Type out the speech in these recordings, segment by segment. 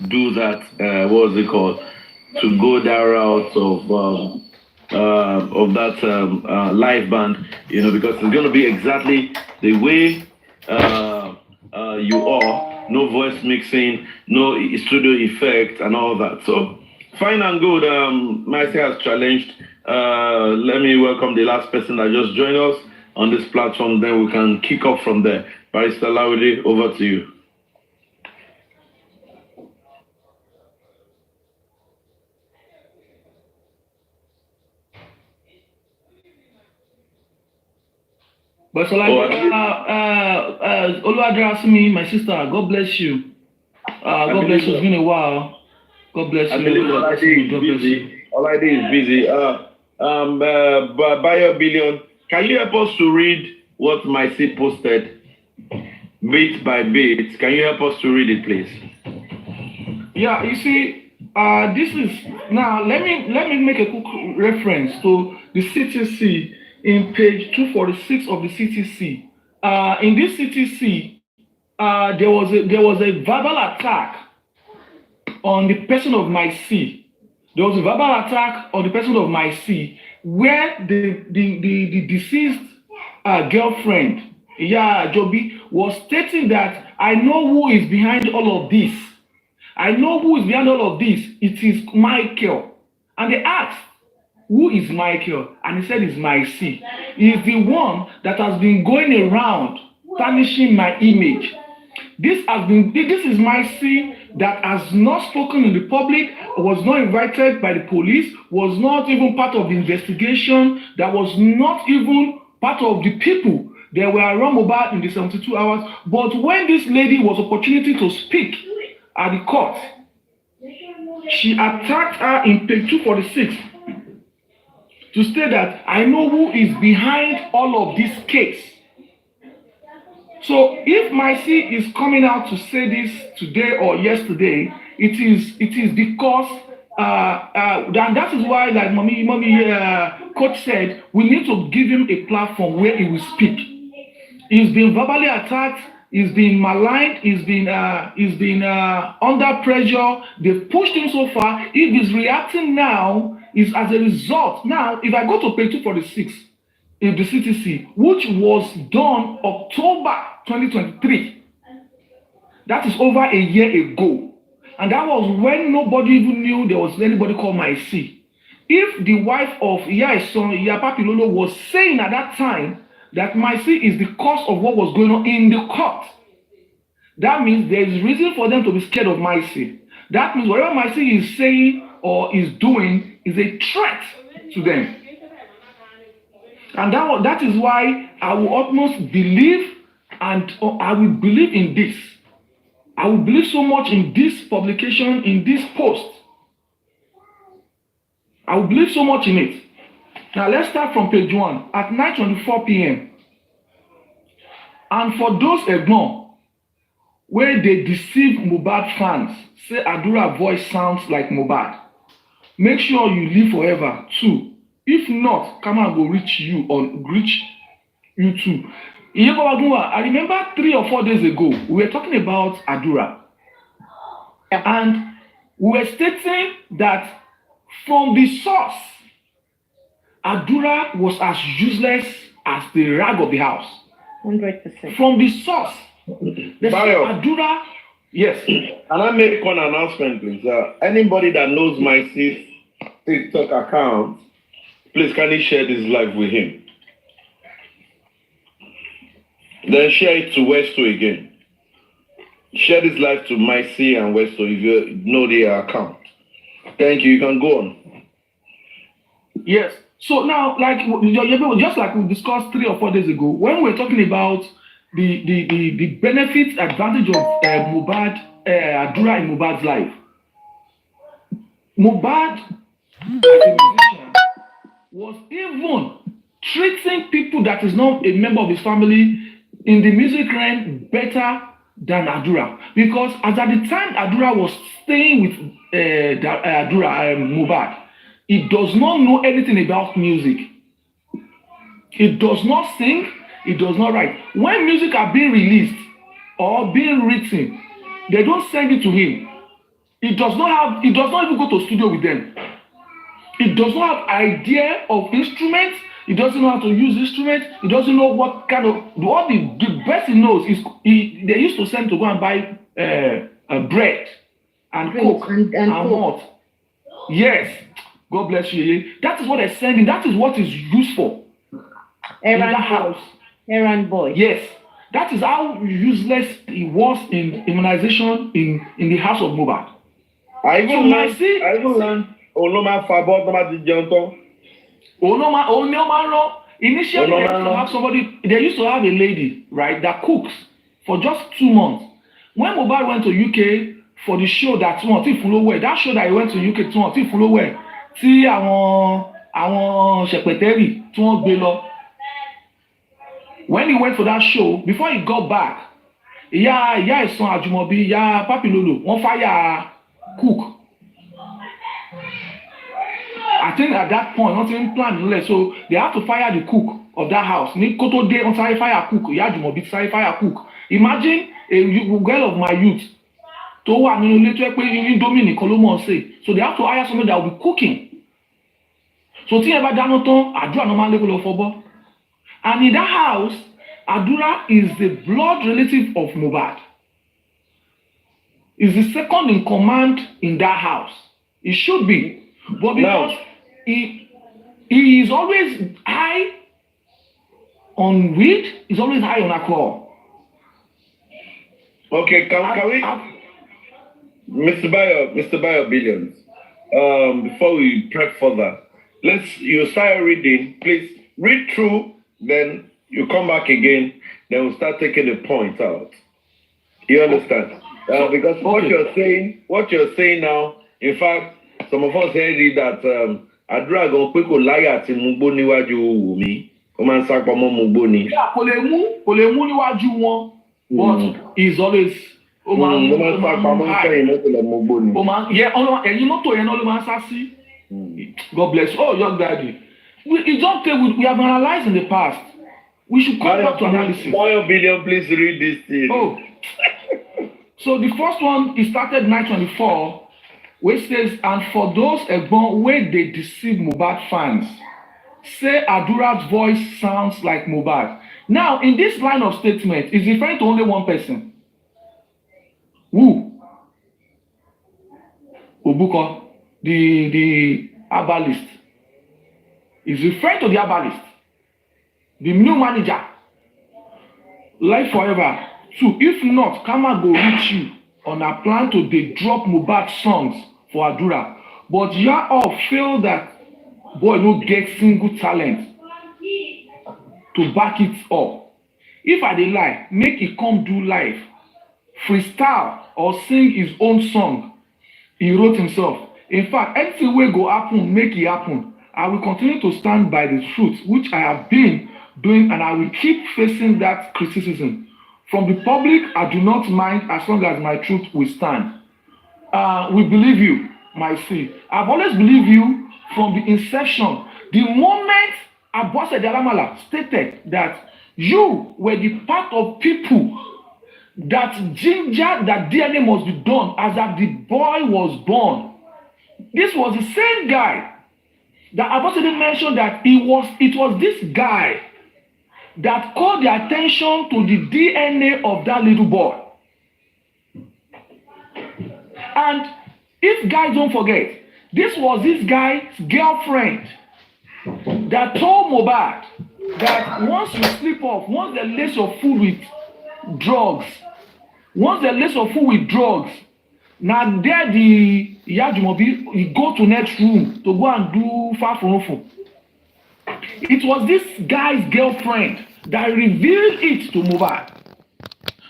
do that. What was it called? To go that route of that live band, because it's going to be exactly the way you are. No voice mixing, no studio effect, and all that. So, fine and good. Maje has challenged. Let me welcome the last person that just joined us on this platform. Then we can kick off from there. Barrister Lawide, over to you. But so like, Oluwadarasimi, my sister, God bless you. God bless you. It's been a while. God bless you. I believe Olaide is busy. Olaide is busy. Bayo Billion, can you help us to read what Maje posted bit by bit? Can you help us to read it, please? Yeah, you see, this is now. Let me make a quick reference to the CTC in page 246 of the CTC. In this CTC, there was a verbal attack on the person of Maje. There was a verbal attack on the person of Maje, where the deceased girlfriend, Iya Jobi, was stating that I know who is behind all of this. I know who is behind all of this. It is Michael. And they asked, who is Michael? And he said, it's Maje. He is the one that has been going around tarnishing my image. This is Maje that has not spoken in the public, was not invited by the police, was not even part of the investigation, that was not even part of the people that were around Mohbad in the 72 hours. But when this lady was opportunity to speak at the court, she attacked her in page 246 to state that I know who is behind all of this case. So if Maje is coming out to say this today or yesterday, it is because and that is why, like mommy coach said, we need to give him a platform where he will speak. He's been verbally attacked. He's been maligned. He's been under pressure. They've pushed him so far. If he's reacting now, is as a result. Now, if I go to page 246 in the CTC, which was done October 2023, that is over a year ago, and that was when nobody even knew there was anybody called Maje. If the wife of Iya's son, Iya Papilolo, was saying at that time that Maje is the cause of what was going on in the court, that means there is reason for them to be scared of Maje. That means whatever Maje is saying or is doing is a threat to them. And that is why I will almost believe, and I will believe in this. I will believe so much in this publication, in this post. I will believe so much in it. Now let's start from page 1. At 9:24 p.m. And for those Egbon, where they deceive Mohbad fans, say Adura voice sounds like Mohbad, make sure you live forever too. If not, Kama will reach you too. I remember 3 or 4 days ago, we were talking about Adura. And we were stating that from the source, Adura was as useless as the rag of the house. 100%. From the source. Adura, yes. Can I make one announcement, please? Anybody that knows my sis TikTok account, please can you share this live with him? Then share it to Westo again. Share this live to Maje and Westo if you know their account. Thank you. You can go on. Yes. So now, like just like we discussed 3 or 4 days ago, when we were talking about the benefits, advantage of Mohbad, Adura in Mohbad's life, Mohbad as a musician was even treating people that is not a member of his family in the music realm better than Adura, because as at the time Adura was staying with Mohbad, he does not know anything about music. He does not sing. He does not write. When music are being released or being written, they don't send it to him. He does not even go to studio with them. He does not have idea of instruments. He doesn't know how to use instruments. He doesn't know what kind of the best he knows is they used to send to go and buy bread and coke and malt. Yes, God bless you. That is what they're sending. That is what is used for. Errand house. Errand boy. Yes, that is how useless he was in immunization in the house of Mohbad. I even learned Oloma Fabo Noma Dijanto. Initially, they used to have somebody, they used to have a lady, right, that cooks for just 2 months. When Mohbad went to UK for the show that that show that he went to UK tí àwọn secretary tí wọ́n gbé lọ. When he went for that show, before he got back, ìyá ẹ̀sán Àjùmọ̀bí, ìyá Papilolo, wọ́n fire cook. I think at that point, nothing planned, so they had to fire the cook of that house. Ní kó tó dé, wọ́n sáré fire cook, ìyá Àjùmọ̀bí sáré fire cook. Imagine a girl of my youth tó wà nínú ilé tó yẹ pé Indomie nìkan ló mọ̀ ọ́n sè. So they have to hire somebody that will be cooking. So tí ẹ bá dáná tán, àdúrà náà máa ń lé kó lọ fọbọ́. And in that house, Adura is the blood relative of Mohbad. Is the second in command in that house. It should be. But because he is always high on weed, he's always high on alcohol. Okay, can we Mr. Bayo Billions, before we prep further, you start reading, please read through, then you come back again, then we'll start taking the points out. You understand? Because what you're saying now, in fact, some of us heard that Adura go pé kò láyà tí Mugbo níwájú Wùmí, ó máa ń sá pamọ́ Mugbo ni. Yeah, kò lè mú níwájú wọn, but he's always ó máa ń sá pamọ́ sẹ́yìn mọ́tò lọ Mugbo ni. Ẹ̀yin mọ́tò yẹn náà ló máa ń sá sí. God bless you. Oh, young daddy. We have analyzed in the past. We should come back to analysis. 1 billion, please read this thing. Oh. So the first one, it started 924, which says, and for those Egbon where they deceive Mohbad fans, say Adura's voice sounds like Mohbad. Now, in this line of statement, it's referring to only one person. Who? Obuko, the herbalist. Is referring to the herbalist, the new manager. Life forever. So if not, Kama go reach you on a plan to dey drop Mohbad songs for Adura. But you all feel that boy no get single talent to back it up. If I dey lie, make he come do live, freestyle or sing his own song. He wrote himself. In fact, anything wey go happen, make it happen. I will continue to stand by the truth, which I have been doing, and I will keep facing that criticism. From the public, I do not mind as long as my truth will stand. We believe you, my C. I've always believed you from the inception. The moment Abose Dalamala stated that you were the part of people that ginger that DNA must be done as that the boy was born. This was the same guy that Abose mentioned that it was this guy that called the attention to the DNA of that little boy. And if guys don't forget, this was this guy's girlfriend that told Mohbad that once you sleep off, once they lace your food with drugs, now there the Yajumobi, he go to next room to go and do fafurufu. It was this guy's girlfriend that revealed it to Mohbad.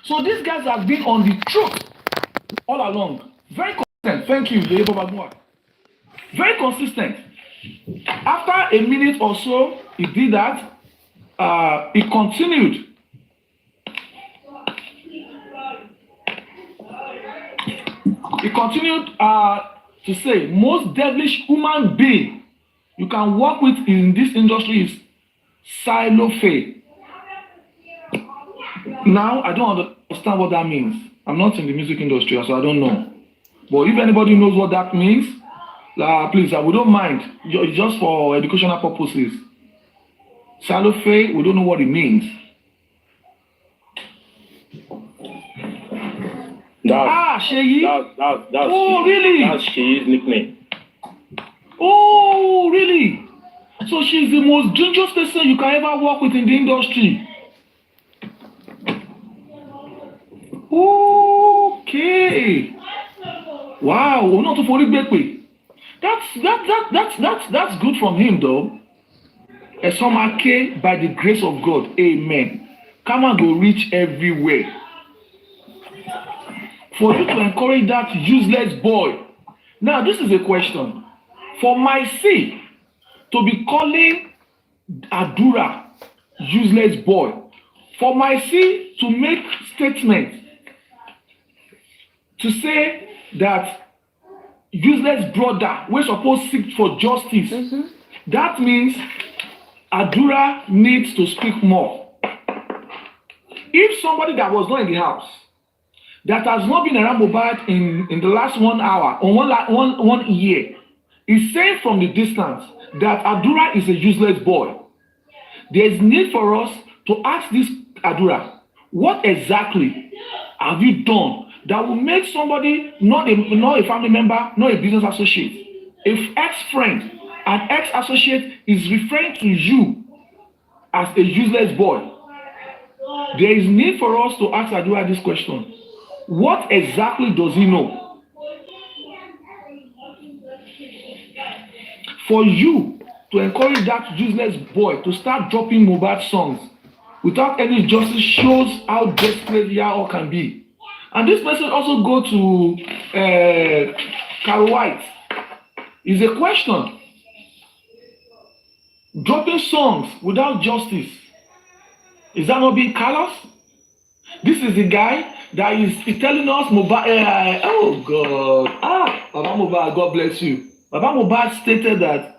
So these guys have been on the truth all along. Very consistent. Thank you, J4M Bagua. Very consistent. After a minute or so, he did that. He continued. He continued to say, most devilish human being you can work with in this industry is xylophone. Now, I don't understand what that means. I'm not in the music industry, so I don't know. But if anybody knows what that means, please, we don't mind. It's just for educational purposes. Salofe, we don't know what it means. Sheyi. That's really? That's Sheyi's nickname. Oh, really? So she's the most dangerous person you can ever work with in the industry. Okay. Wow, we're not for it. That's good from him though. Esomake, by the grace of God, amen. Come and go reach everywhere. For you to encourage that useless boy. Now, this is a question. For my sake to be calling Adura useless boy, for my sake to make statements to say that useless brother we're supposed to seek for justice, that means Adura needs to speak more. If somebody that was not in the house, that has not been around Mohbad in the last 1 hour or one year, is saying from the distance that Adura is a useless boy, there is need for us to ask this Adura, what exactly have you done that will make somebody, not a family member, not a business associate, if ex-friend and ex-associate is referring to you as a useless boy, there is need for us to ask Adura this question. What exactly does he know? For you to encourage that useless boy to start dropping Mohbad songs without any justice shows how desperate Yao can be. And this message also go to Carol White. Is a question. Dropping songs without justice, is that not being callous? This is the guy that is telling us Mohbad. Oh God! Baba Mohbad, God bless you. Baba Mohbad stated that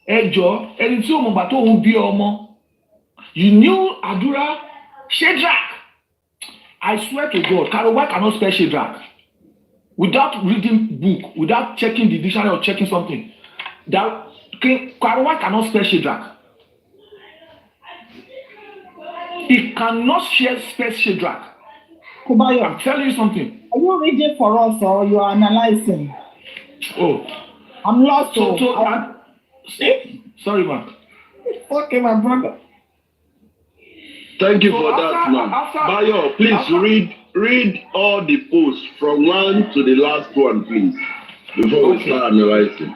Ejo, ẹni tí ó mọ̀ bàtó òun bí ọmọ. You knew Adura Shedrack. I swear to God, Carol White cannot spell Shedrack without reading book, without checking the dictionary or checking something. That Carol White cannot spell Shedrack. He cannot spell Shedrack. Kubayo, I'm telling you something. are you reading for us or you are analyzing? Oh, I'm lost. Sorry, man. Okay, my brother. Thank you So for after- that, man. after- Bayo, please after- read all the posts from one to the last one, please, before we start analyzing.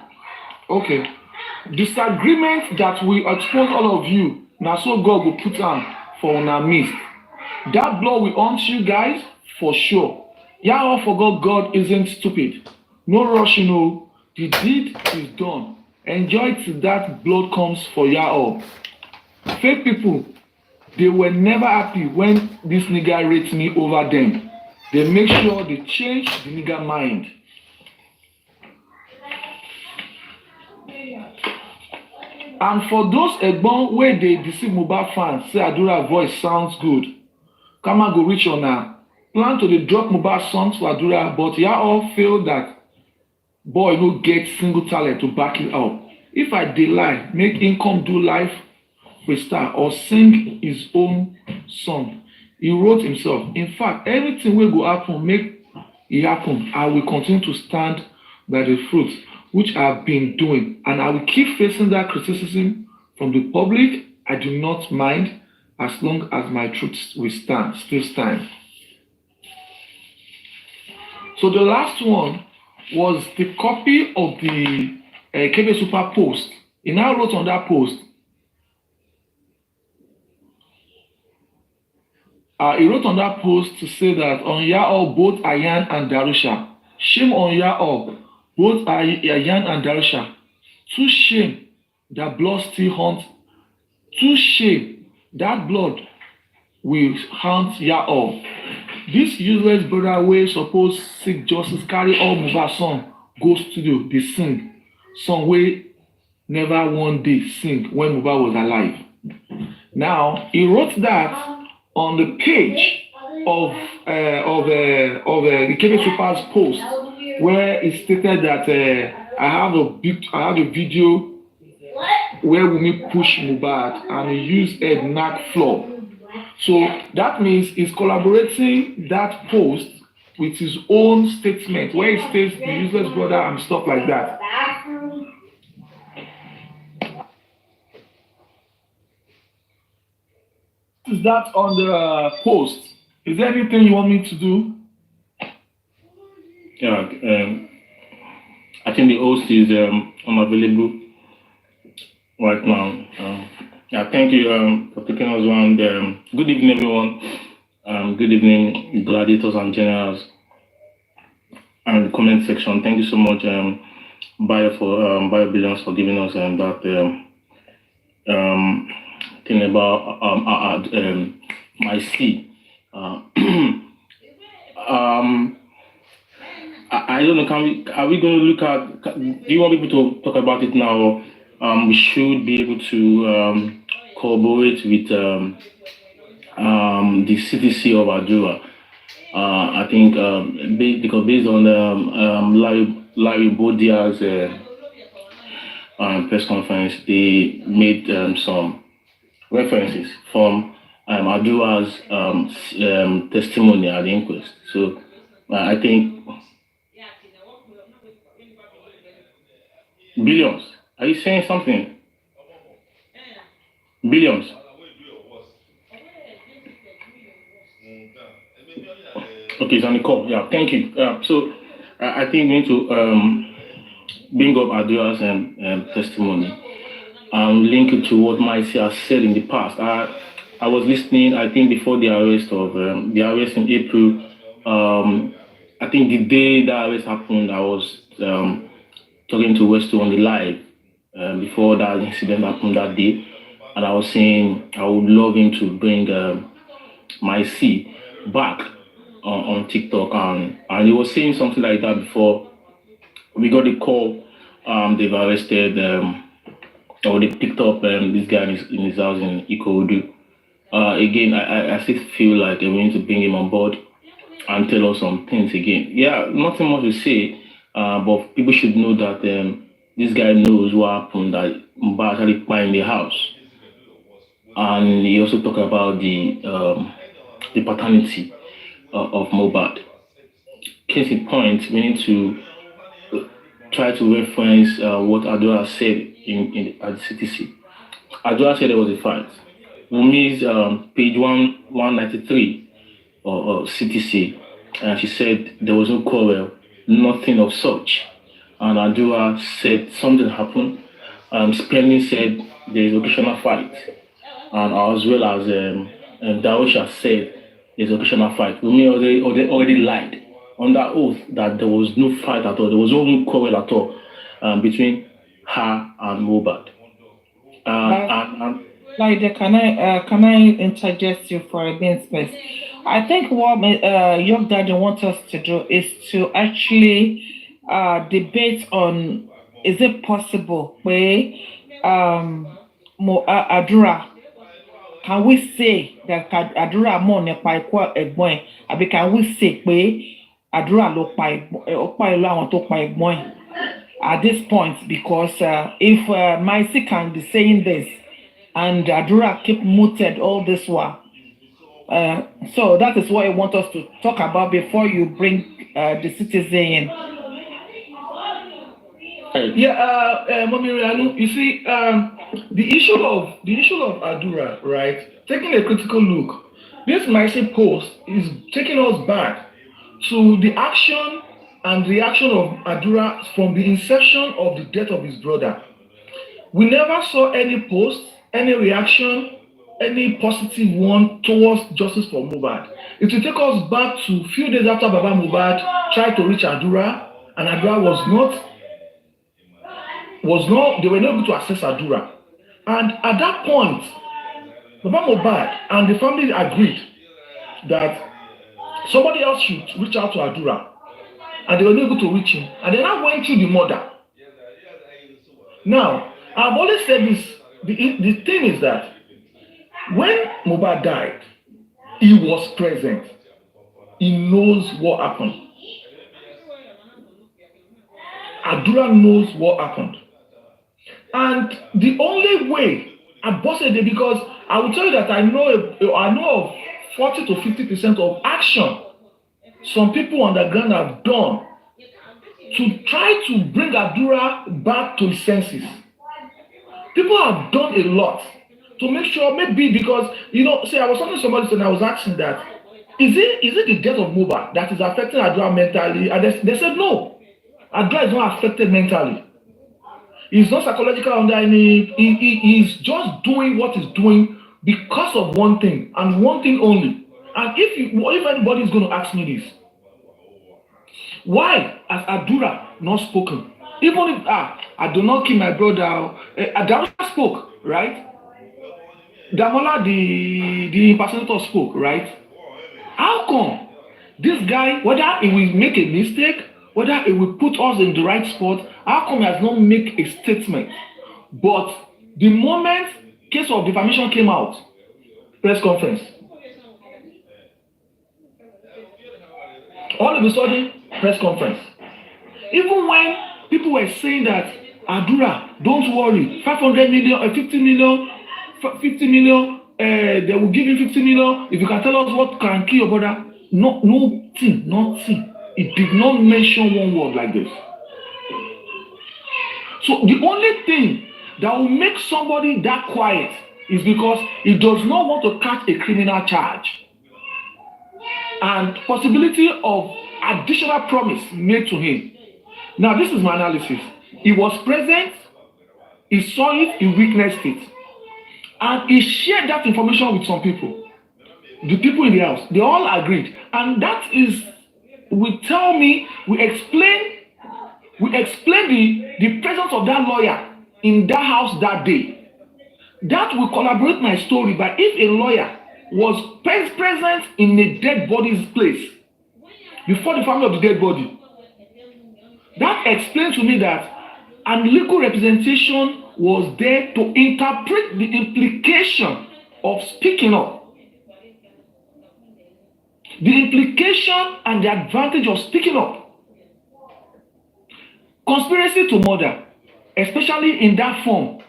Okay. Disagreement that we expose all of you. Now, so God will put on for our midst. That blood will haunt you guys for sure. Y'all forgot God isn't stupid. No rushing, no. The deed is done. Enjoy till that blood comes for y'all. Fake people, they were never happy when this nigga rates me over them. They make sure they change the nigga mind. And for those Egbon where they deceive Mohbad fans, say Adura voice sounds good. Come and go reach on now. Plan to dey drop Mohbad songs for Adura, but y'all feel that boy no get single talent to back it up. If I dey lie, make him come do live freestyle or sing his own song. He wrote himself. In fact, everything wey go happen, make it happen. I will continue to stand by the fruits which I have been doing, and I will keep facing that criticism from the public. I do not mind as long as my truth will still stand. So the last one was the copy of the KB Super post. He now wrote on that post. He wrote on that post to say that on Ya'ol, both Ayan and Darusha. Shame on Ya'ol, both Ayan and Darusha. Too shame that blood still haunts. Too shame that blood will haunt Ya'ol. This useless brother wey suppose seek justice carry all Mohbad song go studio dey sing song wey never one day sing when Mohbad was alive. Now he wrote that on the page of the KB Super's post where it stated that I have a video where Wunmi pushed Mohbad and he used a knack floor. So that means he's collaborating that post with his own statement where he states the useless brother and stuff like that. Is that on the post? Is there anything you want me to do? Yeah, I think the host is unavailable right now. Yeah, thank you for taking us around. Good evening, everyone. Good evening, gladiators and generals. And the comment section. Thank you so much, Bio Billions, for giving us that thing about my C. I don't know. Are we going to look at? Do you want people to talk about it now? We should be able to corroborate with the CTC of Adura. I think because based on Larry Bodia's press conference, they made some references from Adura's testimony at the inquest. So I think Billions. Are you saying something? Billions. Okay, it's on the call. Yeah, thank you. So I think we need to bring up Adura's testimony and link it to what Maje has said in the past. I was listening, I think, before the arrest in April. I think the day that arrest happened, I was talking to Westo on the live before that incident happened that day, and I was saying I would love him to bring my C back on TikTok, and he was saying something like that before we got the call. They've arrested or they picked up this guy in his house in Ikorodu. Again, I still feel like we need to bring him on board and tell us some things again. Yeah, nothing much to say. But people should know that this guy knows what happened, that Mohbad actually climbed the house. And he also talked about the paternity of Mohbad. Case in point, we need to try to reference what Adura said at the CTC. Adura said there was a fight. Wunmi's page 193 or CTC, and she said there was no quarrel. Nothing of such. And Adura said something happened. Spending said there is occasional fight. And as well as Darosha said there's occasional fight. Wunmi already lied on that oath that there was no fight at all. There was no quarrel at all between her and Mohbad. Can I interject you for a bit space? I think what Young Daddy wants us to do is to actually debate on, is it possible where Adura, can we say that Adura mo ne pa ikwa egbon, abi can we say pe Adura lo pa ilo awon to pa egbon at this point? Because if Maje can be saying this and Adura keep muted all this while, so that is what I want us to talk about before you bring the citizen in. Mommy Rianu, you see, the issue of Adura, right? Taking a critical look, this Maje post is taking us back to the action and reaction of Adura from the inception of the death of his brother. We never saw any post, any reaction, any positive one towards justice for Mohbad. It will take us back to a few days after Baba Mohbad tried to reach Adura, and Adura they were not able to access Adura. And at that point, Baba Mohbad and the family agreed that somebody else should reach out to Adura, and they were not able to reach him. And then I went through the mother. Now, I've always said this, the thing is that when Mohbad died, he was present. He knows what happened. Adura knows what happened. And the only way I busted it, because I will tell you that I know of 40 to 50% of action some people underground have done to try to bring Adura back to his senses. People have done a lot to make sure, maybe because, say I was talking to somebody and I was asking that, is it the death of Mohbad that is affecting Adura mentally? And they said no, Adura is not affected mentally. He's not psychological under any, he's just doing what he's doing because of one thing and one thing only. And if anybody is going to ask me this, why has Adura not spoken? Even if I do not kill my brother, Adura spoke, right? Damola, the impersonator, spoke, right? How come this guy, whether he will make a mistake, whether he will put us in the right spot, how come he has not make a statement? But the moment case of defamation came out, press conference, all of a sudden, press conference. Even when people were saying that, Adura, don't worry, 500 million, 50 million, 50 million, they will give you 50 million if you can tell us what can kill your brother. No, nothing. It did not mention one word like this. So the only thing that will make somebody that quiet is because he does not want to catch a criminal charge and possibility of additional promise made to him. Now, this is my analysis. He was present, he saw it, he witnessed it, and he shared that information with some people. The people in the house, they all agreed, and that is, we explain the presence of that lawyer in that house that day. That will collaborate my story. But if a lawyer was present in a dead body's place before the family of the dead body, that explains to me that an legal representation was there to interpret the implication of speaking up. The implication and the advantage of speaking up. Conspiracy to murder, especially in that form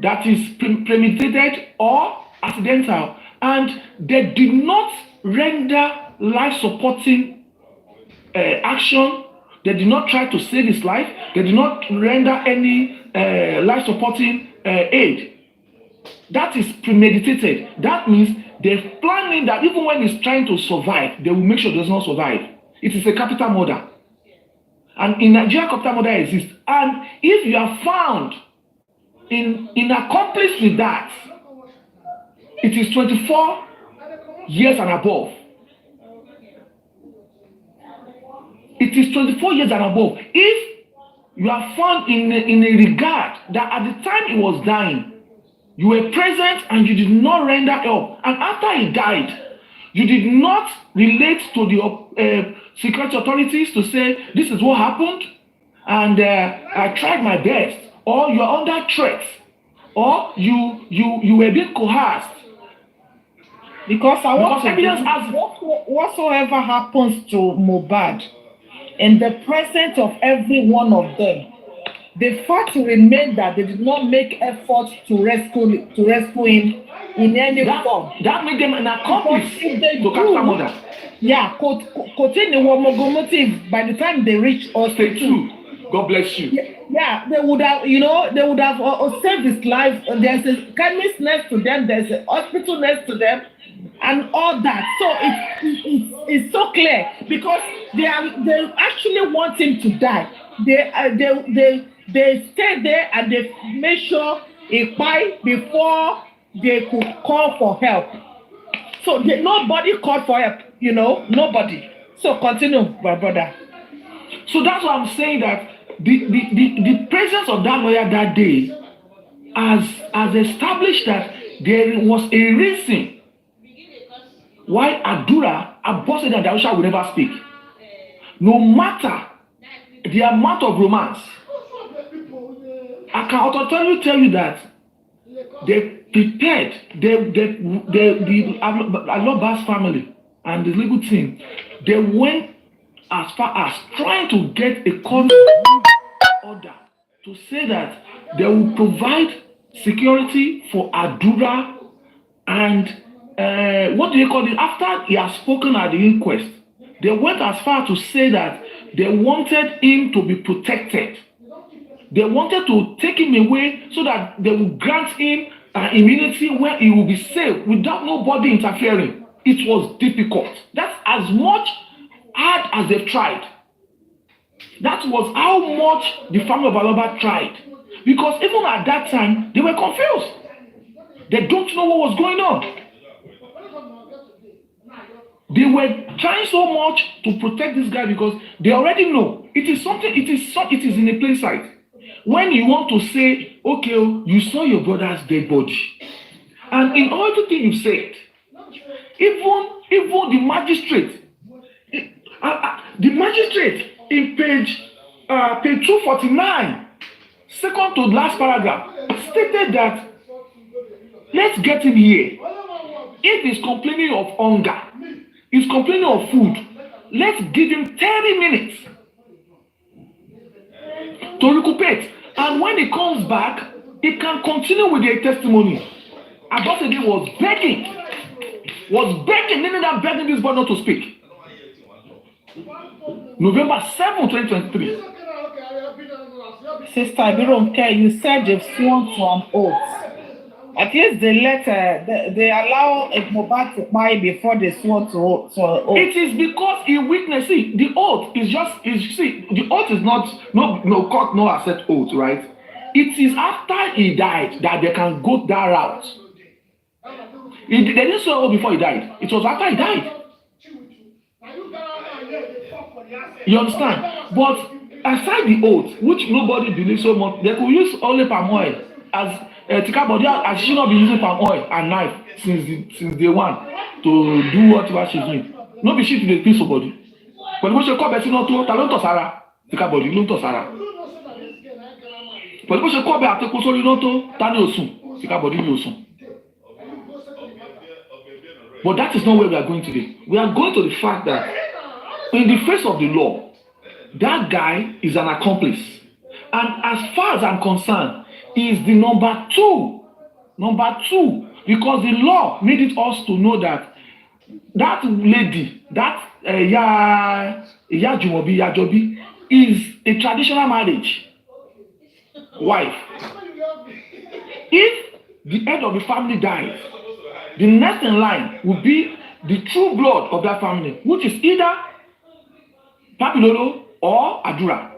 that is premeditated or accidental, and they did not render life-supporting action. They did not try to save his life. They did not render any life-supporting aid. That is premeditated. That means they're planning that even when he's trying to survive, they will make sure he does not survive. It is a capital murder. And in Nigeria, capital murder exists. And if you are found in accomplice with that, it is 24 years and above. It is 24 years and above. If you are found in a regard that at the time he was dying, you were present and you did not render help, and after he died, you did not relate to the security authorities to say, this is what happened, and I tried my best, or you are under threat, or you were being coerced. Because I want evidence has whatsoever happens to Mohbad, in the presence of every one of them, the fact remains that they did not make efforts to rescue him in any form. That made them an accomplice to capital murder. Yeah, continue motive by the time they reach us. Stay true. God bless you. Yeah, they would have, saved his life. There's a chemist next to them. There's a hospital next to them, and all that. So it's so clear because they actually want him to die. They stay there and they make sure he died before they could call for help. So nobody called for help. Nobody. So continue, my brother. So that's why I'm saying that the presence of that lawyer that day has established that there was a reason why Adura, Abose, and Darusha will never speak. No matter the amount of romance, I can also tell you that they prepared the Alobas family and the legal team. They went as far as trying to get a court order to say that they will provide security for Adura and what do you call it? After he has spoken at the inquest, they went as far to say that they wanted him to be protected. They wanted to take him away so that they will grant him an immunity where he will be safe without nobody interfering. It was difficult. That's as much hard as they've tried. That was how much the family of Aloba tried. Because even at that time, they were confused. They don't know what was going on. They were trying so much to protect this guy because they already know it is something, it is in a plain sight. When you want to say, okay, you saw your brother's dead body, and in everything you said, even the magistrate in page 249, second to last paragraph, stated that let's get him here. If he's complaining of hunger, he's complaining of food, let's give him 30 minutes to recuperate. And when he comes back, he can continue with their testimony. Abosede was begging, meaning that begging this boy not to speak. November 7, 2023. Sister Bironke, you said they've sworn to an oath. At least they allow Mohbad to buy before they swore to an oath. It is because he witnessed. See, the oath is the oath is not no court no accept oath, right? It is after he died that they can go that route. They didn't swear oath before he died. It was after he died. You understand? But aside the oath, which nobody believes so much, they could use only palm oil as Tikabodi as she not be using palm oil and knife since day one to do whatever she's doing. No be she to dey kill somebody. But when she call person not to talent to Sarah, Tikabodi no to Sarah. But when she call be ateko sori no to tani osun, Tikabodi ni osun. But that is not where we are going today. We are going to the fact that in the face of the law, that guy is an accomplice. And as far as I'm concerned, he is the number two. Because the law needed us to know that that lady, that Yajobi, is a traditional marriage wife. If the head of the family dies, the next in line will be the true blood of that family, which is either Papilolo or Adura.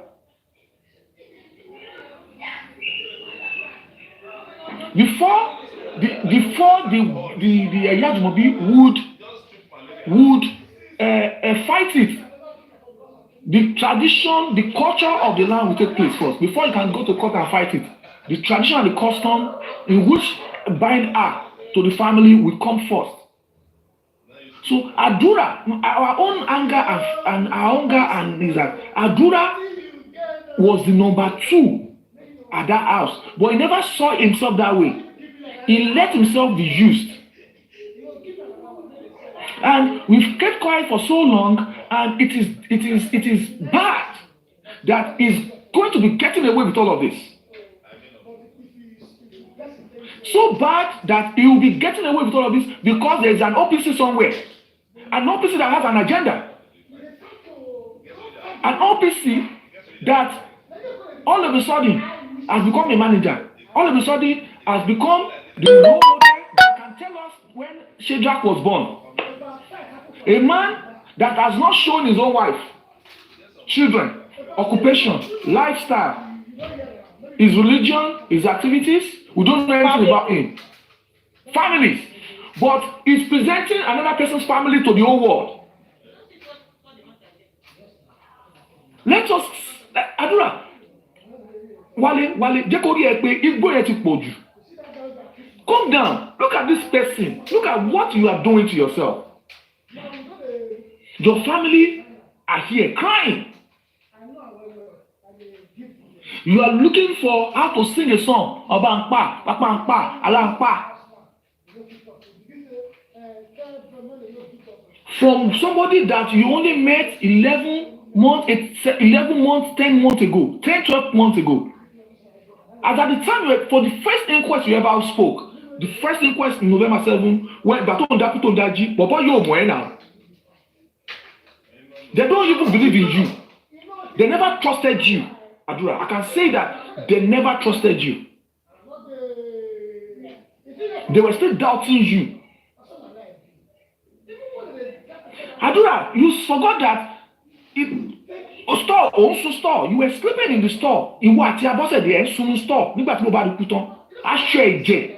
Before the Yajumobi would fight it, the tradition, the culture of the land will take place first. Before you can go to court and fight it, the tradition and the custom in which bind her to the family will come first. So Adura, our own anger and our hunger and is that Adura was the number two at that house, but he never saw himself that way. He let himself be used. And we've kept quiet for so long, and it is bad that he's going to be getting away with all of this. So bad that he will be getting away with all of this because there is an OPC somewhere. An OPC that has an agenda. An OPC that all of a sudden has become a manager. All of a sudden has become the role model that can tell us when Shadrach was born. A man that has not shown his own wife, children, occupation, lifestyle, his religion, his activities. We don't know anything about him. Families. But he's presenting another person's family to the whole world. Let us, Adura, Wale, Jekori Ekpe, Igbo Yeti Poju. Calm down. Look at this person. Look at what you are doing to yourself. Your family are here crying. You are looking for how to sing a song. Obankpa, Papankpa, Alankpa. From somebody that you only met 11 months, 10 months ago, 10, 12 months ago. As at the time, for the first inquest you ever spoke, the first inquest in November 7, when Baton Dakuto Daji, Bobo Yo Moena, they don't even believe in you. They never trusted you, Adura. I can say that they never trusted you. They were still doubting you. Adura, you forgot that store, you were sleeping in the store. In what? Abọ́sẹ̀ dé sun store. Nígbà tí Mohbad kú tán, aṣọ ẹ̀jẹ̀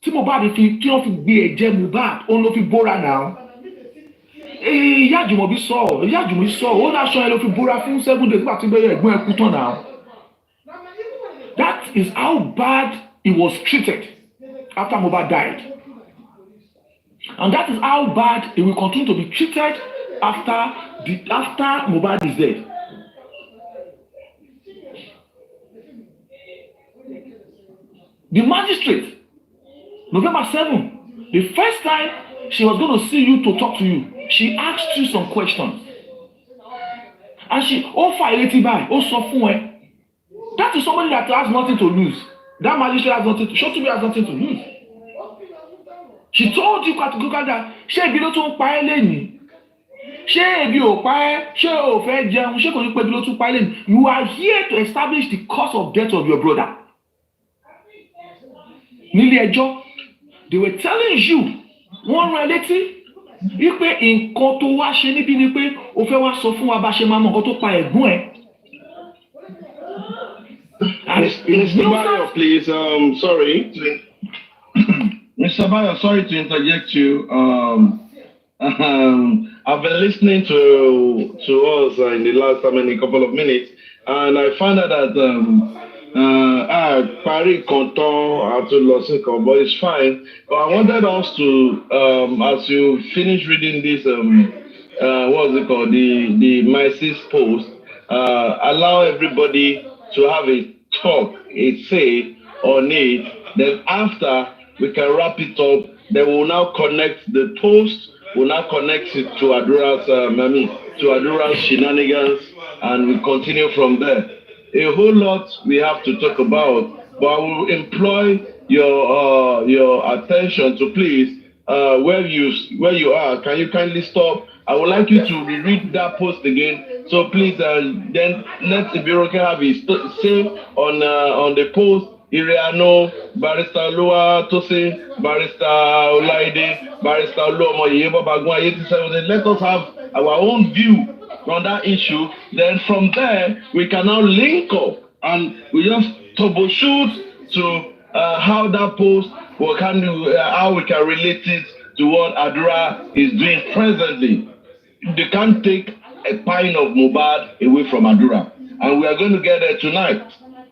tí Mohbad fi kí wọ́n fi gbé ẹ̀jẹ̀ Mohbad, òun ló fi bóra náà. Ìyá Àjùmọ̀bí sọ, ó láṣọ ẹ ló fi bóra fún 7 days nígbà tí ẹ̀gbọ́n ẹ̀ kú tán náà. That is how bad he was treated after Mohbad died. And that is how bad he will continue to be treated after Mohbad is dead. The magistrate, November 7, the first time she was going to see you to talk to you, she asked you some questions. And she, sọ fún ẹ. That is somebody that has nothing to lose. That magistrate has nothing to, Shotubi has nothing to lose. She told you categorically that ṣé ebi ló tún pa ẹ́ lẹ́yìn? Ṣé ebi ò pa ẹ́? Ṣé o fẹ́ jẹun? Ṣé kò ní pé ebi ló tún pa ẹ́ lẹ́yìn? You are here to establish the cause of death of your brother. Nílé ẹjọ́, they were telling you, wọ́n rán ẹ létí, wípé nǹkan tó wá ṣe níbí ni pé o fẹ́ wá sọ fún wa bá ṣe máa mọ nǹkan tó pa ẹ̀gbọ́n ẹ̀. Mr. Bayo, please, sorry. Mr. Bayo, sorry to interject you. I've been listening to us in the last couple of minutes, and I found out that Paris Canton to Losico, but it's fine. But I wanted us to, as you finish reading this, what's it called, the Mises post, allow everybody to have a talk, a say on it. Then after we can wrap it up. Then we'll now connect the post. We'll now connect it to Adura's shenanigans, and we continue from there. A whole lot we have to talk about, but I will employ your attention to please where you are. Can you kindly stop? I would like you to reread that post again. So please, then let Ibiroke have his say on the post. Iriano, Barrister Lua Tosin, Barrister Olaide, Barrister Oluomo Yebo Bagua 87. Let us have our own view on that issue. Then from there, we can now link up and we just troubleshoot to how that post how we can relate it to what Adura is doing presently. They can't take a pint of Mohbad away from Adura, and we are going to get there tonight.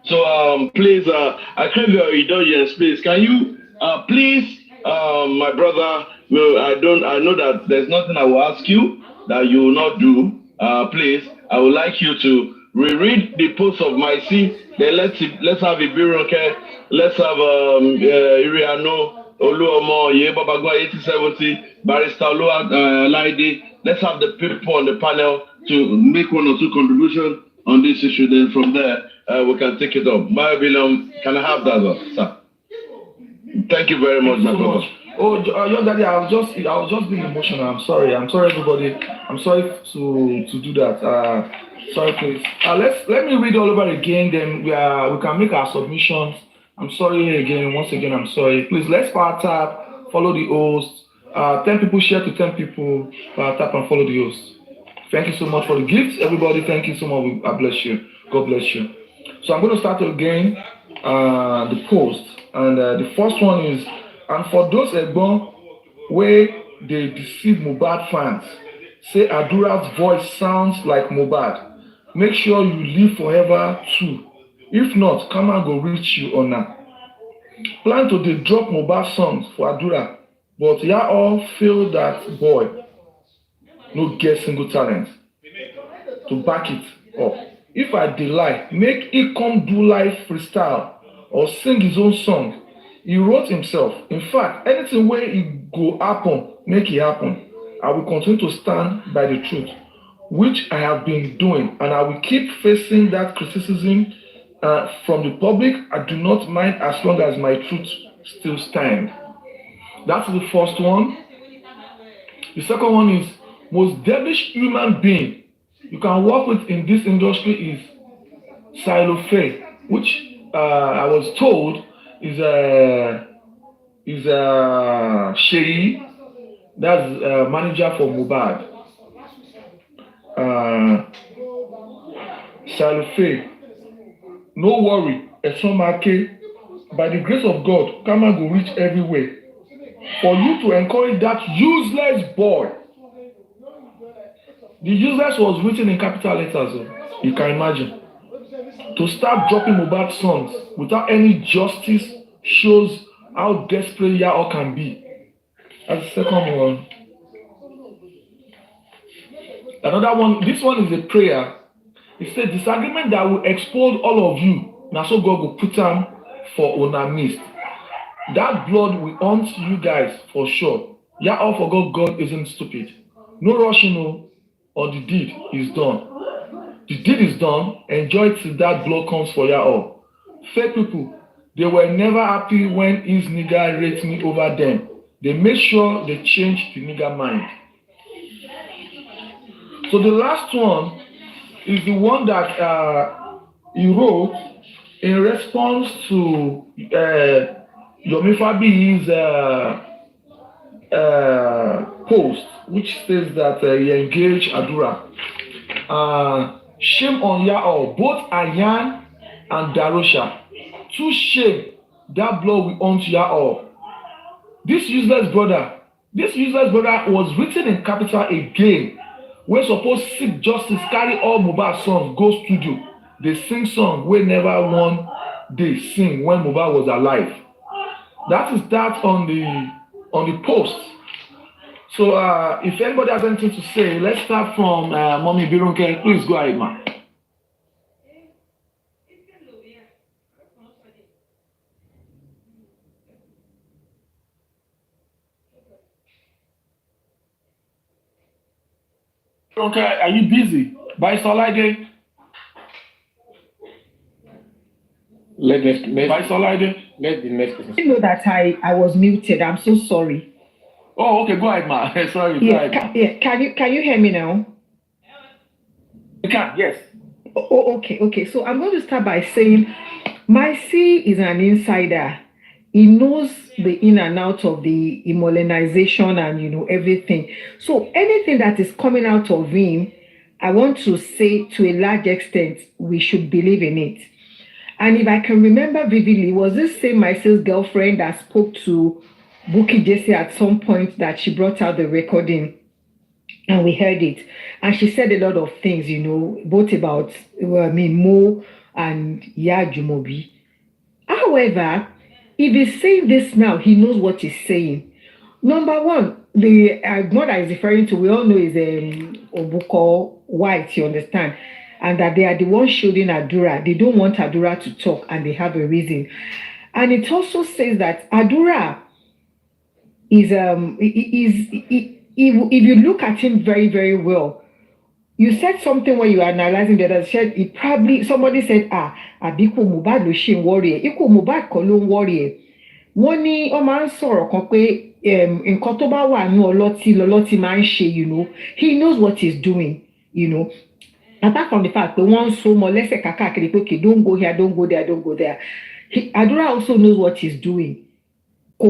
So please, I crave your indulgence, please. Can you please, my brother? I know that there's nothing I will ask you that you will not do. Please, I would like you to reread the post of my seat. Then let's have Ibiroke, let's have Iriano, Oluomo, Yebabagwa 8070, Barrister Laide. Let's have the people on the panel to make one or two contributions on this issue. Then from there, we can take it up. Can I have that, sir? Thank you very much, my brother. Oh, young daddy, I was just being emotional. I'm sorry, everybody. I'm sorry to do that. Sorry, please. Let me read all over again. Then we can make our submissions. I'm sorry again. Once again, I'm sorry. Please, let's power tap. Follow the host. 10 people share to 10 people. Power tap and follow the host. Thank you so much for the gifts, everybody. Thank you so much. I bless you. God bless you. So I'm going to start again the post, and the first one is, and for those Egbon where they deceive Mohbad fans, say Adura's voice sounds like Mohbad. Make sure you live forever too. If not, come and go reach you on that. Plan to dey drop Mohbad songs for Adura, but ya all feel that boy no get single talent to back it up. If I dey lie, make he come do live freestyle or sing his own song. He wrote himself. In fact, anything where it go happen, make it happen. I will continue to stand by the truth, which I have been doing, and I will keep facing that criticism from the public, I do not mind as long as my truth still stands. That's the first one. The second one is most devilish human being you can work with in this industry is Silofe, which I was told is Sheyi, that's manager for Mohbad. Silofe, no worry, Esomake, by the grace of God, Karma will reach everywhere. For you to encourage that useless boy. The useless was written in capital letters, you can imagine. To start dropping Mohbad songs without any justice shows how desperate y'all can be. That's the second one. Another one, this one is a prayer. It says disagreement that will expose all of you. Now so God will put them for una midst. That blood will haunt you guys for sure. Yeah, all forgot God isn't stupid. No rushing, or the deed is done. The deed is done. Enjoy till that blood comes for ya all. Fake people, they were never happy when his nigga raped me over them. They made sure they changed the nigga mind. So the last one is the one that he wrote in response to Yomi Fabi's post, which says that he engaged Adura. Shame on ya all, both Ayan and Darosha. Too shame that blood will haunt ya all. This useless brother was written in capital again. We're supposed to seek justice, carry all Mohbad songs, go studio. They sing song we never won. They sing when Mohbad was alive. That is that on the post. So if anybody has anything to say, let's start from Mommy Birunke. Please go ahead, ma. Birunke, are you busy? By Solide? Let the next person. You know that I was muted. I'm so sorry. Oh, okay. Go ahead, ma. Sorry. Go ahead, ma. Can you hear me now? You can. Yes. Oh, okay. So I'm going to start by saying, Maje is an insider. He knows the in and out of the Imolenization and everything. So anything that is coming out of him, I want to say to a large extent, we should believe in it. And if I can remember vividly, was this same Maje's girlfriend that spoke to Bukky Jesse at some point that she brought out the recording and we heard it. And she said a lot of things, both about Mo and Jumobi. However, if he's saying this now, he knows what he's saying. Number one, the what I is referring to, we all know is Obuko White, you understand? And that they are the ones shielding Adura. They don't want Adura to talk, and they have a reason. And it also says that Adura is if you look at him very, very well, you said something when you were analyzing the other said it probably somebody said Abiko Mohbad lo ṣe warrior, Iko Mohbad kọ́ ló ń warrior. Wọ́n ní ó máa ń sọ̀rọ̀ kan pé nǹkan tó bá wà ní ọlọ́tí máa ń ṣe, he knows what he's doing, Apart from the fact that one so more less okay, don't go here, don't go there, don't go there. Adura also knows what he's doing. He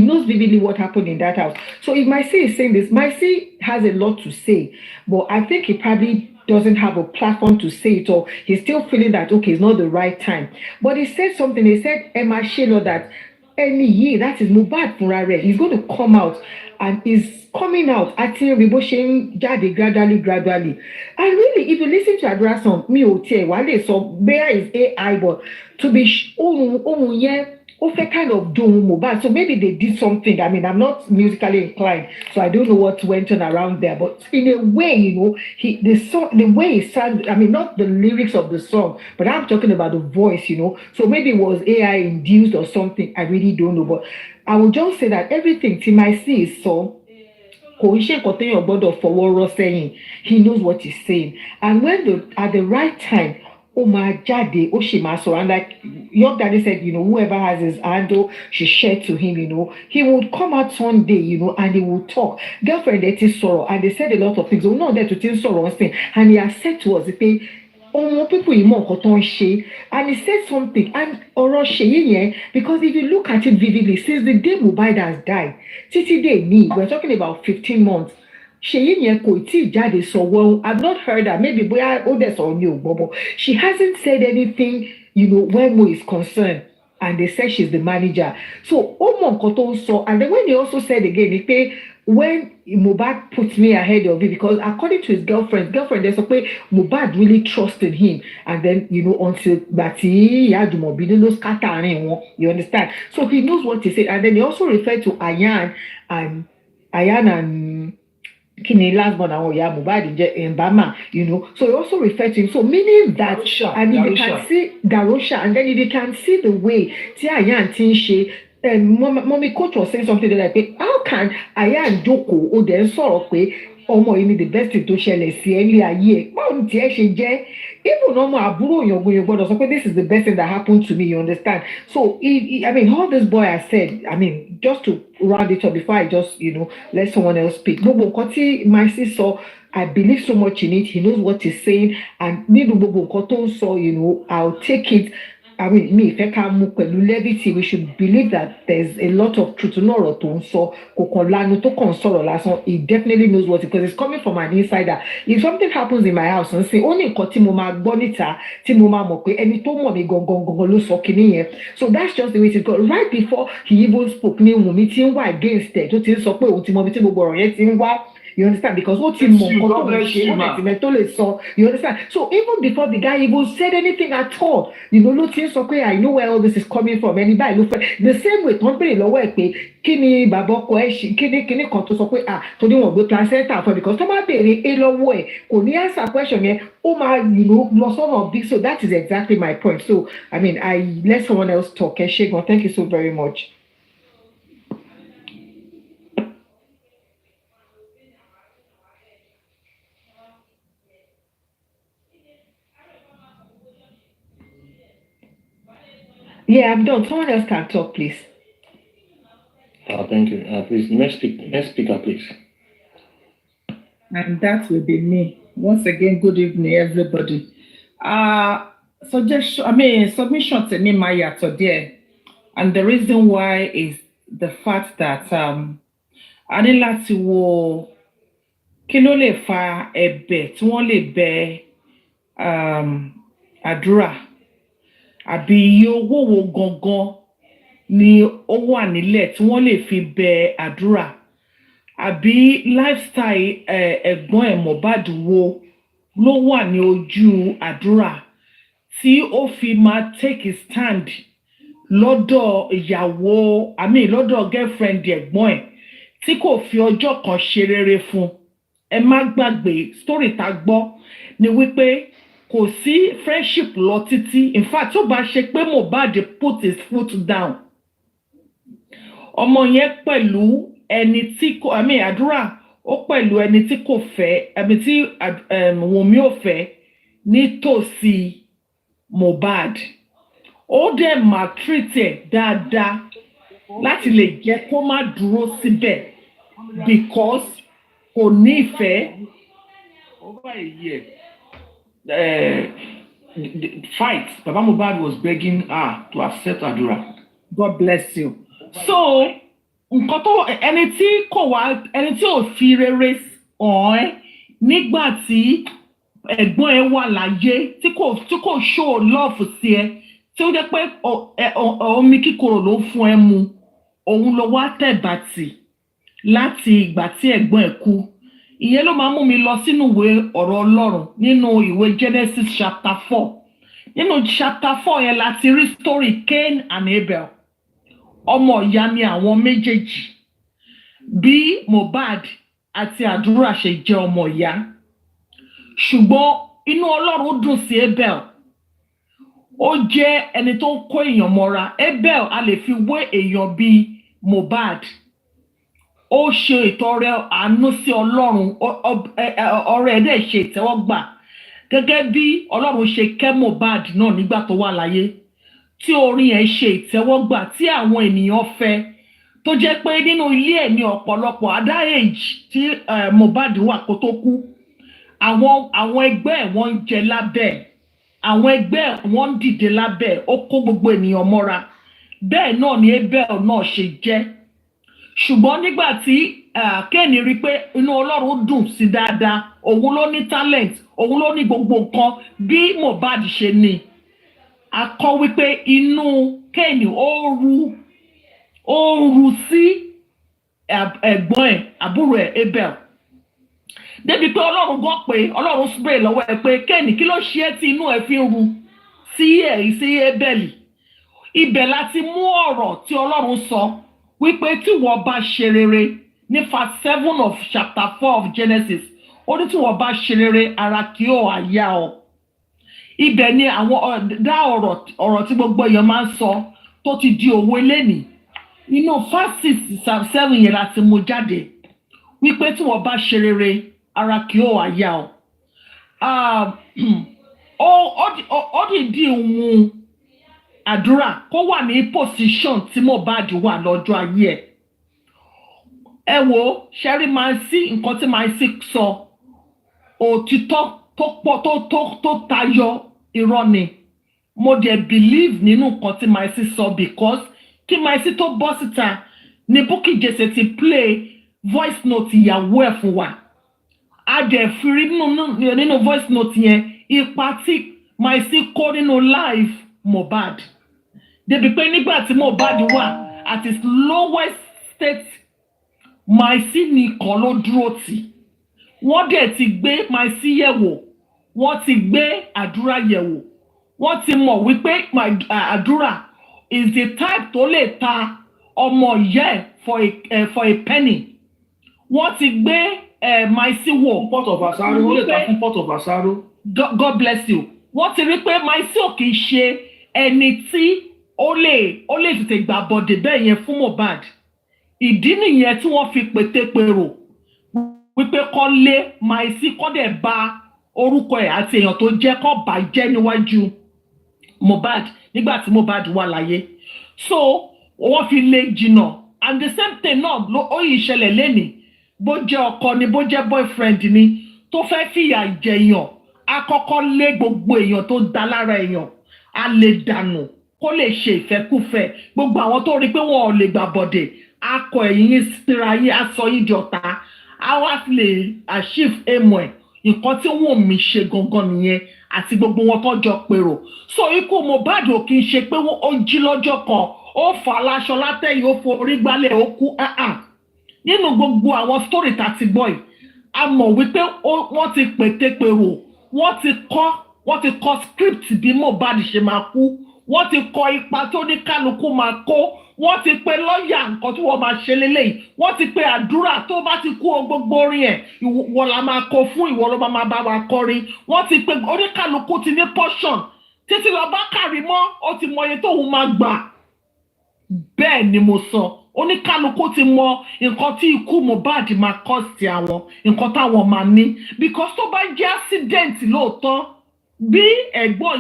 knows vividly what happened in that house. So if Maje is saying this, Maje has a lot to say, but I think he probably doesn't have a platform to say it, or he's still feeling that okay, it's not the right time. But he said something. He said, Emma Shelo, that any year that is Mohbad Furare, he's going to come out and is coming out acting Jade gradually. And really, if you listen to Adura song, me ote wale, so there is AI, but to be kind of doing Mohbad. So maybe they did something. I mean, I'm not musically inclined, so I don't know what went on around there. But in a way, the way it sounds, I mean, not the lyrics of the song, but I'm talking about the voice, So maybe it was AI induced or something. I really don't know. But I will just say that everything Maje is so kò ń ṣe nǹkan téèyàn gbọ́dọ̀ fọwọ́ rọ́ sẹ́yìn. He knows what he's saying, and at the right time ó máa jáde ó sì máa sọ̀rọ̀. And like Young Daddy said, whoever has his handle should share to him. He would come out Sunday, and he would talk. Girlfriend ẹ ti sọ̀rọ̀, and they said a lot of things. Òun náà dẹ̀ tó ti ń sọ̀rọ̀ ọ̀sìn, and he has said to us pé people yìí mọ nǹkan tó ń ṣe, and he said something, and ọ̀rọ̀ Ṣèyí yẹn, because if you look at it vividly, since the day Mohbad has died títí dé ní, we're talking about 15 months. Ṣèyí yẹn kò tí ì jáde sọ, well, I've not heard that, maybe bóyá ó dẹ̀ sọ̀rọ̀ mi ò gbọ́, but she hasn't said anything, when Mo is concerned, and they said she's the manager. So ó mọ nǹkan tó ń sọ. And then when he also said again, he say, when Mohbad put me ahead of it, because according to his girlfriend, they say pé Mohbad really trusted him, and then until gbàtí ìyá Àjùmọ̀bí ló scatter àárín wọn, you understand? So he knows what he said. And then he also referred to Ayan and Kini last born àwọn ìyá Mohbad in Bama, so he also referred to him. So meaning that, and if you can see Darosha, and then if you can see the way tí Ayan ti ń ṣe. Mommy coach was saying something like, how can Ayan jókòó ó dẹ̀ ń sọ̀rọ̀ pé ọmọ yìí ni the best thing tó ṣẹlẹ̀ sí ẹ ní ayé ẹ̀, báwo ni tiẹ̀ ṣe jẹ́? Even ọmọ àbúrò èèyàn gbọ́dọ̀ sọ pé this is the best thing that happened to me, you understand? So all this boy has said, just to round it up before I just let someone else speak. Gbogbo nǹkan tí my sis sọ, I believe so much in it. He knows what he's saying, and nínú gbogbo nǹkan tó ń sọ, I'll take it. Me, if I can move pẹ̀lú levity, we should believe that there's a lot of truth. Ọ̀rọ̀ tó ń sọ, kò kàn lanu tó kàn sọ̀rọ̀ lásán. He definitely knows what, because it's coming from an insider. If something happens in my house, and say only nǹkan tí mo máa gbọ́ níta, tí mo máa mọ̀ pé ẹni tó mọ̀ mí gangan ló sọ kíní yẹn. So that's just the way it goes. Right before he even spoke, ní Wùnmí tí ń wá against it, tó ti ń sọ pé òun ti mọ bí tí gbogbo ọ̀rọ̀ yẹn ti ń wá. You understand? Because what you you understand? So even before the guy even said anything at all, I know where all this is coming from. Anybody look the same way, don't be low kini babo kini kan tó sọ pé tó ní wọ́n gbé placenta for, because tó máa béèrè lọ́wọ́ ẹ̀ kò ní answer question yẹn ó máa lọ sọ́nà of this. So that is exactly my point. So I let someone else talk. Shegun, thank you so very much. Yeah, I'm done. Someone else can talk, please. Thank you. Please, next speaker, please. And that will be me. Once again, good evening, everybody. Submission to me, Maje, today. And the reason why is the fact that a ní láti wo kí ló lè fa ẹ̀bẹ̀ tí wọ́n lè bẹ̀ àdúrà. Àbí iye owó wo gangan ni ó wà nílẹ̀ tí wọ́n lè fi bẹ̀ àdúrà. Àbí lifestyle ẹ̀gbọ́n Mohbad wo ló wà ní ojú àdúrà tí ó fi máa take his stand lọ́dọ̀ ìyàwó, lọ́dọ̀ girlfriend ẹ̀gbọ́n ẹ̀ tí kò fi ọjọ́ kan ṣe rere fún. Ẹ má gbàgbé story tá gbọ́ ni wípé kò sí friendship lọ títí. In fact, tó bá ṣe pé Mohbad put his foot down, ọmọ yẹn pẹ̀lú ẹni tí kò àdúrà ó pẹ̀lú ẹni tí kò fẹ́, tí Wùnmí ò fẹ́ nítòsí Mohbad. Ó dẹ̀ maltreat ẹ̀ dáadáa láti lè jẹ́ kó má dúró síbẹ̀ because kò ní ìfẹ́. Over a year, the fight, Baba Mohbad was begging her to accept àdúrà. God bless you. So nǹkan tó ẹni tí ò fi rere hàn ẹ́ nígbà tí ẹ̀gbọ́n ẹ wà láyé, tí kò show love sí ẹ, tí ó jẹ́ pé omi kíkorò ló fún ẹ mu, òun ló wá tẹ̀bàtì láti ìgbà tí ẹ̀gbọ́n ẹ kú. Ìyẹn ló máa mú mi lọ sínú ìwé ọ̀rọ̀ Ọlọ́run nínú ìwé Genesis chapter 4. Nínú chapter 4 yẹn láti rí story Cain and Abel. Ọmọ ìyá ni àwọn méjèèjì. Bí Mohbad àti àdúrà ṣe jẹ́ ọmọ ìyá. Ṣùgbọ́n inú Ọlọ́run dùn sí Abel. Ó jẹ́ ẹni tó ń kó èèyàn mọ́ra. Abel a lè fi wé èèyàn bí Mohbad. ó ṣe ìtọrẹ àánú sí Ọlọ́run ọrẹ ẹ̀ dẹ̀ ṣe ìtẹ́wọ́gbà gẹ́gẹ́ bí Ọlọ́run ṣe kẹ́ Mohbad náà nígbà tó wà láyé tí orin ẹ̀ ṣe ìtẹ́wọ́gbà tí àwọn ènìyàn fẹ́ tó jẹ́ pé nínú ilé ẹ̀ ní ọ̀pọ̀lọpọ̀ at that age tí Mohbad wà kó tó kú àwọn ẹgbẹ́ ẹ̀ wọ́n ń jẹ lábẹ́ àwọn ẹgbẹ́ ẹ̀ wọ́n ń dìde lábẹ́ ó kó gbogbo ènìyàn mọ́ra bẹ́ẹ̀ náà ni Abel náà ṣe jẹ́ ṣùgbọ́n nígbà tí Kéènì rí pé inú Ọlọ́run dùn sí dáadáa òun ló ní talent òun ló ní gbogbo nǹkan bí Mohbad ṣe ní a kọ wípé inú Kéènì ó ru sí ẹ̀gbọ́n ẹ̀ àbúrò ẹ̀ Abel débi pé Ọlọ́run gbọ́ pé Ọlọ́run spray lọ́wọ́ ẹ̀ pé Kéènì kí ló ṣe é tí inú ẹ̀ fi ń ru sí Abel ibẹ̀ láti mú ọ̀rọ̀ tí Ọlọ́run sọ wípé tí wọ́n bá ṣe rere ní verse 7 of chapter 4 of Genesis ó ní tí wọ́n bá ṣe rere ara kì ó àyà ọ ibẹ̀ ni àwọn dá ọ̀rọ̀ tí gbogbo èèyàn máa ń sọ tó ti di òwe lẹ́nìí inú verse 6 7 yẹn láti mú jáde wípé tí wọ́n bá ṣe rere ara kì ó àyà ọ ó dìdí ohun àdúrà kó wà ní position tí Mohbad wà lọ́jọ́ ayé ẹ wo ṣẹ́rí máa ń sí nǹkan tí máa ń sí sọ òtítọ́ tó pọ̀ tó tayọ irọ́ ni mo dẹ̀ believe nínú nǹkan tí máa ń sí sọ because kí máa ń sí tó bọ́ síta ní Bukky Jesse ti play voice note ìyàwó ẹ̀ fún wa a dẹ̀ fi rí nínú voice note yẹn ipa tí máa ń sí kó nínú live Mohbad débi pé nígbà tí Mohbad wà at his lowest state Maje nìkan ló dúró tì wọ́n dẹ̀ ti gbé Maje yẹ̀wò wọ́n ti gbé àdúrà yẹ̀wò wọ́n ti mọ̀ wípé àdúrà is the type tó lè ta ọmọ ìyá ẹ̀ for a penny wọ́n ti gbé Maje wò pot of asaro ó lè ta fún pot of asaro. God bless you wọ́n ti rí pé Maje ò kì í ṣe ẹni tí ó lè tètè gbà bọ̀dẹ̀ bẹ́ẹ̀ yẹn fún Mohbad ìdí nìyẹn tí wọ́n fi pètèpèrò wípé kọ́ lé Maje kọ́ dẹ̀ bà orúkọ ẹ̀ àti èèyàn tó jẹ́ kọ́ bàjẹ́ níwájú Mohbad nígbà tí Mohbad wà láyé so wọ́n fi lé jìnnà and the same thing náà ó yìí ṣẹlẹ̀ lẹ́nìí bó jẹ́ ọkọ ni bó jẹ́ boyfriend ni tó fẹ́ fìyà jẹyàn àkọ́kọ́ lé gbogbo èèyàn tó dá lára èèyàn a lè dànù kó lè ṣe ìfẹ́kúfẹ́ gbogbo àwọn tó rí pé wọn ò lè gbà bọ̀dẹ̀ akọ ẹ̀yìn síra yín aṣọ yín di ọ̀tá a wá lè achieve aim ẹ̀ nǹkan tí wọ́n mi ṣe gangan nìyẹn àti gbogbo wọn tó jọ pèrò so ikú Mohbad ò kì í ṣe pé ó jí lọ́jọ́ kan ó fà láṣọ látẹ̀yìn ó forí gbálẹ̀ ó kú nínú gbogbo àwọn story tá ti gbọ́ yìí a mọ̀ wípé wọ́n ti pètèpèrò wọ́n ti kọ script bí Mohbad ṣe máa kú wọ́n ti kọ ipa tó ní kálukú máa kó wọ́n ti pe lọ́ọ̀yà nǹkan tí wọ́n máa ṣe lélẹ́yìí wọ́n ti pe àdúrà tó bá ti kú gbogbo orin ẹ̀ ìwọ la máa kọ fún ìwọ ló máa bá wa kọrin wọ́n ti pe oníkálukú ti ní portion títí lọ bá kàrí mọ́ ó ti mọ iye tóun máa gbà bẹ́ẹ̀ ni mo sọ oníkálukú ti mọ nǹkan tí ikú Mohbad máa cost àwọn nǹkan táwọn máa ní because tó bá jẹ́ accident lóòótọ́ bí ẹ̀gbọ́n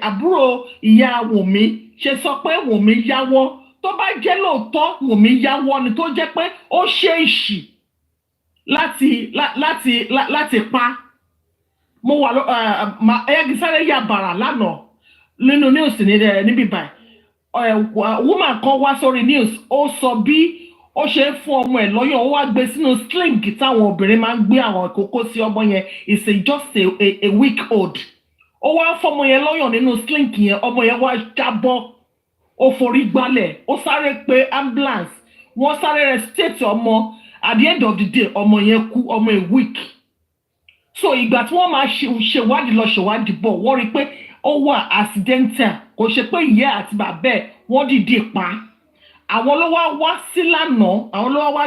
àbúrò ìyá Wùnmí ṣe sọ pé Wùnmí yáwọ́ tó bá jẹ́ lóòótọ́ Wùnmí yáwọ́ ni tó jẹ́ pé ó ṣe ìṣì láti pa mo wà ẹgbẹ́sáré yà bàrà lánàá nínú news níbí báyìí woman kan wá sórí news ó sọ bí ó ṣe ń fún ọmọ ẹ̀ lọ́yàn ó wá gbé sínú sling táwọn obìnrin máa ń gbé àwọn ìkókó sí ọmọ yẹn is just a week old ó wá ń fọmọ yẹn lọ́yàn nínú sling yẹn ọmọ yẹn wá jábọ́ ó forí gbálẹ̀ ó sáré pé ambulance wọ́n sáré restate ọmọ at the end of the day ọmọ yẹn kú ọmọ a week so ìgbà tí wọ́n máa ṣèwádìí lọ ṣèwádìí bọ̀ wọ́n rí pé ó wà accidental kò ṣe pé ìyá àti bàbá ẹ̀ wọ́n dìde pa àwọn ló wá sí lánàá àwọn ló wá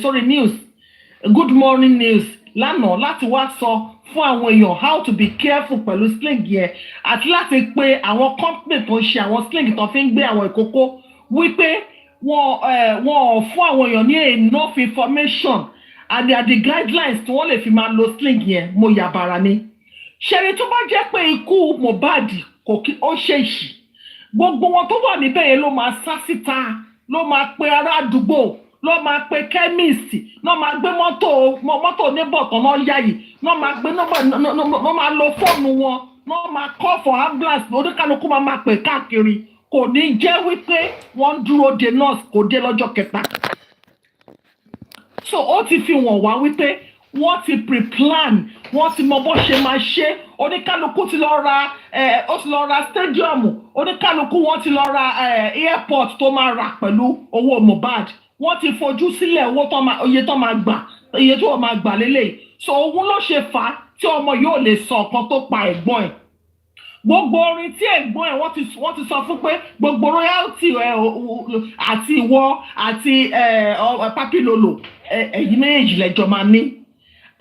sórí news good morning news lánàá láti wá sọ fún àwọn èèyàn how to be careful pẹ̀lú sling yẹn àti láti pe àwọn company tó ń ṣe àwọn sling tó fi ń gbé àwọn ìkókó wípé wọ́n fún àwọn èèyàn ní enough information and they are the guidelines tí wọ́n lè fi máa lo sling yẹn mo yàbàrà ni ṣẹ́ni tó bá jẹ́ pé ikú Mohbad ó ṣèṣì gbogbo wọn tó wà níbẹ̀ yẹn ló máa sá síta ló máa pe ará àdúgbò ló máa pe chemist ló máa gbé mọ́tò neighbor kan náà yá yìí ló máa gbé ló máa lo fóònù wọn ló máa call for ambulance oníkálukú máa pè káàkiri kò ní jẹ́ wípé wọ́n dúró de nurse kò dé lọ́jọ́ kẹta so ó ti fi wọ̀n wá wípé wọ́n ti pre-plan wọ́n ti mọ bó ṣe máa ṣe oníkálukú ti lọ ra stadium oníkálukú wọ́n ti lọ ra airport tó máa rà pẹ̀lú owó Mohbad wọ́n ti fojú sílẹ̀ iye tó máa gbà iye tó máa gbà lélẹ̀ so òun ló ṣe fà á tí ọmọ yóò lè sọ nǹkan tó pa ẹ̀gbọ́n ẹ̀ gbogbo orin tí ẹ̀gbọ́n ẹ̀ wọ́n ti sọ fún pé gbogbo royalty àti ìwọ àti Papilolo ẹ̀yin méjèèjì lẹ́jọ́ máa ní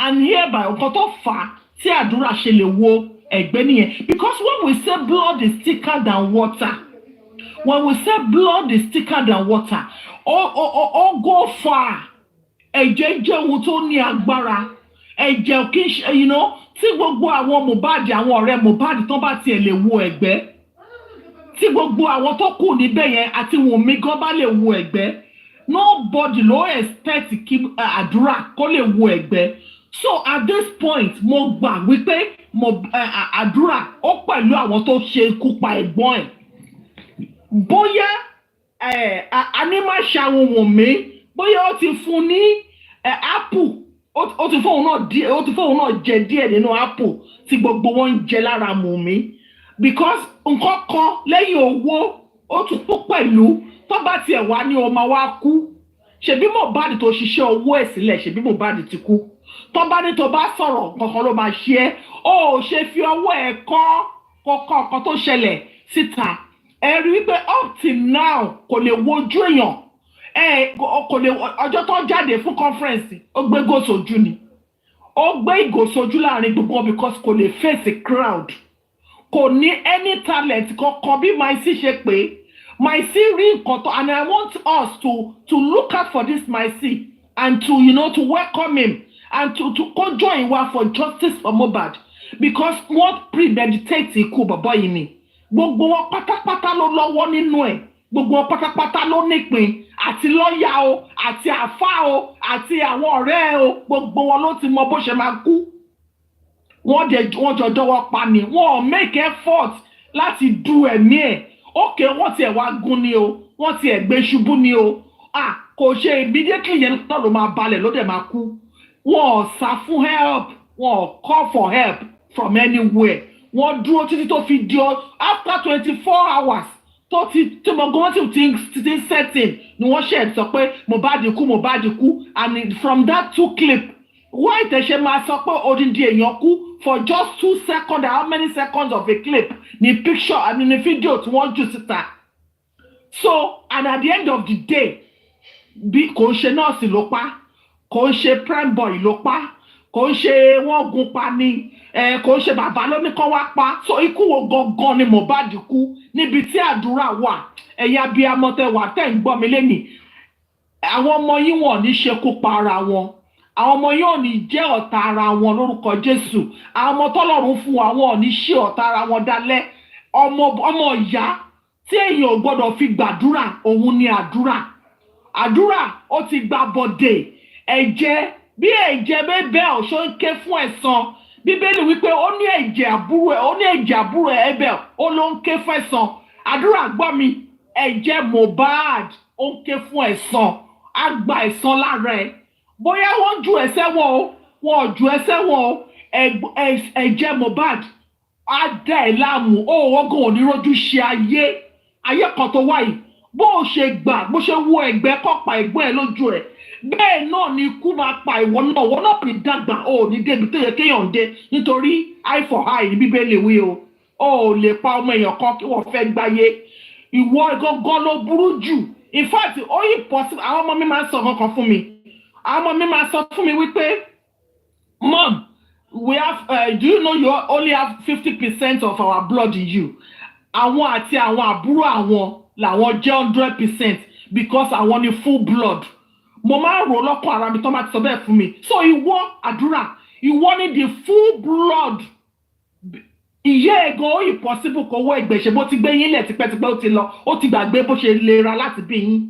and hereby nǹkan tó fà á tí àdúrà ṣe lè wo ẹ̀gbẹ́ nìyẹn because when we say blood is thicker than water ó go far ẹ̀jẹ̀ jẹ́ ohun tó ní agbára ẹ̀jẹ̀ kì í ṣe tí gbogbo àwọn Mohbad àwọn ọ̀rẹ́ Mohbad tó bá tiẹ̀ lè wo ẹ̀gbẹ́ tí gbogbo àwọn tó kù níbẹ̀ yẹn àti Wùnmí gan bá lè wo ẹ̀gbẹ́ nobody ló expect kí àdúrà kó lè wo ẹ̀gbẹ́ so at this point mo gbà wípé àdúrà ó pẹ̀lú àwọn tó ṣe ikú pa ẹ̀gbọ́n ẹ̀ bóyá anímàṣàwọn Wùnmí bóyá ó ti fún ní apple ó ti fóun náà jẹ díẹ̀ nínú apple tí gbogbo wọn ń jẹ lára Wùnmí because nǹkan kan lẹ́yìn owó ó tún tó pẹ̀lú tó bá tiẹ̀ wá ní ọmọ wa kú ṣebí Mohbad tó ṣiṣẹ́ owó ẹ̀ sílẹ̀ ṣebí Mohbad ti kú tó bá ní tó bá sọ̀rọ̀ kankan ló máa ṣe é ó ṣe fi ọwọ́ ẹ̀ kọ́ tó ṣẹlẹ̀ síta ẹ rí wípé up till now kò lè wojú èèyàn kò lè ọjọ́ tó jáde fún conference ó gbé ìgò sójú ni ó gbé ìgò sójú láàrin gbogbo because kò lè face a crowd kò ní any talent kankan bí Maje ṣe pé Maje rí nǹkan tó and I want us to look out for this Maje and to welcome him and to go join wa for justice for Mohbad because wọ́n premeditate ikú bàbá yìí ni gbogbo wọn pátápátá ló lọ́wọ́ nínú ẹ̀ gbogbo wọn pátápátá ló nípìn àti lọ́ọ̀yà o àti àfáà o àti àwọn ọ̀rẹ́ ẹ̀ o gbogbo wọn ló ti mọ bó ṣe máa kú wọ́n jọ dọ́wọ́ pa ni wọ́n make effort láti du ẹ̀mí ẹ̀ ókè wọ́n tiẹ̀ wá gún ni o wọ́n tiẹ̀ gbé ṣubú ni o kò ṣe immediately yẹn náà ló máa balẹ̀ ló dẹ̀ máa kú wọ́n sá fún help wọ́n call for help from anywhere wọ́n dúró títí tó fi di after 24 hours tó ti mọ̀gbọ́n ti setting ni wọ́n ṣe sọ pé Mohbad kú and from that 2 clip why tẹ̀ ṣe máa sọ pé odindi èèyàn kú for just 2 seconds how many seconds of a clip ni picture and ni video tí wọ́n jù síta so and at the end of the day bí kò ń ṣe nọ́ọ̀sì ló pa kò ń ṣe prime boy ló pa kò ń ṣe wọ́n gun pa ni kò ń ṣe bàbá lóní kan wá pa so ikú wo gangan ni Mohbad kú níbi tí àdúrà wà ẹ̀yin abiyamọ tẹ́ wà tẹ́ ń gbọ́ mi lẹ́nìí àwọn ọmọ yín wọ́n ní ṣekú pa ara wọn àwọn ọmọ yín ò ní jẹ́ ọ̀tá ara wọn lórúkọ Jésù àwọn ọmọ tọ́lọ́run fún wa wọn ò ní ṣe ọ̀tá ara wọn dálẹ̀ ọmọ ìyá tí èèyàn ò gbọ́dọ̀ fi gbàdúrà òun ni àdúrà ó ti gba bọ̀dẹ̀ ẹ̀jẹ̀ bí ẹ̀jẹ̀ bẹ́ẹ̀ ọ̀ṣọ́ ń ké fún ẹ̀san Bíbélì wípé ó ní ẹ̀jẹ̀ àbúrò ẹ̀ Abel ó ló ń ké fún ẹ̀san àdúrà gbọ́ mi ẹ̀jẹ̀ Mohbad ó ń ké fún ẹ̀san á gba ẹ̀san lára ẹ̀ bóyá wọ́n ju ẹ̀ṣẹ̀ wọn o wọn ò ju ẹ̀ṣẹ̀ wọn o ẹ̀jẹ̀ Mohbad á dá ẹ̀ láàmú ó wọ́gàn ò ní rojú ṣe ayé kan tó wáyìí bó o ṣe gbà bó ṣe wo ẹ̀gbẹ́ kọ́ pa ẹ̀gbọ́n ẹ̀ lójú ẹ̀ bẹ́ẹ̀ náà ni ikú máa pa ìwọ náà kì í dàgbà ó ní débi tó yẹ kéèyàn dé nítorí eye for eye ní Bíbélì wí o ó lè pa ọmọ èèyàn kan kí wọ́n fẹ́ gbáyé ìwọ gangan ló burú jù in fact ó yìí possible àwọn ọmọ mi máa ń sọ kankan fún mi àwọn ọmọ mi máa sọ fún mi wípé mom we have do you know you only have 50% of our blood in you àwọn àti àwọn àbúrò àwọn làwọn jẹ́ 100% because àwọn ni full blood mo máa ń rò lọ́kàn ara mi tó máa ti sọ bẹ́ẹ̀ fún mi so ìwọ àdúrà ìwọ ni the full blood ìyá ẹ̀gàn ó impossible kó wọ ẹgbẹ́ ṣe bó ti gbé yín lẹ̀ tipẹ́tipẹ́ ó ti lọ ó ti gbàgbé bó ṣe lera láti bí yín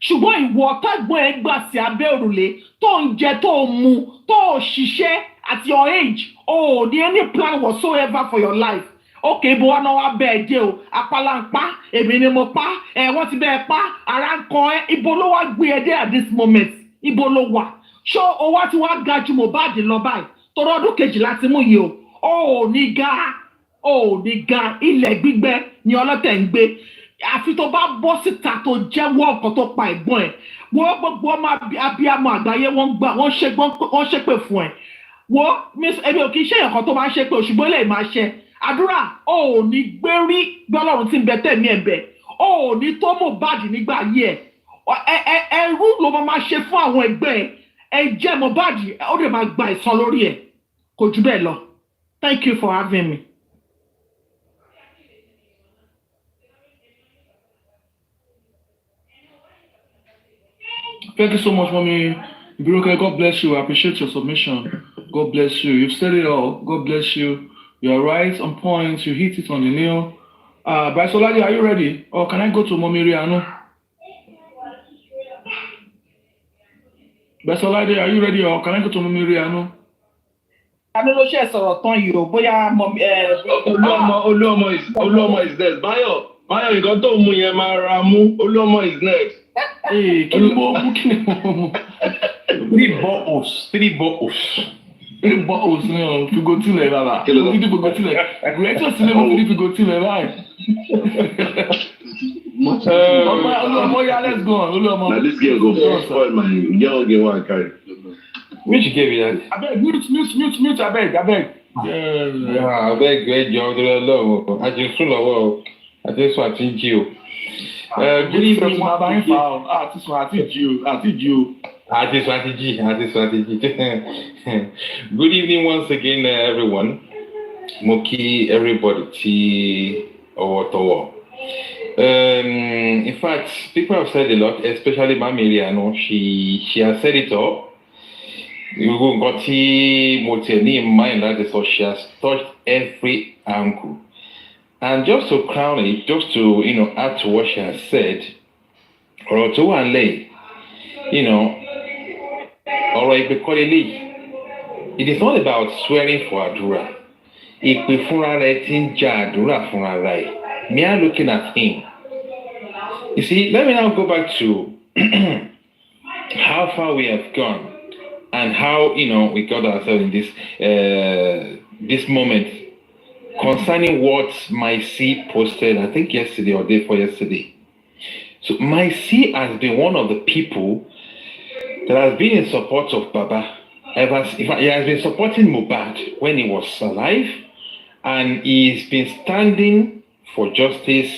ṣùgbọ́n ìwọ tẹ́gbọ́n ẹ gbà sí abẹ́ òrùlé tó ń jẹ tó ń mu tó ń ṣiṣẹ́ at your age oh ní any plan whatsoever for your life okay bó wá náà wá bẹ́ẹ̀ jẹ́ o apala ń pa èmi ni mo pa wọ́n ti bẹ́ẹ̀ pa ara ń kan ẹ́ ibo ló wá gbé ẹ dé at this moment ibo ló wà ṣó o wá ti wá ga ju Mohbad lọ báyìí torí ọdún kejìlá ti mú yìí o ò ní ga ilẹ̀ gbígbẹ ni ọlọ́tẹ̀ ń gbé àfi tó bá bọ́ síta tó jẹ́wọ́ nǹkan tó pa ẹ̀gbọ́n ẹ̀ wọ́n gbogbo ọmọ abiyamọ àgbáyé wọ́n ṣépè fún ẹ̀ wọ́n ẹbí ò kì í ṣe nǹkan tó máa ń ṣépè òṣùgbọ́n lè máa ṣe àdúrà ò ní gbérí bí Ọlọ́run ti ń bẹ tẹ̀mí ẹ̀ bẹ̀ ò ní tó Mohbad nígbà ayé ẹ̀ ẹrú ló máa ṣe fún àwọn ẹgbẹ́ ẹ̀ jẹ́ Mohbad ó lè máa gba ìsan lórí ẹ̀ kò jù bẹ́ẹ̀ lọ. Thank you for having me. Thank you so much, Mommy. Ibiroke, God bless you. I appreciate your submission. God bless you. You've said it all. God bless you. You're right on point. You hit it on the nail. Baisoladi, are you ready? Or can I go to Mommy Riano? Baisoladi, are you ready? Or can I go to Mommy Riano? Àánú ló ṣe sọ̀rọ̀ tán yìí o bóyá Olúọmọ is next. Báyọ̀ nǹkan tó mú yẹn máa ra mú. Olúọmọ is next. Kí ni mo mú kí ni mo mú? Three bottles ni o fi go tilẹ̀ rárá. Mo fi go tilẹ̀. Reaction sílẹ̀ mo fi go tilẹ̀ báyìí. Olúọmọ ya let's go on. Olúọmọ. Na this girl go spoil my girl get one carry. which gave you that. Abeg mute abeg. Abeg ẹjọ lọ́wọ́ àjẹsùn lọ́wọ́ o àjẹsùn àti jí o. Good evening wọn bá ń fa ọ àti jí o. Good evening once again, everyone. Mo kí everybody tí ọwọ́ tọwọ́. In fact, people have said a lot, especially Mami Riano. She has said it all. You got in mind that is all. She has touched every angle. And just to crown it, just to add to what she has said, or to one lay, it is not about swearing for Adura. Me, I'm looking at him. You see, let me now go back to how far we have gone and how we got ourselves in this moment concerning what my C posted, I think yesterday or day before yesterday. So my C has been one of the people that has been in support of Baba. He has been supporting Mohbad when he was alive, and he's been standing for justice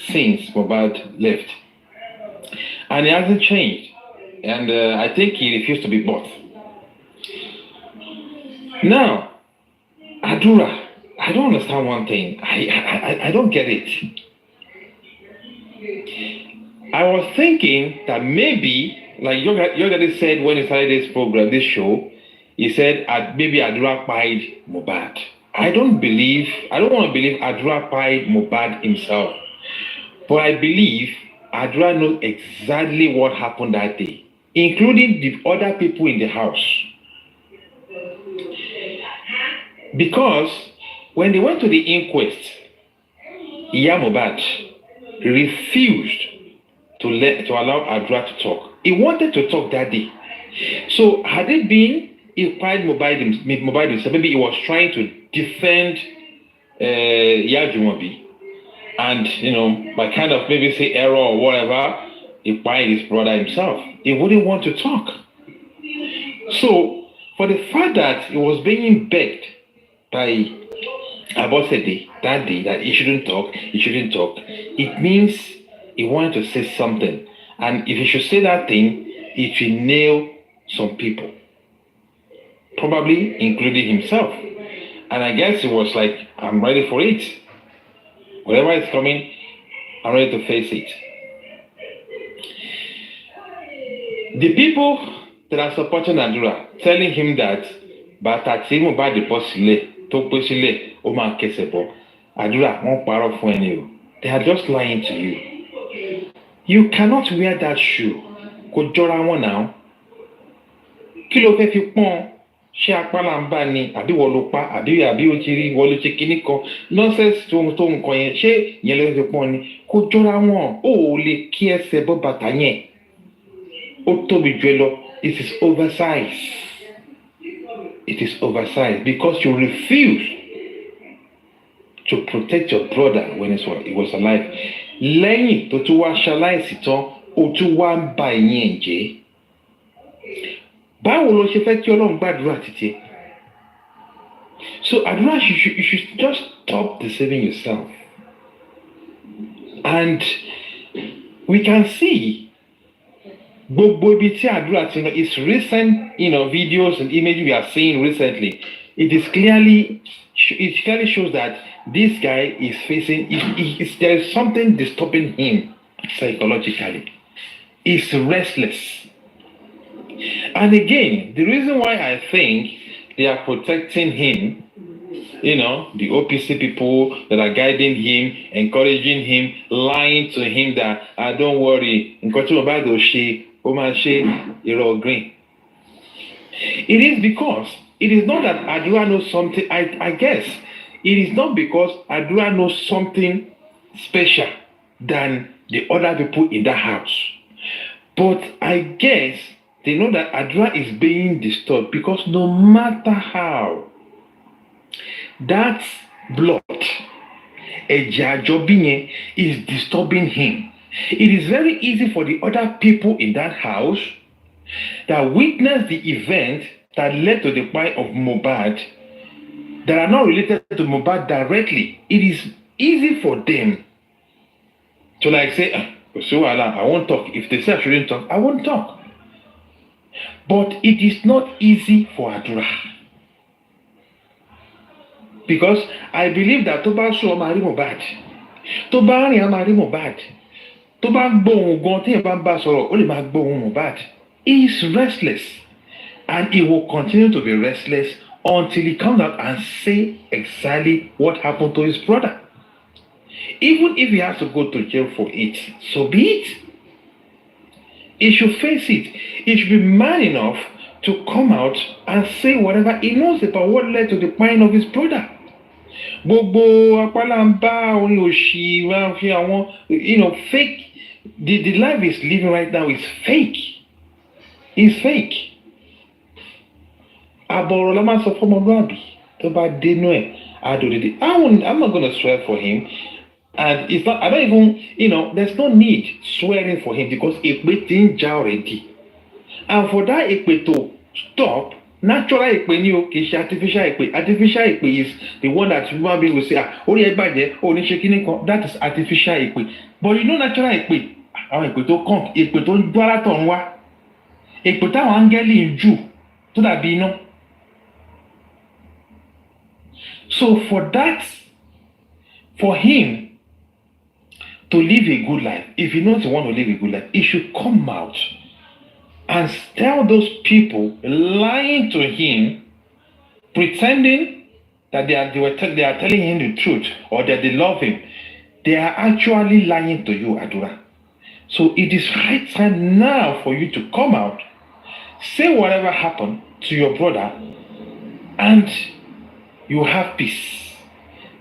since Mohbad left. And it hasn't changed. And I think he refused to be bought. Now, Adura, I don't understand one thing. I don't get it. I was thinking that maybe, like your daddy said when he started this program, this show, he said maybe Adura pied Mohbad. I don't want to believe Adura pied Mohbad himself. But I believe Adura knows exactly what happened that day, including the other people in the house. Because when they went to the inquest, Iya Mohbad refused to allow Adura to talk. He wanted to talk that day. So had it been he pied Mohbad himself, maybe he was trying to defend Iya Jumobi, and by kind of maybe say error or whatever, he pied his brother himself. He wouldn't want to talk. So for the fact that he was being begged by Abosede that day that he shouldn't talk, it means he wanted to say something. And if he should say that thing, it will nail some people, probably including himself. And I guess he was like, I'm ready for it. Whatever is coming, I'm ready to face it. The people that are supporting Adura, telling him that bàtà tí Mohbad bọ́ sílẹ̀ tó pé sílẹ̀ ó máa kẹsẹ̀ bọ̀. Adura wọ́n parọ́ fún ẹni o. They are just lying to you. You cannot wear that shoe. Kò jọra wọn náà. Kí ló fẹ́ fi pọ́n? Ṣé apálá ń bá ni àbí wọ́n ló pa àbí ó ti rí wọ́n ló ṣe kinní kan? Nonsense tó nǹkan yẹn ṣé yẹn ló fi pọ́n ni? Kò jọra wọn. Ó ò lè kí ẹsẹ̀ bọ́ bàtà yẹn. Ó tóbi jù ẹ lọ. It is oversized. It is oversized because you refuse to protect your brother when he was alive. Lẹ́yìn tó tún wá ṣaláìsí tán, ó tún wá ń ba ìyẹn jẹ́. Báwo ló ṣe fẹ́ kí Ọlọ́run gbàdúrà títí? So àdúrà you should just stop deceiving yourself. And we can see gbogbo ibi tí àdúrà ti lọ is recent videos and images we are seeing recently. It clearly shows that this guy is facing there is something disturbing him psychologically. He's restless. And again, the reason why I think they are protecting him, the OPC people that are guiding him, encouraging him, lying to him that, don't worry, you're all green. It is because it is not that Adura knows something. I guess it is not because Adura knows something special than the other people in that house. But I guess they know that Adura is being disturbed because no matter how, that blood, is disturbing him. It is very easy for the other people in that house that witnessed the event that led to the death of Mohbad that are not related to Mohbad directly. It is easy for them to say, I won't talk. If they say I shouldn't talk, I won't talk. But it is not easy for Adura. Because I believe that Toba so marry Mohbad. Toba ni marry Mohbad. Toba gbóhùn gan tí ẹ bá ń bá sọ̀rọ̀ ó lè máa gbóhùn Mohbad. He is restless. And he will continue to be restless until he comes out and say exactly what happened to his brother. Even if he has to go to jail for it, so be it. He should face it. He should be man enough to come out and say whatever he knows about what led to the death of his brother. Gbogbo apalamba orin òṣì wa fi àwọn fake. The life he's living right now is fake. It's fake. Àbọ̀rọ̀ la máa sọ fún ọmọlúwàbí tó bá dénú ẹ̀ àdòdìdì. I'm not going to swear for him. And it's not, I don't even, there's no need swearing for him because èpè ti ń jà already. And for that èpè to stop, natural èpè ni o, kì í ṣe artificial èpè. Artificial èpè is the one that human being will say, orí ẹ bàjẹ́, orí ṣe kíní kan. That is artificial èpè. But natural èpè, àwọn èpè tó kàn, èpè tó ń gbọ́ látọ̀ ń wá. Èpè táwọn áńgẹ́lì ń jù tó dàbí iná. So for him to live a good life, if he knows he wants to live a good life, he should come out and tell those people lying to him, pretending that they are telling him the truth or that they love him. They are actually lying to you, Adura. So it is high time now for you to come out, say whatever happened to your brother, and you have peace.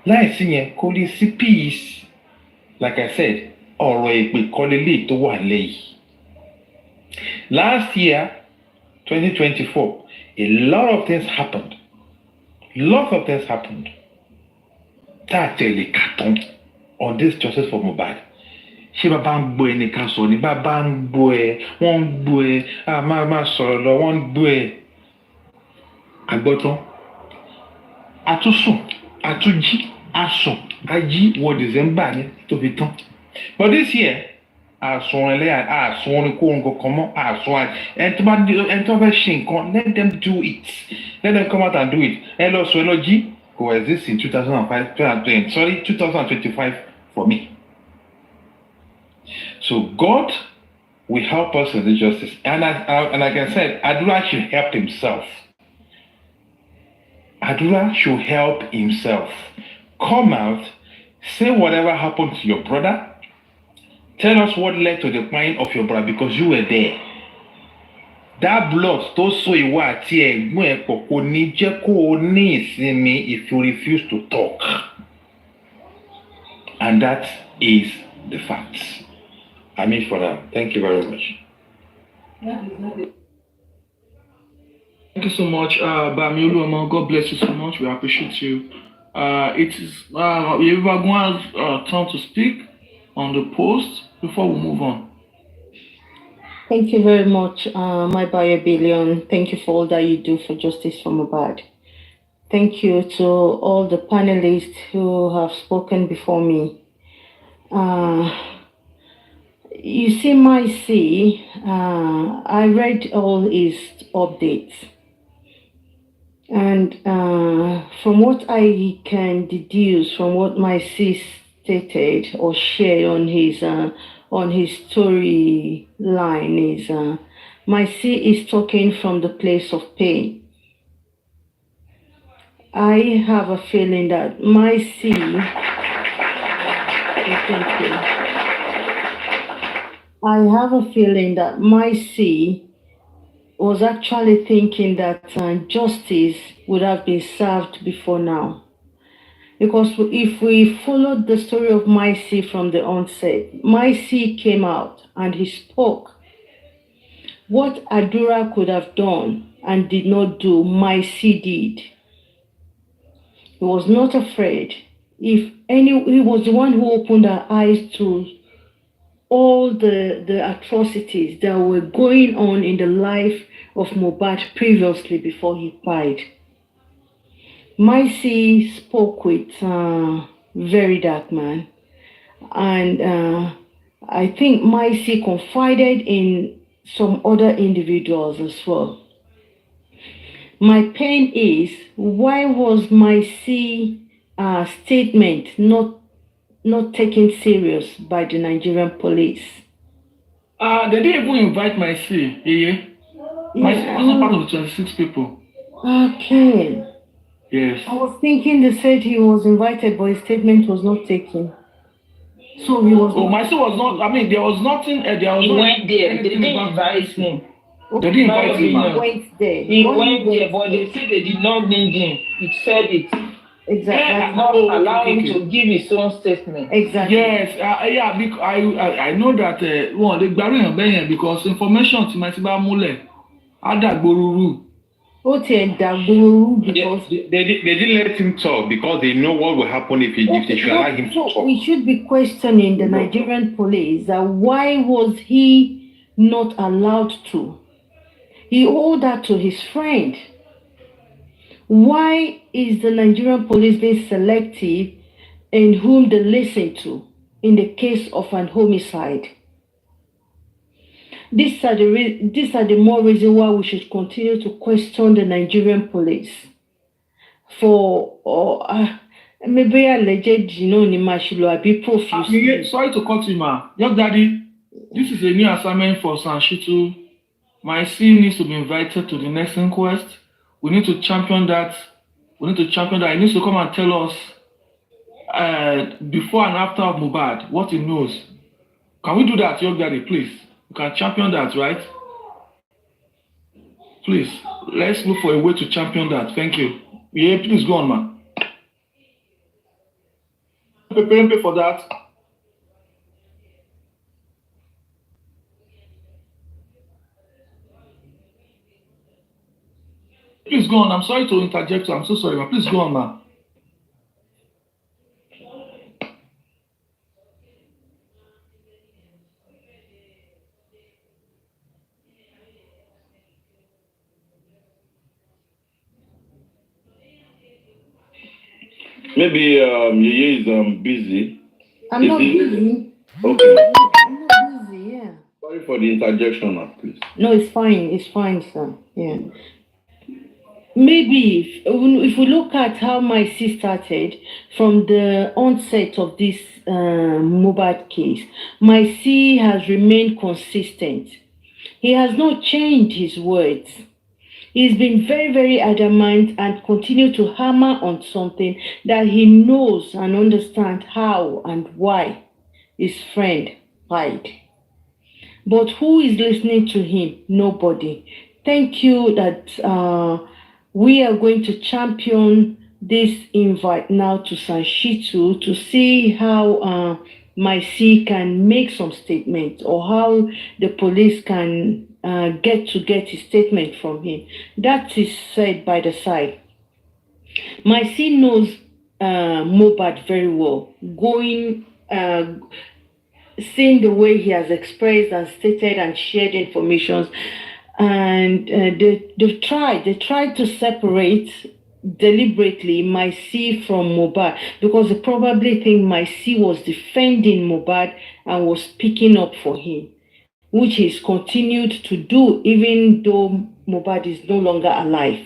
Láìsí yẹn kò lè sí peace. Like I said, ọ̀rọ̀ èpè kọ́lélé tó wà lẹ́yìn. Last year, 2024, a lot of things happened. Tá a tẹ̀lé kàtán on this justice for Mohbad. Ṣé bàbá ń gbọ́ ẹnìkan sọ ni bàbá ń gbọ́ ẹ, wọ́n ń gbọ́ ẹ, máa sọ̀rọ̀ lọ, wọ́n ń gbọ́ ẹ. Àgbọ̀tán, àtúnsùn, àtúnjí, àsùn, ají wọ December ni tó fi tán. But this year, àsùn ẹlẹ́yà, àsùn orin kó nǹkan kan mọ́, àsùn ẹni tó fẹ́ ṣe nǹkan, let them do it. Let them come out and do it. Ẹ lọ sọ ẹ lọ jí, kò exist in 2025 for me. So God will help us with the justice. And like I said, Adura should help himself. Adura should help himself. Come out, say whatever happened to your brother. Tell us what led to the crime of your brother because you were there. That blood tó so ìwọ àti ẹ̀gbọ́n ẹ̀ pọ̀ kò ní jẹ́ kó o ní ìsinmi if you refuse to talk. And that is the facts. I mean for that. Thank you very much. Thank you so much, Bami Oluomo. God bless you so much. We appreciate you. It is everyone's turn to speak on the post before we move on. Thank you very much, my Buyer Billion. Thank you for all that you do for Justice for Mohbad. Thank you to all the panelists who have spoken before me. You see, Maje, I read all his updates. And from what I can deduce from what Maje stated or shared on his storyline is Maje is talking from the place of pain. I have a feeling that Maje, I have a feeling that Maje was actually thinking that justice would have been served before now. Because if we followed the story of Maje from the onset, Maje came out and he spoke. What Adura could have done and did not do, Maje did. He was not afraid. He was the one who opened our eyes to all the atrocities that were going on in the life of Mohbad previously before he died. Maje spoke with very dark man, and I think Maje confided in some other individuals as well. My pain is, why was Maje's statement not taken serious by the Nigerian police? They didn't even invite Maje. Maje wasn't part of the 26 people. Okay. Yes. I was thinking they said he was invited, but his statement was not taken. So he was. Oh, Maje was not. I mean, there was nothing. There was. He went there. They didn't invite him. They didn't invite him. He went there. He went there, but they said they did not need him. He said it. Exactly. Not allow him to give his own statement. Exactly. Yes. Yeah. Because I know that they bury because information to my Tiba Mule, Adagboruru. Because They didn't let him talk because they know what will happen if they should allow him to talk. We should be questioning the Nigerian police that why was he not allowed to? He owed that to his friend. Why is the Nigerian police being selective in whom they listen to in the case of an homicide? These are the more reasons why we should continue to question the Nigerian police for maybe alleged, be profuse. Sorry to cut you, ma. Your daddy, this is a new assignment for Sanshitu. Maje needs to be invited to the next inquest. We need to champion that. He needs to come and tell us before and after of Mohbad what he knows. Can we do that, your daddy, please? You can champion that, right? Please, let's look for a way to champion that. Thank you. Yeah, please go on, man. Pay for that. Please go on. I'm sorry to interject. I'm so sorry, man. Please go on, man. Maybe Yeye is busy. I'm not busy. Okay. I'm not busy, yeah. Sorry for the interjection, please. No, it's fine. It's fine, sir. Yeah. maybe if we look at how my C started from the onset of this Mohbad case, my C has remained consistent. He has not changed his words. He's been very, very adamant and continue to hammer on something that he knows and understands how and why his friend died. But who is listening to him? Nobody. Thank you that we are going to champion this invite now to Sanshitu to see how my C can make some statement or how the police can get his statement from him. That is said by the side. My C knows Mohbad very well. Seeing the way he has expressed and stated and shared information, and they tried to separate deliberately my C from Mohbad because they probably think my C was defending Mohbad and was speaking up for him, which he's continued to do even though Mohbad is no longer alive.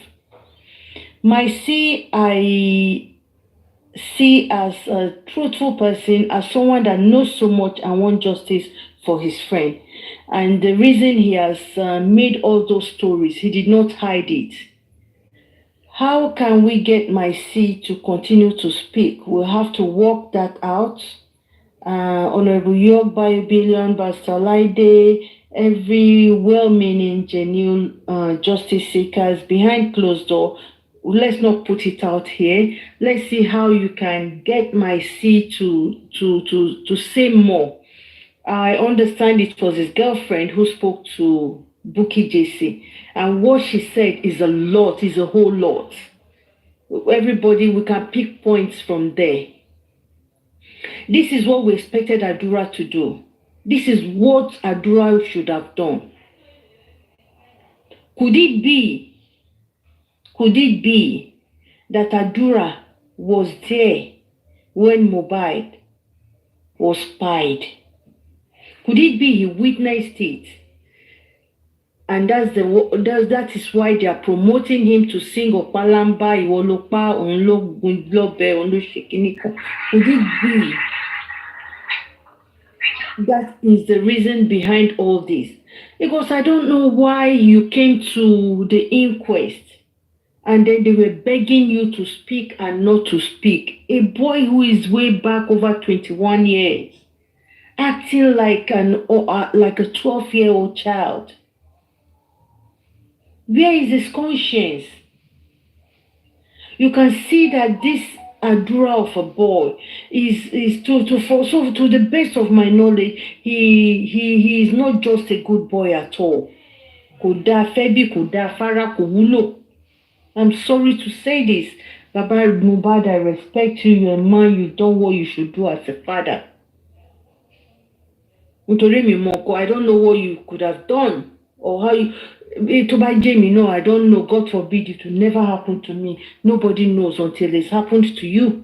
My C, I see as a truthful person, as someone that knows so much and wants justice for his friend. And the reason he has made all those stories, he did not hide it. How can we get my C to continue to speak? We'll have to work that out. Honorable York, Biobillion, Bastalaide, every well-meaning, genuine justice seekers behind closed door. Let's not put it out here. Let's see how you can get my C to say more. I understand it was his girlfriend who spoke to Buki JC, and what she said is a lot, is a whole lot. Everybody, we can pick points from there. This is what we expected Adura to do. This is what Adura should have done. Could it be that Adura was there when Mohbad was spied? Could it be he witnessed it? And that is why they are promoting him to sing Opalamba, Iwolopa, Onlo Gundlobe, Onlo Shekinika. Could it be that is the reason behind all this? Because I don't know why you came to the inquest and then they were begging you to speak and not to speak. A boy who is way back over 21 years, acting like a 12-year-old child. Where is his conscience? You can see that this Adura of a boy is to the best of my knowledge, he is not just a good boy at all. Koda Febi, Koda Farah, Kowulo. I'm sorry to say this, Baba Mohbad, I respect you, you're a man, you've done what you should do as a father. I don't know what you could have done or how you. To buy Jamie, no, I don't know. God forbid it will never happen to me. Nobody knows until it's happened to you.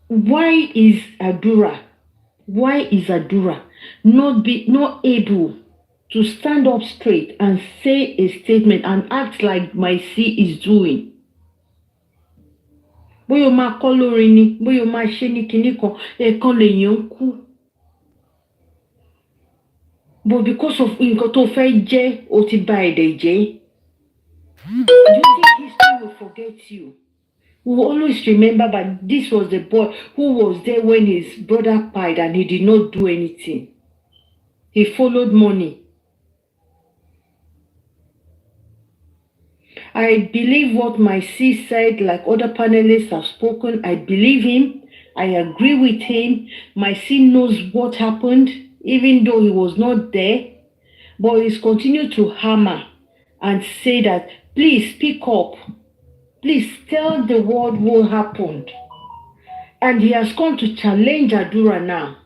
Why is Adura not able to stand up straight and say a statement and act like my C is doing? Boyo ma kolorini, boyo ma sheni kiniko, kan le yan ku. But because of nǹkan tó fẹ́ jẹ́, ó ti ba èdè jẹ́. Do you think history will forget you? We will always remember that this was the boy who was there when his brother died and he did not do anything. He followed money. I believe what my C said, like other panelists have spoken. I believe him. I agree with him. My C knows what happened, even though he was not there. But he's continued to hammer and say that, please speak up. Please tell the world what happened. And he has come to challenge Adura now.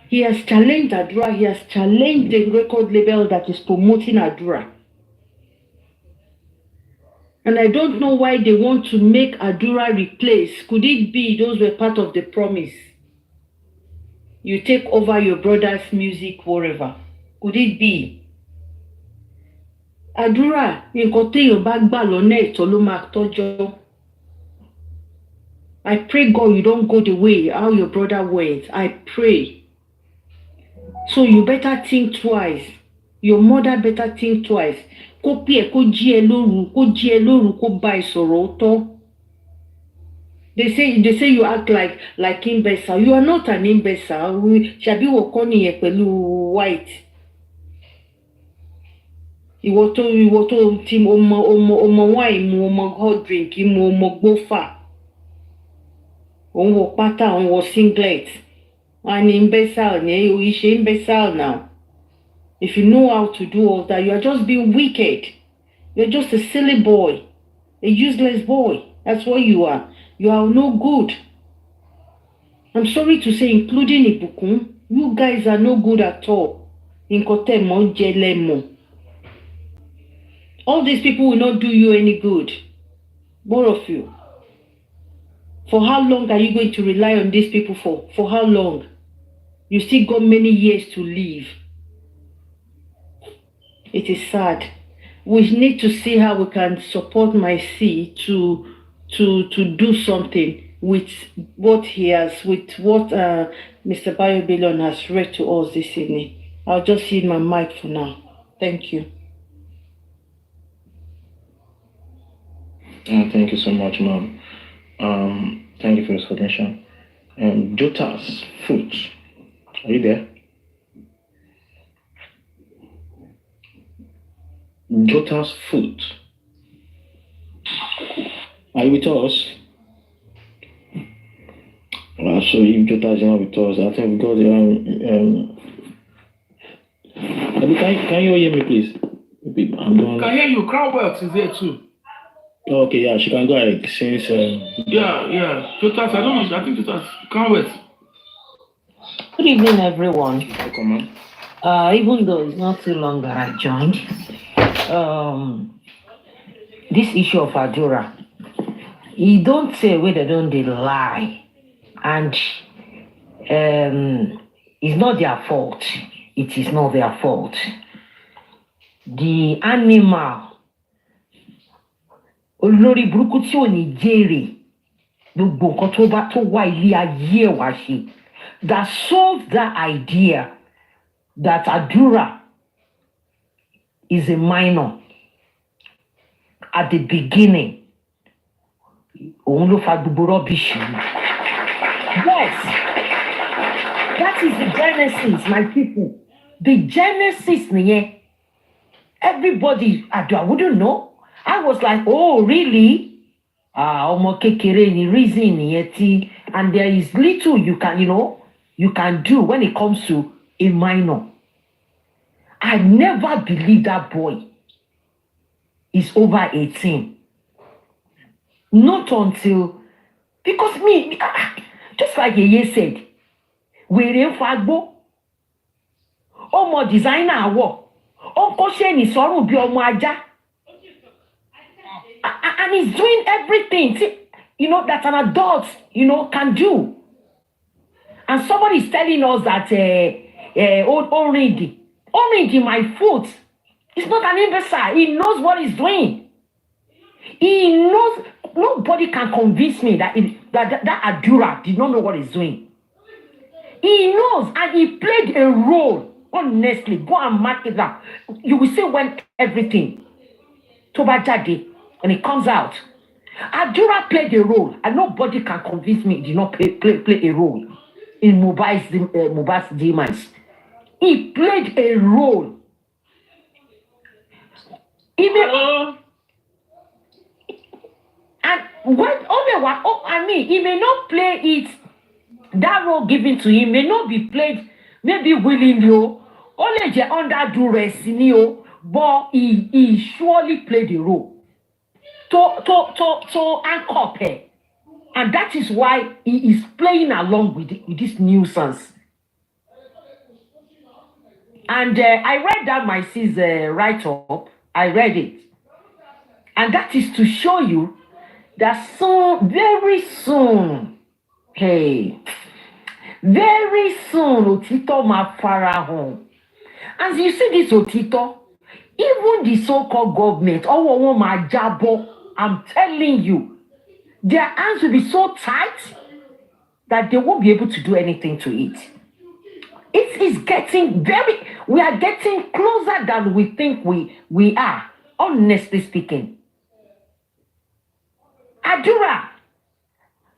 He has challenged Adura. He has challenged the record label that is promoting Adura. And I don't know why they want to make Adura replace. Could it be those were part of the promise? You take over your brother's music, wherever. Could it be? àdúrà nǹkan téèyàn bá gbà lọ́nà ẹ̀tọ́ ló máa tọ́jọ́. I pray God you don't go the way how your brother went. I pray. So you better think twice. Your mother better think twice. Kó pè ẹ́, kó jí ẹ lóru, kó bá ẹ sọ̀rọ̀ ọ̀tọ̀. They say you act like imbecile. You are not an imbecile. Ṣàbí wọ̀ kọ́ nìyẹn pẹ̀lú white. Ìwọ tó ti ọmọ wine mu, ọmọ hot drink mu, ọmọ gbófà. Òun wọ pátá, òun wọ singlet. And imbecile, you ṣe imbecile now. If you know how to do all that, you are just being wicked. You're just a silly boy, a useless boy. That's what you are. You are no good. I'm sorry to say, including Ibukun, you guys are no good at all. Nkotemo Jelemo. All these people will not do you any good. Both of you. For how long are you going to rely on these people for? For how long? You still got many years to live. It is sad. We need to see how we can support my C to do something with what Mr. Bayo-Billion has read to us this evening. I'll just use my mic for now. Thank you. Thank you so much, Mom. Thank you for your suggestion. Jota's foot. Are you there? Jota's foot. Are you with us? So if Jota is not with us, I think we got can you hear me, please? Can hear you. Crowdworks is there too. Okay, yeah, she can go ahead since. Yeah. Jotas, I don't know. I think Jotas. Crowdworks. Good evening, everyone. Welcome, ma'am. Even though it's not too long that I joined, this issue of Adura, you don't say where they don't they lie, and it's not their fault. It is not their fault. The animal, olórí burúkú tí ò ní jèrè, gbogbo nǹkan tó wá ilé ayé wá ṣe, that solved that idea that Adura is a minor at the beginning. Òun ló fa gbogbo rubbish. Yes, that is the genesis, my people. The genesis nìyẹn. Everybody, I wouldn't know. I was like, oh, really? Ọmọ kékeré ni reason nìyẹn tí, and there is little you can do when it comes to a minor. I never believed that boy is over 18. Not until, because me, just like Yeye said, wèrè fagbo, ọmọ designer àwọ̀, ọkọ ṣe ní sọ́rùn bí ọmọ ajá. And he's doing everything, that an adult, can do. And somebody is telling us that Origi, my foot, is not an imbecile. He knows what he's doing. He knows. Nobody can convince me that Adura did not know what he's doing. He knows, and he played a role. Honestly, go and mark it up. You will see when everything, Tobajade, when it comes out, Adura played a role, and nobody can convince me he did not play a role in Mohbad's demise. He played a role. He may not play it. That role given to him may not be played, maybe willingly, only under duress, but he surely played the role to anchor her. And that is why he is playing along with this nuisance. And I read that my sis write-up. I read it. And that is to show you that very soon, òtítọ́ máa farahàn. As you see this òtítọ́, Even the so-called government, I'm telling you, their hands will be so tight that they won't be able to do anything to it. It is getting we are getting closer than we think we are, honestly speaking. Adura,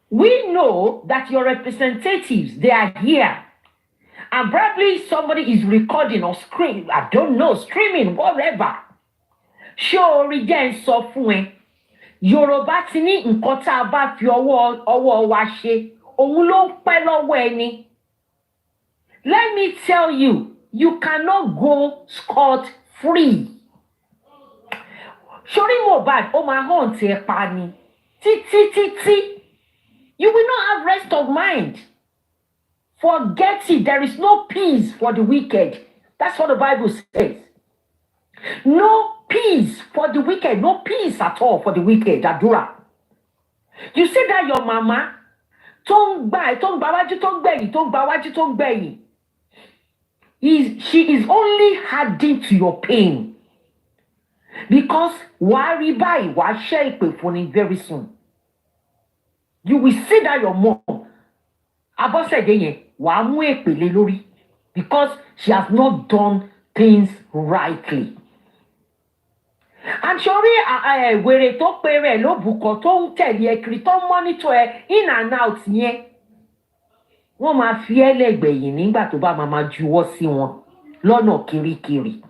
we know that your representatives, they are here. And probably somebody is recording or screaming, I don't know, screaming, whatever. Show again software. Yorùbá ti ní nǹkan tá a bá fi ọwọ́ wa ṣe, òun ló ń pẹ́ lọ́wọ́ ẹni. Let me tell you, you cannot go scot-free. Sori Mohbad, ó máa hàn tí ẹ pa ni. Títí. You will not have rest of mind. Forget it. There is no peace for the wicked. That's what the Bible says. No peace for the wicked. No peace at all for the wicked. Adura. You see that your mama, she is only adding to your pain. Because worry by share it very soon. You will see that your mom, because she has not done things rightly. And surely, where to pere lo buko to tell kiri to monitor in and out yẹn. Wọ́n máa fi ẹlẹ́gbẹ̀yìn nígbà tó bá máa juwọ́ sí wọn lọ́nà kirikiri.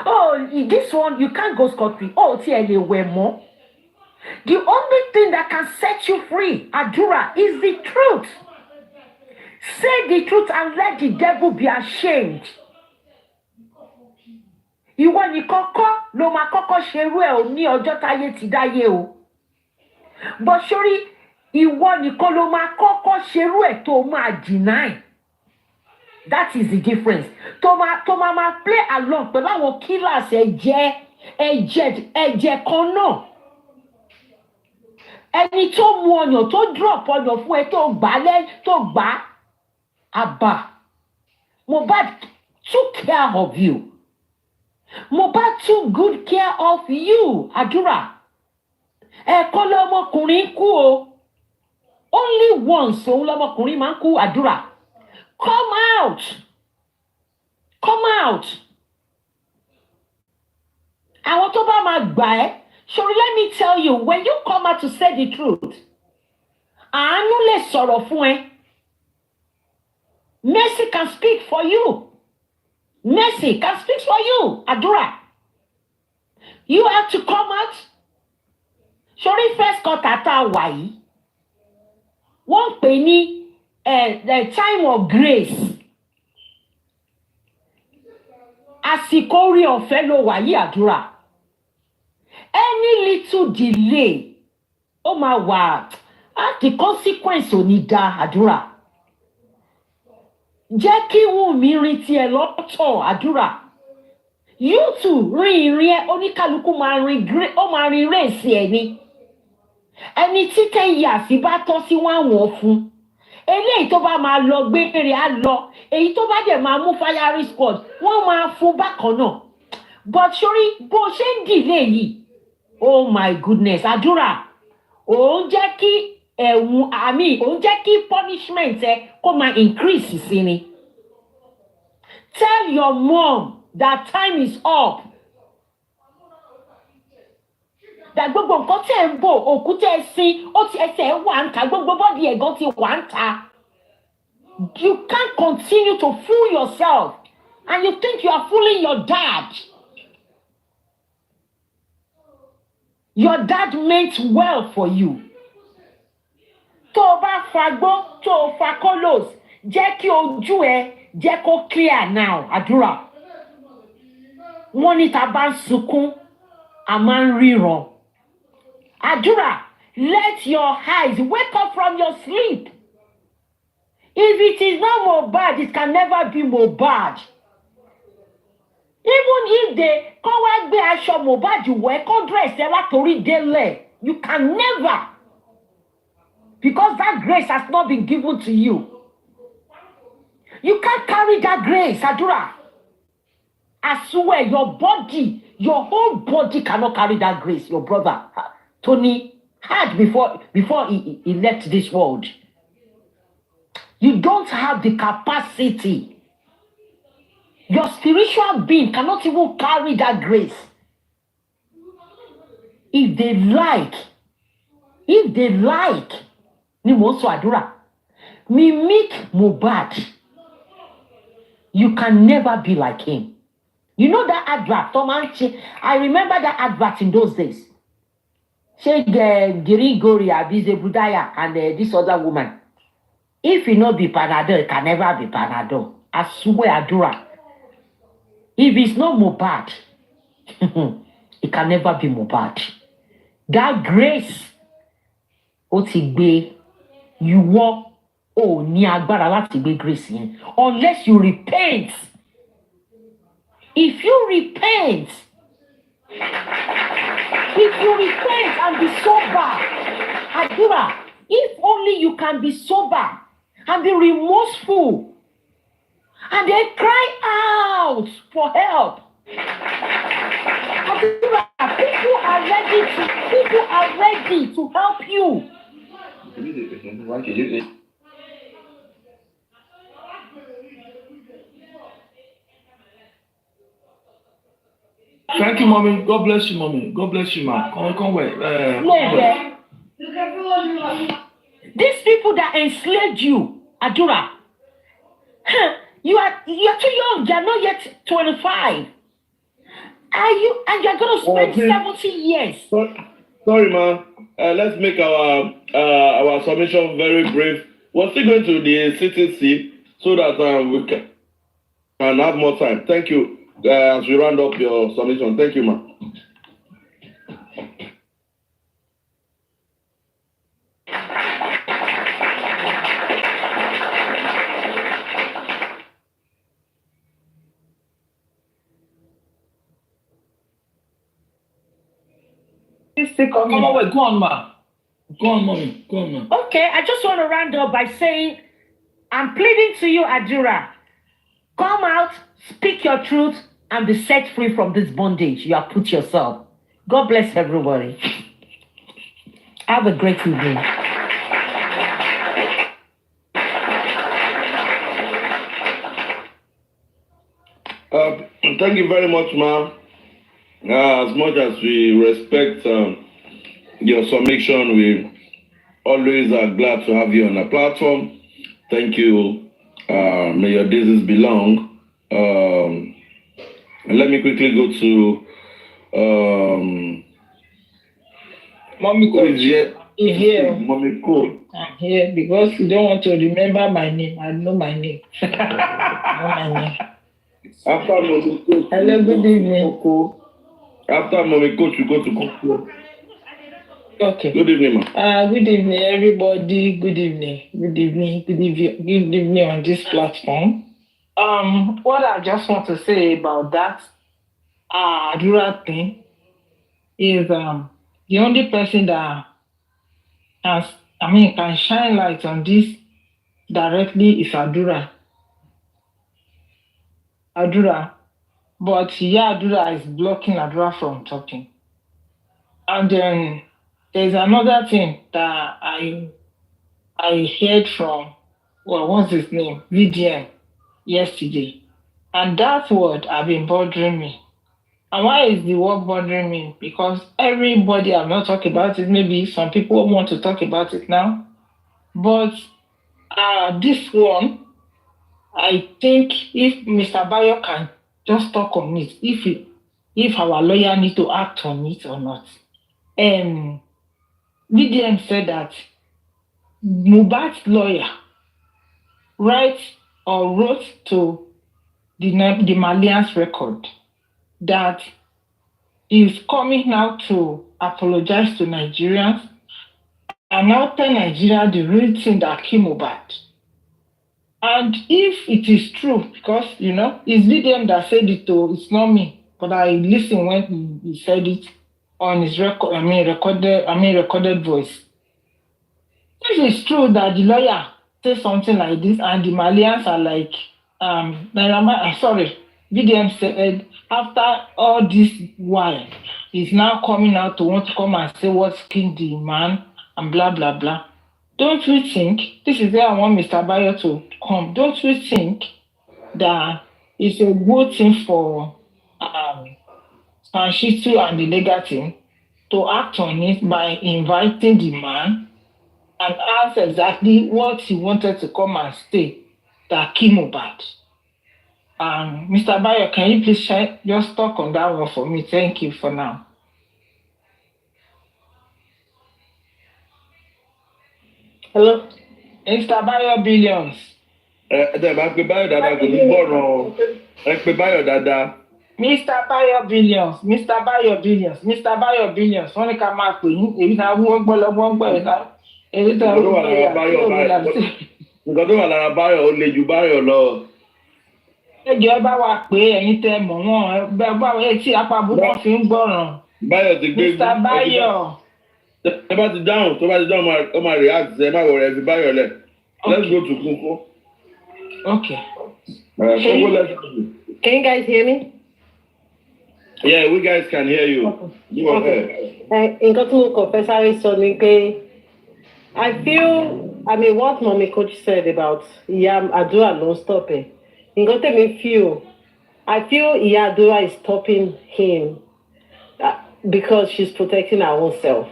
Oh, this one you can't go scot-free. Oh, tí ẹ lè wẹ̀ mọ́. The only thing that can set you free, Adura, is the truth. Say the truth and let the devil be ashamed. Ìwọ ni kọ́kọ́ ló máa kọ́kọ́ ṣerú ẹ̀ ò ní ọjọ́ táyé ti dáyé o. But sori, ìwọ nìkan ló máa kọ́kọ́ ṣerú ẹ̀ tó máa deny. That is the difference. Tó máa play along pẹ̀lú àwọn killers ẹ̀jẹ̀ kan náà. Ẹni tó mú ọyàn tó drop ọyàn fún ẹ tó gbà àbá. Mohbad took care of you. Mohbad took good care of you, Adura. Ẹ̀kọ́ lọmọkùnrin kú o. Only once òun lọmọkùnrin máa ń kú, Adura. Come out. Come out. Àwọn tó bá máa gbà ẹ́. So let me tell you, when you come out to say the truth, àánú lè sọ̀rọ̀ fún ẹ. Mercy can speak for you. Mercy can speak for you, Adura. You have to come out. Sorry, first kọ́tàtà wàyí. Wọ́n pè ní the time of grace. Àsìkò orí ọ̀fẹ́ ló wàyí, Adura. Any little delay, oh my word, the consequence ò ní dá, Adura. Jẹ́ kí Wùnmí rìn tiẹ̀ lọ́tọ̀, Adura. You too, rìn ẹ oníkálukú máa rìn rèsì ẹ̀ ni. Ẹni tí 10 years bá tọ́ sí wọ́n fún. Eléyìí tó bá máa lọ gbére á lọ. Èyí tó bá dẹ̀ máa mú firing squad, wọ́n máa fún bákan náà. But sori, bó ṣe ń delay yìí. Oh my goodness, Adura. Ó jẹ́ kí ó jẹ́ kí punishment kó máa increase sí ni. Tell your mom that time is up. That gbogbo nǹkan tẹ́ ń bò, òkú tẹ́ sin, ó ti ẹsẹ̀ wà ń ta, gbogbo body ẹ̀gán ti wà ń ta. You can't continue to fool yourself and you think you are fooling your dad. Your dad meant well for you. Tó bá fagbó, tó fa kolos, jẹ́ kí ojú ẹ jẹ́ kó clear now, Adura. Wọ́n ní tá bá ń sunkún, a máa ń ríran. Adura, let your eyes wake up from your sleep. If it is not Mohbad, it can never be Mohbad. Even if they come wá gbé aṣọ Mohbad wẹ̀ kó dress ẹ látorí délẹ̀, you can never. Because that grace has not been given to you. You can't carry that grace, Adura. I swear, your whole body cannot carry that grace. Your brother, Tony, had before he left this world. You don't have the capacity. Your spiritual being cannot even carry that grace. If they like, ni mo sọ àdúrà, mimic Mohbad. You can never be like him. You know that advert, I remember that advert in those days. Say Girigori, Abize Budaya, and this other woman. If you not be Panadol, it can never be Panadol. I swear, Adura. If it's not Mohbad, it can never be Mohbad. That grace, Otigbe, you walk, ní agbára láti gbé grace yẹn. Unless you repent. If you repent and be sober, Adura, if only you can be sober and be remorseful and then cry out for help. Adura, people are ready to help you. Thank you, mommy. God bless you, mommy. God bless you, ma. Come wait. These people that enslaved you, Adura, you are too young. You are not yet 25. And you're going to spend 70 years. Sorry, ma. Let's make our submission very brief. We're still going to the CTC so that we can have more time. Thank you. As we round up your submission. Thank you, ma. Come on, wait. Go on, ma. Go on, mommy. Go on, ma. Okay, I just want to round up by saying, I'm pleading to you, Adura. Come out, speak your truth, and be set free from this bondage you have put yourself. God bless everybody. Have a great evening. Thank you very much, ma. As much as we respect your submission, we always are glad to have you on the platform. Thank you. May your days be long. Let me quickly go to Mommy Coach. Here. Mommy Coach. I'm here because you don't want to remember my name. I know my name. I know my name. After Mommy Coach. Hello, good evening. After Mommy Coach, you go to Coco. Okay. Good evening, ma. Good evening, everybody. Good evening. Good evening. Good evening on this platform. What I just want to say about that Adura thing is the only person that can shine light on this directly is Adura. But Adura is blocking Adura from talking. And then there's another thing that I heard from, what's his name? VDM yesterday. And that word have been bothering me. And why is the word bothering me? Because everybody have not talked about it. Maybe some people want to talk about it now. But this one, I think if Mr. Bayo can just talk on it, if our lawyer need to act on it or not. VDM said that Mohbad's lawyer wrote to the Malian's record that he's coming now to apologize to Nigerians and now tell Nigeria the real thing that killed Mohbad. And if it is true, because it's VDM that said it, it's not me, but I listened when he said it on his recorded voice. If it's true that the lawyer says something like this and the Malians are like, VDM said after all this while, he's now coming out to want to come and say what's killing the man and blah blah blah. Don't we think this is where I want Mr. Bayo to come? Don't we think that it's a good thing for Sanshitu and the legal team to act on it by inviting the man and ask exactly what he wanted to come and say that came Mohbad. Mr. Bayo, can you please just talk on that one for me? Thank you for now. Hello. Mr. Bayo Billions. Ẹ bá pe Báyọ̀ dáadáa kò ní gbọ́ràn ẹ pe Báyọ̀ dáadáa. Mr. Bayo Billions, Mr. Bayo Billions, Mr. Bayo Billions, wọ́n ní ká máa pè yín, èyí náà wọ́n gbọ́ lọ́gbọ́n gbọ́ ẹ̀ náà. Èyí tó wà lára Báyọ̀ nǹkan tó wà lára Báyọ̀ ó le ju Báyọ̀ lọ. Ẹjọ́ ẹ bá wa pé ẹ̀yin tẹ́ mọ̀ wọ́n bá etí apábúkọ́ fi ń gbọ́ràn. Báyọ̀ ti gbé Mr. Bayo. Ẹ bá ti dáhùn tó bá ti dáhùn ó máa react ẹ má wọrẹ ẹ fi Báyọ̀ lẹ̀. Let's go to Kúnkún. Okay. Can you guys hear me? Yeah, we guys can hear you. Okay. Go ahead. Nǹkan tí mo kàn fẹ́ sáré sọ ni pé I mean what mommy coach said about ìyá Àdúrà ló ń stop ẹ̀. Nǹkan tẹ̀mí I feel ìyá Àdúrà is stopping him because she's protecting her own self.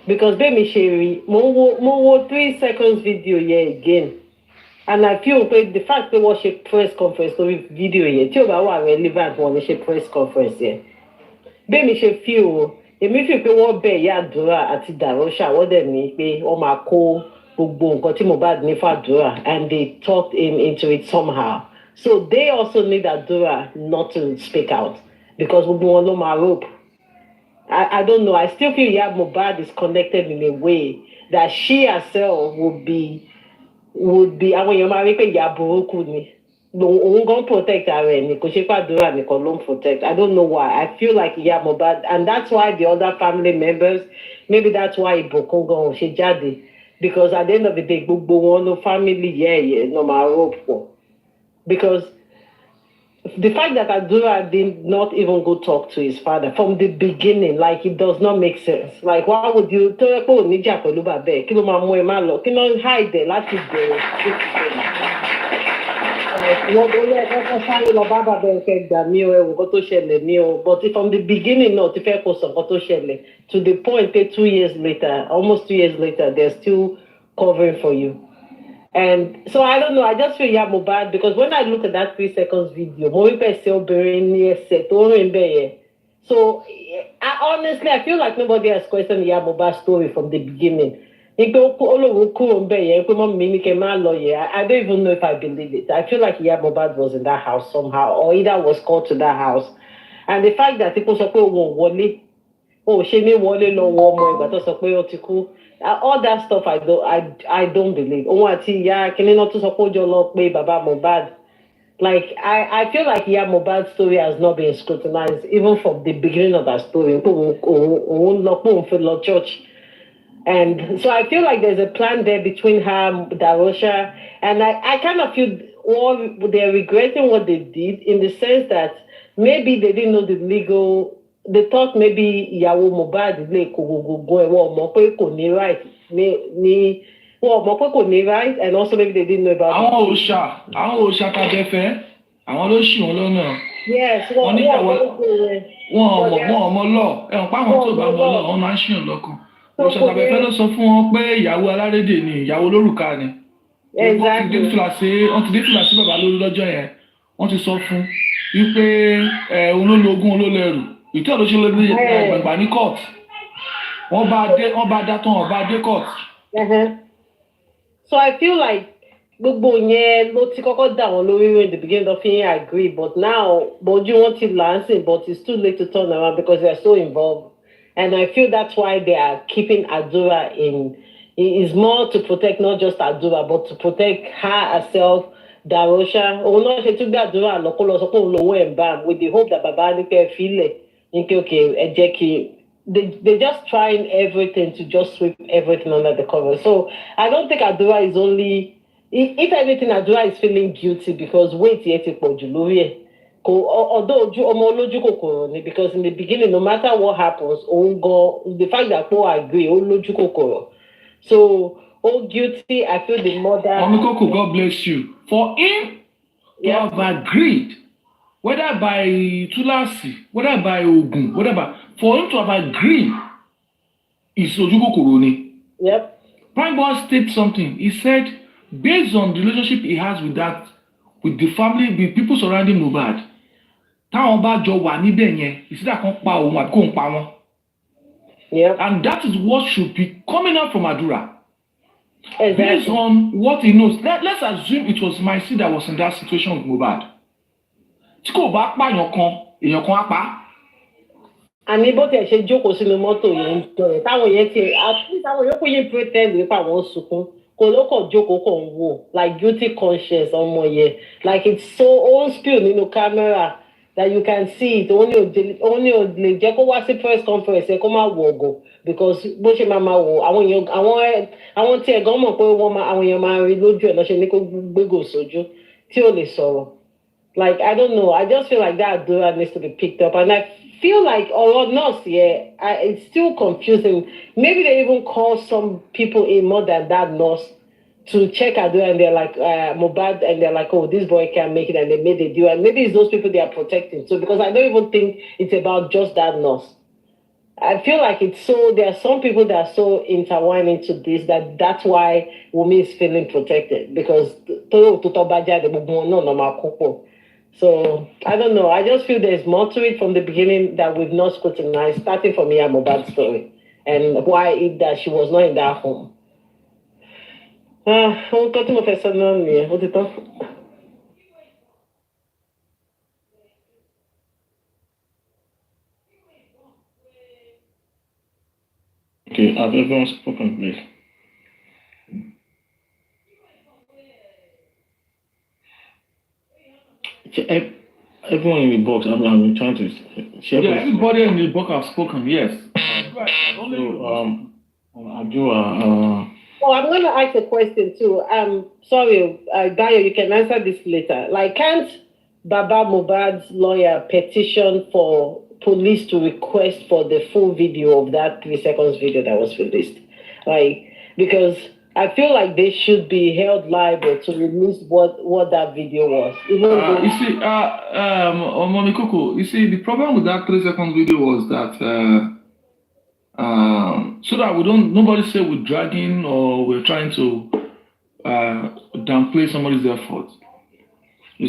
Because bẹ́ẹ̀mi ṣe rí mo wo 3 seconds video yẹn again. And I feel the fact that wọ́n ṣe press conference lórí video yẹn tí ò bá wà relevant wọ́n ní ṣe press conference yẹn. Bẹ́ẹ̀mi ṣe feel èmi fi pé wọ́n bẹ̀ ìyá Àdúrà àti Dàrọ́ṣà wọ́n dẹ̀ ní pé wọ́n máa kó gbogbo nǹkan tí Mohbad ní fàdúrà and they talked him into it somehow. So they also need Àdúrà not to speak out because gbogbo wọn ló máa rope. I don't know. I still feel Mohbad is connected in a way that she herself would be àwọn èèyàn máa rí pé ìyá burúkú ni òun gan protect ara ẹ̀ ni kò ṣe pàdúrà nìkan ló ń protect. I don't know why. I feel like ìyá Mohbad and that's why the other family members maybe that's why ìbùkún gan ò ṣe jáde because at the end of the day gbogbo wọn ló family yẹ̀ẹ̀yẹ̀ no máa rope pọ̀ because the fact that Àdúrà did not even go talk to his father from the beginning, like it does not make sense. Like why would you tó yẹ pé ò ní jà pẹ̀lú bàbá ẹ̀ kí ló máa mú ẹ má lọ kí ló ń hide láti bẹ̀rẹ̀ wọ́n tó yẹ kọ́kọ́ sáré lọ bá bàbá ẹ̀ fẹ́ gbà mí o ẹ̀wọ̀n kan tó ṣẹlẹ̀ mí o but from the beginning náà ti fẹ́ kó sọ nǹkan tó ṣẹlẹ̀ to the point pé 2 years later almost 2 years later they're still covering for you. And so I don't know, I just feel Mohbad because when I look at that 3 seconds video, mo rí pé ṣe obìnrin ní ẹsẹ̀ tó rìn bẹ́ẹ̀ yẹn. So honestly, I feel like nobody has questioned Mohbad's story from the beginning. Ipe olóhùn kúrò ń bẹ̀ yẹn, pé mọ́ mi ní kẹ́ máa lọ yẹn. I don't even know if I believe it. I feel like Mohbad was in that house somehow or either was called to that house. And the fact that people sọ pé òun ò wọlé, ó ṣe ní wọlé lọ wọ ọmọ ìgbà tó sọ pé ó ti kú. All that stuff I don't believe. Òun àti ìyá kìnínní náà tún sọ pé ó jọ lọ pé bàbá Mohbad. Like I feel like Mohbad's story has not been scrutinized even from the beginning of that story. Òun lọ pé òun fẹ́ lọ church. And so I feel like there's a plan there between her, Darosha, and I kind of feel they're regretting what they did in the sense that maybe they didn't know the legal. They thought maybe ìyàwó Mohbad lè kó gbogbo ẹ̀ wọ́n mọ̀ pé kò ní right ní wọ́n mọ̀ pé kò ní right and also maybe they didn't know about. àwọn òòṣà kájẹfẹ́ àwọn ló ṣì wọ́n lọ́nà. Yes wọ́n níyàwó wọn ọmọ lọ ẹ̀wọ̀n páwọn tó bá mọ lọ wọ́n máa ń ṣìyàn lọ́kàn. òòṣà kájẹfẹ́ ló sọ fún wọn pé ìyàwó alárédè ni ìyàwó lórúkà ni. wọ́n ti dé fìlà sí bàbá lórí lọ́jọ́ yẹn wọ́n ti sọ fún wípé olólogún olólẹ́rù ìtọ́ ló ṣe lórí gbàgbà ní court wọ́n bá dá tán wọ́n bá dé court. So I feel like gbogbo yẹn ló ti kọ́kọ́ dà wọ́n lórí in the beginning of the I agree but now bójú wọn ti lancing but it's too late to turn around because they are so involved and I feel that's why they are keeping Àdúrà in. It is more to protect not just Àdúrà but to protect her herself. Darosha òun náà ṣe tún gbé Àdúrà lọ kó lọ sọ pé òun lòun ẹ̀ ń bá with the hope that bàbá ní kẹ́ ẹ fílẹ̀. Okay, they're just trying everything to just sweep everything under the cover. So I don't think Àdúrà is only, if anything, Àdúrà is feeling guilty because wait yet ti pọ̀ jù lórí ẹ̀. Although because in the beginning, no matter what happens, the fact that people agree, so guilty, I feel the mother. Omikoko, God bless you. For him to have agreed, whether by Tulasi, whether by Ogun, whatever, for him to have agreed is Ojukokoro ni. Yep. Prime Boy stated something. He said, based on the relationship he has with the family, the people surrounding Mohbad, táwọn bá jọ wà níbẹ̀ yẹn, ìsídà kan pa òun àbí kò ń pa wọn. Yeah. And that is what should be coming out from Adura. Exactly. Based on what he knows. Let's assume it was Maje that was in that situation with Mohbad. Tí kò bá pààyàn kan, èèyàn kan á pa. Àní bó tiẹ̀ ṣe jókòó sínú mọ́tò yẹn tẹ̀ táwọn yẹn ti táwọn yòókù yẹn pretend wípé àwọn sunkún kò ló kàn jókòó kàn wò like guilty conscience ọmọ yẹn like it's so own spill nínú camera that you can see it only ò lè jẹ́ kó wá sí press conference ẹ̀ kó má wọ̀ ọ̀gọ̀ because bó ṣe máa wò àwọn tí ẹ̀gán mọ̀ pé àwọn èèyàn máa rí lójú ẹ̀ lọ́ṣẹ̀ ní kó gbégò sójú tí ò lè sọ̀rọ̀ like I don't know I just feel like that Adura needs to be picked up and I feel like nurse it's still confusing. Maybe they even call some people in more than that nurse to check Adura and they're like Mohbad and they're like, oh, this boy can't make it and they made a deal and maybe it's those people they are protecting. So because I don't even think it's about just that nurse. I feel like there are some people that are so intertwined into this that's why Wunmi is feeling protected because so I don't know. I just feel there's more to it from the beginning that we've not scrutinized, starting from Mohbad's story and why that she was not in that home. Okay, have everyone spoken, please? Everyone in the box, I'm trying to share. Yeah, everybody in the box have spoken, yes. So, I'm going to ask a question too. Sorry, Dayo, you can answer this later. Like, can't Baba Mohbad's lawyer petition for police to request for the full video of that 3 seconds video that was released? Like, because I feel like they should be held liable to release what that video was. You see, Momikoko, you see, the problem with that 3 seconds video was that so that nobody say we're dragging or we're trying to downplay somebody's effort.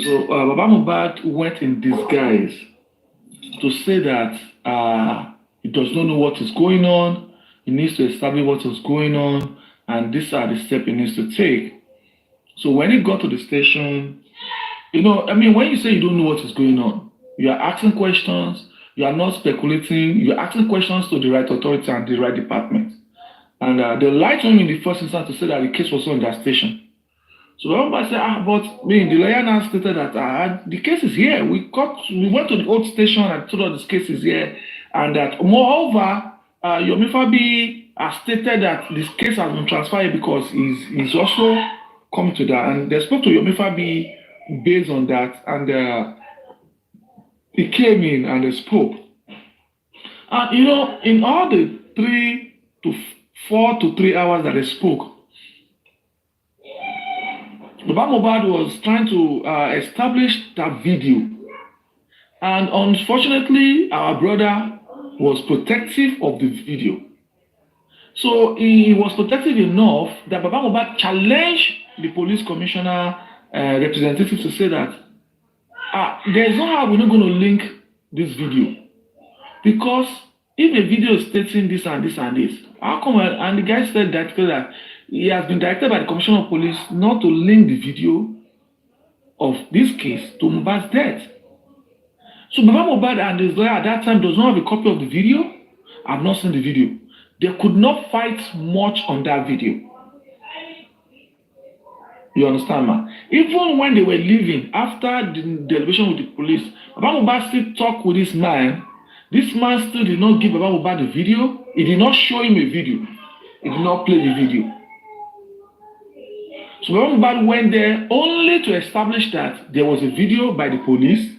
So Baba Mohbad went in disguise to say that he does not know what is going on. He needs to establish what is going on. And these are the steps he needs to take. So when he got to the station, when you say you don't know what is going on, you are asking questions, you are not speculating, you are asking questions to the right authority and the right department. And they lied to him in the first instance to say that the case was on that station. So everybody said, but the lawyer now stated that the case is here. We went to the old station and told us the case is here. And that moreover, Yomi Fabi has stated that this case has been transferred because he's also coming to that. And they spoke to Yomi Fabi based on that. And he came in and they spoke. And in all the 4 to 3 hours that they spoke, Baba Mohbad was trying to establish that video. And unfortunately, our brother was protective of the video. So he was protective enough that Baba Mohbad challenged the police commissioner representative to say that there's no how we're not going to link this video. Because if the video is stating this and this and this, how come? And the guy said that he has been directed by the commissioner of police not to link the video of this case to Mohbad's death. So Baba Mohbad and his lawyer at that time does not have a copy of the video. I've not seen the video. They could not fight much on that video. You understand, man? Even when they were leaving, after the deliberation with the police, Baba Mohbad still talked with this man. This man still did not give Baba Mohbad the video. He did not show him a video. He did not play the video. So Baba Mohbad went there only to establish that there was a video by the police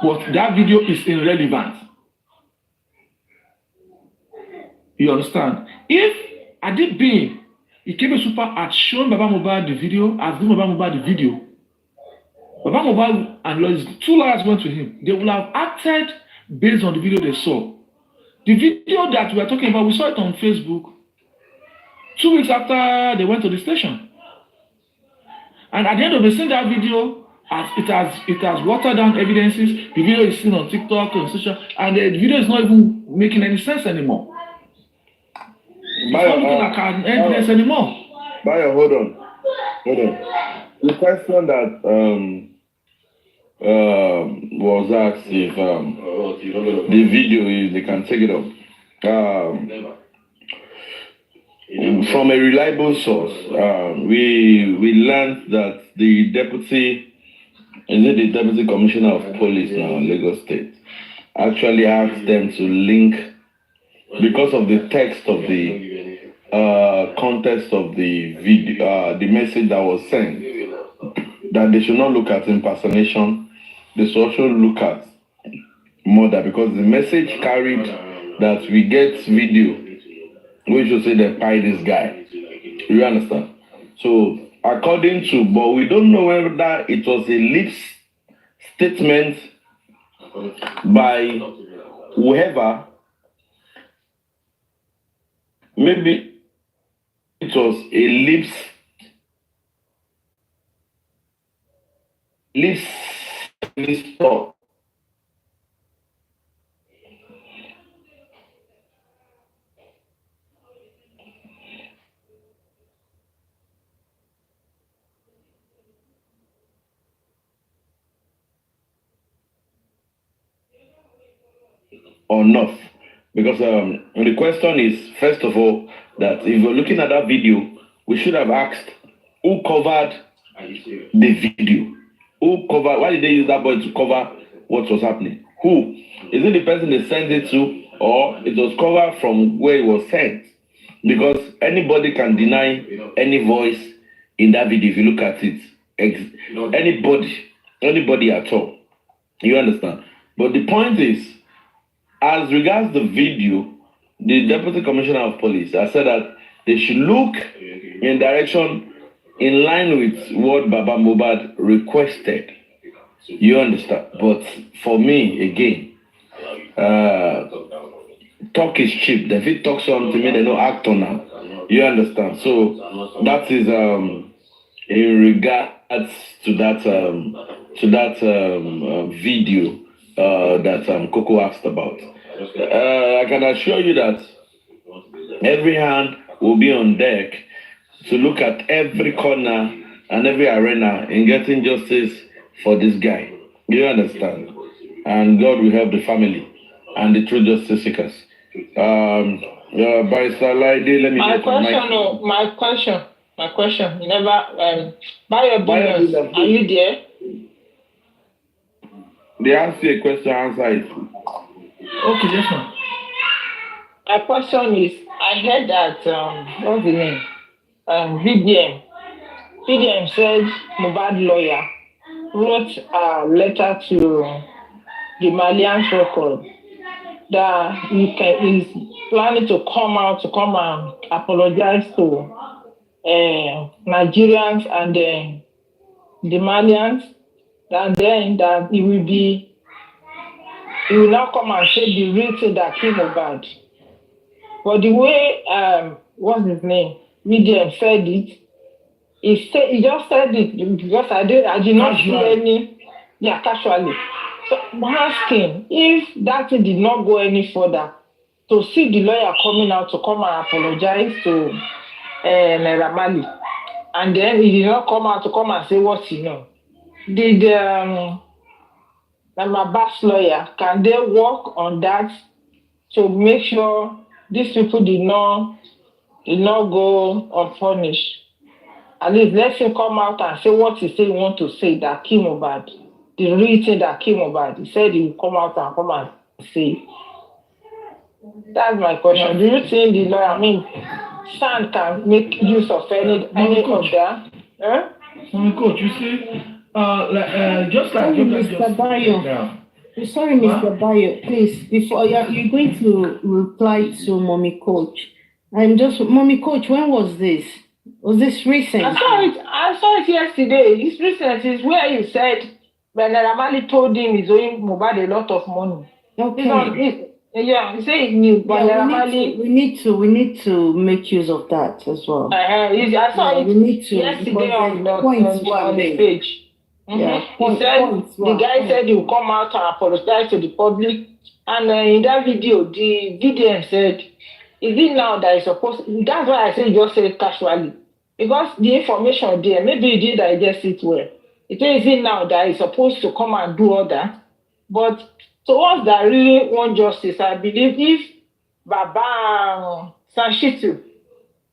but that video is irrelevant. You understand? If Adibin, Ikebe Super had shown Baba Mohbad the video, has given Baba Mohbad the video, Baba Mohbad and lawyers, 2 lawyers went to him. They would have acted based on the video they saw. The video that we are talking about, we saw it on Facebook 2 weeks after they went to the station. And at the end of the seeing that video, as it has watered down evidences. The video is seen on TikTok and social, and the video is not even making any sense anymore. It's not looking like an evidence anymore. Bayo, hold on. The question that was asked if the video is, they can take it up. From a reliable source, we learned that the deputy commissioner of police now in Lagos State actually asked them to link, because of the text of the context of the video, the message that was sent, that they should not look at impersonation, they should also look at murder, because the message carried that we get video, we should say they pie this guy. You understand? So according to, but we don't know whether it was a lip statement by whoever. Maybe it was a lip stop. Or not, because the question is, first of all, that if we're looking at that video, we should have asked who covered the video, why did they use that boy to cover what was happening? Who is it? The person they sent it to, or it was covered from where it was sent? Because anybody can deny any voice in that video if you look at it. Anybody at all. You understand? But the point is, as regards the video, the Deputy Commissioner of Police has said that they should look in direction in line with what Baba Mohbad requested. You understand? But for me, again, talk is cheap. If it talks something, they don't act on that. You understand? So that is in regards to that video that Coco asked about. I can assure you that every hand will be on deck to look at every corner and every arena in getting justice for this guy. You understand? And God will help the family and the true justice seekers. Barrister Lady, let me my question. You never by your business. Are you there? They ask you a question, answer it. Okay, yes, ma'am. My question is, I heard that what's the name? VDM said Mohbad lawyer wrote a letter to the Malian record that he's planning to come and apologize to Nigerians and the Malians, and then that he will now come and say the real thing that killed Mohbad. But the way what's his name? Medium said it, he just said it because I did not see any casually. So I'm asking if that thing did not go any further, to see the lawyer coming out to come and apologize to Ramali, and then he did not come out to come and say what he know. Did my boss lawyer, can they work on that to make sure these people did not go unpunished? At least let him come out and say what he say he want to say that kill Mohbad. The real thing that kill Mohbad. He said he will come out and say. That's my question. Do you think the lawyer, Sand can make use of any of that? Coach, you see, just like Mr. Bayo. Yeah. Sorry, Mr. Bayo, please, before you're going to reply to Mommy Coach. Mommy Coach, when was this? Was this recent? I saw it yesterday. It's recent. It's where you said when Naramali told him he's owing Mohbad a lot of money. Okay. Yeah, he said he knew, but Naramali. We need to make use of that as well. I saw it we need to, yesterday on the made. page. Yeah, He said the guy said he will come out and apologize to the public, and in that video, the VDM said, "Is it now that is supposed?" That's why I say just say it casually, because the information there, maybe you didn't digest it well. It says, "Is it now that is supposed to come and do all that?" But to us that really want justice, I believe if Baba Sanshitu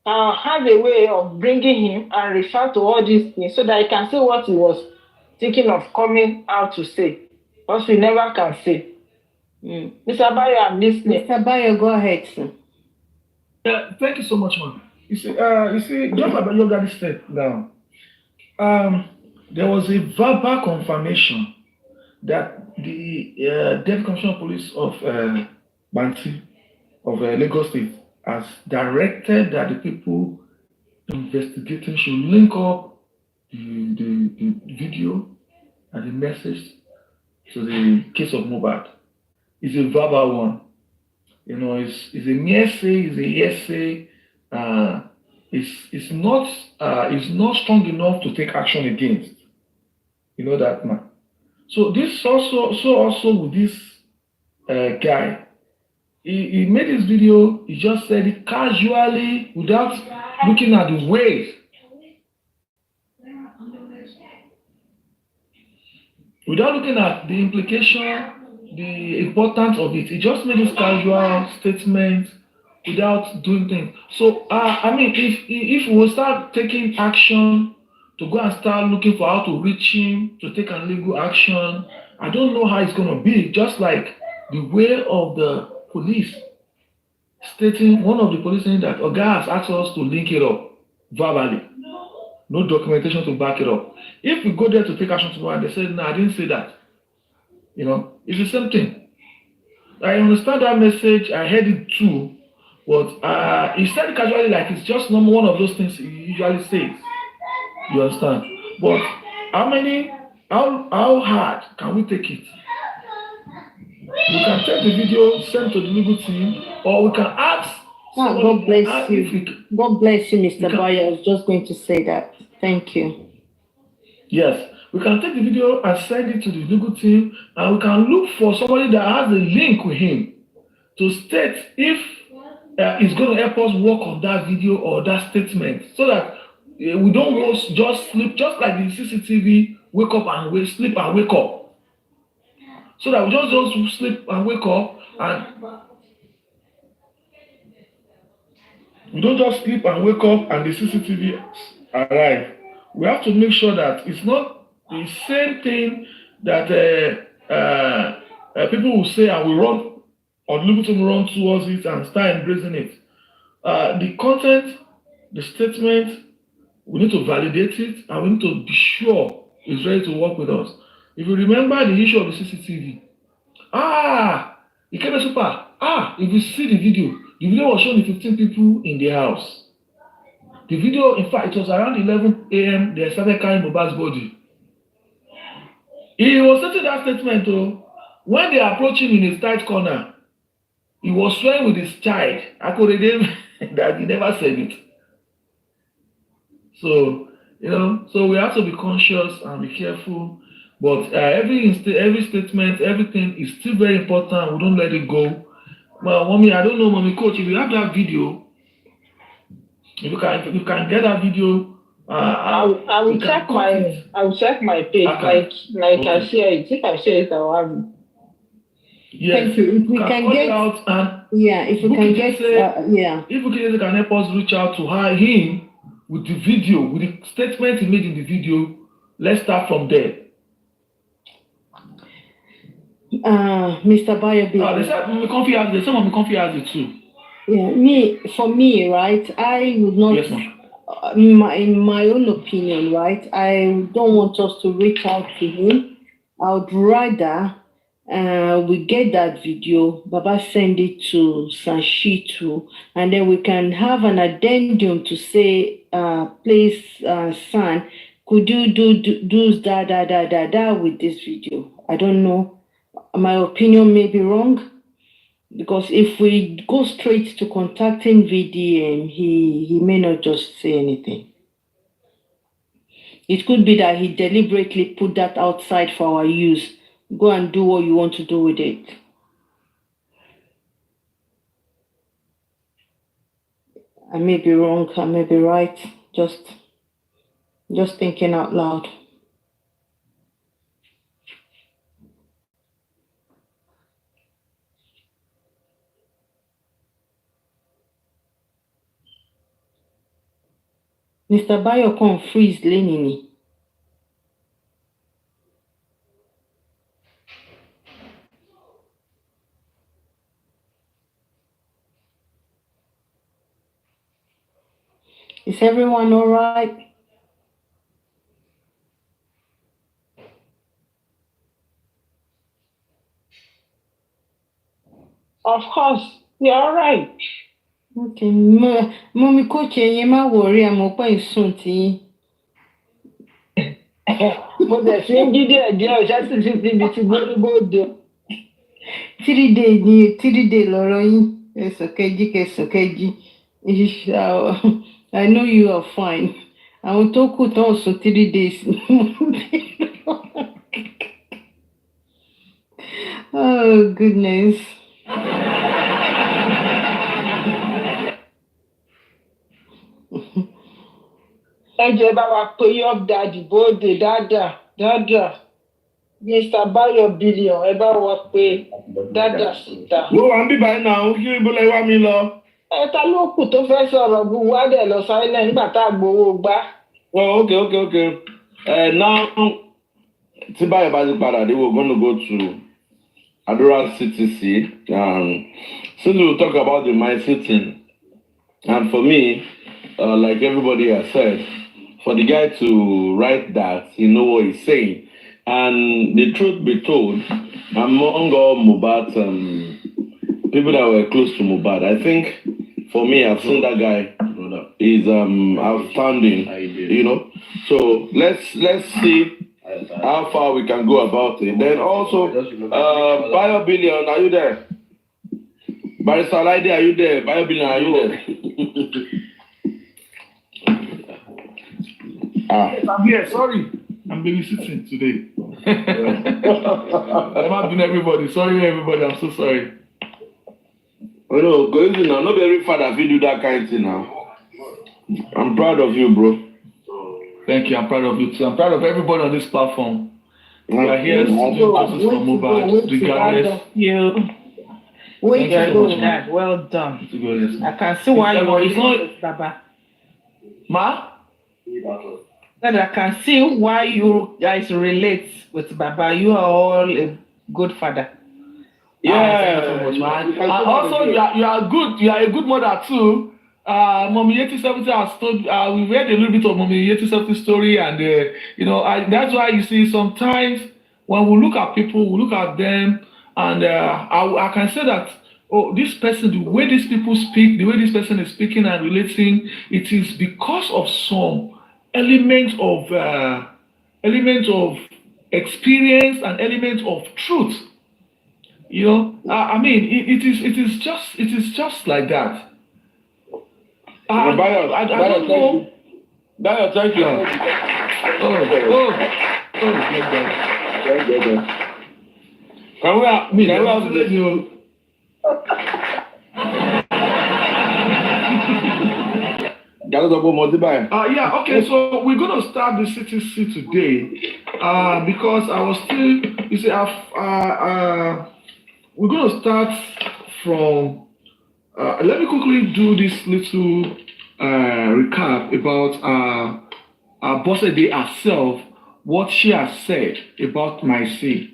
have a way of bringing him and refer to all these things so that he can say what he was thinking of coming out to say, because we never can say. Mr. Bayo, I'm listening. Mr. Bayo, go ahead, sir. Yeah, thank you so much, man. You see, just like your daddy said now, there was a verbal confirmation that the Deputy Commissioner of Police of Banti of Lagos State has directed that the people investigating should link up the video and the message to the case of Mohbad. It's a verbal one. You know, it's a mere say, it's a yes say. It's not strong enough to take action against. You know that, man. So this also with this guy. He made this video. He just said it casually without looking at the ways. Without looking at the implication, the importance of it. He just made this casual statement without doing things. So, I mean, if we will start taking action to go and start looking for how to reach him, to take an legal action, I don't know how it's going to be. Just like the way of the police stating, one of the police saying that Oga has asked us to link it up verbally. No documentation to back it up. If we go there to take action tomorrow and they say, no, I didn't say that. You know, it's the same thing. I understand that message. I heard it too. But he said it casually like it's just not one of those things he usually says. You understand? But how hard can we take it? We can take the video, send to the legal team, or we can ask. God bless you. God bless you, Mr. Bayo. I was just going to say that. Thank you. Yes, we can take the video and send it to the legal team, and we can look for somebody that has a link with him to state if it's going to help us work on that video or that statement, so that we don't just sleep, just like the CCTV, wake up and sleep and wake up. So that we just don't sleep and wake up, and we don't just sleep and wake up and the CCTV arrive. We have to make sure that it's not the same thing that people will say and we run, or the legal team run towards it and start embracing it. The content, the statement, we need to validate it and we need to be sure it's ready to work with us. If you remember the issue of the CCTV, it came super. If you see the video was showing the 15 people in the house. The video, in fact, it was around 11 a.m. they started carrying Mohbad's body. He was stating that statement, though. When they approached him in his tight corner, he was swearing with his child. I could read that he never said it. So, so we have to be conscious and be careful. But every statement, everything is still very important. We don't let it go. Well, Mommy, I don't know, Mommy Coach, if you have that video, if you can get that video, I will check my page. Okay. Like okay. I share it. If I share it, I will have it. Yes. Thank you. If we can get out and if we can get if we can help us reach out to him with the video, with the statement he made in the video, let's start from there. Mr. Bayo, they said some of me comfy has it too. Yeah, for me, right? I would not. Yes, ma'am. In my own opinion, right? I don't want us to reach out to him. I would rather we get that video, Baba send it to Sanshitu, and then we can have an addendum to say, please, San, could you do da with this video? I don't know. My opinion may be wrong, because if we go straight to contacting VDM, he may not just say anything. It could be that he deliberately put that outside for our use. Go and do what you want to do with it. I may be wrong, I may be right. Just thinking out loud. Mr. Bayo come freeze Lenini. Is everyone all right? Of course, you're all right. Okay, mommy coach, you má worry, I'm open soon to you. Mo tẹ̀ sí ń jí díẹ̀ ọ̀ṣẹ́ sì ti ibi tí gbódúgbòdò. 3 days ni 3 days lọ́rọ̀ yín. Kẹsọ̀kẹ́jì. I know you are fine. Àwọn tó kù tán sùn 3 days. Oh goodness. Ẹ jẹ́ bá wa pé yọ dàdí bóde dáadáa. Mr. Bayo Billion, ẹ bá wa pé dáadáa síta. Wo wà ń bí báyìí náà, kí ibo lẹ wá mi lọ? Ta ló kù tó fẹ́ sọ̀rọ̀ bu wá dẹ̀ lọ silent nígbà tá a gbowó gbá. Oh, okay. Now, tí báyìí bá ti padà dé, we're going to go to Adura CTC. Since we'll talk about the my sitting, and for me, like everybody has said, for the guy to write that, he know what he's saying. And the truth be told, among all Mohbad people that were close to Mohbad, I think for me, I've seen that guy is outstanding, you know. So let's see how far we can go about it. Then also, Bayo Billion, are you there? Barrister Lady, are you there? Bayo Billion, are you there? Yes, I'm here. Sorry, I'm babysitting today. I'm not doing everybody. Sorry, everybody. I'm so sorry. Oh no, go easy now. Not every father will do that kind of thing now. I'm proud of you, bro. Thank you. I'm proud of you too. I'm proud of everybody on this platform. We are here to do justice for Mohbad, regardless. Wait to go, Dad. Well done. I can see why It's not. with Baba. Ma? Dad, I can see why you guys relate with Baba. You are all a good father. Yeah, thank you so much, man. Also, you are good. You are a good mother too. Mommy 8070 has told. We read a little bit of Mommy 8070 story, and you know, that's why you see sometimes when we look at people, we look at them, and I can say that, oh, this person, the way these people speak, the way this person is speaking and relating, it is because of some element of experience and element of truth. You know, I mean, it is just like that. I don't know. Bayo, thank you. Can we have you? Yeah, okay, so we're going to start the CTC today because I was still, you see, we're going to start from, let me quickly do this little recap about Bosse Day herself, what she has said about my C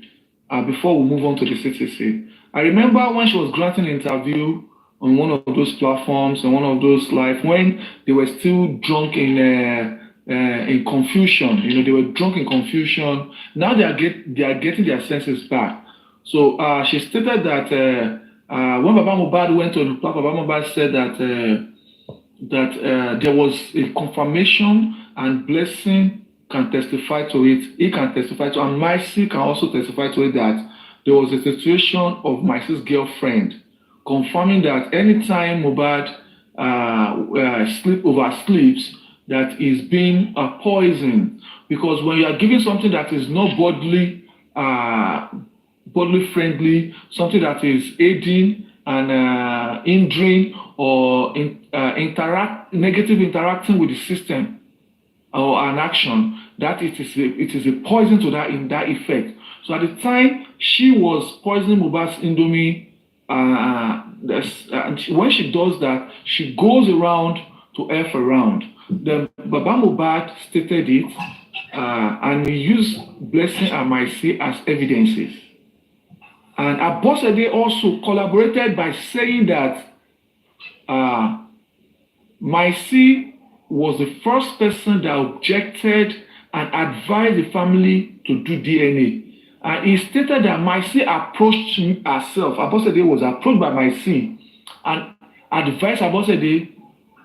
before we move on to the CTC. I remember when she was granting an interview on one of those platforms, on one of those live, when they were still drunk in confusion. You know, they were drunk in confusion. Now they are getting their senses back. So she stated that when Baba Mohbad went to the platform, Baba Mohbad said that there was a confirmation and blessing can testify to it. He can testify to, and Maje can also testify to it that there was a situation of Maje's girlfriend confirming that anytime Mohbad oversleeps, that is being poisoned, because when you are giving something that is not bodily friendly, something that is aiding and hindering or negative interacting with the system or an action, that it is a poison to that in that effect. So at the time she was poisoning Mohbad's Indomie, when she does that, she goes around to F around. Then Baba Mohbad stated it, and he used Blessing and Maje as evidences. And Abosede also collaborated by saying that Maje was the first person that objected and advised the family to do DNA. And he stated that Maje approached herself. Abosede was approached by Maje and advised Abosede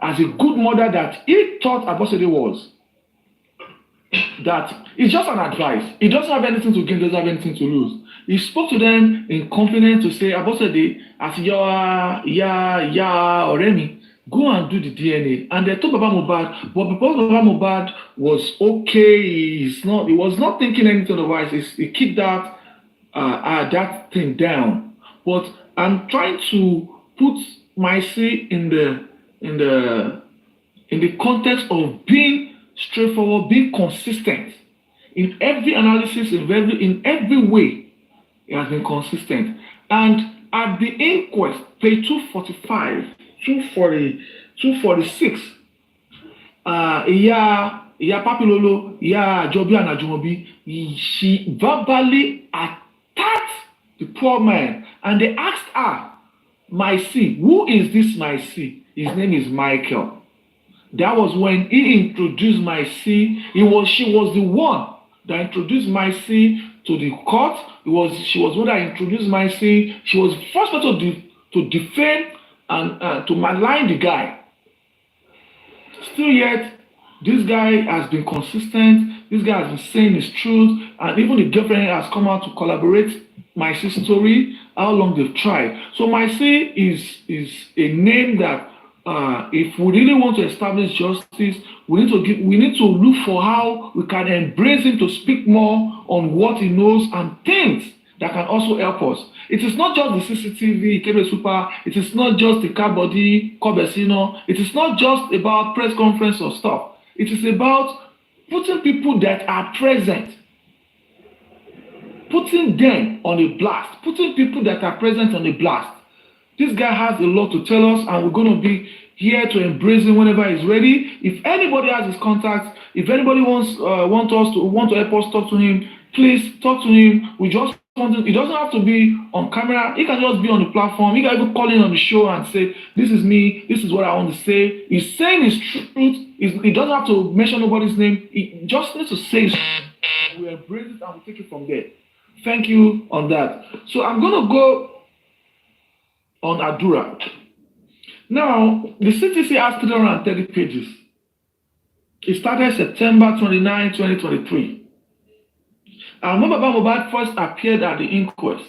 as a good mother that he thought Abosede was. That it's just an advice. He doesn't have anything to gain, doesn't have anything to lose. He spoke to them in confidence to say, Abosede, as Oremi, go and do the DNA. And they told Baba Mohbad, but because Baba Mohbad was okay, he was not thinking anything otherwise. He kept that thing down. But I'm trying to put Maje in the context of being straightforward, being consistent in every analysis, in every way. It has been consistent. And at the inquest, page 245, 246, Papilolo, Jobi and Ajumobi, she verbally attacked the poor man. And they asked her, Maje, who is this Maje? His name is Michael. That was when he introduced Maje. She was the one that introduced Maje to the court. She was the one that introduced Maje. She was the first person to defend and to malign the guy. Still yet, this guy has been consistent. This guy has been saying his truth, and even the girlfriend has come out to collaborate Maje's story, how long they've tried. So Maje is a name that if we really want to establish justice, we need to look for how we can embrace him to speak more on what he knows and things that can also help us. It is not just the CCTV, Kebe Super, it is not just the car body, Kobesino, it is not just about press conference or stuff. It is about putting people that are present, putting them on a blast, putting people that are present on a blast. This guy has a lot to tell us, and we're going to be here to embrace him whenever he's ready. If anybody has his contacts, if anybody wants to help us talk to him, please talk to him. We just want him. It doesn't have to be on camera. He can just be on the platform. He can even call in on the show and say, "This is me. This is what I want to say." He's saying his truth. He doesn't have to mention nobody's name. He just needs to say his truth. We embrace it and we take it from there. Thank you on that. So I'm going to go on Adura. Now, the CTC has 330 pages. It started September 29, 2023. And when Baba Mohbad first appeared at the inquest,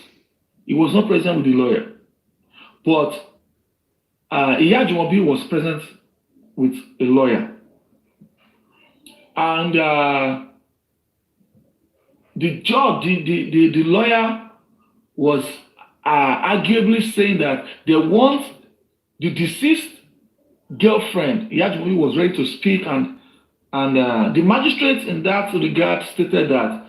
he was not present with the lawyer. But Iya Jumobi was present with a lawyer. And the judge, the lawyer was arguably saying that they want the deceased girlfriend, Iya Jumobi, was ready to speak, and the magistrate in that regard stated that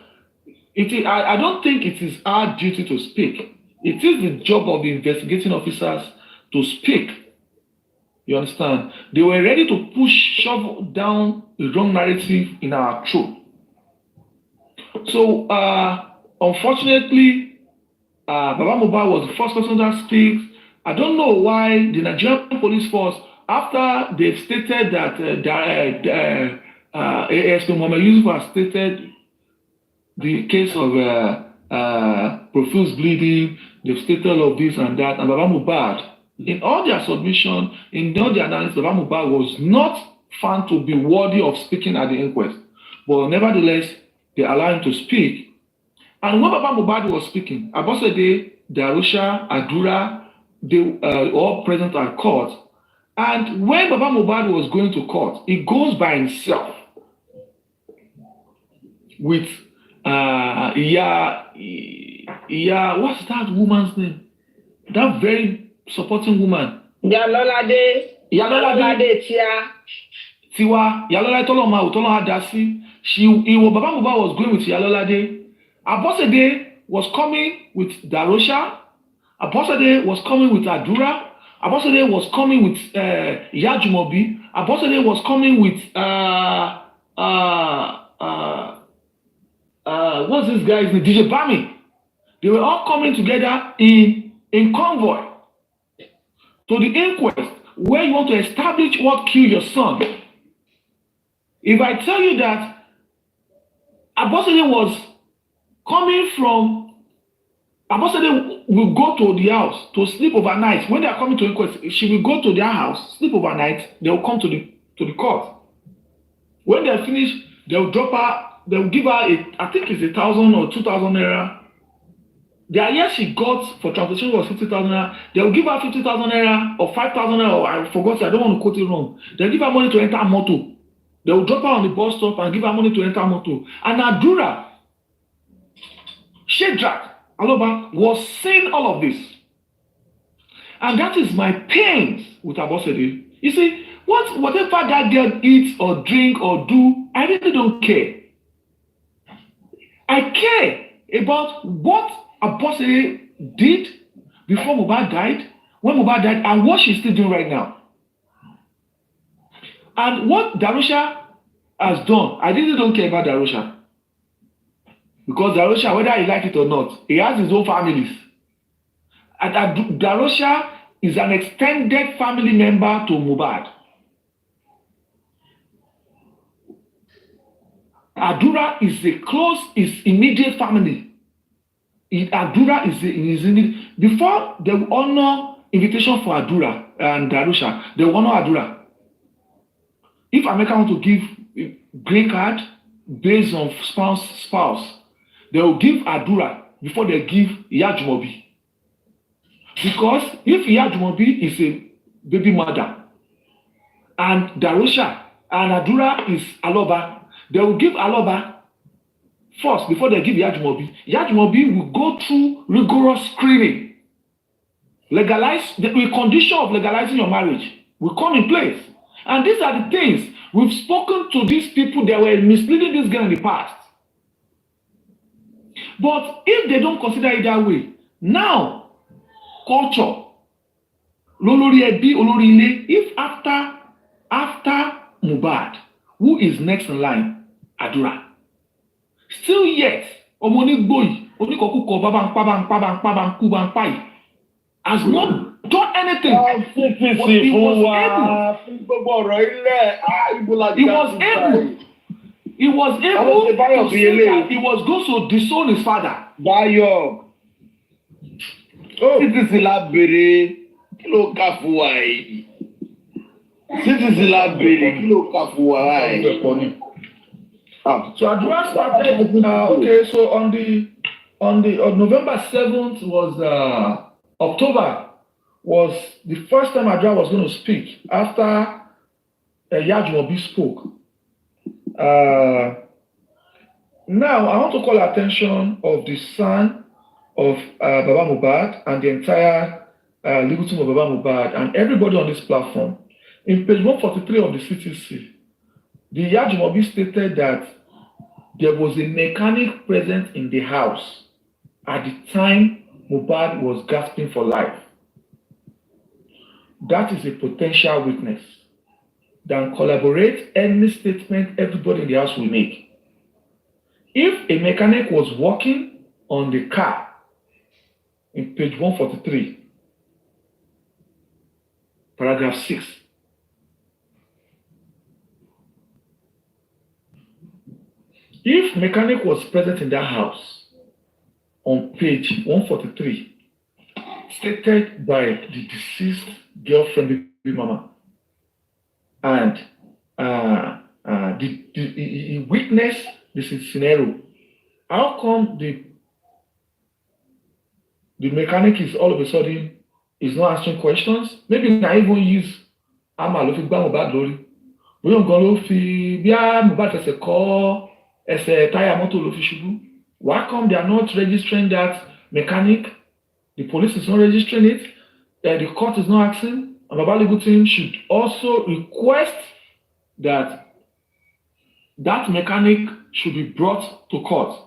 I don't think it is our duty to speak. It is the job of the investigating officers to speak. You understand? They were ready to shove down the wrong narrative in our throat. So, unfortunately, Baba Mohbad was the first person that speaks. I don't know why the Nigerian police force, after they've stated that ASP Muhammad Yusuf has stated the case of profuse bleeding, they've stated all of this and that, and Baba Mohbad, in all their submission, in all their analysis, Baba Mohbad was not found to be worthy of speaking at the inquest. But nevertheless, they allowed him to speak. And when Baba Mohbad was speaking, Abosede, Darusha, Adura, they all present at court. And when Baba Mohbad was going to court, he goes by himself with what's that woman's name? That very supporting woman. Yalolade Tiwa, Yalolade Toloma Dasi. Baba Mohbad was going with Yalolade. Abosede was coming with Darosha. Abosede was coming with Adura. Abosede was coming with Yajumobi. Abosede was coming with what's this guy's name? DJ Bami. They were all coming together in convoy to the inquest where you want to establish what killed your son. If I tell you that Abosede was coming from, Abosede will go to the house to sleep overnight. When they are coming to inquest, she will go to their house, sleep overnight. They will come to the court. When they are finished, they will drop her. They will give her I think it's 1,000 or 2,000 naira. The idea she got for transportation was 50,000 naira. They will give her 50,000 naira or 5,000 naira. Or I forgot. I don't want to quote it wrong. They give her money to enter motor. They will drop her on the bus stop and give her money to enter motor. And Adura, Shedrack, Aloba was saying all of this. And that is my pains with Abosede. You see, whatever that girl eats or drink or do, I really don't care. I care about what Abosede did before Mohbad died, when Mohbad died, and what she's still doing right now. And what Darusha has done, I really don't care about Darusha. Because Darusha, whether he like it or not, he has his own families. And Darusha is an extended family member to Mohbad. Adura is immediate family. Adura is immediate. Before they will honor invitation for Adura and Darusha, they will honor Adura. If America want to give green card based on spouse, they will give Adura before they give Yajumobi. Because if Yajumobi is a baby mother and Darusha and Adura is Aloba, they will give Aloba first before they give Yajumobi. Yajumobi will go through rigorous screening. The condition of legalizing your marriage will come in place. And these are the things we've spoken to these people that were misleading this girl in the past. But if they don't consider it that way, now, culture, Lolori Ebi, Olori Ile, if after Mohbad, who is next in line? Adura. Still yet, Omonigboyi, Onikokuko, Babang, has not done anything. But he was able to say that he was going to disown his father. Bayo. Títí la béèrè kí ló kà fún wa yìí. Títí la béèrè kí ló kà fún wa yìí. So Adura started. Okay, so on November 7th was October was the first time Adura was going to speak after Yajumobi spoke. Now I want to call attention of the son of Baba Mohbad and the entire legal team of Baba Mohbad and everybody on this platform. In page 143 of the CTC, the Yajumobi stated that there was a mechanic present in the house at the time Mohbad was gasping for life. That is a potential witness that corroborates any statement everybody in the house will make. If a mechanic was working on the car, in page 143, paragraph 6, if mechanic was present in that house on page 143, stated by the deceased girlfriend, baby mama, and he witnessed this scenario. How come the mechanic is all of a sudden is not answering questions? Maybe not even use Ama ló fi gbá Mohbad lórí. Bóyá nǹkan ló fi bí Mohbad fẹsẹ̀ kọ́ ẹsẹ̀ táyà mọ́tò ló fi ṣubú. Why come they are not registering that mechanic? The police is not registering it. The court is not asking. And Baba legal team should also request that mechanic should be brought to court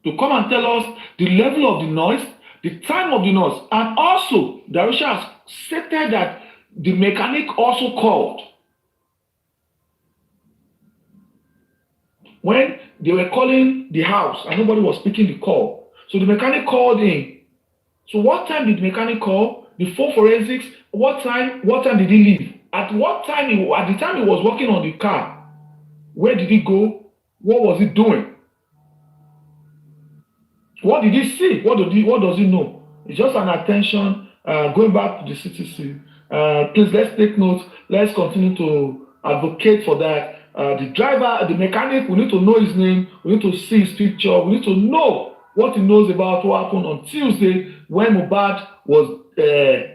to come and tell us the level of the noise, the time of the noise, and also Darusha has stated that the mechanic also called when they were calling the house and nobody was picking the call. So the mechanic called in. So what time did the mechanic call? Before forensics, what time did he leave? At what time, at the time he was working on the car, where did he go? What was he doing? What did he see? What does he know? It's just an attention, going back to the CTC. Please, let's take note. Let's continue to advocate for that. The driver, the mechanic, we need to know his name. We need to see his picture. We need to know what he knows about what happened on Tuesday when Mohbad was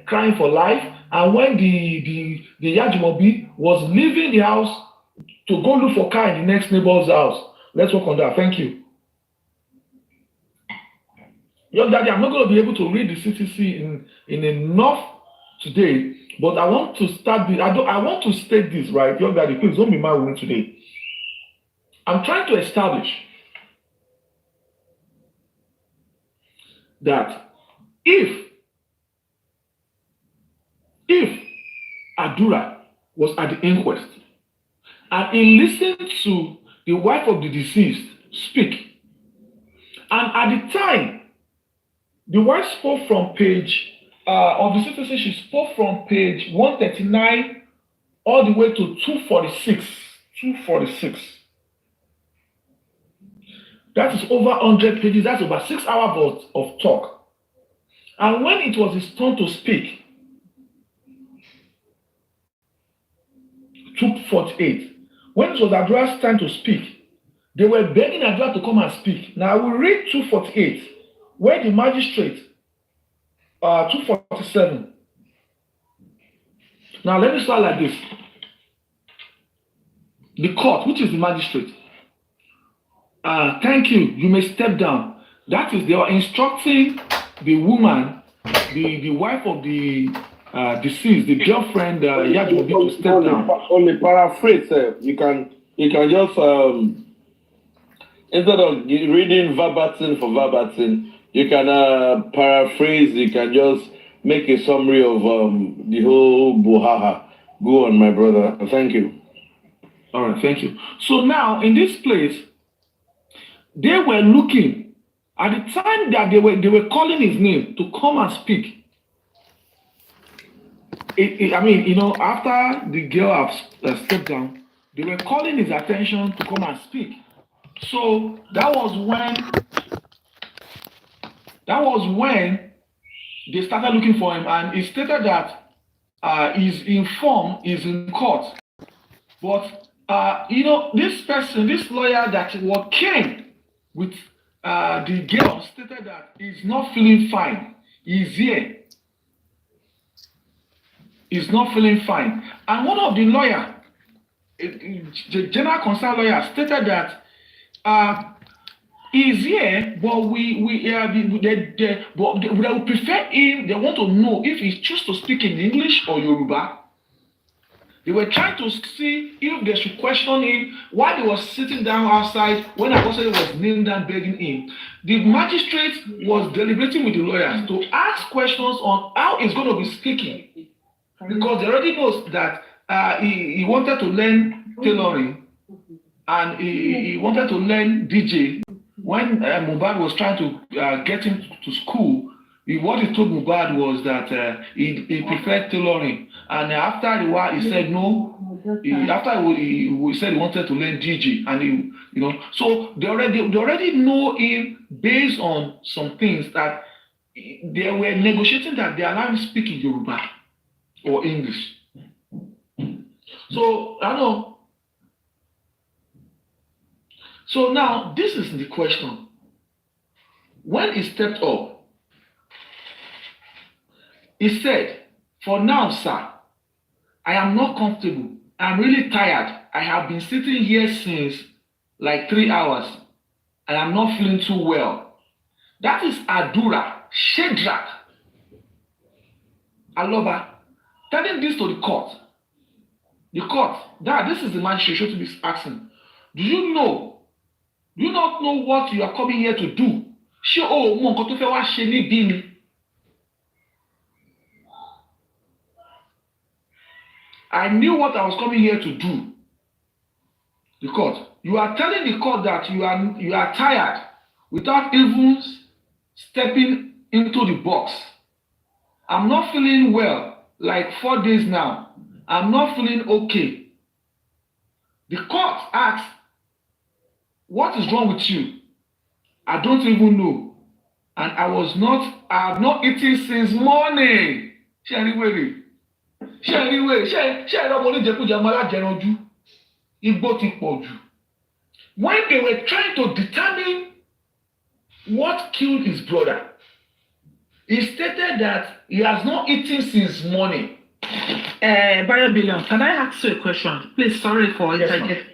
crying for life, and when the Yajimobi was leaving the house to go look for car in the next neighbor's house. Let's work on that. Thank you. Young Daddy, I'm not going to be able to read the CTC in enough today, but I want to start this. I want to state this, right? Young Daddy, please don't be mad with me today. I'm trying to establish that if Adura was at the inquest and he listened to the wife of the deceased speak, and at the time the wife spoke from page of the CTC, she spoke from page 139 all the way to 246. That is over 100 pages. That's over 6 hours of talk. And when it was his turn to speak, 248, when it was Adura's time to speak, they were begging Adura to come and speak. Now I will read 248, where the magistrate, 247. Now let me start like this. The court, which is the magistrate, thank you, you may step down. That is, they are instructing the woman, the wife of the deceased, the girlfriend, Yajimobi, to step down. Only paraphrase, you can just, instead of reading verbatim for verbatim, you can paraphrase, you can just make a summary of the whole buhaha. Go on, my brother. Thank you. All right, thank you. So now, in this place, they were looking, at the time that they were calling his name to come and speak. I mean, you know, after the girl have stepped down, they were calling his attention to come and speak. So that was when they started looking for him, and he stated that he's informed, he's in court. But you know, this lawyer that came with the girl stated that he's not feeling fine. He's here. He's not feeling fine. And one of the lawyer, the general concern lawyer, stated that he's here, but they would prefer him. They want to know if he chooses to speak in English or Yoruba. They were trying to see if they should question him while he was sitting down outside when Akosede was kneeling down begging him. The magistrate was deliberating with the lawyers to ask questions on how he's going to be speaking, because they already knows that he wanted to learn tailoring and he wanted to learn DJ. When Mohbad was trying to get him to school, what he told Mohbad was that he preferred tailoring. And after a while, he said, no, after he said he wanted to learn DG, and so they already know him based on some things that they were negotiating that they allow him speak in Yoruba or English. So I know. So now this is the question. When he stepped up, he said, "For now, sir, I am not comfortable. I'm really tired. I have been sitting here since like 3 hours, and I'm not feeling too well." That is Adura, Shedrach, Aloba, telling this to the court. The court, this is the magistrate to be asking. Do you not know what you are coming here to do? I knew what I was coming here to do. The court, you are telling the court that you are tired without even stepping into the box. I'm not feeling well, like 4 days now. I'm not feeling okay. The court asked, "What is wrong with you?" "I don't even know. And I have not eaten since morning." When they were trying to determine what killed his brother, he stated that he has not eaten since morning. Bayo Billion, can I ask you a question? Please, sorry for interjecting.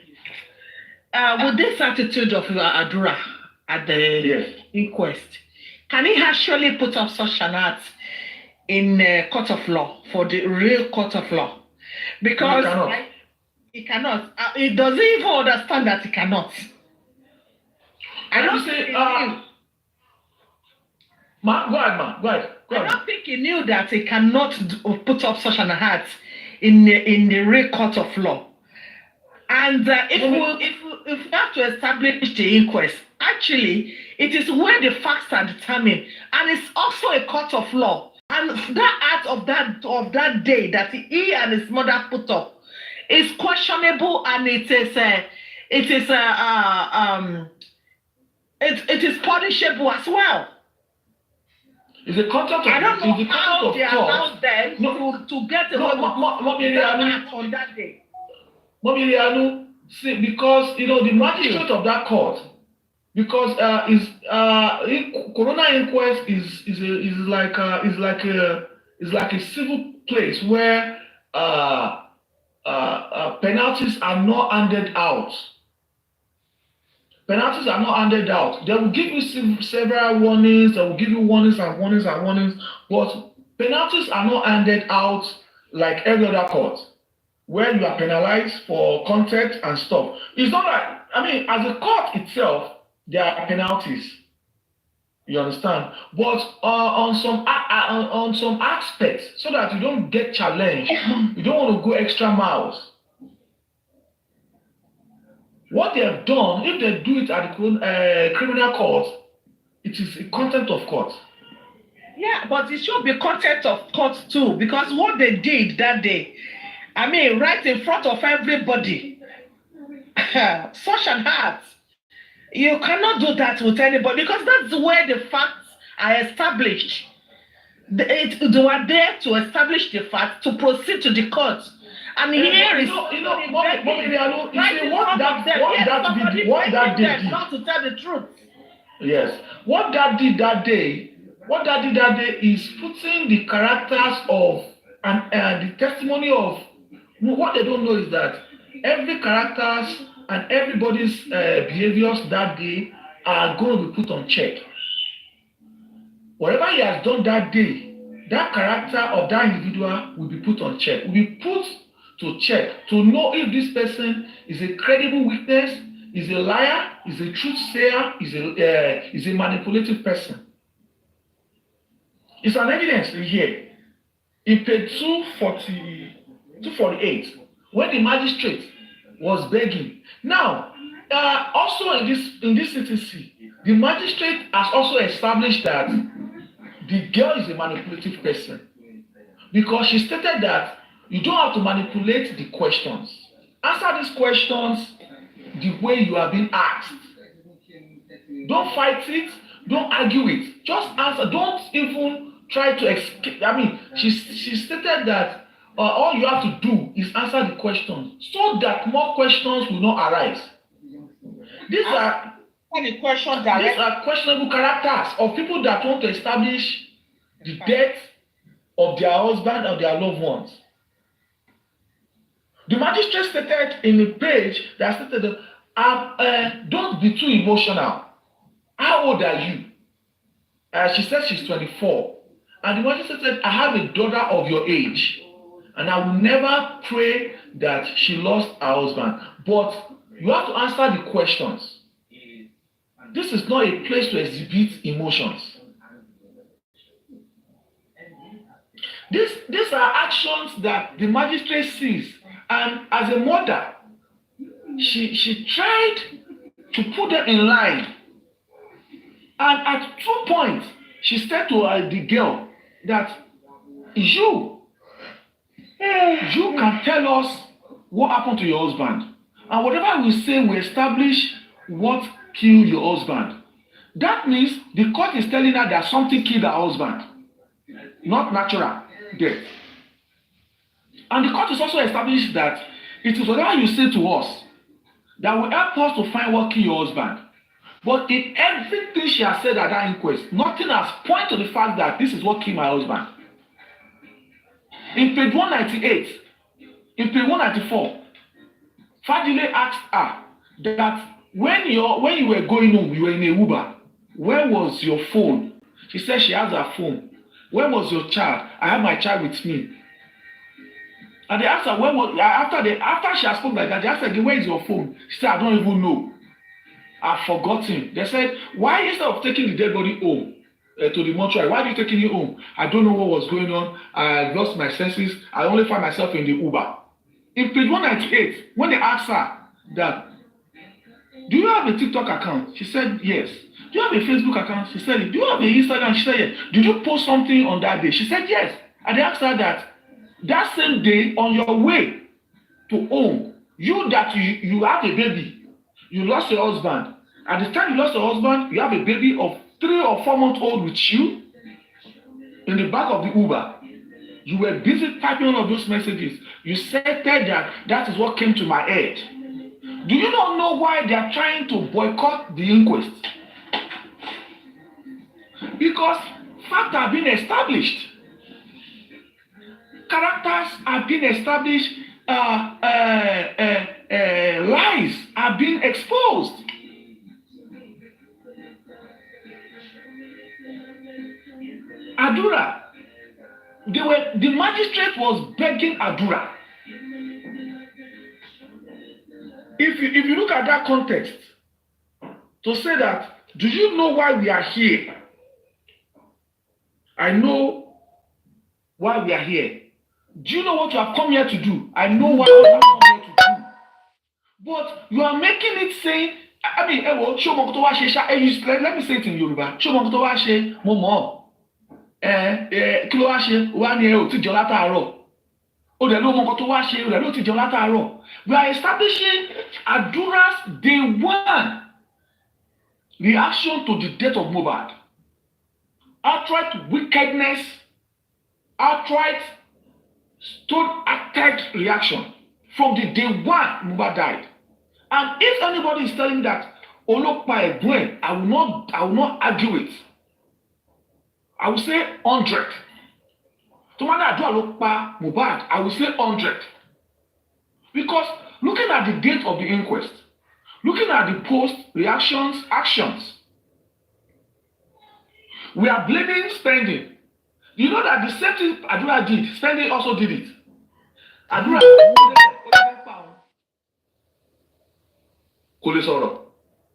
With this attitude of Adura at the inquest, can he actually put up such an act in a court of law, for the real court of law? Because he cannot. He doesn't even understand that he cannot. I don't say, go ahead. I don't think he knew that he cannot put up such an act in the real court of law. And if we have to establish the inquest, actually, it is where the facts are determined, and it's also a court of law. And that act of that day that he and his mother put up is questionable, and it is punishable as well. It's a content of, I don't know how they allowed them to get away with on that day. See, because the magistrate of that court, because coroner inquest is like a civil place where penalties are not handed out. Penalties are not handed out. They will give you several warnings. They will give you warnings and warnings and warnings. But penalties are not handed out like every other court, where you are penalized for content and stuff. It's not like, as a court itself, there are penalties. You understand? But on some aspects, so that you don't get challenged, you don't want to go extra miles. What they have done, if they do it at the criminal court, it is a contempt of court. Yeah, but it should be contempt of court too, because what they did that day, right in front of everybody, such an act, you cannot do that with anybody, because that's where the facts are established. They were there to establish the facts, to proceed to the court. And here is what that did not to tell the truth. Yes. What that did that day is putting the characters of and the testimony of, what they don't know is that every characters and everybody's behaviors that day are going to be put on check. Whatever he has done that day, that character of that individual will be put on check, will be put to check, to know if this person is a credible witness, is a liar, is a truth sayer, is a manipulative person. It's an evidence here. In page 248, when the magistrate was begging. Now, also in this CTC, the magistrate has also established that the girl is a manipulative person, because she stated that you don't have to manipulate the questions. Answer these questions the way you are being asked. Don't fight it. Don't argue it. Just answer. Don't even try to escape. I mean, she stated that all you have to do is answer the questions so that more questions will not arise. These are questionable characters of people that want to establish the death of their husband or their loved ones. The magistrate stated in the page that stated, don't be too emotional. How old are you? She said she's 24. And the magistrate said, I have a daughter of your age. And I will never pray that she lost her husband. But you have to answer the questions. This is not a place to exhibit emotions. These are actions that the magistrate sees. And as a mother, she tried to put them in line. And at 2 points, she said to the girl that you can tell us what happened to your husband. And whatever we say, we establish what killed your husband. That means the court is telling her that something killed her husband, not natural death. And the court is also established that it is whatever you say to us that will help us to find what killed your husband. But in everything she has said at that inquest, nothing has pointed to the fact that this is what killed my husband. In page 198, in page 194, Fadile asked her that when you were going home, you were in a Uber. Where was your phone? She said she has her phone. Where was your child? I have my child with me. And they asked her, when was, after she had spoken like that, they asked her again, where is your phone? She said, I don't even know. I've forgotten. They said, why instead of taking the dead body home to the mortuary, why are you taking it home? I don't know what was going on. I lost my senses. I only found myself in the Uber. In page 198, when they asked her that, do you have a TikTok account? She said, yes. Do you have a Facebook account? She said, do you have an Instagram? She said, yes. Did you post something on that day? She said, yes. And they asked her that same day on your way to home, you have a baby, you lost your husband. At the time you lost your husband, you have a baby of 3 or 4 months old with you in the back of the Uber. You were busy typing all of those messages. You said that is what came to my head. Do you not know why they are trying to boycott the inquest? Because facts are being established. Characters are being established. Lies are being exposed. Adura, the magistrate was begging Adura. If you look at that context, to say that, do you know why we are here? I know why we are here. Do you know what you have come here to do? I know what you have come here to do. But you are making it say, I mean, let me say it in Yoruba. Kí ló wá ṣe? Wá ní ò tí jọ látàárọ̀. Ó dẹ̀ ló mọ nǹkan tó wá ṣe, ó dẹ̀ ló ti jọ látàárọ̀. We are establishing Adura's day one reaction to the death of Mohbad. Outright wickedness, outright stone-acted reaction from the day one Mohbad died. And if anybody is telling that Olopa Egwen, I will not argue it. I will say 100. Tomorrow Olopa Mohbad, I will say 100. Because looking at the date of the inquest, looking at the post reactions, actions, we are blaming spending. You know that the same thing Adura did, spending also did it. Adura kò lè sọ̀rọ̀.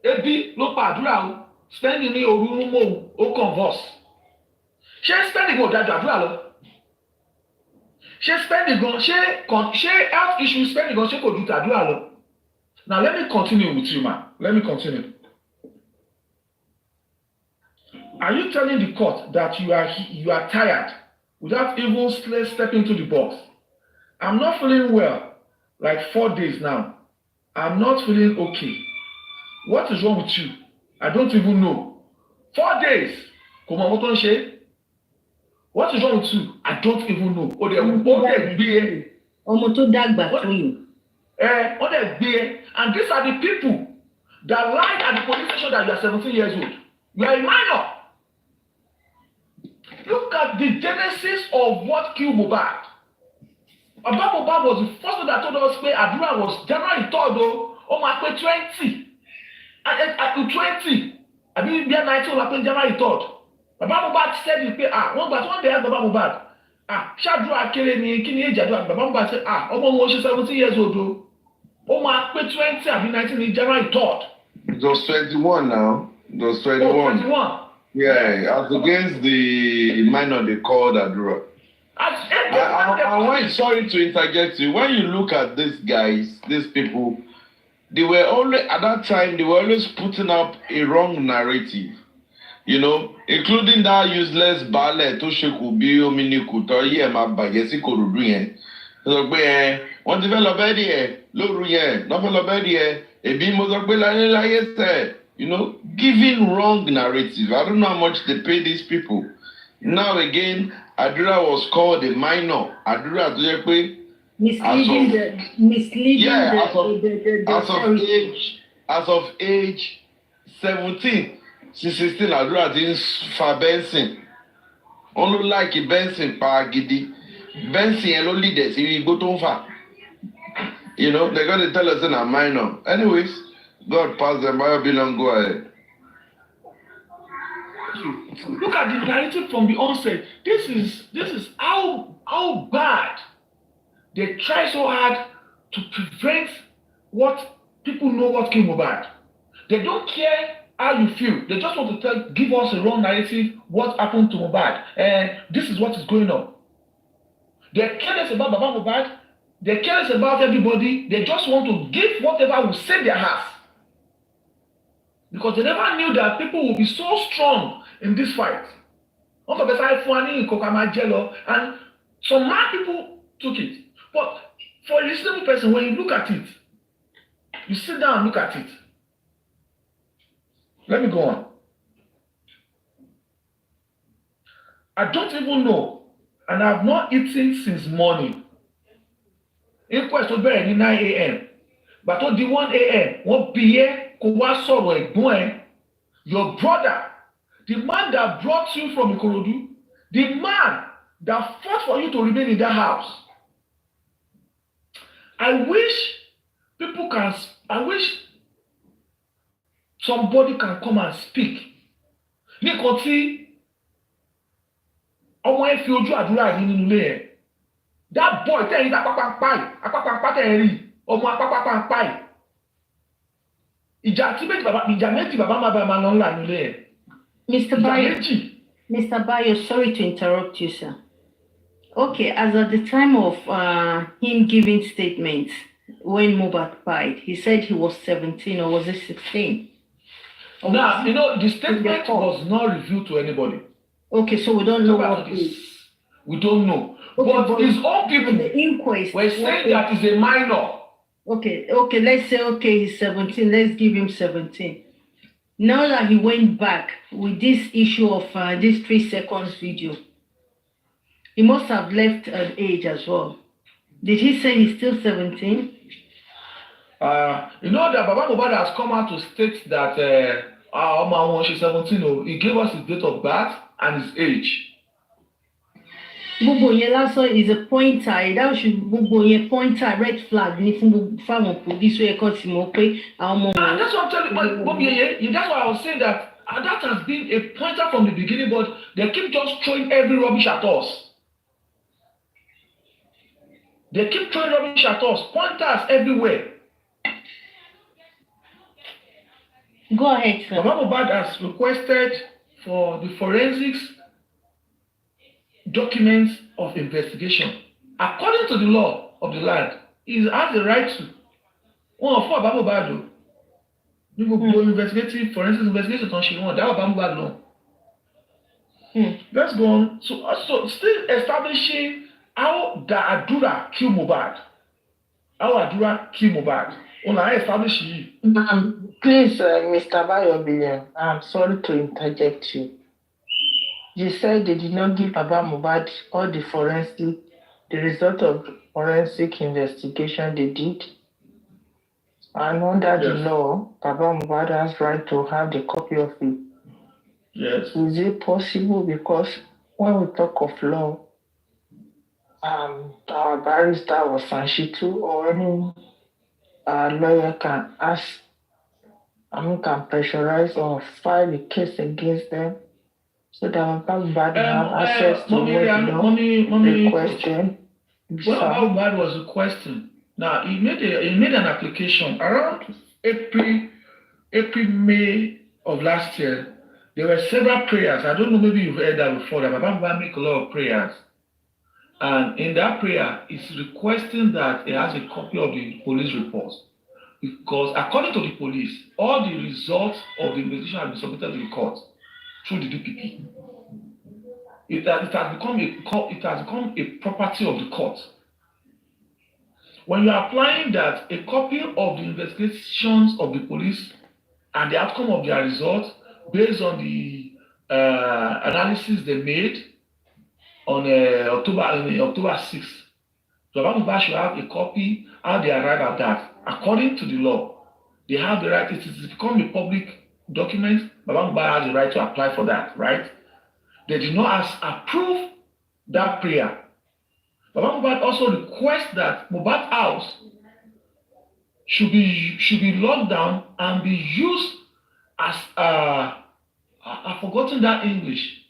Ebi ló pa Adura o. Spending ní òru mọ́ o converse. Ṣé spending ò dájú Adura lọ? Ṣé spending gan ṣé health issue spending gan ṣé kò ju Adura lọ? Now let me continue with you, man. Let me continue. Are you telling the court that you are tired without even stepping into the box? I'm not feeling well. like 4 days now. I'm not feeling okay. What is wrong with you? I don't even know. 4 days. Kò mọ ohun tó ń ṣe. What is wrong with you? I don't even know. Ó dẹ̀ gbé ẹ. Ọmọ tó dàgbà tó yìí. Ó dẹ̀ gbé ẹ. And these are the people that lied at the police station that you are 17 years old. You are a minor. Look at the genesis of what killed Mohbad. Baba Mohbad was the first one that told us pé àdúrà was January 3rd o. Ó máa pé 20. At 20. Àbí bí 19 ó máa pé January 3rd. Baba Mohbad said it pé wọ́n gbà tí wọ́n bẹ̀rẹ̀ Baba Mohbad. Ṣáàdúrà kéré ni kí ni èjì àdúrà. Baba Mohbad said ọmọ wọn ṣe 17 years old o. Ó máa pé 20 àbí 19 ní January 3rd. It was 21 now. It was 21. Oh, 21. Yeah, as against the minor they called Adura. Sorry to interject you. When you look at these guys, these people, they were always, at that time, they were always putting up a wrong narrative. You know, including that useless ballet, Toshikubi, Ominiku, Toye, Mabagesi, Koruduyen. So, one develop idea, Loruyen, develop idea, Ebi Mozakbe, you know, giving wrong narrative. I don't know how much they pay these people. Now again, Adura was called a minor. Adura misleading as of age 17, 16, Adura didn't fa Benson. Only like Benson pa gidi. Benson and only this he go to far. You know, they're gonna tell us in a minor. Anyways, God pass them by belong, go ahead. Look at the narrative from the onset. This is how bad they try so hard to prevent what people know what came about. They don't care how you feel. They just want to give us a wrong narrative what happened to Mohbad. And this is what is going on. They're careless about Baba Mohbad. They're careless about everybody. They just want to give whatever will save their hearts. Because they never knew that people will be so strong in this fight. And some mad people took it. But for a reasonable person, when you look at it, you sit down and look at it. Let me go on. I don't even know, and I have not eaten since morning. Inquest was buried at 9 a.m. But on the 1 a.m., what be your brother, the man that brought you from Ikorodu, the man that fought for you to remain in that house. I wish somebody can come and speak. That boy tell you that apapampai tell you ọmọ apapampai. Mr. Bayo, sorry to interrupt you, sir. Okay, as at the time of him giving statements when Mohbad died, he said he was 17 or was it 16? Now, you know, the statement was not revealed to anybody. Okay, so we don't know what it is. We don't know. Okay, but his own people the inquest were saying that he's a minor. Okay, let's say, he's 17. Let's give him 17. Now that he went back with this issue of this 3 seconds video, he must have left an age as well. Did he say he's still 17? You know that Baba Mohbad has come out to state that she's 17. He gave us his date of birth and his age. Gbogbo yẹn lásán is a pointer. That should gbogbo yẹn pointer red flag ní fún fáwọn police wey kàn tí mo pé àwọn ọmọ wọn. That's what I'm telling you. That's why I was saying that that has been a pointer from the beginning, but they keep just throwing every rubbish at us. They keep throwing rubbish at us. Pointers everywhere. Go ahead, sir. Baba Mohbad has requested for the forensics documents of investigation. According to the law of the land, he has the right to. One of Baba Mohbad, you will go investigative forensic investigation on Shimon. That was Baba Mohbad law. Let's go on. So still establishing how the Adura killed Mohbad. how Adura kill Mohbad. Una establish it. Please, Mr. Bayobi, I'm sorry to interject you. You said they did not give Baba Mohbad all the result of the forensic investigation they did. And under the law, Baba Mohbad has right to have the copy of it. Yes. Is it possible? Because when we talk of law, our barrister or Sanshitu or any lawyer can can pressurize or file a case against them so that Baba Mohbad have access to what the requested. When Baba Mohbad was requesting, now he made an application around April, May of last year. There were several prayers. I don't know, maybe you've heard that before, that Baba Mohbad make a lot of prayers. And in that prayer, he's requesting that he has a copy of the police report. Because according to the police, all the results of the investigation have been submitted to the court through the DPP. It has become a property of the court. When you are applying that, a copy of the investigations of the police and the outcome of their results based on the analysis they made on October 6th. So Baba Mohbad should have a copy how they arrive at that. According to the law, they have the right. It has become a public document. Baba Mohbad has the right to apply for that, right? They did not approve that prayer. Baba Mohbad also requests that Mohbad house should be locked down and be used as I've forgotten that English.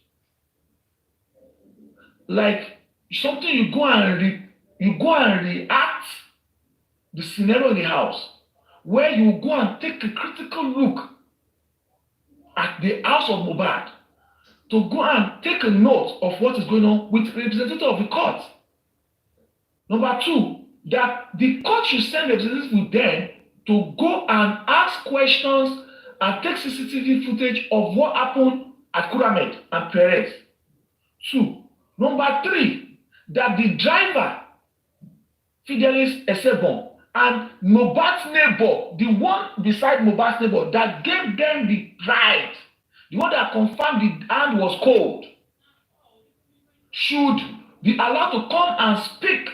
Like something you go and react the scenario in the house, where you go and take a critical look at the house of Mohbad, to go and take a note of what is going on with the representative of the court. Number two, that the court should send representatives with them to go and ask questions and take CCTV footage of what happened at Kuramed and Perez. Two. Number three, that the driver, Fidelis Esebon, and Mohbad's neighbor, the one beside Mohbad's neighbor that gave them the ride, the one that confirmed the hand was cold, should be allowed to come and speak.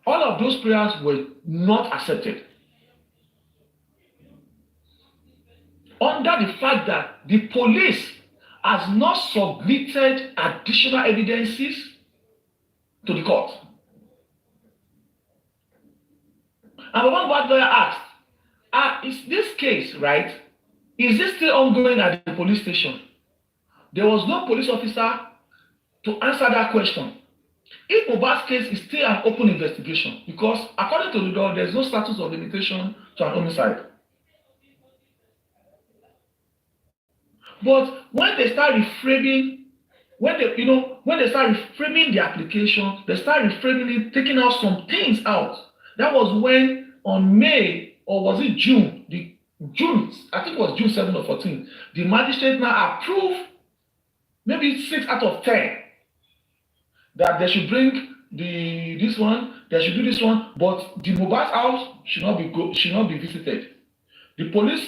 All of those prayers were not accepted. Under the fact that the police has not submitted additional evidences to the court. And one bad lawyer asked, is this case, right? Is this still ongoing at the police station? There was no police officer to answer that question. If Mohbad's case is still an open investigation, because according to the law, there's no statute of limitation to an homicide. But when they start reframing, when they start reframing the application, they start reframing it, taking out some things out. That was when on May, or was it June? I think it was June 7 or 14. The magistrate now approved maybe 6 out of 10 that they should bring this one, they should do this one, but the Mohbad house should not be visited. The police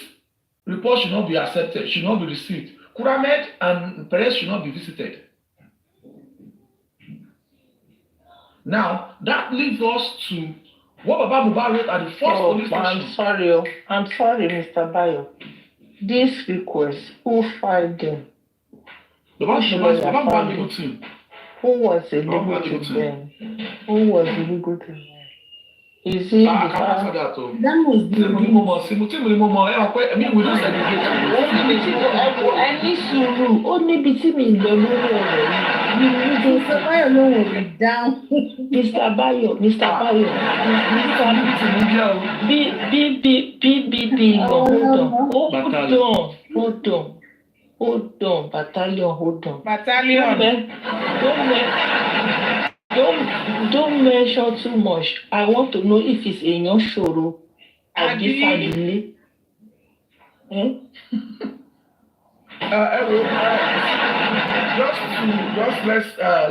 report should not be accepted, should not be received. Kuramed and Perez should not be visited. Now, that leads us to what Baba Mohbad wrote at the first police station. I'm sorry, Mr. Bayo. This request, who filed them? The Baba legal team. Who was the legal team then? Who was the legal team? Is it I can't answer that too. That was the we don't segregate. Ẹni sùúrù, ó níbi tí mi lọ lórí ọ̀rọ̀ yìí. Mr. Bayo ló wọ̀ mí down. Mr. Bayo, bí hold on, battalion. Don't mention too much. I want to know if it's in your ṣòro àbí fàdílé.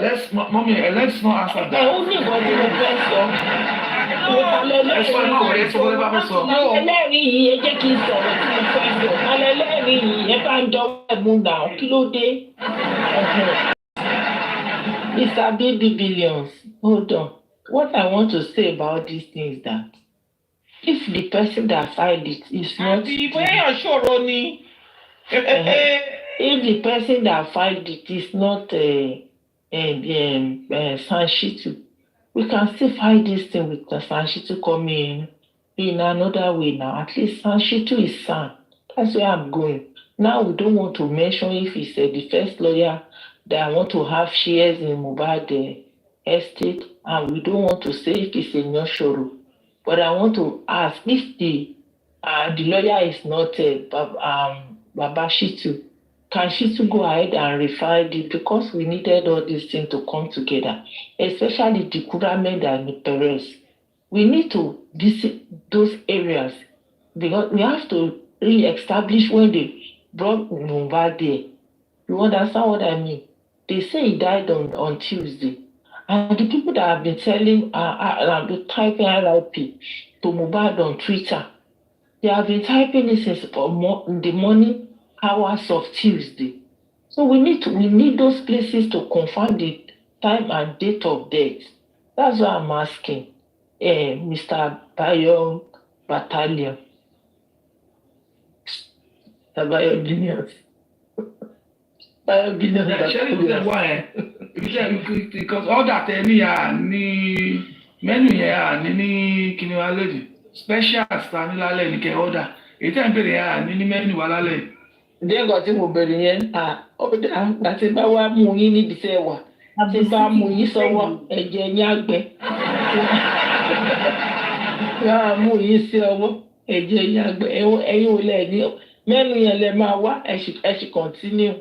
Let's mommy, let's not answer ẹ that. ó ní ìwọ tí mo fẹ́ sọ. Ẹ sọ ẹ má wọlé, ẹ sọ wọlé bá fẹ́ sọ. Ẹlẹ́rìí yìí ẹ jẹ́ kí n sọ̀rọ̀ tí mo fẹ́ sọ. Ẹlẹ́rìí yìí ẹ bá ń jọwọ́ ẹ̀mú náà kí ló dé? Mr. Baby Billions, hold on. What I want to say about this thing is that if the person that filed it is not àbí bóyá ṣòro ni. if the person that filed it is not Sanshitu, we can still fight this thing with Sanshitu coming in another way now. At least Sanshitu is San. That's where I'm going. Now we don't want to mention if he's the first lawyer that I want to have shares in Mohbad estate, and we don't want to say if it's a Nyoshoro. But I want to ask if the lawyer is not Baba Shitu. Can Shitu go ahead and refile it, because we needed all these things to come together, especially the Kuramed and the Perez. We need to visit those areas because we have to re-establish when they brought Mohbad there. You understand what I mean? They say he died on Tuesday. And the people that have been telling, been typing RIP to Mohbad on Twitter, they have been typing this in the morning hours of Tuesday. So we need those places to confirm the time and date of death. That's why I'm asking Mr. Bayo Battalion. Bayo Billions. Bayo Billions. Because all that any menu here ní kíni wa lady special stand lálẹ́ ní kẹ́ order. Èyí tẹ́ ń bèrè yà ní menu wa lálẹ́. Ǹjẹ́ nǹkan tí mo bèrè yẹn ọ̀dà àti bá wá mú yín níbi tẹ́ wà tí bá mú yín sọ́wọ́ ẹ̀jẹ̀ yín àgbẹ̀. Bá mú yín sí ọwọ́ ẹ̀jẹ̀ yín àgbẹ̀ ẹ̀yin ò lẹ̀ ní mẹ́nu yẹn lẹ máa wá ẹ̀ sì continue.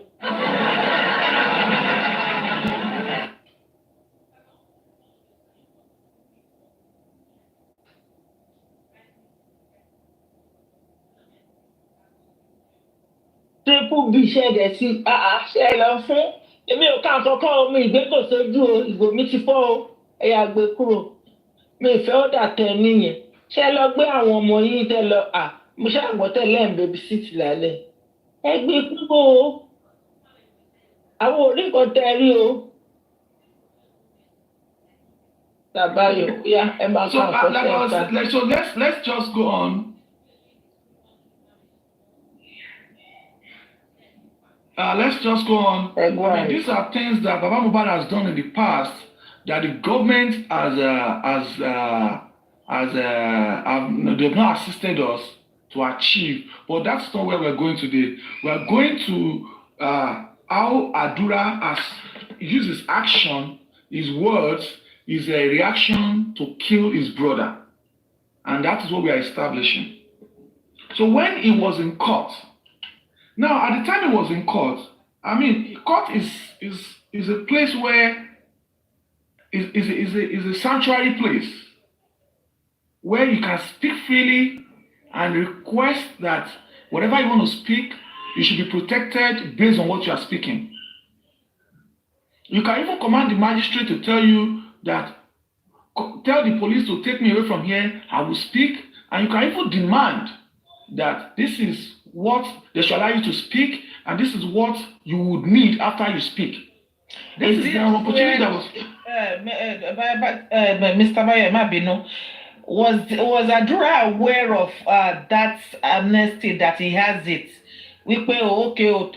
Triple B ṣẹ̀dẹ̀ sí ṣe lọ fún èmi ò ká àkọ́kọ́ omi ìgbékò sójú o ìgò mi ti fọ́ o ẹ̀yà gbé kúrò mi ìfẹ́ ọ̀dà tẹ níyẹn ṣe lọ gbé àwọn ọmọ yìí tẹ lọ mo ṣàgbọ́ tẹ́lẹ̀ ń bẹbí síìtì lálẹ́ ẹ gbé kúrò o àwọn orí nǹkan tẹ rí o Tàbáyọ̀ yá ẹ máa kọ́ àkọsẹ́ So let's just go on. Let's just go on. I mean, these are things that Baba Mohbad has done in the past that the government they've not assisted us to achieve. But that's not where we're going today. We're going to how Adura has used his action, his words, his reaction to kill his brother. And that is what we are establishing. So when he was in court, now at the time he was in court, I mean, court is a place where is a sanctuary place where you can speak freely and request that whatever you want to speak, you should be protected based on what you are speaking. You can even command the magistrate to tell you that, tell the police to take me away from here, I will speak, and you can even demand that this is what they shall allow you to speak, and this is what you would need after you speak. This is an opportunity that was... Mr. Bayemabino, was Adura aware of that amnesty that he has it? We pay okay, or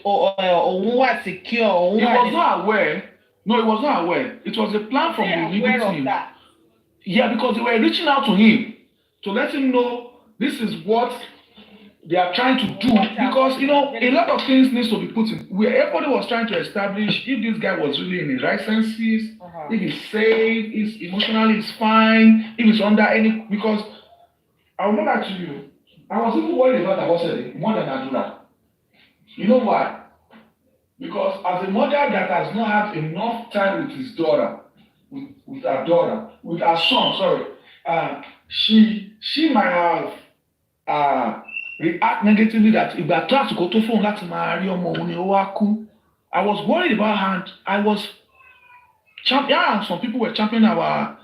secure. He was not aware. No, he was not aware. It was a plan from the legal team. Yeah, because they were reaching out to him to let him know this is what they are trying to do, because, you know, a lot of things needs to be put in. Everybody was trying to establish if this guy was really in his right senses, if he's safe, if emotionally he's fine, if he's under any, because I will not to you, I was even worried about Abosede more than Adura. You know why? Because as a mother that has not had enough time with his daughter, with her daughter, with her son, sorry, she might have react negatively that ìgbà tó àsìkò tó fóun láti máa rí ọmọ òun ni ó wá kú. I was worried about her and I was some people were championing our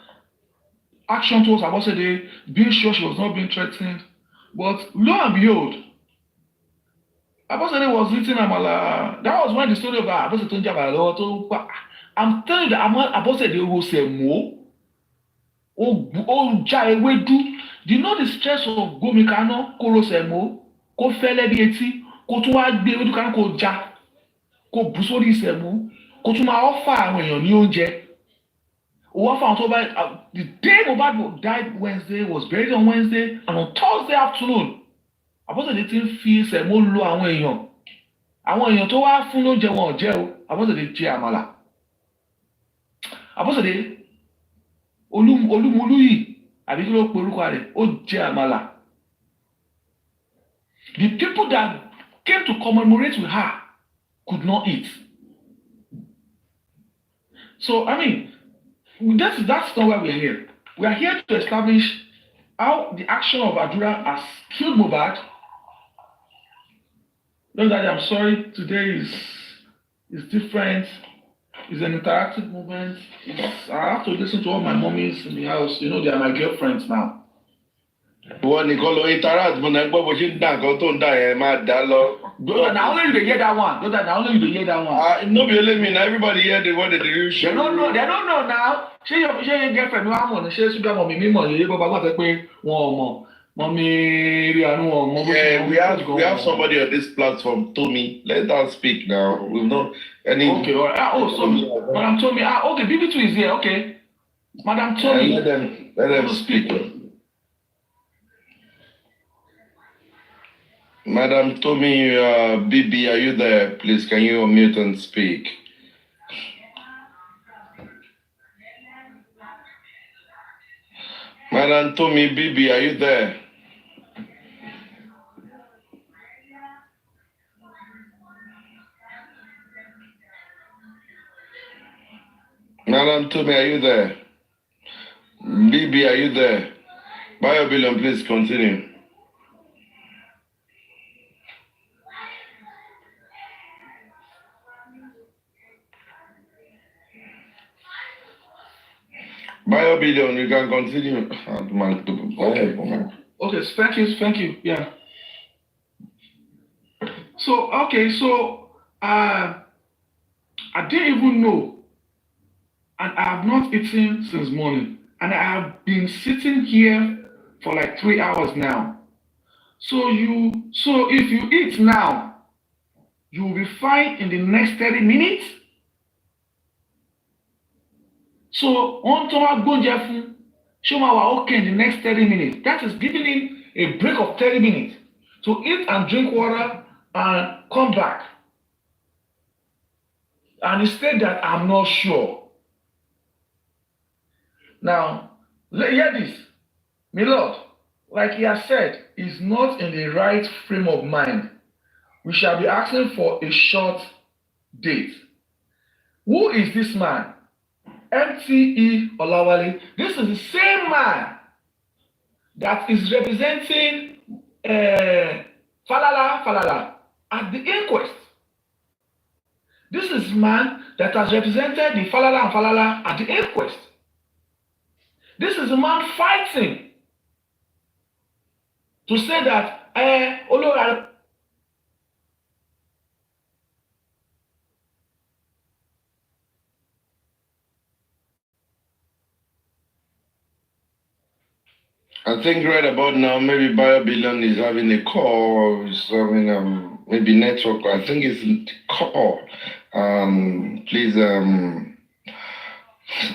action towards Abosede, being sure she was not being threatened. But lo and behold, Abosede was eating amala. That was when the story about Abosede tó ń jàbàlá lọ́wọ́ tó pa. I'm telling you that Abosede ro sẹ̀mó. Ó já ewédú. Do you know the stress of gómi kaná kó ro sẹ̀mó? Kó fẹ́lẹ́ bí etí. Kó tún wá gbé ewédú kaná kó já. Kó bù sórí sẹ̀mó. Kó tún máa offer àwọn èèyàn ní oúnjẹ. The day Mohbad died Wednesday was buried on Wednesday, and on Thursday afternoon, Abosede ti ń fi sẹ̀mó lo àwọn èèyàn. Àwọn èèyàn tó wá fún lóúnjẹ wọn ò jẹ o, Abosede jẹ àmàlà. Abosede Olúmolúyì àbí kí ló pe orúkọ rẹ̀ ó jẹ àmàlà. The people that came to commemorate with her could not eat. So I mean, that's not why we're here. We are here to establish how the action of Adura has killed Mohbad. Don't that I'm sorry, today is different. It's an interactive movement. I have to listen to all my mummies in the house. You know, they are my girlfriends now. Wọ́n nìkan ló interact mo náà gbọ́ bó ṣe ń dá nǹkan tó ń dá yẹn máa dá lọ. Now only you dey hear that one. Now only you dey hear that one. No be only me, na everybody hear the word of the real show. They don't know now. Ṣé your girlfriend wa mọ̀ ní ṣé ṣúgbọ́n mọ̀ mi mímọ̀ yẹ bọ́ bá gbà pé wọn ò mọ̀. Mọ̀mí rí àánú wọn mọ̀. Yeah, we have somebody on this platform, Tommy. Let her speak now. We've not any. Okay, all right. So Madam Tommy. Okay, BB2 is here. Okay, Madam Tommy. Let them speak. Madam Tommy, BB, are you there? Please, can you unmute and speak? Madam Tommy, BB, are you there? Madam Tommy, are you there? BB, are you there? Biobillion, please continue. Biobillion, you can continue. Okay, thank you. Yeah. So I didn't even know, and I have not eaten since morning, and I have been sitting here for like 3 hours now. So if you eat now, you will be fine in the next 30 minutes. So on to our Gonja show my okay in the next 30 minutes. That is giving him a break of 30 minutes to eat and drink water and come back. And he said that I'm not sure. Now, hear this. My Lord, like he has said, is not in the right frame of mind. We shall be asking for a short date. Who is this man? MTE Olawale. This is the same man that is representing Falala at the inquest. This is man that has represented the Falala at the inquest. This is a man fighting to say that Olawale. I think right about now, maybe Biobillion is having a call, or is having maybe network. I think it's a call. Please,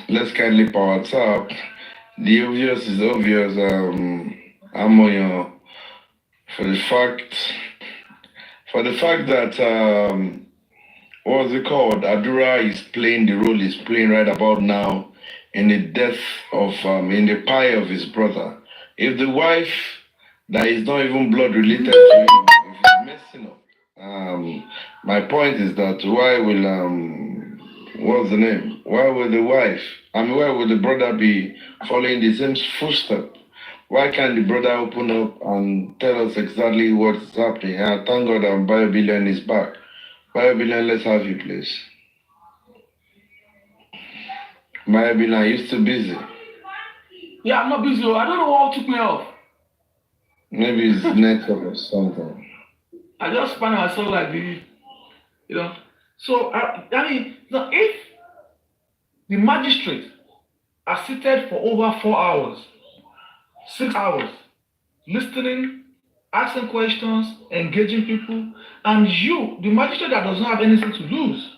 let's kindly power up. The obvious is obvious. Amoyo, for the fact that what's it called? Adura is playing the role he's playing right about now in the death of in the pie of his brother. If the wife that is not even blood related to him, if he's messing up, my point is that why will what's the name? Why will the wife? Why will the brother be following the same footstep Why can't the brother open up and tell us exactly what's happening? And thank God that BioBillion is back. BioBillion, let's have you, please. BioBillion, you still busy? Yeah, I'm not busy. I don't know what took me off. Maybe it's network or something. I just find myself like the, you know. So, I mean, now if the magistrate are seated for over 4 hours, 6 hours, listening, asking questions, engaging people, and you, the magistrate that doesn't have anything to lose,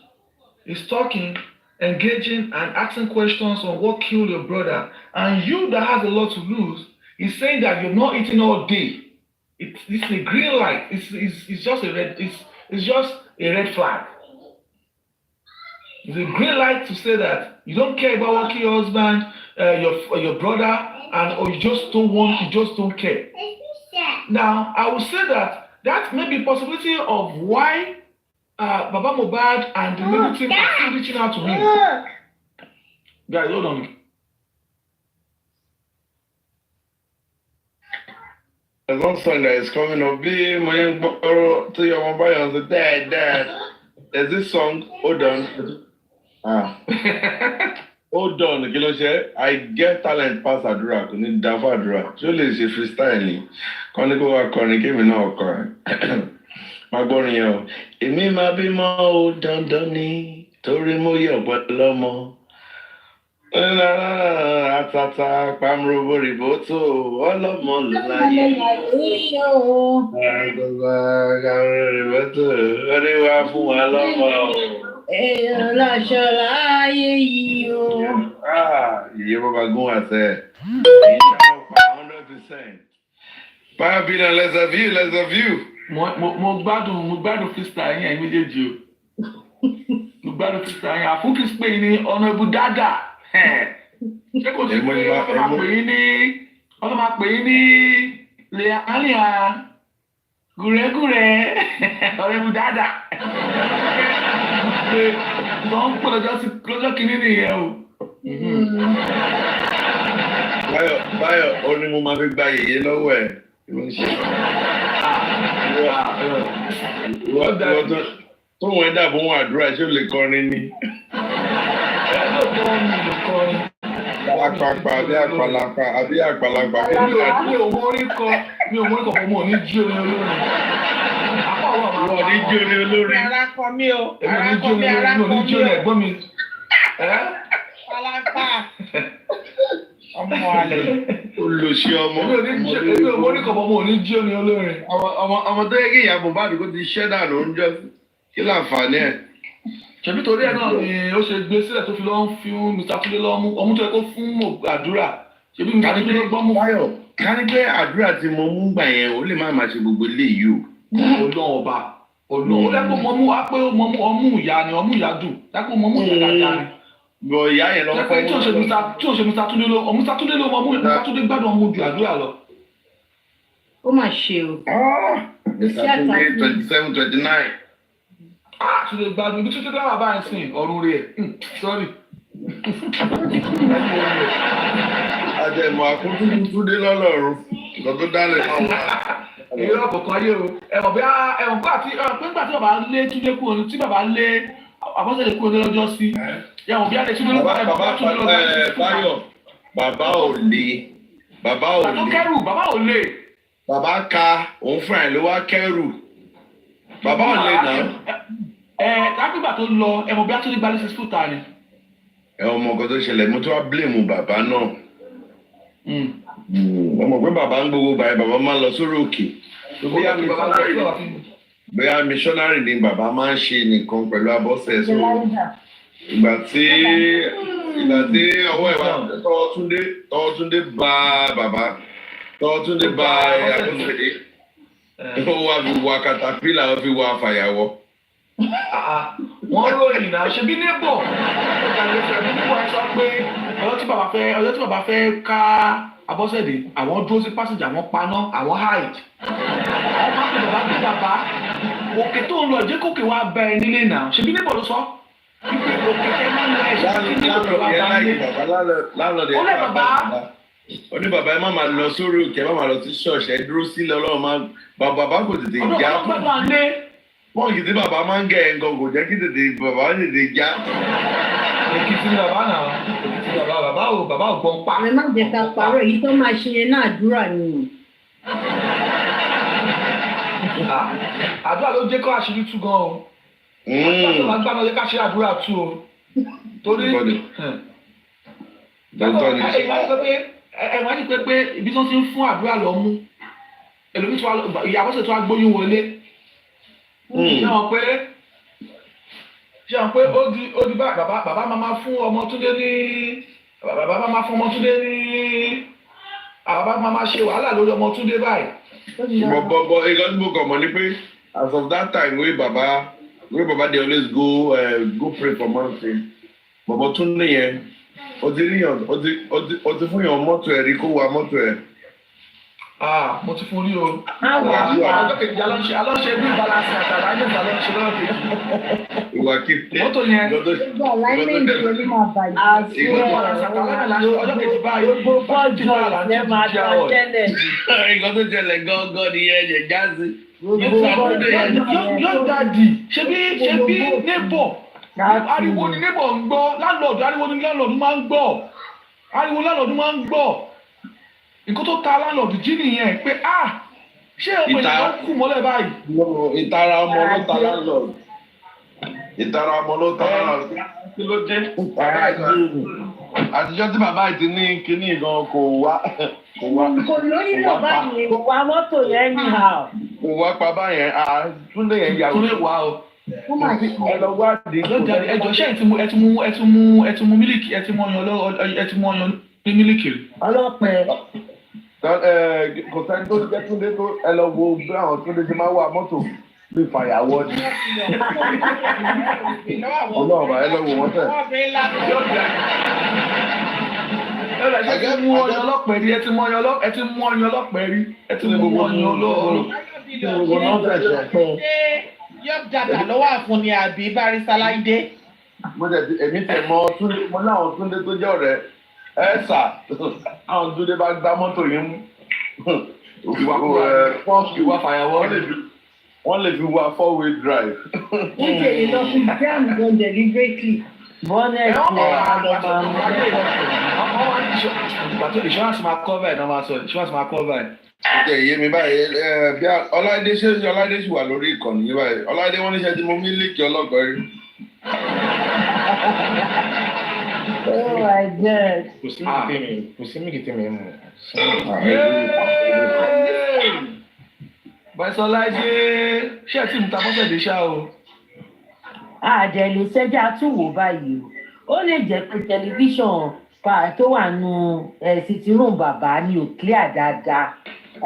is talking, engaging, and asking questions on what killed your brother, and you that has a lot to lose is saying that you're not eating all day. It's a green light. It's just a red. It's just a red flag. It's a green light to say that you don't care about what killed your husband, your brother, and or you just don't care. Now, I will say that may be a possibility of why Baba Mohbad and the media team are still reaching out to him. Guys, hold on. There's one song that is coming up. Be my young boy to your one boy on the dad. There's this song, hold on. Hold on, kí ló ṣe? I get talent pass àdúrà, kò ní dá fún àdúrà. Ṣé ó lè ṣe freestyle ni? Kọ́ ní kó wá kọrin kémi náà kọrin. Má gbọ́rin yẹn o. Èmi máa bímọ ó dandan ni torí mo yẹ ọ̀pọ̀ lọ́mọ. Àtàtà pàmòròbó rìbótò ọlọ́mọ ló láyé. Rìbótò orí wa fún wa lọ́mọ. Èèyàn láṣọ láyé yìí o. Iye bàbá gún àṣẹ. Èyí ṣàlọ́ pa 100%. BioBillion, let's have you. Mo gbádùn freestyle yẹn méjèèjì o. Mo gbádùn freestyle yẹn. Àfúnkì Spain ní ọ̀nà ìbú dáadáa. Ṣé kò sí pé ọ̀tọ̀ máa pè é ní lẹ́yà gùrẹ́gùrẹ́ ọ̀nà ìbú dáadáa. Wọ́n ń pè lọ́jọ́ kìíní nìyẹn o. Báyọ̀, ó ní mo máa fi gba yèyé lọ́wọ́ ẹ̀. Tó wọ́n dàbò wọn àdúrà ṣé ó lè kọrin ni. Àpàpà àbí àpàlàpà àbí àpàlàpà. Mi ò mọ orí kọ fún mọ̀ ní jí orin olórin. Wọ́n ní jí orin olórin. Ara kọ mí o. Èmi ò ní jí orin ẹ̀gbọ́n mi. Palapa. Ọmọ àlè. Olùsí ọmọ. Èmi ò mọ orí kọ fún mọ̀ ní jí orin olórin. Ọmọ tó yẹ kí ìyá Mohbad kó ti ṣẹ́ dànù oúnjẹ kí láǹfààní ẹ̀. Ṣebí torí ẹ̀ náà ni ó ṣe gbé sílẹ̀ tó fi lọ́ ń fi Mr. Túndé lọ́mú ọmú tó yẹ kó fún àdúrà. Ṣebí Mr. Túndé ló gbọ́ mú. Báyọ̀, ká ní pé àdúrà tí mo mú gbà yẹn ó lè má máa ṣe gbogbo eléyìí o. Ọlọ́run ọba Ọlọ́run ó lẹ́kọ̀ọ́ mọ́mú á pé ọmú ìyá ni ọmú ìyá dùn lẹ́kọ̀ọ́ mọ́mú ìyá dáadáa ni. Bọ̀ ìyá yẹn lọ fọ́ tí ò ṣe Mr. Túndé ló Mr. Túndé ló mọ́mú Mr. Túndé gbádùn ọmú ju àdúrà lọ. Ó mà ṣe o. Mr. Túndé 27, 29. Túndé gbádùn ibi Túndé dáwà báyìí sìn ọ̀run rẹ̀ sorry. Àjẹmọ̀ àkókò Túndé lọ́lọ́run lọ́dún dálẹ̀ náà wà. Èyí ọ̀kọ̀ọ̀kan yé o. Ẹ̀wọ̀n nígbà tí bàbá lé Túndé kúrò tí bàbá lé àbọ̀sẹ̀lẹ̀ kúrò lọ́jọ́ sí. Ẹ̀wọ̀n bí alẹ́ Túndé lọ́gbà Túndé lọ́gbà. Báyọ̀, bàbá ò lè. Bàbá ò lè. Bàbá ka òun fún ẹ̀ ló wá kẹ́rù. Bàbá ò lè náà. Lágbègbà tó lọ ẹ̀wọ̀n bí Túndé gbalẹ̀ sí fúta ni. Ọmọ nǹkan tó ṣẹlẹ̀ mo tún wá blame bàbá náà. Ọmọ pé bàbá ń gbogbo báyìí bàbá máa ń lọ sórí òkè. Bóyá missionary ni bàbá máa ń ṣe nìkan pẹ̀lú abọ́sẹ̀ sọ̀rọ̀. Ìgbà tí ọwọ́ ẹ̀ wá tọwọ́ Túndé bá bàbá tọwọ́ Túndé bá àbọ̀sẹ̀ ó wá fi wá katapila ó fi wá fàyàwọ́. Wọ́n ròyìn náà ṣe bí nébọ̀ nígbà sọ pé ọjọ́ tí bàbá fẹ́ ká Abọ́sẹ̀dé àwọn dúró sí pásíjà àwọn paná àwọn hide àwọn máa ń pè bàbá òkè tó ń lọ jẹ́ kókè wá bá ẹ nílé náà ṣe bí nébọ̀ ló sọ òkè tẹ́ máa ń lọ ẹ̀ṣẹ̀ kí nébọ̀ wá bá nílé ó lẹ́ bàbá ó ní bàbá ẹ má máa lọ sórí òkè ẹ má máa lọ sí ṣọ́ọ̀ṣì ẹ dúró sílẹ̀ ọlọ́run máa bàbá kò tètè já pọ́ǹkì tí bàbá máa ń gẹ̀ ẹ́ nǹkan kò jẹ́ kí bàbá tètè já. Èkìtì ni bàbá náà Èkìtì ni bàbá ò gbọ́n pa. ẹ má jẹ́ ká parọ́ èyí tó máa ṣe yẹn náà àdúrà ni. Àdúrà ló jẹ́ kó àṣírí tú gan o. Àdúrà tó máa gbà náà jẹ́ ká ṣe àdúrà tú o. Torí ẹ̀wọ̀n ti pé ibi tó ti ń fún àdúrà lọ mú ẹlòmíì tí ìyàwó sì tún agbóyún wọlé. Ṣé wọn pé ó di bàbá máa fún ọmọ Túndé ní bàbá máa ṣe wàhálà lórí ọmọ Túndé báyìí. Bọ̀ ìgbà tí mo kàn mọ̀ ni pé as of that time wey baba dey always go pray for mountain bọ̀bọ̀ Túndé yẹn o ti fún yàn mọ́tò ẹ̀ rí kó wa mọ́tò ẹ̀. Mo ti fún rí o. Ọjọ́ kejì alọ́ṣe bí balance àtàrà ayé ìgbà lọ́ṣẹ lọ́wọ́ kejì. Ìwà kí mọ́tò yẹn. gbogbo alignment yẹn ló máa bàjẹ́. Ọjọ́ kejì báyìí. Gbogbo ọjọ́ ìṣẹ́ máa tọ́ tẹ́lẹ̀. Nǹkan tó ṣẹlẹ̀ gángan nìyẹn ẹ̀jẹ̀ jáde. Yóò dàdí ṣe bí neighbor ariwo ni neighbor ń gbọ́ ariwo ni landlord máa ń gbọ́ nǹkan tó ta landlord jí nìyẹn pé ṣé ọmọ ìyá kù mọ́lẹ̀ báyìí. Ìtara ọmọ ló ta landlord. Kí ló dé? Àtijọ́ tí bàbá yìí ti ní kinní gan kò wá. kò lórí lọ báyìí. Kò wá mọ́tò yẹn ní ha. Kò wá pa báyẹn Túndé yẹn yàwó. Túndé wá o. Ẹ lọ wá di. Ẹjọ́ ṣé ẹ ti mu mílíkì ẹ ti mu ọyàn ní mílíkì rí. Ọlọ́pẹ. Kò sẹ́ni tó jẹ́ Túndé tó ẹ lọ wo bí àwọn Túndé ti máa wà mọ́tò bí fàyàwọ́ ni. Ọlọ́ọ̀bà ẹ lọ wo wọ́n tẹ̀. Ẹ ti mú ọyàn ọlọ́pẹ rí ẹ ti mú ọyàn olóòrò. Yóò dàgbà lọ́wọ́ àfúnni àbí Barrister Láídé. Èmi tẹ̀ mọ́ Túndé mo láwọn Túndé tó jẹ́ ọ̀rẹ́ sà àwọn Túndé bá gbá mọ́tò yín mú. Ìwà fàyàwọ́ wọ́n lè fi wa 4-way drive. wọ́n tẹ̀lé lọ sí jam gan deliberately. Bọ́nẹ̀tì insurance máa cover ẹ̀ náà máa sọ insurance máa cover ẹ̀. Ṣé iye mi báyìí bí Ọláìdé ṣì wà lórí ìkànnì yìí báyìí Ọláìdé wọ́n ní ṣe ti mú mílíkì ọlọ́gbọ̀n rí. Oh my God. Kò sí mílíkì tèmi mú. Bàìsọ̀láìdé ṣé ẹ ti mú ta bọ́sẹ̀dé ṣá o. Àjẹlè sẹ́jà tún wò báyìí o. Ó lè jẹ́ pé tẹlifíṣàn tó wà nù sitting room bàbá ni ò clear dáadáa.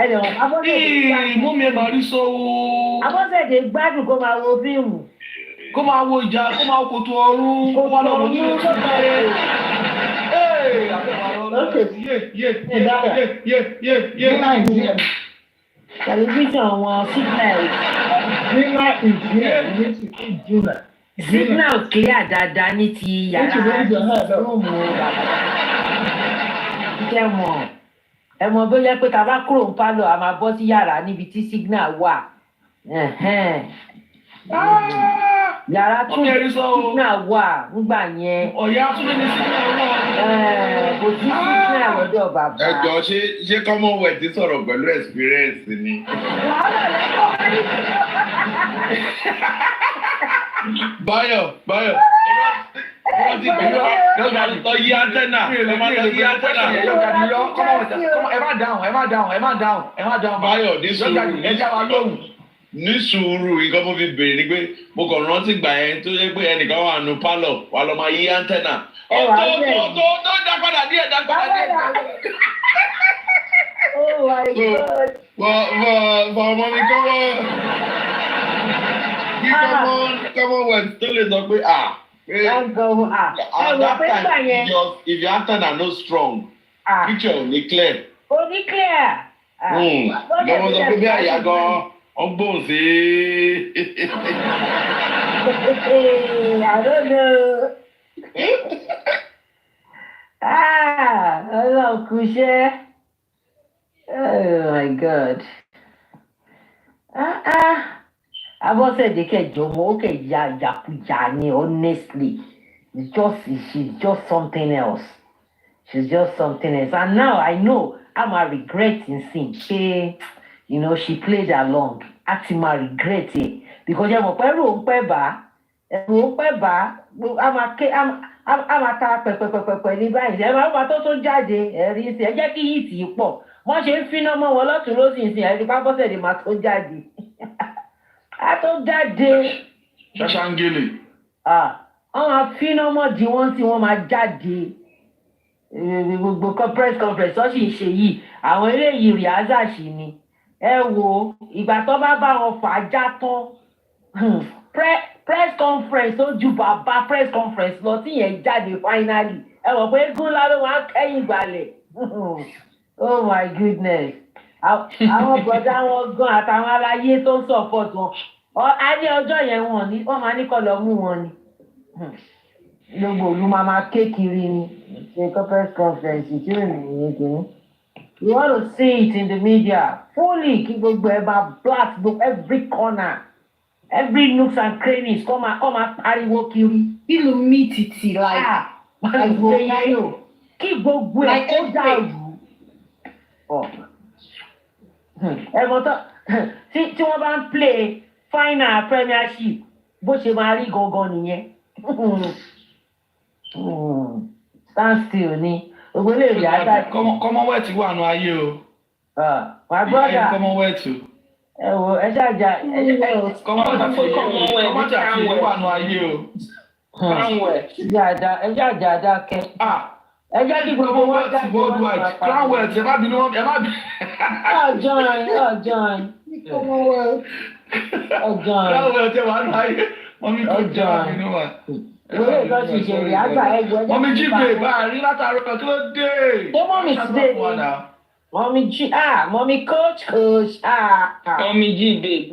Ẹ̀rọ Abọ́sẹ̀dé mú mi ẹ̀ máa rí sọ́wọ́. Abọ́sẹ̀dé gbádùn kó máa wo fíìmù. Kó máa wo ìjà kó máa wo kòtò ọrùn kó wá lọ́wọ́ ní ojú tẹlifíṣàn wọn signal clear dáadáa ní ti yàrá rúùmù bàbá. Ẹ mọ̀ bó yẹ pé tá a bá kúrò ń pálọ̀ a máa bọ́ sí yàrá níbi tí signal wà. Yàrá tún signal wà nígbà yẹn. Ọ̀yá tún ní signal wà. Kò sí signal lọ́dọ̀ bàbá. Ẹ jọ ṣé Commonwealth ti sọ̀rọ̀ pẹ̀lú experience ni. Báyọ̀ wọ́n ti gbé lọ yí antenna. Ẹ má dáhùn. Báyọ̀ ní sùúrù nǹkan mo fi béèrè ni pé mo kàn rántí gbà yẹn tó yẹ pé ẹnìkan wà nù pálọ̀ wà lọ máa yí antenna. Tó dá padà díẹ̀. Oh my God. Bọ̀ ọmọ mi Commonwealth tó lè sọ pé at that time if your antenna no strong picture ò ní clear. Lọ́wọ́ sọ pé bí àyà gan-an ọgbọ́n sí. I don't know. Ọlọ́run kú iṣẹ́. Oh my God. Abọ́sẹ̀dé kẹjọ mọ́ ó kẹ̀ ya ni honestly. She's just something else. She's just something else. And now I know I'm a regret in sin. She played along. Atima regret it. Because I'm a peba. I'm a ta pẹpẹpẹpẹ ní báyìí. Ẹ máa ń tó jáde ẹ̀rí sí ẹ jẹ́ kí yìí tì í pọ̀. Wọ́n ṣe ń finá mọ́ wọn lọ́tún lósì ìsìn ẹ̀rí pápọ́sẹ̀dé máa tó jáde. A tó jáde. Ṣaṣangele. Wọ́n máa finá mọ́ di wọ́n tí wọ́n máa jáde. Gbogbo press conference wọ́n sì ń ṣe yìí. Àwọn eléyìí rìázà sì ni. Ẹ wo ìgbà tó bá wọn fà á já tán. Press conference ó ju bàbá press conference lọ tí yẹn jáde finally. Ẹ mọ̀ pé gún láró wọn kẹ́yìn gbalẹ̀. Oh my goodness. Àwọn bọ̀dá wọn gan àtàwọn aráyé tó ń support wọn. A ní ọjọ́ yẹn wọ́n máa ní kọ́ lọ mú wọn ni. Gbogbo olú máa ké kiri ni. Ṣé press conference tí ò ní ìyẹn kìíní. You want to see it in the media fully kí gbogbo ẹ máa blast every corner. Every nooks and crannies kọ́ máa pariwo kiri. Ìlú mi tìtì kí gbogbo ẹ̀ kó dàrú. Ẹ̀mọ́ tó tí wọ́n bá ń play final premiership bó ṣe máa rí gangan nìyẹn. Stand still ni gbogbo lè rí àgbà. Commonwealth wà nù ayé o. My brother. Commonwealth. Ẹ wo ẹ ṣáàjà Commonwealth àti wà nù ayé o. ẹ ṣáàjà dákẹ́. Ẹ jẹ́ kí gbogbo wọn jáde worldwide. Commonwealth ẹ má bínú ẹ má bínú. Ọjọ́n. Commonwealth ẹ wà nù ayé. Wọ́n mi kò jẹ́ wà nínú wa. Wọ́n lè lọ sí ìṣẹ̀lẹ̀ àgbà ẹgbẹ́. Mọ́mí jí bèè bá a rí látàárọ̀ kí ló dé? Ṣé mọ́mí ti dé ni? Mọ́mí coach. Mọ́mí jí babe,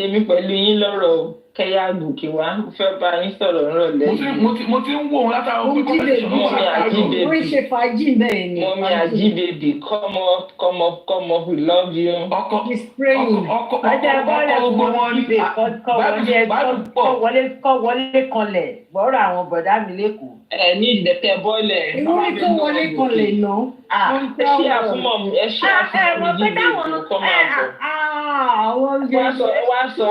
èmi pẹ̀lú yín lọ́rọ̀ o. Kẹ́yà gòkè wá, mo fẹ́ bá yín sọ̀rọ̀ ńrọ̀lẹ́. Mo ti ń wò wọn látàárọ̀ pé Mọ́mí àjíbèbè. Orí ṣe fàájì bẹ́ẹ̀ ni. Mọ́mí àjíbèbè, come up, we love you. He's praying. Ọjà bọ́ọ̀lù gbogbo wọn ní kọ́ wọlé kanlẹ̀ gbọ́rọ̀ àwọn bọ̀dá mi lẹ́kọ̀ọ́. Ẹ ní ìdẹ̀tẹ̀ bọ́ọ̀lẹ̀. Ìwọ́n ní kó wọlé kanlẹ̀ náà. Ẹ ṣe àfúnmọ̀ mi, ẹ ṣe àfúnmọ̀ mi jíde kọ́ máa bọ̀. Wá sọ.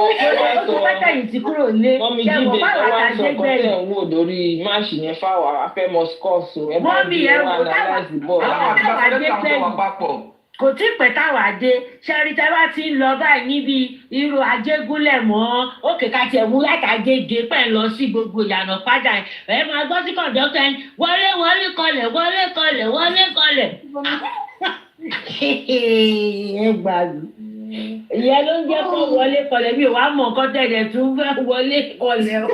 Ti kúrò lé. Mọ́mí jíde ẹ wá sọ kọ́tẹ̀ ń wò lórí máàṣì yẹn fáwọn afẹ́mọ̀ scores o. Ẹ bá mi ẹ wò analyze bọ́ọ̀lù. Kò tí pẹ́ táwa dé ṣẹ́rí tẹ́ bá ti ń lọ báyìí níbi irú Ajégúnlẹ̀ mọ́ òkè ká tiẹ̀ mú látàgége pẹ̀ lọ sí gbogbo ìyànà padà ẹ̀ máa gbọ́ sí kọ̀ǹdọ́tọ̀ ẹni wọlé kọlẹ̀. Ẹ gbàgbé. Ìyẹn ló ń jẹ́ kó wọlé kọlẹ̀ bí wàá mọ̀ nǹkan tẹ̀lé tún fẹ́ wọlé kọlẹ̀ o.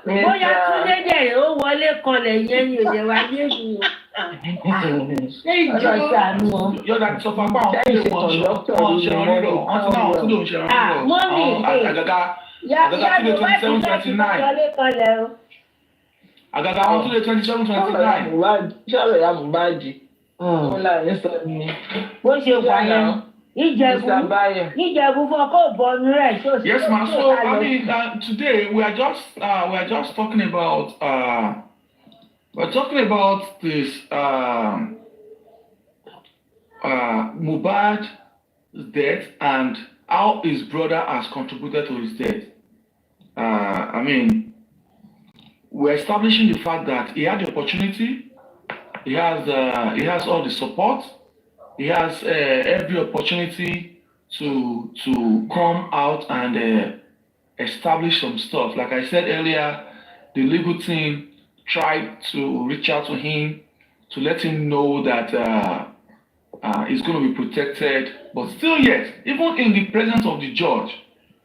Bóyá Túndé dẹ̀rẹ̀ ó wọlé kọlẹ̀ yẹn ni òjò wa dé kù. Ṣé ìjọ ìṣàánú wọn? Yọ̀dà ti sọ fún apá àwọn tí wọ́n ṣe rírọ̀, wọ́n ti náà wọ́n tún lòun ṣe rírọ̀. Mọ́mí àgàgà tí lè 27-29. Àgàgà àwọn tún lè 27-29. Ṣọ́rọ̀ ya Mohbad. Ó láàrin sọ ni. Bó ṣe wà yẹn. Ìjẹ̀bú fún ọkọ̀ ìbọnú rẹ̀ ṣó ṣe. Yes, ma'am. So I mean, today we are just talking about this Mohbad's death and how his brother has contributed to his death. I mean, we're establishing the fact that he had the opportunity. He has all the support. He has every opportunity to come out and establish some stuff. Like I said earlier, the legal team tried to reach out to him to let him know that he's going to be protected. But still yet, even in the presence of the judge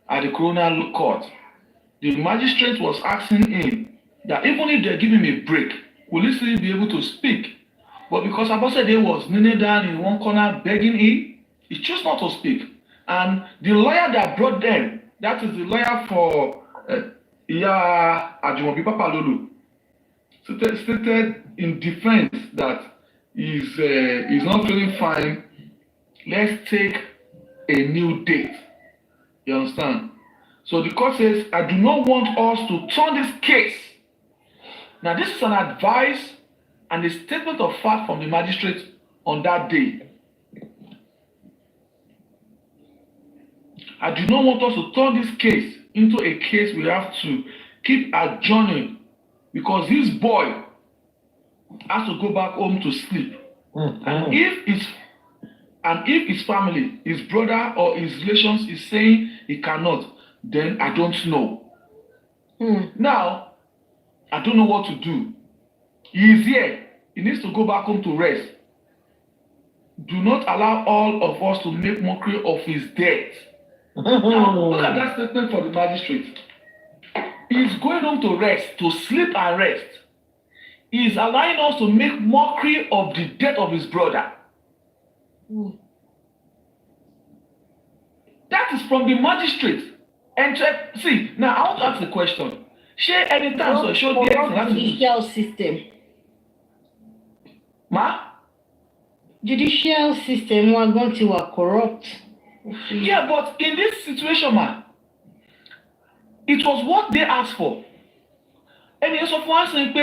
at the coroner court, the magistrate was asking him that even if they give him a break, will he still be able to speak? But because Abosede was kneeling down in one corner begging him, he chose not to speak. And the lawyer that brought them, that is the lawyer for Iya Ajumobi Papalolu, stated in defense that he's not feeling fine. Let's take a new date. You understand? So the court says, I do not want us to turn this case. Now, this is an advice and a statement of fact from the magistrate on that day. I do not want us to turn this case into a case we have to keep adjourning because this boy has to go back home to sleep. And if his family, his brother or his relations is saying he cannot, then I don't know. Now, I don't know what to do. He is here. He needs to go back home to rest. Do not allow all of us to make mockery of his death. Now, look at that statement for the magistrate. He's going home to rest, to sleep and rest. He's allowing us to make mockery of the death of his brother. That is from the magistrate. And see, now I want to ask the question. Share anytime so show the judicial system. Ma? Judicial system were going to be corrupt. Yeah, but in this situation, man, it was what they asked for. And yes, of one saying,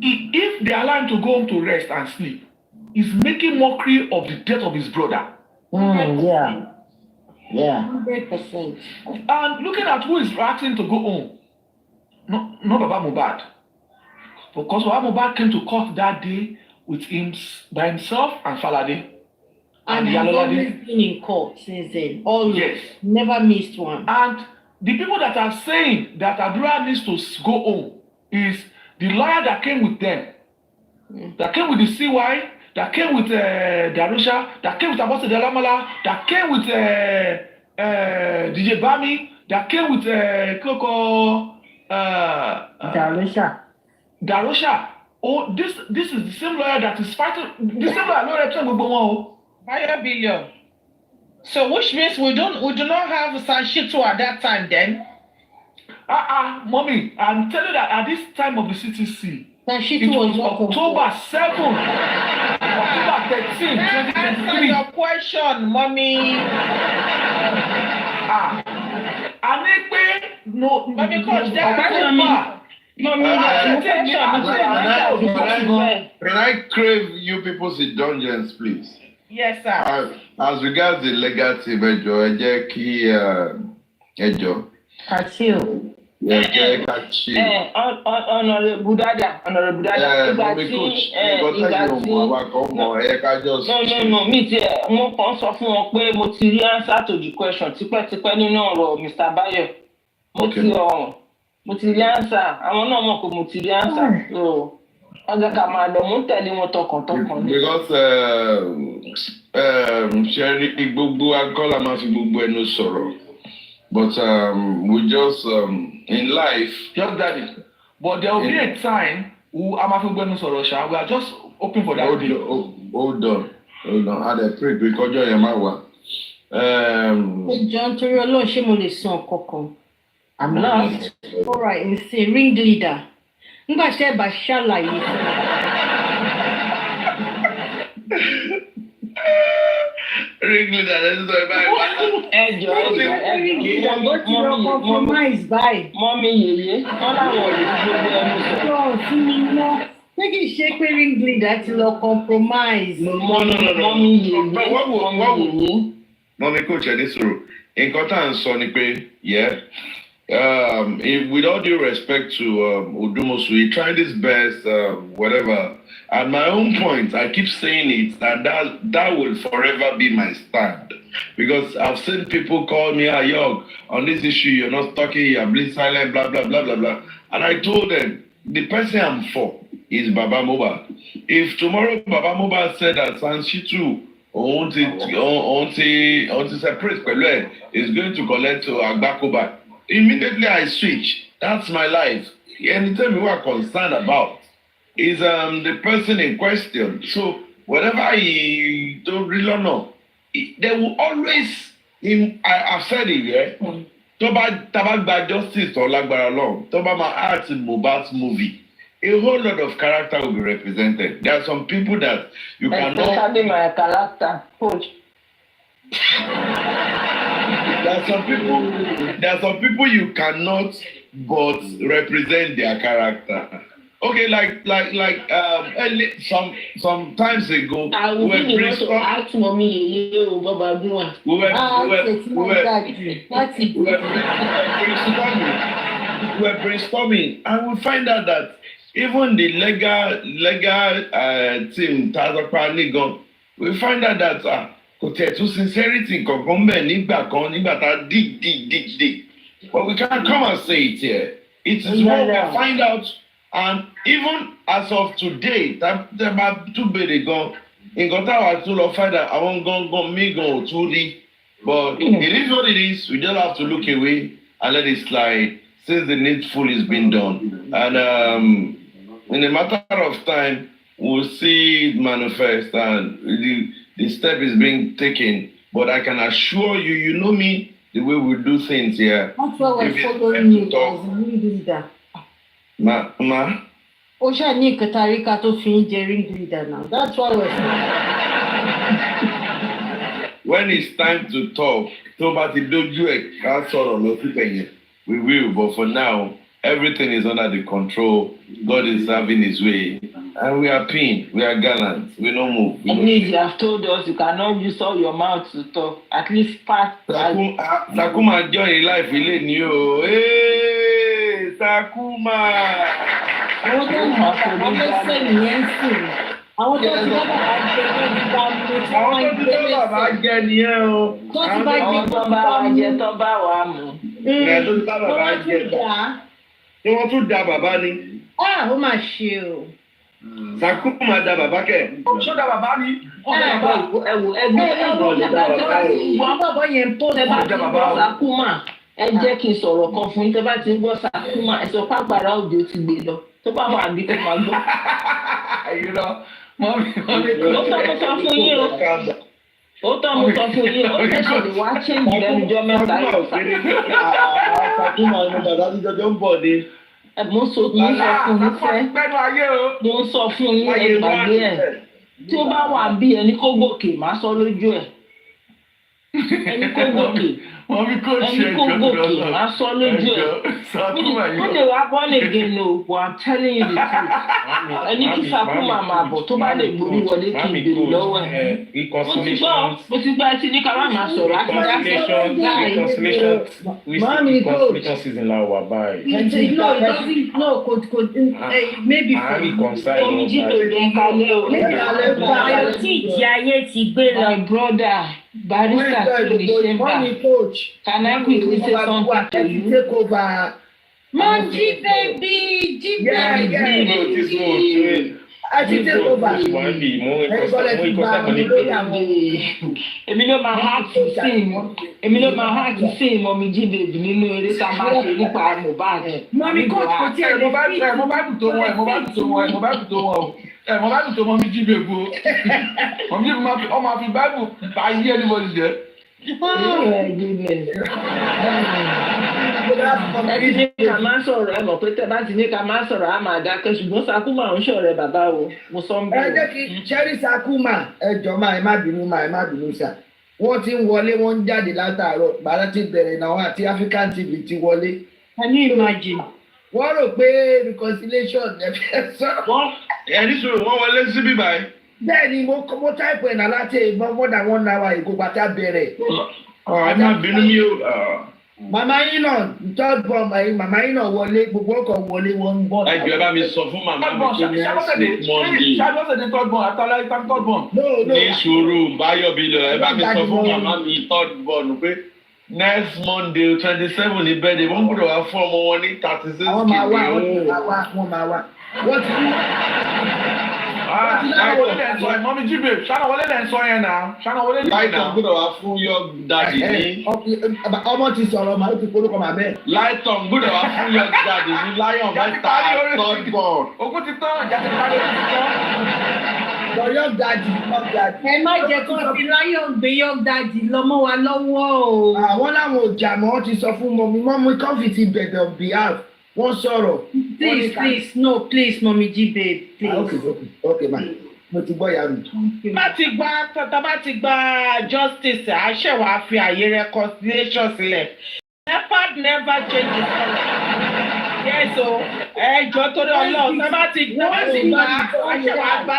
if they allow him to go home to rest and sleep, he's making mockery of the death of his brother. Yeah. 100%. And looking at who is asking to go home, not Baba Mohbad. Because Baba Mohbad came to court that day with him by himself and Falade. And he's always been in court since then. Always. Yes. Never missed one. And the people that are saying that Adura needs to go home is the lawyer that came with them. That came with the CY, that came with Darusha, that came with Abose Dalamala, that came with DJ Bami, that came with Koko Darusha. Oh, this is the same lawyer that is fighting. The same lawyer representing Gbogbo. Higher billion. So which means we do not have Sanshito at that time then? Mommy, I'm telling you that at this time of the CTC, Sanshito it was not October 7th, October 13th, 2023. Answer your question, mommy. Mommy, coach, Can I crave you people's indulgence, please? Yes, sir. As regards the legal team, ẹ jẹ́ kí ẹjọ́. Kachil. Honorable Dada. No, me too. Mo kàn sọ fún wọn pé mo ti rí answer to the question tipẹ́tipẹ́ nínú ọ̀rọ̀ Mr. Bayo. Mo ti rí answer. Àwọn náà mọ̀ pé mo ti rí answer. So, ọjọ́ ká máa lọ, mo ń tẹ̀lé wọn tọkàntọkàn. Because ṣe gbogbo akọ́là máa fi gbogbo ẹnu sọ̀rọ̀. But we just in life. Just that it. But there will be a time we are just hoping for that. Hold on. I pray because you're my one. John Toriolo, ṣé mo lè sọ kankan? I'm not. All right, you say ring leader. Nígbà ṣe bá ṣàlàyé. Ring leader, let's go Compromise by. Mommy, yeye. Ṣé kìí ṣe pé ring leader ti lọ compromise? No. Mommy coach, this rule. In Kotan Sonipe, yeah. With all due respect to Udumosu, he tried his best, whatever. At my own point, I keep saying it, and that will forever be my stand. Because I've seen people call me a yog on this issue, you're not talking, you're being silent, blah, blah, blah, blah, blah. And I told them, the person I'm for is Baba Mohbad. If tomorrow Baba Mohbad said that Sanshitu on to separate Pele is going to collect Agbakoba, immediately I switch. That's my life. Anytime you are concerned about is the person in question. So whatever he don't really know, they will always. I've said it, yeah. tó bá tábà gba justice tó lágbára lọ́wọ́ tó bá máa act in Mohbad's movie, a whole lot of character will be represented. There are some people that you cannot. Especially my character, coach. There are some people you cannot but represent their character. Okay, some times ago, I will be the one to ask mommy, Baba Gua. We were brainstorming, and we find out that even the legal team, Tazapanigon, we find out that kò tẹ̀ tún sincerity kankan bẹ́ẹ̀ nígbà tá a dig. But we can't come and say it here. It is what we find out, and even as of today, that bá tún béèrè gan, nǹkan táwa tún lọ find out, àwọn gangan mí gan ò tún rí. But it is what it is. We just have to look away and let it slide since the needful is being done. And in a matter of time, we'll see it manifest and the step is being taken. But I can assure you, you know me, the way we do things here. That's why we're following you as a ring leader. Ma? Osha ni Katarika to finish the ring leader now. That's why we're following. When it's time to talk, we will. But for now, everything is under the control. God is having His way, and we are pinned. We are gallant. We don't move. At least you have told us you cannot use all your mouth to talk. At least part. Sakuma join life. Hey, Sakuma. Àwọn tó ti bá bàbá jẹ ní ẹ o. Àwọn tó bá wa jẹ tó bá wa mú. Ẹ tó ti bá bàbá jẹ ta. Ṣé wọ́n tún da bàbá ni? Ó mà ṣe o. Sakuma da bàbá kẹ̀. Ṣó da bàbá ni? Wọ́n bàbá yẹn tó tẹ́ bá ti gbọ́ Sakuma. Ẹ jẹ́ kí n sọ̀rọ̀ kan fún yín tẹ́ bá ti gbọ́ Sakuma. Ẹ sọ pàgbára òjò ti gbé lọ. Tó bá wà bí kò máa gbọ́. Ó tọ́ mo sọ fún yín o. Ó tọ́ mo sọ fún yín o. Ó tẹ̀sán lè wá change lẹ́nu ọjọ́ mẹ́ta yóò sá. Sakuma ni bàbá tí jọjọ́ ń bọ̀ ni. Mo ń sọ fún yín fẹ́. Mo ń sọ fún yín ẹgbàgbé ẹ̀. Tí ó bá wà bí ẹni kó gòkè, máa sọ lójú ẹ̀. Ẹni kó gòkè. Ẹni kó gòkè, máa sọ lójú ẹ̀. Mo lè wá born again o, but I'm telling you the truth. Ẹni kí Sakuma máa bọ̀ tó bá lè gbórí wọlé kí n béèrè lọ́wọ́ ẹ̀. Mo ti gbọ́ ẹtí ní ká má máa sọ̀rọ̀ Reconciliation season la wà báyìí. Maybe Omijì tó dé kalẹ̀ o. Ayọ̀ tí ìjì ayé ti gbé lọ. My brother, barrister to the chamber. Can I quickly say something to you? Maje baby, I ti take over. Èmi ló máa hard to sing Omijì baby nínú eré tá a máa ṣe nípa Mohbad. Mọ́mí kò tí ẹ̀ mo bá bù tó wọ́n Omijì baby o. Omijì ọmọ àfi báìbù bá yí ẹni mo jẹ. Ẹ ti ní ká máa sọ̀rọ̀ ẹ mọ̀ pé tẹ́ bá ti ní ká máa sọ̀rọ̀ á máa dákẹ́ ṣùgbọ́n Sakuma ń ṣọ̀rẹ́ bàbá o mo sọ ń bẹ̀rẹ̀. Ẹ jẹ́ kí Cherry Sakuma ẹjọ́ máa ẹ má bínú sà. Wọ́n ti ń wọlé wọ́n ń jáde látàárọ̀ bàrà ti bẹ̀rẹ̀ náà àti African TV ti wọlé. Can you imagine? Wọ́n rò pé reconciliation ẹ fẹ́ sọ. Ẹni sọ̀rọ̀ wọ́n wọlé síbí báyìí. Bẹ́ẹ̀ni mo táìpù ẹ̀ náà láti more than 1 hour ago bàtà bẹ̀rẹ̀. Ẹ má bínú mi o. Màmá yín náà third born màmá yín náà wọlé gbogbo ọkọ̀ wọlé wọn ń bọ̀. Ẹ jọ̀ọ́ bá mi sọ fún màmá mi pé next Monday. Ṣáàbọ̀sẹ̀ ní third born àtàlẹ́ ìtàn third born. Ní sùúrù báyọ̀ bí lọ ẹ bá mi sọ fún màmá mi third born pé next Monday 27 ní birthday wọ́n gbọ́dọ̀ wá fún ọmọ wọn ní 36 kìíní. Wọ́n máa wá. Wọ́n ti rí. Mọ́mí jíbe ṣáná wọlé lẹ́ ń sọ yẹn náà ṣáná wọlé lẹ́ ń sọ yẹn náà. Láìtọ̀ gbọ́dọ̀ wá fún yọ dàdí ní. Ọmọ ti sọ̀rọ̀ màá ti polúkọ màá bẹ́ẹ̀. Láìtọ̀ gbọ́dọ̀ wá fún yọ dàdí ní láyọ̀ mẹ́ta third born. Ogún ti tán, ìjà ti parí orí ti tán. Your young daddy. Ẹ má jẹ́ kó fi lion gbé young daddy lọ́mọ wa lọ́wọ́ o. Àwọn làwọn ò jà mọ́, wọ́n ti sọ fún mọ́mí kọ́fì ti bẹ̀bẹ̀ on behalf. Wọ́n sọ̀rọ̀. Please, no, please, mommy G babe, please. Okay, ma. Mo ti gbọ́ yàrá mi. Bá ti gba justice, àṣẹ wàá fi àyè reconciliation sílẹ̀. Never change his color. Yes, so ẹjọ́ torí Ọlọ́run tá bá ti gba àṣẹ wàá gba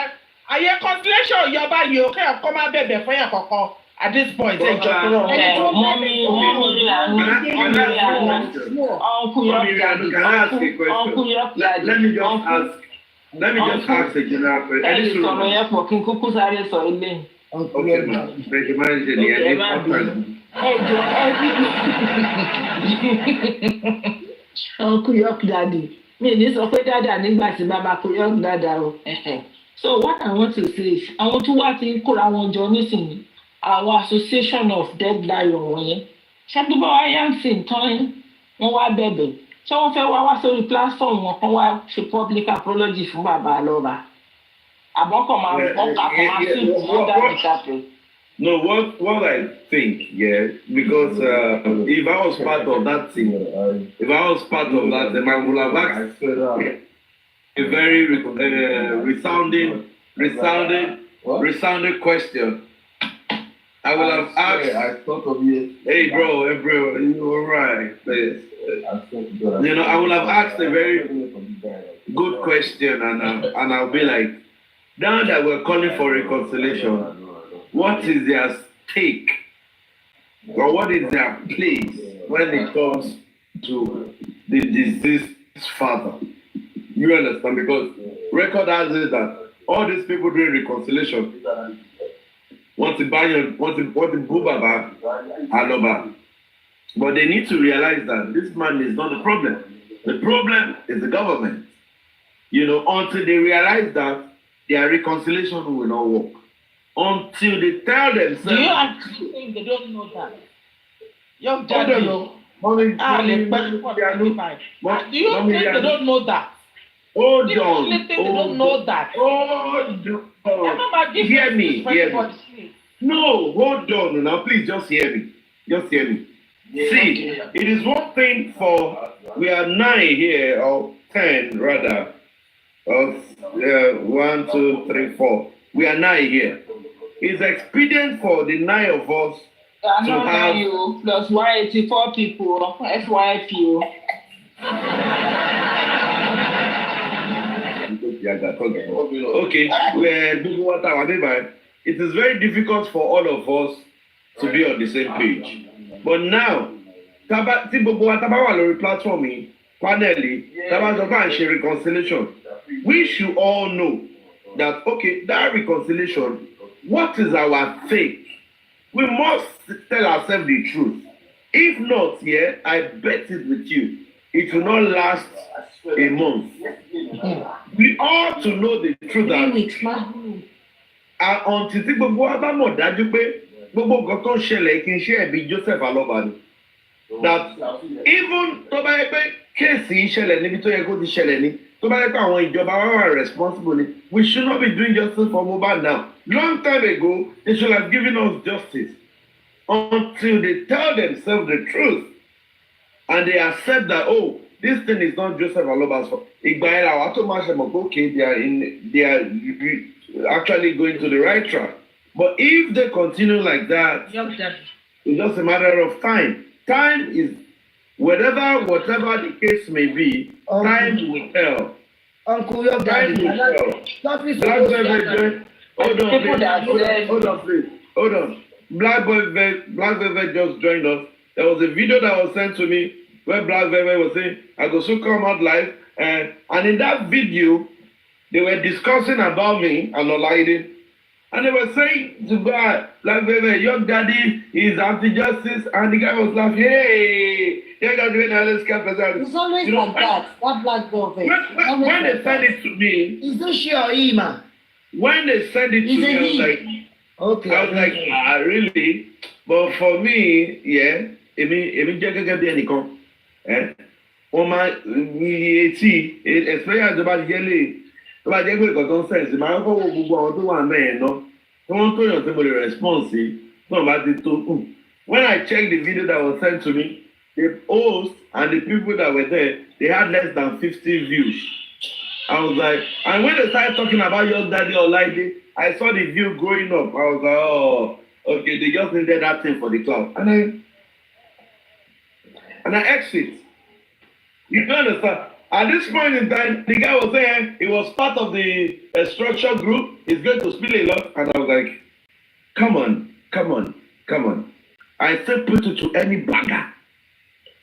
àyè reconciliation yọba yìí ó kẹ́yọ̀ kọ́ máa bẹ̀bẹ̀ fún yàn kankan at this point ẹjọ́ torí Ọlọ́run. Mommy, let me just ask a general question. Okay, ma. Thank you, Uncle York Daddy. Mi ní sọ pé dada nígbà tí bàbá kò York dada o. So what I want to say is, àwọn tó wá ti ń kóra wọn jọ nísìnyí, our association of dead lion wọ̀nyẹn. Ṣé tó bá wá yá ń sìn tán wọ́n wá bẹ̀bẹ̀? Ṣé wọ́n fẹ́ wá sórí platform wọn kan wá ṣe public apology fún bàbá lọ́ba? Àbọ̀kọ̀ máa wọ́n kà kọ́ máa sí ìwọ́n ìtàpẹ̀. No, what I think, yeah, because if I was part of that thing, then I would have asked a very resounding question. I will have asked, hey bro, you alright? You know, I will have asked a very good question, and I'll be like, now that we're calling for reconciliation, what is their stake or what is their place when it comes to the deceased father? You understand? Because record has it that all these people doing reconciliation want to boo Baba Aloba. But they need to realize that this man is not the problem. The problem is the government. You know, until they realize that their reconciliation will not work. Until they tell themselves. Do you actually think they don't know that? Young Daddy. Do you think they don't know that? Hold Do you on. think they don't know that? Hear me. No, hold on. Now, please just hear me. See, it is one thing for, we are 9 here, or 10 rather. 1, 2, 3, 4. We are 9 here. It's expedient for the 9 of us to have you plus 184 people, FYP. Okay, it is very difficult for all of us to be on the same page. But now, platform finally, reconciliation. We should all know that, okay, that reconciliation, what is our faith? We must tell ourselves the truth. If not, yeah, I bet it with you, it will not last a month. We ought to know the truth that until gbogbo wa bá mọ̀ dájú pé gbogbo nǹkan tó ń ṣẹlẹ̀ kì í ṣe ẹ̀bi Joseph Aloba ni. That even tó bá yẹ pé kéèsì ìṣẹ̀lẹ̀ níbi tó yẹ kó ti ṣẹlẹ̀ ni, tó bá yẹ pé àwọn ìjọba wa wà responsible ni, we should not be doing justice for Mohbad now. Long time ago, they should have given us justice until they tell themselves the truth and they accept that, oh, this thing is not Joseph Aloba's fault. Okay, they are actually going to the right track. But if they continue like that, it's just a matter of time. Time is whatever the case may be, time will tell. Uncle, your daddy. Hold on. Black Velvet just joined us. There was a video that was sent to me where Black Velvet was saying, I go soon come out live. And in that video, they were discussing about me and Olaide. And they were saying to Black Velvet, your daddy is anti-justice. And the guy was laughing, hey, you're going to be another scam. It's always like that Black Velvet. When they send it to me, is this your email? When they send it to me, I was like, okay. I was like, really? But for me, yeah, èmi jẹ́ gẹ́gẹ́ bí ẹnìkan. Wọ́n máa especially àjọba yẹ́lẹ̀ tó bá jẹ́ pé nǹkan tó ń sẹ́ǹsì máa ń kọ́ wo gbogbo àwọn tó wà mẹ́ẹ̀ náà tí wọ́n tó yàn tí mo lè response sí tí wọ́n bá ti tó. When I checked the video that was sent to me, the host and the people that were there, they had less than 50 views. I was like, and when they started talking about Young Daddy or Lady, I saw the view growing up. I was like, oh, okay, they just needed that thing for the cloud. And I exit. You don't understand? At this point in time, the guy was saying he was part of the structure group. He's going to spill a lot. And I was like, come on. I said put it to any bagger.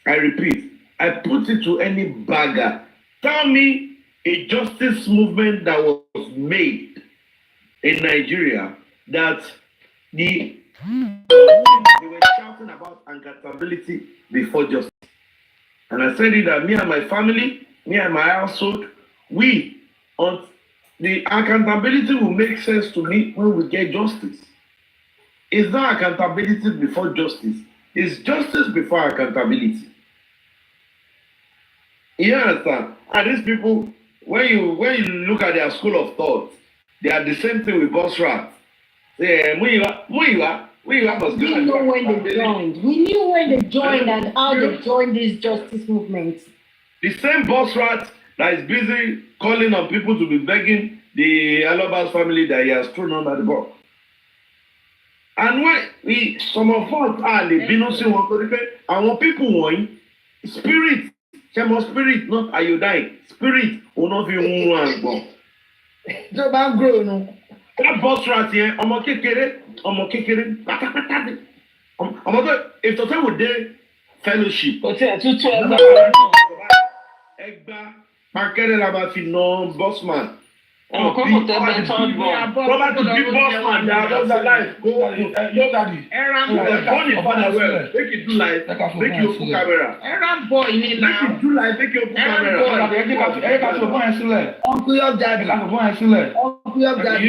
I repeat, I put it to any bagger. Tell me a justice movement that was made in Nigeria that they were shouting about accountability before justice. And I said it that me and my family, me and my household, the accountability will make sense to me when we get justice. It's not accountability before justice. It's justice before accountability. You understand? And these people, when you look at their school of thought, they are the same thing with boss rats. We know when they joined. We knew when they joined and how they joined these justice movements. The same boss rat that is busy calling on people to be begging the Alobas family that he has thrown under the bus. And when some of us are the Binosi and people want spirit, spirit, not iodine, spirit will not be one. That boss rat here, ọmọ kékeré, pátápátá. If to tell with their fellowship. Ẹgbà Markere laba fi no bossman. Probably to be bossman, they are just alive. Go, your daddy. Born in father well. Make it do life. Make you open camera. Boy, make it do life. Make you open camera. Uncle your daddy. Uncle your daddy.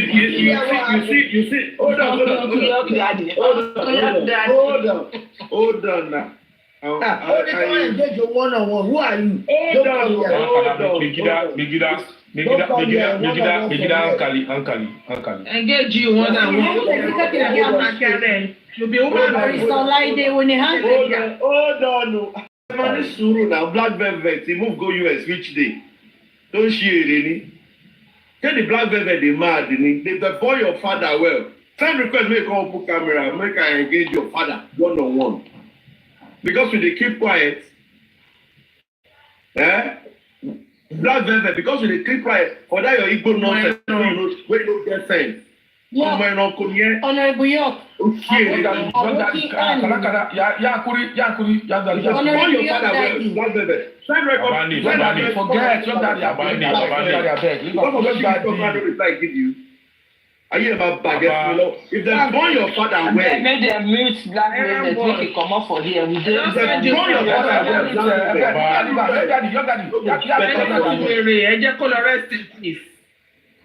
You see. Hold on now. Who are you? Engage you one and one. You'll be over. Hold on. Man is suru now. Black velvet. He move go US which day? Don't share any. Tell the black velvet they mad. They born your father well. Send request make come put camera. Make I engage your father one on one. Because when they keep quiet, black velvet, because when they keep quiet, for that your ego nonsense, where you don't get sense. Honorable York. Okay. Are you about baguette? If they born your father well, make them mute black men that make it come up for here. We don't. If they born your father well,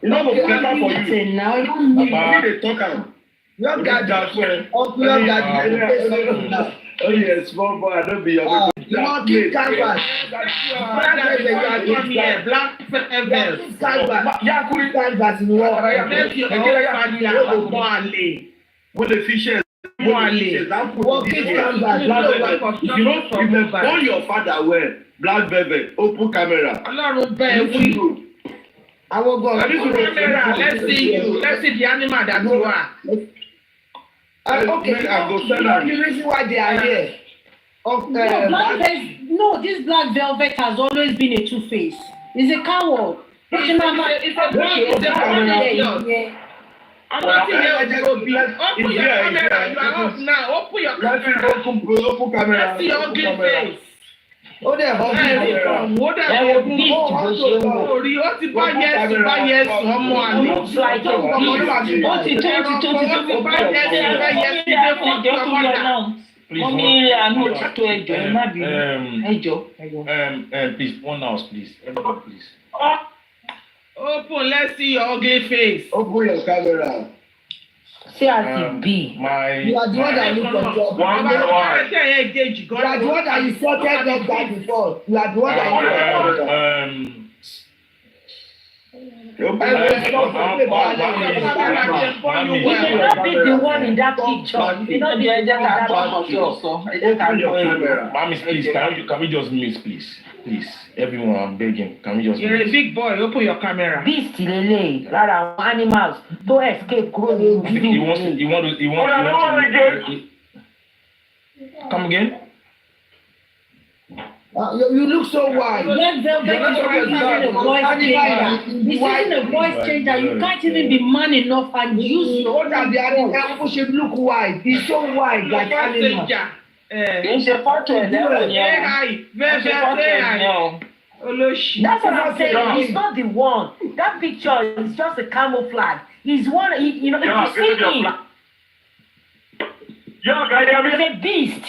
you know what's better for you. Now you need to talk out. Your daddy. Oh yes, small boy, I don't be your you want keep canvas. Black canvas in the wall. When the fishes, You know, if they born your father well, black velvet, open camera. I will go. Let's see you. Let's see the animal that you are. Okay, the reason why they are here. This black velvet has always been a two-face. He's a coward. It's a I'm not here. Open your camera. You are off now. Open your camera. Open camera. Let's see your good face. Oh, they're hungry. What are you looks like a please, one house, please. Everybody, please. Open, let's see your ugly face. Open your camera. See as it be. You are the one that look for job. You are the one that insulted them guy before. You are the one that not be the one in that picture. You not be the one in that picture. Mommy, please, can we just miss, please? Please, everyone, I'm begging. Can we just You're a big boy. Open your camera. Beast lele, rara animals to escape growing. He wants to. Come again? You look so wide. Black Velvet is using a voice changer. He's using a voice changer. You can't even be man enough and use your What are the animals should look wide? He's so wide like animal. It's a portrait. That's what I'm saying. He's not the one. That picture is just a camouflage. He's one. If you see him, he's a beast.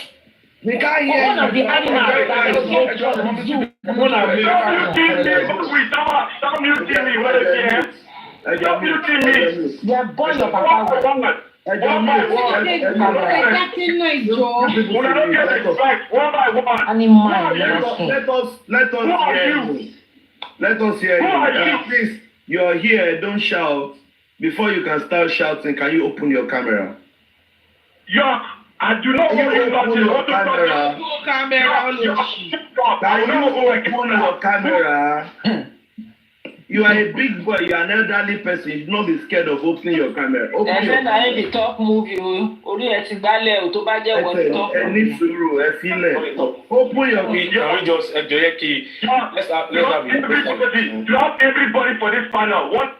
We can't hear one of the animals that is from the zoo. Stop muting me. What is it? Stop muting me. You're born your papa. Let us hear you. Please, you're here. Don't shout. Before you can start shouting, can you open your camera? Yeah, I do not want to open your camera. Can you open your camera? You are a big boy, you are an elderly person, you should not be scared of opening your camera. Open your camera. The top movie, open your camera. Open your Can we just let's have everybody for this panel. What?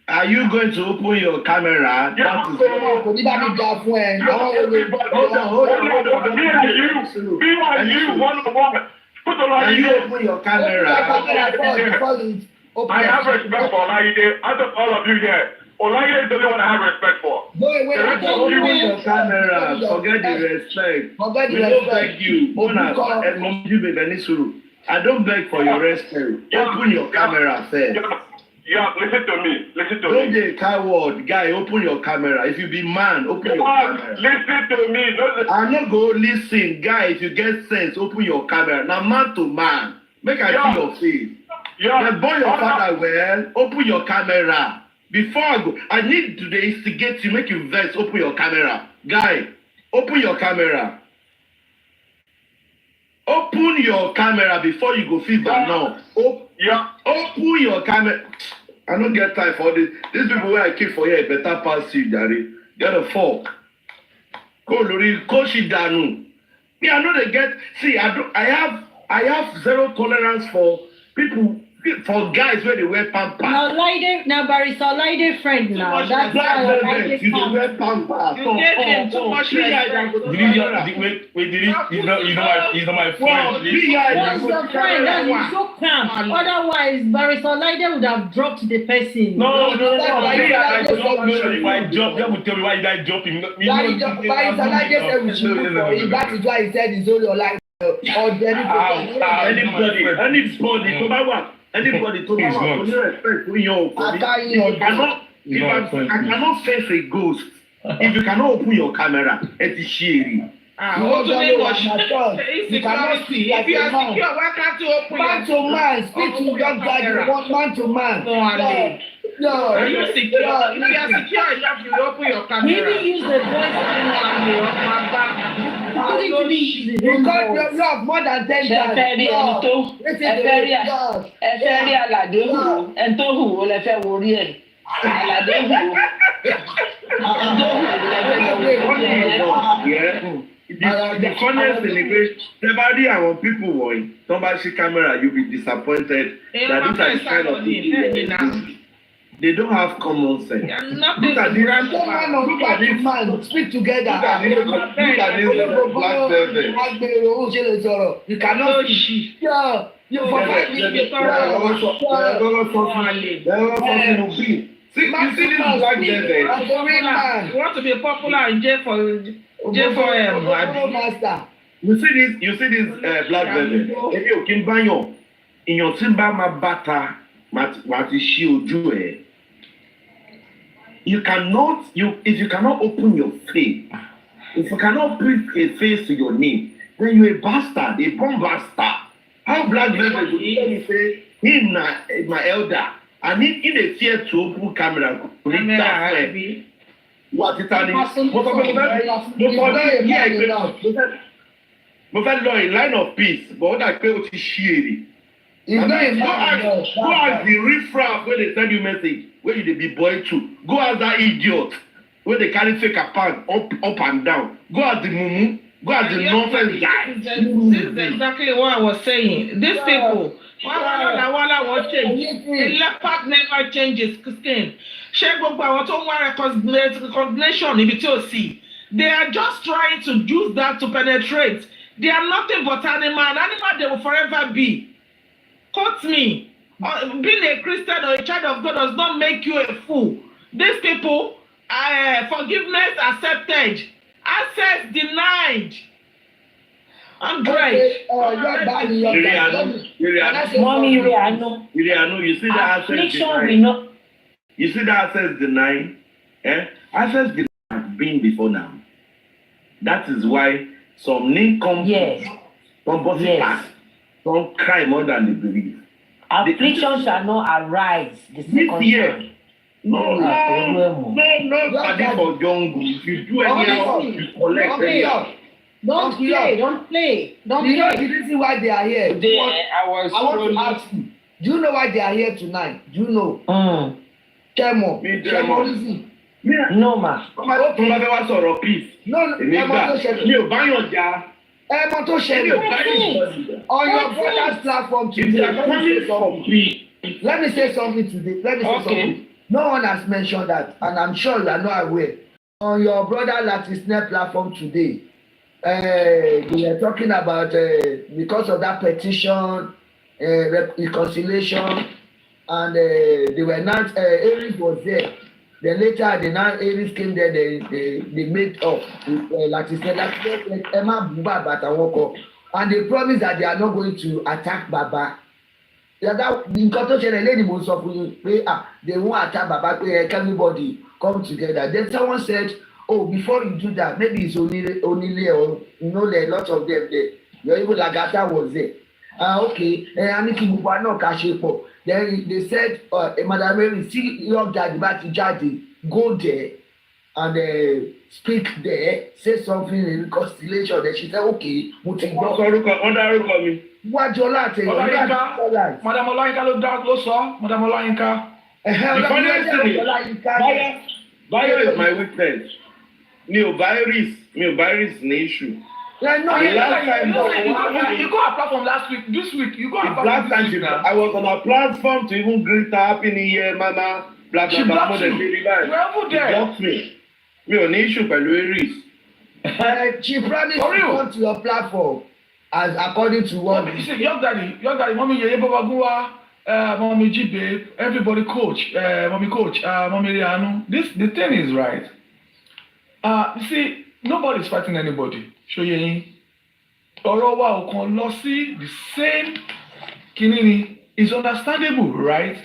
Are you going to open your camera? Yeah, hold on. Me and you, one-on-one. Can you open your camera? I have respect for Olaide. Out of all of you here, Olaide is the only one I have respect for. Open your camera. Forget the respect. We don't beg you. I don't beg for your respect. Open your camera first. Yeah, listen to me. Don't be a coward, guy. Open your camera. If you be man, open your camera. Listen to me. I'm not go listen, guy. If you get sense, open your camera. Now, man to man, make I see your face. Yeah. Boy, your father well. Open your camera. Before I go, I need to instigate you, make you vex. Open your camera, guy. Open your camera. Open your camera before you go fever now. Open your camera. I don't get time for this. These people where I keep for here better pass you, Daddy. Get a fork. Go Lori, Koshi Danu. Me, I know they get. See, I have zero tolerance for people, for guys where they wear pampas. Now Barista Olaide friend now. That's why Olaide you wear pampas. You gave him too much respect. He's not my friend. What's your friend? That is so calm. Otherwise, Barista Olaide would have dropped the person. No. I don't know if I jump. They will tell me why did I jump him. Barista Olaide said we should look for him. That is why he said he's only alive. Anybody to respect who you I cannot face a ghost. If you cannot open your camera, it is shady. What to make us insecurity? If you are secure, why can't you open man to man? Speak to young guys. Man to man. No, are you secure? If you are secure enough, you open your camera. Maybe use the voice. Because you have more than 10 times. The funniest thing is, everybody and when people want somebody camera, you'll be disappointed that these are the kind of people. They don't have common sense. Look at this man. Speak together. Look at this black velvet. You cannot. You see this black velvet. You want to be popular in J4M. You see this black velvet. If you can buy in your timber my butter, what is she you cannot, if you cannot open your face, if you cannot put a face to your name, then you're a bastard, a bomb bastard. How black velvet will you say, him my elder, And in a fear to open camera, what it mo fẹ́ lọ in line of peace but ó dà pé o ti ṣí èrè. Go ask the riffraff wey dey send you message wey you dey be boy to. Go ask that idiot wey dey carry fake account up and down. Go ask the mumu. Go ask the nonsense guy. This is exactly what I was saying. These people, wala was change. The leopard never changes skin. Ṣé gbogbo àwọn tó ń wá recognition níbi tí ó sì. They are just trying to use that to penetrate. They are nothing but animal. Animal they will forever be. Quote me. Being a Christian or a child of God does not make you a fool. These people, forgiveness accepted, access denied. I'm great. Mommy, you see that access denied? You see that access denied? Access denied has been before now. That is why some nincompoops, some cry more than they believe. Affliction shall not arise the second time. No, nobody for jungle. If you do any else, you collect. Don't play. You know the reason why they are here. I want to ask you. Do you know why they are here tonight? Do you know? Chemo reason. No, ma. Okay. No, on your brother's platform today. Let me say something today. No one has mentioned that, and I'm sure you are not aware. On your brother Latisne platform today, we are talking about because of that petition, reconciliation, and they were not. Aries was there. Then later, Aries came there. They made up. Latisne Emma Buba Batawoko, and they promised that they are not going to attack Baba. They won't attack Baba. Everybody come together. Then someone said, "Oh, before you do that, maybe it's only or there are lots of them there. Your even Lagata was there. Okay. Then they said, Madam Mary, see your daddy back to Jadi, go there and speak there, say something in reconciliation." Then she said, "Okay, what your latte? Madam Olayinka ló sọ. Madam Olayinka. The funniest thing is, Bayo is my witness. Mi ò bá Iris ní issue. Like, no, you got a platform last week. This week, you got a platform this week now. I was on a platform to even greet her Happy New Year, Mama. Blah, blah, blah. She blocked you. She blocked me. Mi ò ní issue pẹ̀lú Iris. She promised to come to your platform as according to what. You see, young daddy, Mommy Yeye Babagunwa, Mommy Jibe, everybody coach, Mommy Rianu. The thing is right. You see, nobody's fighting anybody. Show you. Ọ̀rọ̀ wa ò kàn lọ sí the same kinini is understandable, right?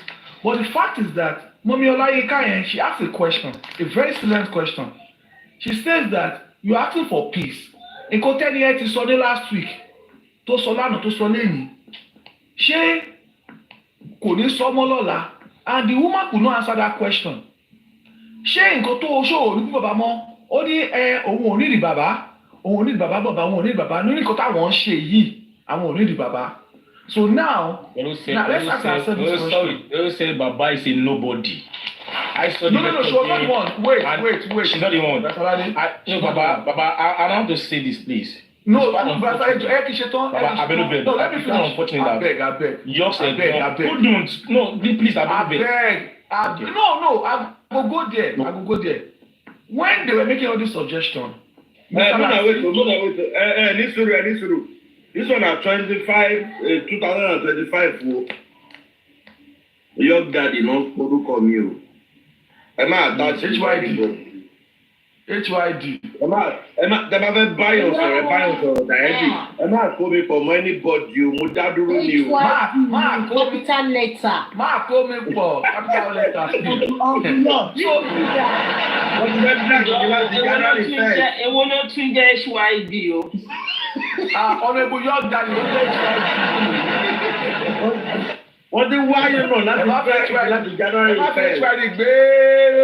But the fact is that Mommy Olayinka, she asked a question, a very silent question. She says that you're asking for peace. Nǹkan tẹ́ni ẹ ti sọ ní last week, tó sọ lánàá tó sọ lẹ́yìn. Ṣé kò ní sọ mọ́ lọ́la? And the woman could not answer that question. Ṣé nǹkan tó ṣó ò ní kú bàbá mọ́? Ó ní òun ò ní rí bàbá. Òun ò ní bàbá òun ò ní bàbá. Ní nǹkan táwọn ń ṣe yìí, àwọn ò ní rí bàbá. So now let's ask ourselves this question. They will say Baba is a nobody. I saw No, she was not the one. Wait. She's not the one. Baba, I want to say this, please. No, Baba, let me finish. I beg. You said, I beg. No, please, I beg. No, I will go there. When they were making all this suggestion, wait. This one at 2025. Young daddy, no protocol me. Am I attached to HYD. Am I buy your directly? Am I coming from anybody? You Mudaduru new. Mark, capital letter. Mark, coming for capital letter. It will not trigger HYD. Honorable Young Daddy, Wọ́n ti wáyé náà láti January 1st. Friday gbé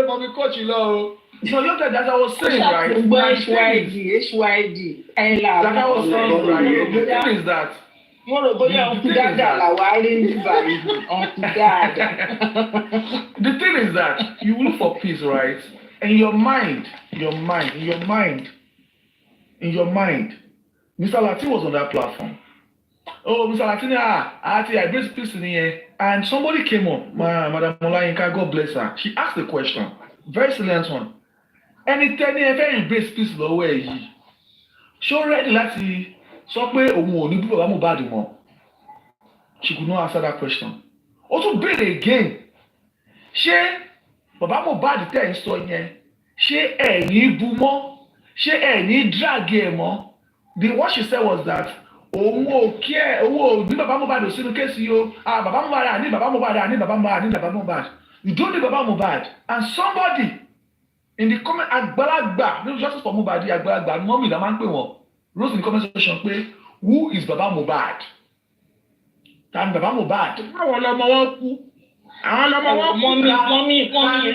mọ̀mí coach lọ o. So you get that I was saying, right? HYD. That I was saying, right? The thing is that. Mo rò bóyá ọ̀nkú dáadáa làwa rí nígbà yìí, ọ̀nkú dáadáa. The thing is that you look for peace, right? In your mind, Mr. Latin was on that platform. Oh, Mr. Latin, I embrace peace in here. And somebody came up, Madam Olayinka, God bless her. She asked the question, very silent one. Anytime you ever embrace peace lọ́wọ́ ẹ̀ yìí, ṣó ready láti sọ pé òun ò ní bí bàbá Mohbad mọ́? She could not answer that question. Ó tún béèrè again. Ṣé bàbá Mohbad tẹ̀ ń sọ yẹn? Ṣé ẹ̀ ní bú mọ́? Ṣé ẹ̀ ní drag ẹ̀ mọ́? What she said was that òun ò kí ẹ̀ owó ní bàbá Mohbad ò sínú kéésì o. Bàbá Mohbad àní bàbá Mohbad àní bàbá Mohbad àní bàbá Mohbad. You don't need bàbá Mohbad. And somebody in the comment àgbàlagbà no justice for Mohbad àgbàlagbà mọ́mí la máa ń pè wọ́n wrote in the comment section pé who is bàbá Mohbad? Ta ni bàbá Mohbad? Àwọn ọlọmọ wọn kú. Àwọn ọlọmọ wọn kú. Mọ́mí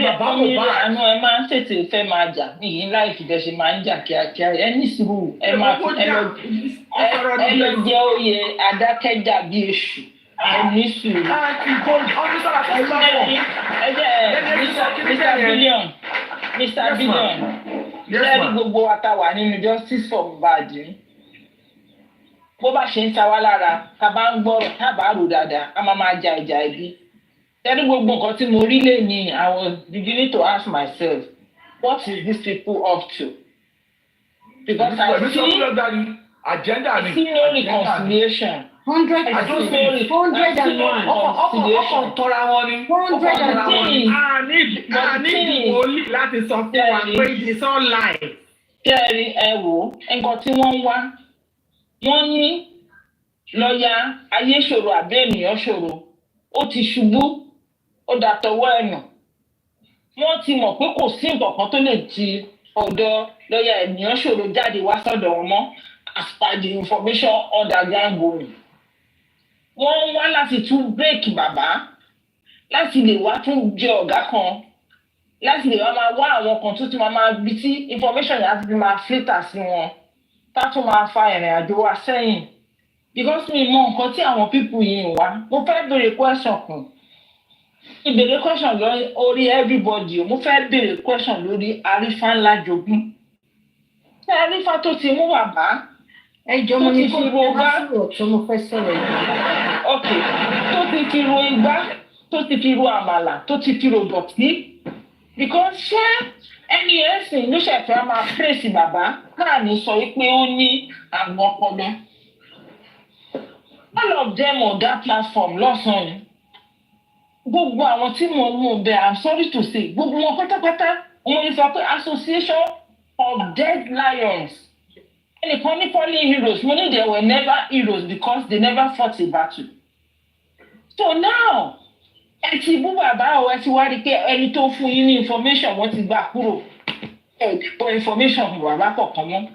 àánú ẹ máa ń tètè fẹ́ máa jà ní yìí láì fìdẹ́ ṣe máa ń jà kíákíá ẹ ní sùúrù ẹ máa fi ẹ lọ jẹ́ oyè adákẹ́jà bí èṣù ẹ ní sùúrù. Mr. Billion lẹ́rìí gbogbo wa ta wà nínú justice for Mohbad bó bá ṣe ń ta wá lára ká bá ń gbọ́rọ̀ ká bá rò dáadáa a máa jà ìjà ẹbí lẹ́rìí gbogbo nǹkan tí mo rí lè ní I was beginning to ask myself what is these people up to because I see no reconciliation. 101. Ọkàn tọ́ra wọn ni. 101. A ní ìdìbò láti sọ fún wa pé it's all lie. Kẹ́rì ẹ wò nǹkan tí wọ́n ń wá. Wọ́n ní lọ́ọ̀yà ayéṣòro àbí ènìyàn ṣòro. Ó ti ṣubú, ó dàtọwọ́ ẹ̀nà. Wọ́n ti mọ̀ pé kò sí nǹkan kan tó lè ti ọ̀dọ̀ lọ́ọ̀yà ènìyàn ṣòro jáde wá sọ́dọ̀ wọn mọ́ as per the information underground going. Wọ́n wá láti tún bírèkì bàbá láti lè wá tún jẹ ọ̀gá kan láti lè wá máa wá àwọn kan tó ti máa bí tí information yẹn á ti máa filter sí wọn tá tún máa fa ìrìn àjò wa sẹ́yìn because mi mọ nǹkan tí àwọn people yìí wá mo fẹ́ béèrè question kan ìbéèrè question lórí everybody mo fẹ́ béèrè question lórí Arífá ńlá jogún ṣé Arífá tó ti mú bàbá ẹjọ́ mo ní kó bá sọ̀rọ̀ tó mo fẹ́ sọ̀rọ̀ yìí. Ok, tó ti fi ro igbá, tó ti fi ro àmàlà, tó ti fi ro dọ̀tí. Because ṣé ẹni ẹ̀sìn ló ṣẹ̀fẹ̀ máa pèsè bàbá náà ní sọ pé ó ní àrùn ọpọlọ. All of them on that platform lọ́sàn-án. Gbogbo àwọn tí mo mú bẹ́ẹ̀ I'm sorry to say gbogbo wọn pátápátá wọ́n ní sọ pé Association of Dead Lions. And the funny heroes, money they were never heroes because they never fought a battle. So now, ẹ ti bú bàbá o ẹ ti wá rí pé ẹni tó fún yín ní information wọ́n ti gbà kúrò. Ẹ pọ̀ information fún bàbá kọ̀ọ̀kan mọ́.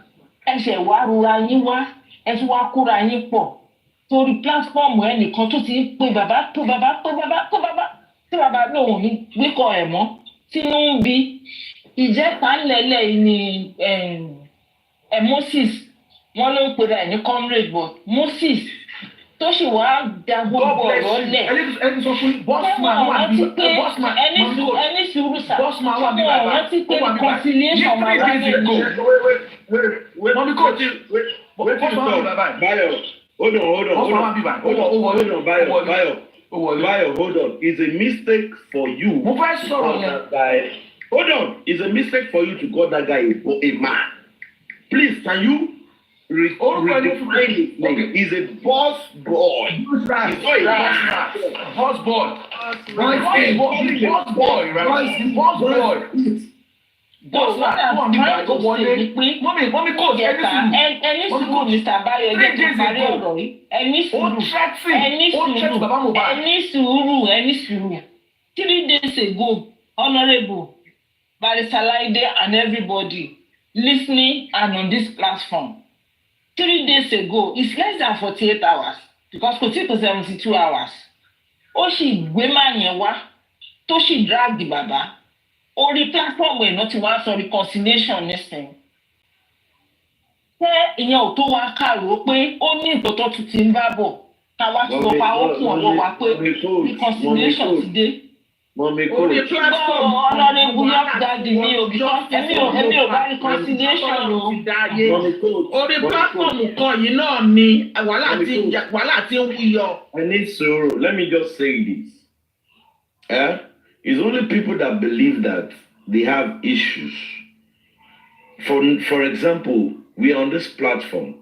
Ẹ ṣẹ̀ wá rura yín wá, ẹ ti wá kóra yín pọ̀. Torí platform ẹnìkan tó ti pé bàbá tí bàbá lòun ní gbékọ̀ ẹ̀ mọ́. Tínú ń bí ìjẹ́ta ńlẹ̀lẹ̀ ni Moses wọn ló ń pera ẹ ní comrade but Moses tó sì wá da gbogbo ọ̀rọ̀ lẹ̀. ẹni sọ fún bossman wà ní bossman ẹni sùúrù sá bossman wà ní bàbá rántí pé reconciliation wà lábẹ́ ìlú. mọ̀mí coach bossman wà ní bàbá. Bayo hold on Bayo hold on it's a mistake for you. mo fẹ́ sọ̀rọ̀ yẹn. Hold on it's a mistake for you to call that guy a man. Please, can you redefine his name? He's a boss boy. He's not a boss boy. Boss boy, right? Boss boy. Boss boy. Mommy, coach, ẹni sùúrù Mr. Bayo ẹjẹ tó parí ọ̀rọ̀ yìí. Ẹni sùúrù. 3 days ago, Honourable Barrister Laide and everybody listening and on this platform 3 days ago it's less than 48 hours because kò tí kò 72 hours ó sì gbé máa yẹn wá tó sì drag bàbá orí platform ẹ̀ náà ti wá sọ reconciliation nísìnyí. Ṣé ìyẹn ò tó wá kàrò pé ó ní nǹkan tó tún ti ń bá bọ̀ ká wá ti lọ pa ó kún ọwọ́ wa pé reconciliation ti dé. Orí platform ọlọ́rin wúyọ́ dáàdì mi ò because èmi ò bá reconciliation o. Orí platform kan yìí náà ni wàhálà tí ń wúyọ. I need sorrow. Let me just say this. It's only people that believe that they have issues. For example, we are on this platform.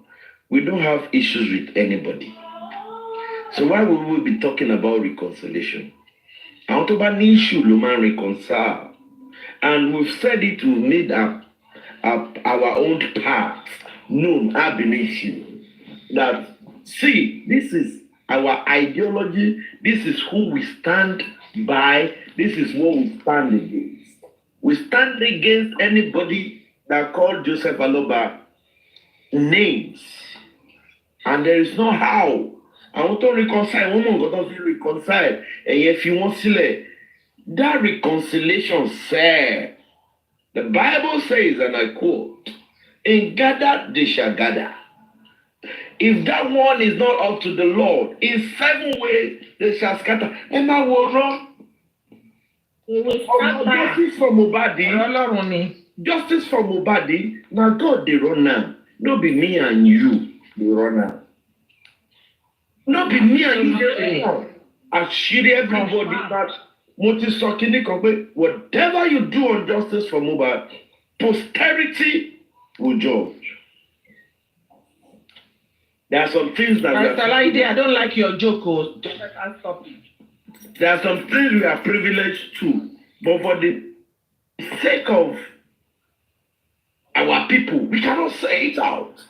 We don't have issues with anybody. So why would we be talking about reconciliation? Àwọn tó bá ní issue ló máa reconcile. And we've said it, we've made our own path known ab initio. That, see, this is our ideology, this is who we stand by, this is what we stand against. We stand against anybody that called Joseph Aloba names. And there is no how. I want to reconcile. Woman got to reconcile. And if you want to that reconciliation, sir, the Bible says, and I quote, "In gather they shall gather." If that one is not up to the Lord, in 7 ways they shall scatter. Am I wrong? Justice for Mohbad. Justice for Mohbad. Now God they run now. No be me and you they run now. No be me and you. Actually, everybody that whatever you do on justice for Mohbad, posterity will judge. There are some things that I don't like your joke. There are some things we are privileged to, but for the sake of our people, we cannot say it out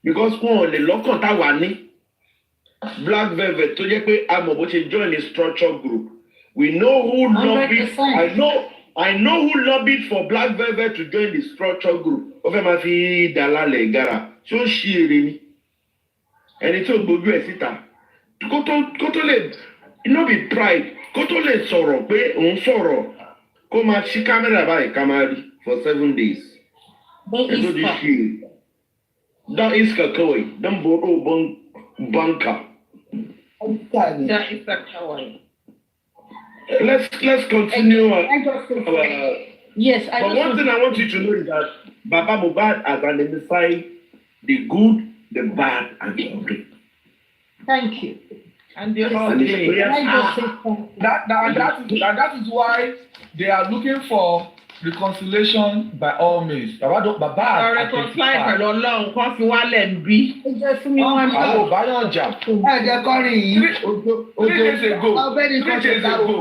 because one the local tawani. Black Velvet, to I'm about to join a structure group. We know who lobbied. I know who lobbied for Black Velvet to join the structure group. Ofemafi Dalale Gara. So she and it's all good. Go to let not be pride. Go to let sorrow. Pay on sorrow. Come at she camera by Kamari for 7 days. That is Kakoi. Don't borrow bunker. Let's continue. Yes, but one thing I want you to know is that Baba Mohbad has identified the good, the bad, and the ugly. Thank you. And the ugly. That is why they are looking for reconciliation by all means. Baba reconcile pẹ̀lú Ọlọ́run kan fi wálẹ̀ ń bí. Ẹ jẹ́ fún mi wọn náà. Àwọn òbáyọ̀ jà. Ẹ jẹ́ kọrin yìí. 3 days ago. Ọ̀gbẹ́ni kan ṣe dáwọ́.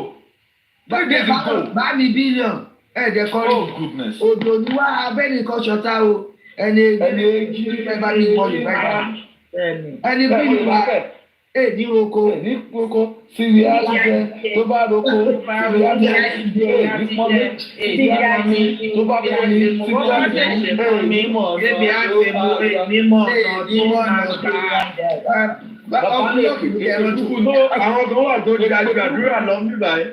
3 days ago. Bá mi bílíọ̀n. Ẹ jẹ́ kọrin. Oh goodness. Òjò ni wá abẹ́ni kan ṣọ̀tá o. Ẹni èjì ẹ bá ní ìmọ̀ ìbáyà. Ẹni bílíọ̀n wá. Ní roko. Síríà jẹ tó bá roko. Síríà jẹ ní pọ́nmi. Síríà mi tó bá pọ́nmi. Síríà jẹ mímọ̀ àwọn kan wà tó di àdúrà lọ ń bíbá ẹ.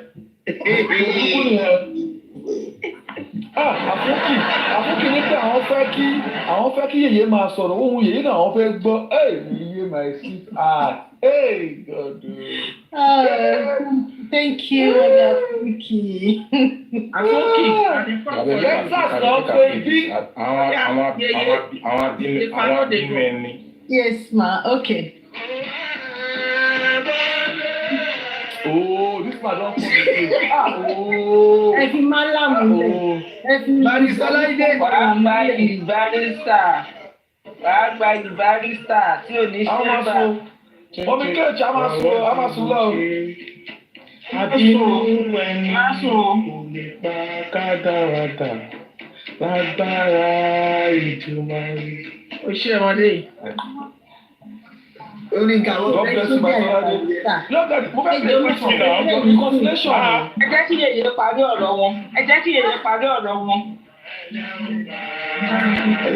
Àfúkì ní pé àwọn fẹ́ kí yèyé máa sọ̀rọ̀ ohun yèyé náà àwọn fẹ́ gbọ́ yèyé my sweet heart. Hey God. Thank you, Afuki. Texas lọ pé bí àwọn bímọ ẹni. Yes, ma. Okay. Oh, this man don't come again. Ẹ fi máa láàmú lẹ̀. Ẹ fi Barrister Láìdé. Wàá gba barrister tí ò ní ṣe bá. Omi kéèjì a máa sùn lọ. Àbínú ẹni kò lè pa kádàrádà lágbára ìjùmọ̀ rí. Ó ṣe ọmọdé yìí. Orin kàwọ́ God bless you, my father. Look at mo fẹ́ play question now. Reconciliation. Ẹ jẹ́ kí yèyé parí ọ̀rọ̀ wọn. Ẹ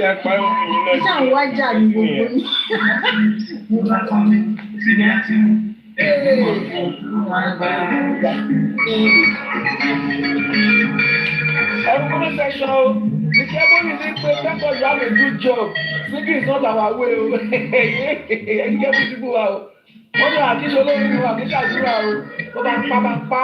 yà parí wọn. Iṣẹ́ àwọn wájà ní gbogbo ní. Comment section, the cable is in place. Thank God you have a good job. Singing is not our way. You get people out. Wọ́n ní àkíṣe olórin wa àkíṣe àdúrà o. Ó bá ń pa.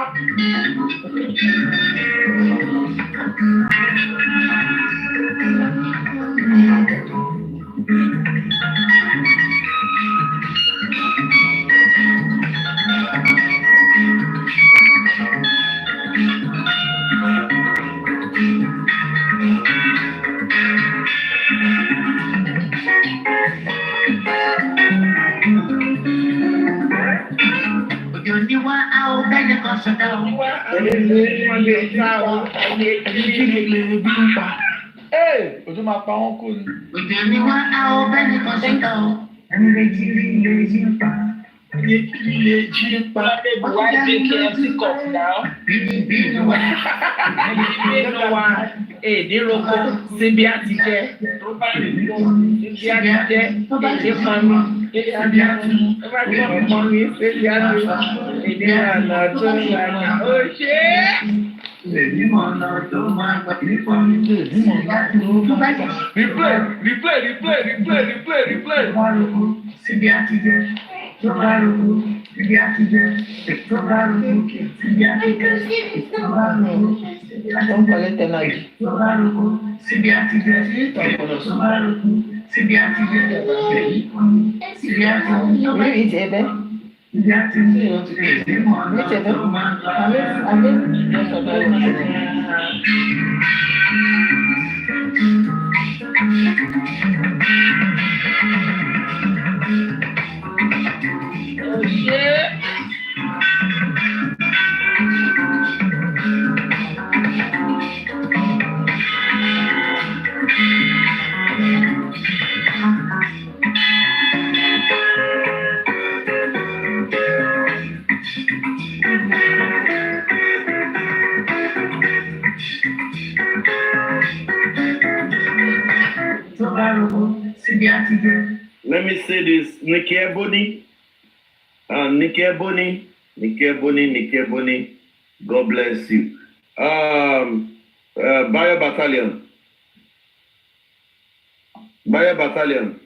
Ojú máa pa wọ́n kú ni. Òjò ni wá a ò bẹ́ẹ̀ ni kan ṣe tán o. Ẹni méjì lè jí ń pa. Lè jí ń pa. Why drink KFC cup now? Bínú wa èdèròkó síbi àti jẹ. Síbi àti jẹ èdè pọnmi. Síbi àti pọnmi síbi àti èdè àná tó yàrá. Ó ṣe é. Replay. Síbi àti jẹ. Tó bá rògbò, síbi àti jẹ. Tó bá rògbò, síbi àti jẹ. Tó bá rògbò, síbi àti jẹ. Tó bá rògbò, síbi àti jẹ. Tó bá rògbò, síbi àti jẹ. Síbi àti jẹ. Let me say this, Nikki Ebony, God bless you. Bio Battalion,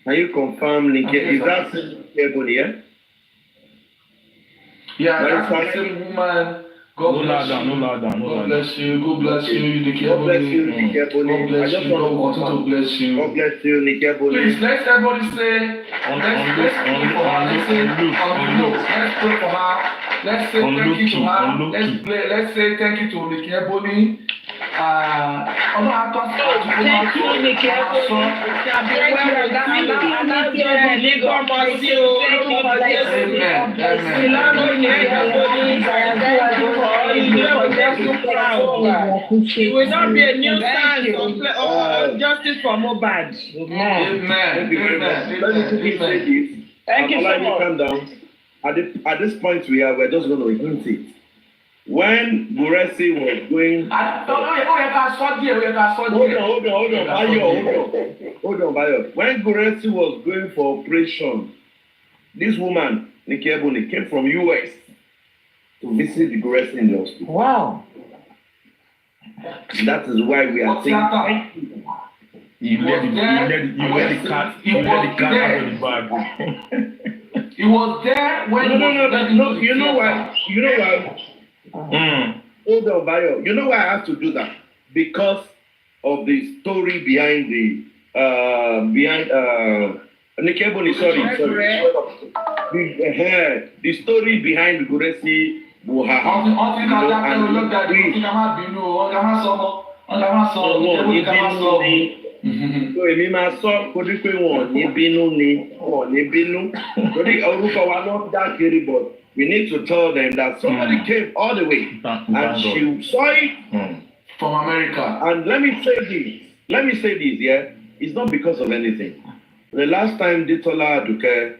can you confirm Nikki? Is that Nikki Ebony, yeah? Yeah, that's the same woman. God bless you, Nikki Ebony. God bless you, God continue to bless you. God bless you, Nikki Ebony. Please, let's everybody say, let's pray for her. Let's say thank you to her. Let's say thank you to Nikki Ebony. Thank you, Nikki Ebony. It will not be a nuisance or justice for Mohbad. Amen. Thank you so much. Calm down. At this point we're just going to hint it. When Guresi was going... Hold on, Bayo. When Guresi was going for operation, this woman, Nikki Ebony, came from US to visit the Guresi in the hospital. Wow. That is why we are saying... You let the cat out of the bag. He was there when... No. You know why? Hold on, Bayo. You know why I have to do that? Because of the story behind Nikki Ebony, sorry. The story behind Guresi So èmi máa sọ kódì pé wọn ní bínú torí orúkọ wa náà dá kiri but we need to tell them that somebody came all the way and she saw it from America. And let me say this, yeah, it's not because of anything. The last time Ditola Aduke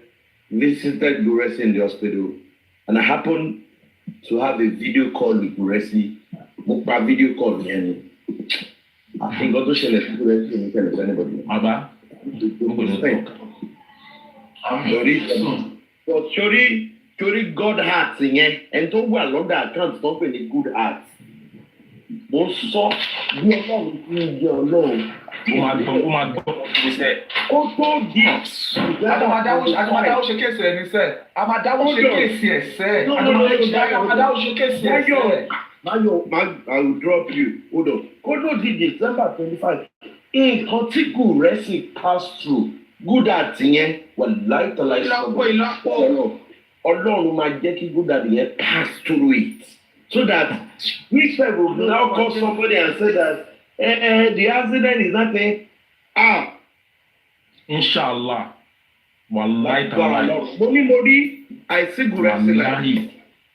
visited Guresi in the hospital, and I happened to have a video call with Guresi, a video call with him. I think God will share it to anybody. but sorry God heart yẹn ẹni tó wà lọ́dà account tó ń pè ní good heart mo sọ bí ọlọ́run ti ń jẹ ọlọ́run. ó máa gbọ́ ìgbésẹ̀. ó tó di. àtàmàdáwó ṣe kéèsì ẹ̀ ní sẹ́ àmàdáwó ṣe kéèsì ẹ̀ sẹ́ àtàmàdáwó ṣe kéèsì ẹ̀ sẹ́. Mayo, I will drop you. Hold on. Kódò di December 25. Nǹkan tí kò rẹ́sì pass through. Good at yẹn wà láìtọ́lá ìṣòro. Ọlọ́run máa jẹ́ kí good at yẹn pass through it. So that we will now call somebody and say that the accident is nothing. Inshallah. Wallahi ta'ala. Mori, I see Guresi like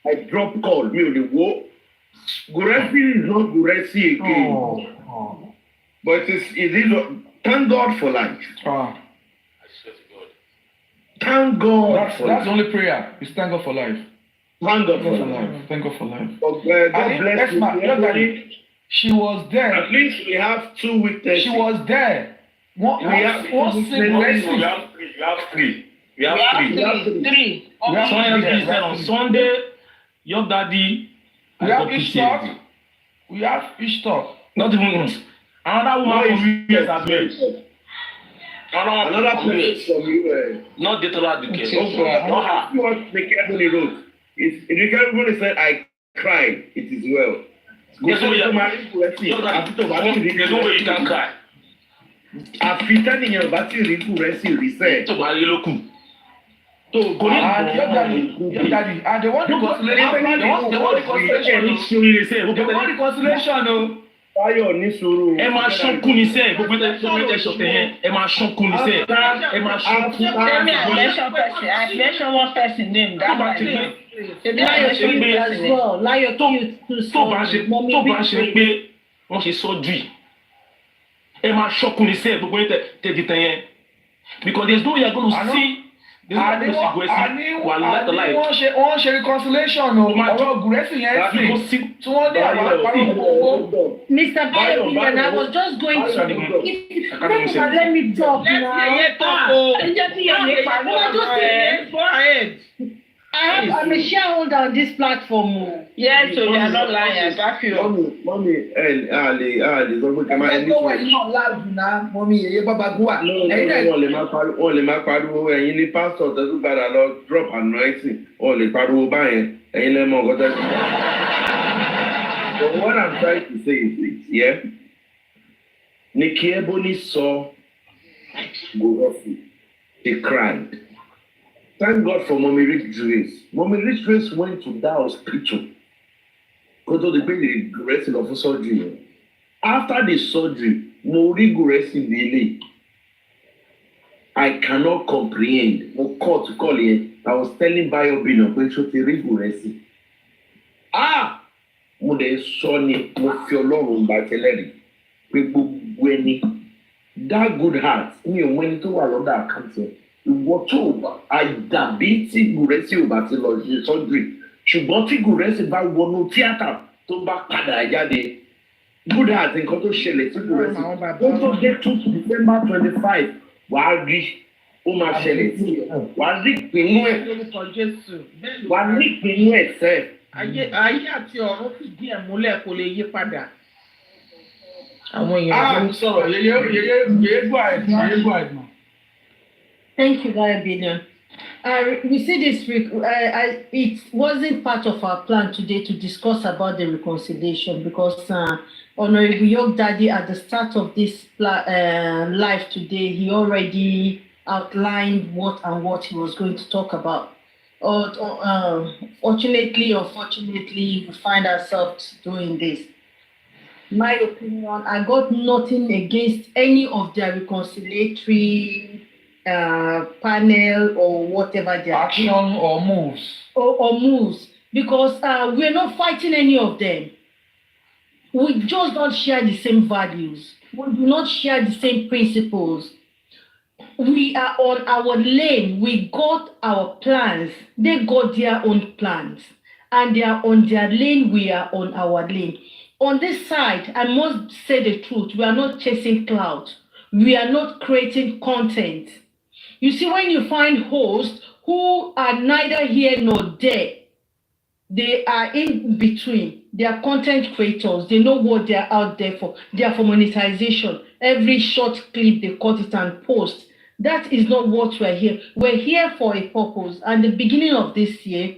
I drop call. Me on the wall. Guresi is not Guresi again. But it is thank God for life. Thank God. That's the only prayer. Is thank God for life. Thank God for life. Thank God for life. God bless you. She was there. At least we have 2 witnesses. She was there. We have three. On Sunday, your daddy. We have each talk. We have each talk. Not even another woman from US as well. Another person from US. Not the total education. You want the Ebony Road. If the Ebony said, I cried, it is well. There's no way you can cry. Àfitá nìyẹn bá ti rí ikú rẹ̀ sí rí sẹ́ẹ̀. Tó bá rí lókun. Tó kò ní your daddy, and they want the consolation o. Báyọ̀ ní sùúrù. Ẹ máa ṣọ́kùn ní sẹ́ẹ̀ gbogbo ẹ̀ ṣọ̀tẹ̀ yẹn. Ẹ máa ṣọ́kùn ní sẹ́ẹ̀. Ẹ máa ṣọ́kùn. I mention one person name. Tó bá ṣe pé wọ́n ṣe surgery. Ẹ máa ṣọ́kùn ní sẹ́ẹ̀ gbogbo ẹ̀ tẹ̀tẹ̀ yẹn. Because there's no way you're going to see. Wọ́n ṣe reconciliation o. Ọ̀rọ̀ Gùrẹ́sì yẹn sì. Tí wọ́n dé àwọn àpárọ̀ owó. Mr. Bayobi, I was just going to. If let me talk now. Go ahead. I'm a shareholder on this platform. Yes, so you are not lying. I back you up. Mommy, Ali, Mommy, yeye baba gua. Wọ́n lè máa pariwo ẹ̀yin ní pásítọ̀ tó tún padà lọ drop anointing. Wọ́n lè pariwo báyẹn ẹ̀yin lẹ́mọ̀ ọ̀gọ́dá. But what I'm trying to say is this, yeah? Nikki Ebony saw Gorofi. He cried. Thank God for Mommy Rich Grace. Mommy Rich Grace went to that hospital. Go to the Guresi of surgery. After the surgery, Mori Guresi Dele. I cannot comprehend. Mo call to call it. I was telling Bayobino when she read Guresi. Mo de sọ ni mo fi Ọlọ́run bá tẹ́lẹ̀rí. Pé gbogbo ẹni. That good heart. Mi ò mọ ẹni tó wà lọ́dọ̀ àkáǹtì. Ìwọ tó àdàbí tí Gùrẹ́sì ò bá ti lọ ṣe surgery ṣùgbọ́n tí Gùrẹ́sì bá wọnú tíátà tó bá padà jáde good heart nǹkan tó ṣẹlẹ̀ sí Gùrẹ́sì ó tó dé tó December 25 wàá rí ó máa ṣẹlẹ̀ sí wàá rí ìpinnu ẹ̀ wàá rí ìpinnu ẹ̀ sẹ́. Ayé àti ọ̀run fìdí ẹ̀ múlẹ̀ kò lè yí padà. Àwọn èèyàn ló ń sọ̀rọ̀ yeye gbọ́ àìmọ̀. Thank you, Bayobi. We see this week. It wasn't part of our plan today to discuss about the reconciliation because Honorable York Daddy at the start of this live today, he already outlined what he was going to talk about. Fortunately, unfortunately, we find ourselves doing this. My opinion, I got nothing against any of their reconciliatory panel or whatever they are action or moves or moves because we're not fighting any of them. We just don't share the same values. We do not share the same principles. We are on our lane. We got our plans. They got their own plans. And they are on their lane. We are on our lane. On this side, I must say the truth. We are not chasing clout. We are not creating content. You see, when you find hosts who are neither here nor there. They are in between. They are content creators. They know what they are out there for. They are for monetization. Every short clip, they cut it and post. That is not what we're here. We're here for a purpose. And the beginning of this year,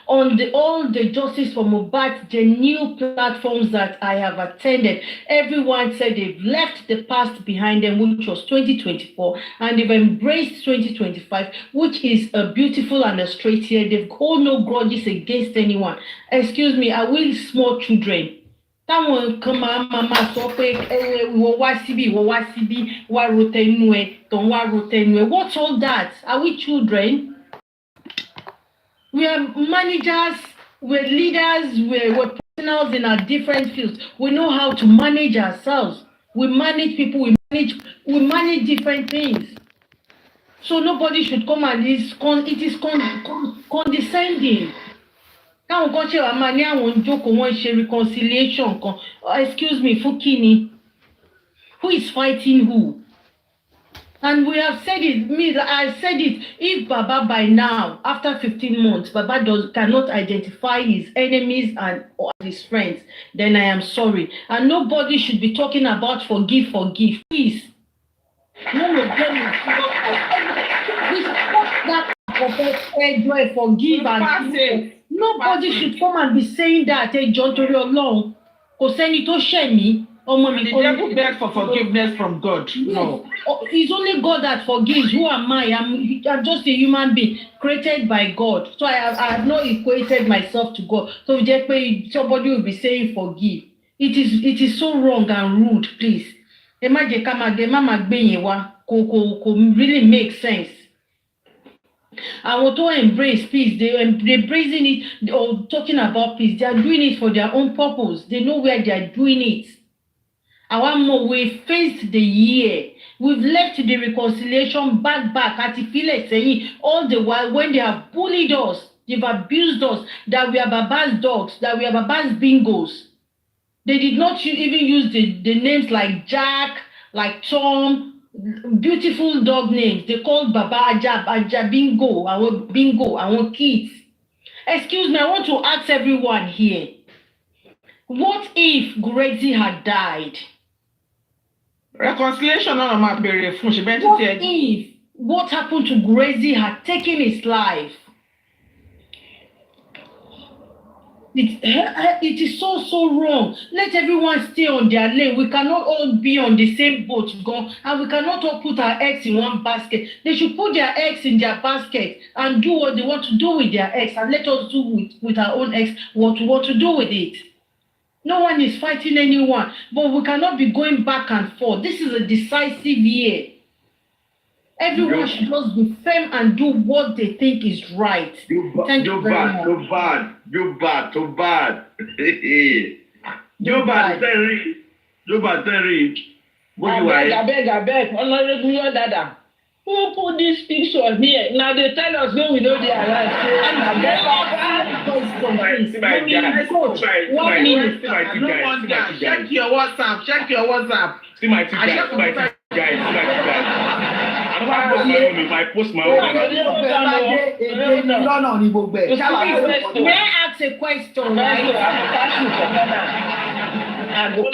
on all the Justice for Mohbad, the new platforms that I have attended, everyone said they've left the past behind them, which was 2024, and they've embraced 2025, which is a beautiful and a straight year. They've hold no grudges against anyone. Excuse me, are we small children? Táwọn kan máa sọ pé ìwọ wá síbí wá rote inú ẹ tàn wá rote inú ẹ. What's all that? Are we children? We are managers, we're leaders, we're professionals in our different fields. We know how to manage ourselves. We manage people, we manage different things. So nobody should come and it is condescending. Káwọn kan ṣe wà máa ní àwọn jókòó wọn ṣe reconciliation kan. Excuse me, fún kíni? Who is fighting who? And we have said it, I said it, if Baba by now, after 15 months, Baba cannot identify his enemies or his friends, then I am sorry. And nobody should be talking about forgive, please. None of them is forgive and nobody should come and be saying that, hey, John Torí Ọlọ́run, kò sẹ́ni tó ṣẹ̀ mí. The devil beg for forgiveness from God. No. It's only God that forgives. Who am I? I'm just a human being created by God. So I have not equated myself to God. So somebody will be saying forgive. It is so wrong and rude, please. Really makes sense. I want to embrace peace. They're embracing it or talking about peace. They are doing it for their own purpose. They know where they are doing it. We faced the year. We've left the reconciliation back at saying all the while when they have bullied us, they've abused us, that we are Baba's dogs, that we are Baba's bingos. They did not even use the names like Jack, like Tom, beautiful dog names. They called Baba Aja Bingo, our kids. Excuse me, I want to ask everyone here. What if Gurezi had died? Reconciliation on my period. What happened to Gurezi had taken his life? It is so wrong. Let everyone stay on their lane. We cannot all be on the same boat, and we cannot all put our eggs in one basket. They should put their eggs in their basket and do what they want to do with their eggs, and let us do with our own eggs what we want to do with it. No one is fighting anyone, but we cannot be going back and forth. This is a decisive year. Everyone should just be firm and do what they think is right. Thank you very much. Too bad. I beg. Honorable your dada. Who put this picture here? Now they tell us when we know they are right. Check your WhatsApp. See my two guys. I post my own. May I ask a question? I'm going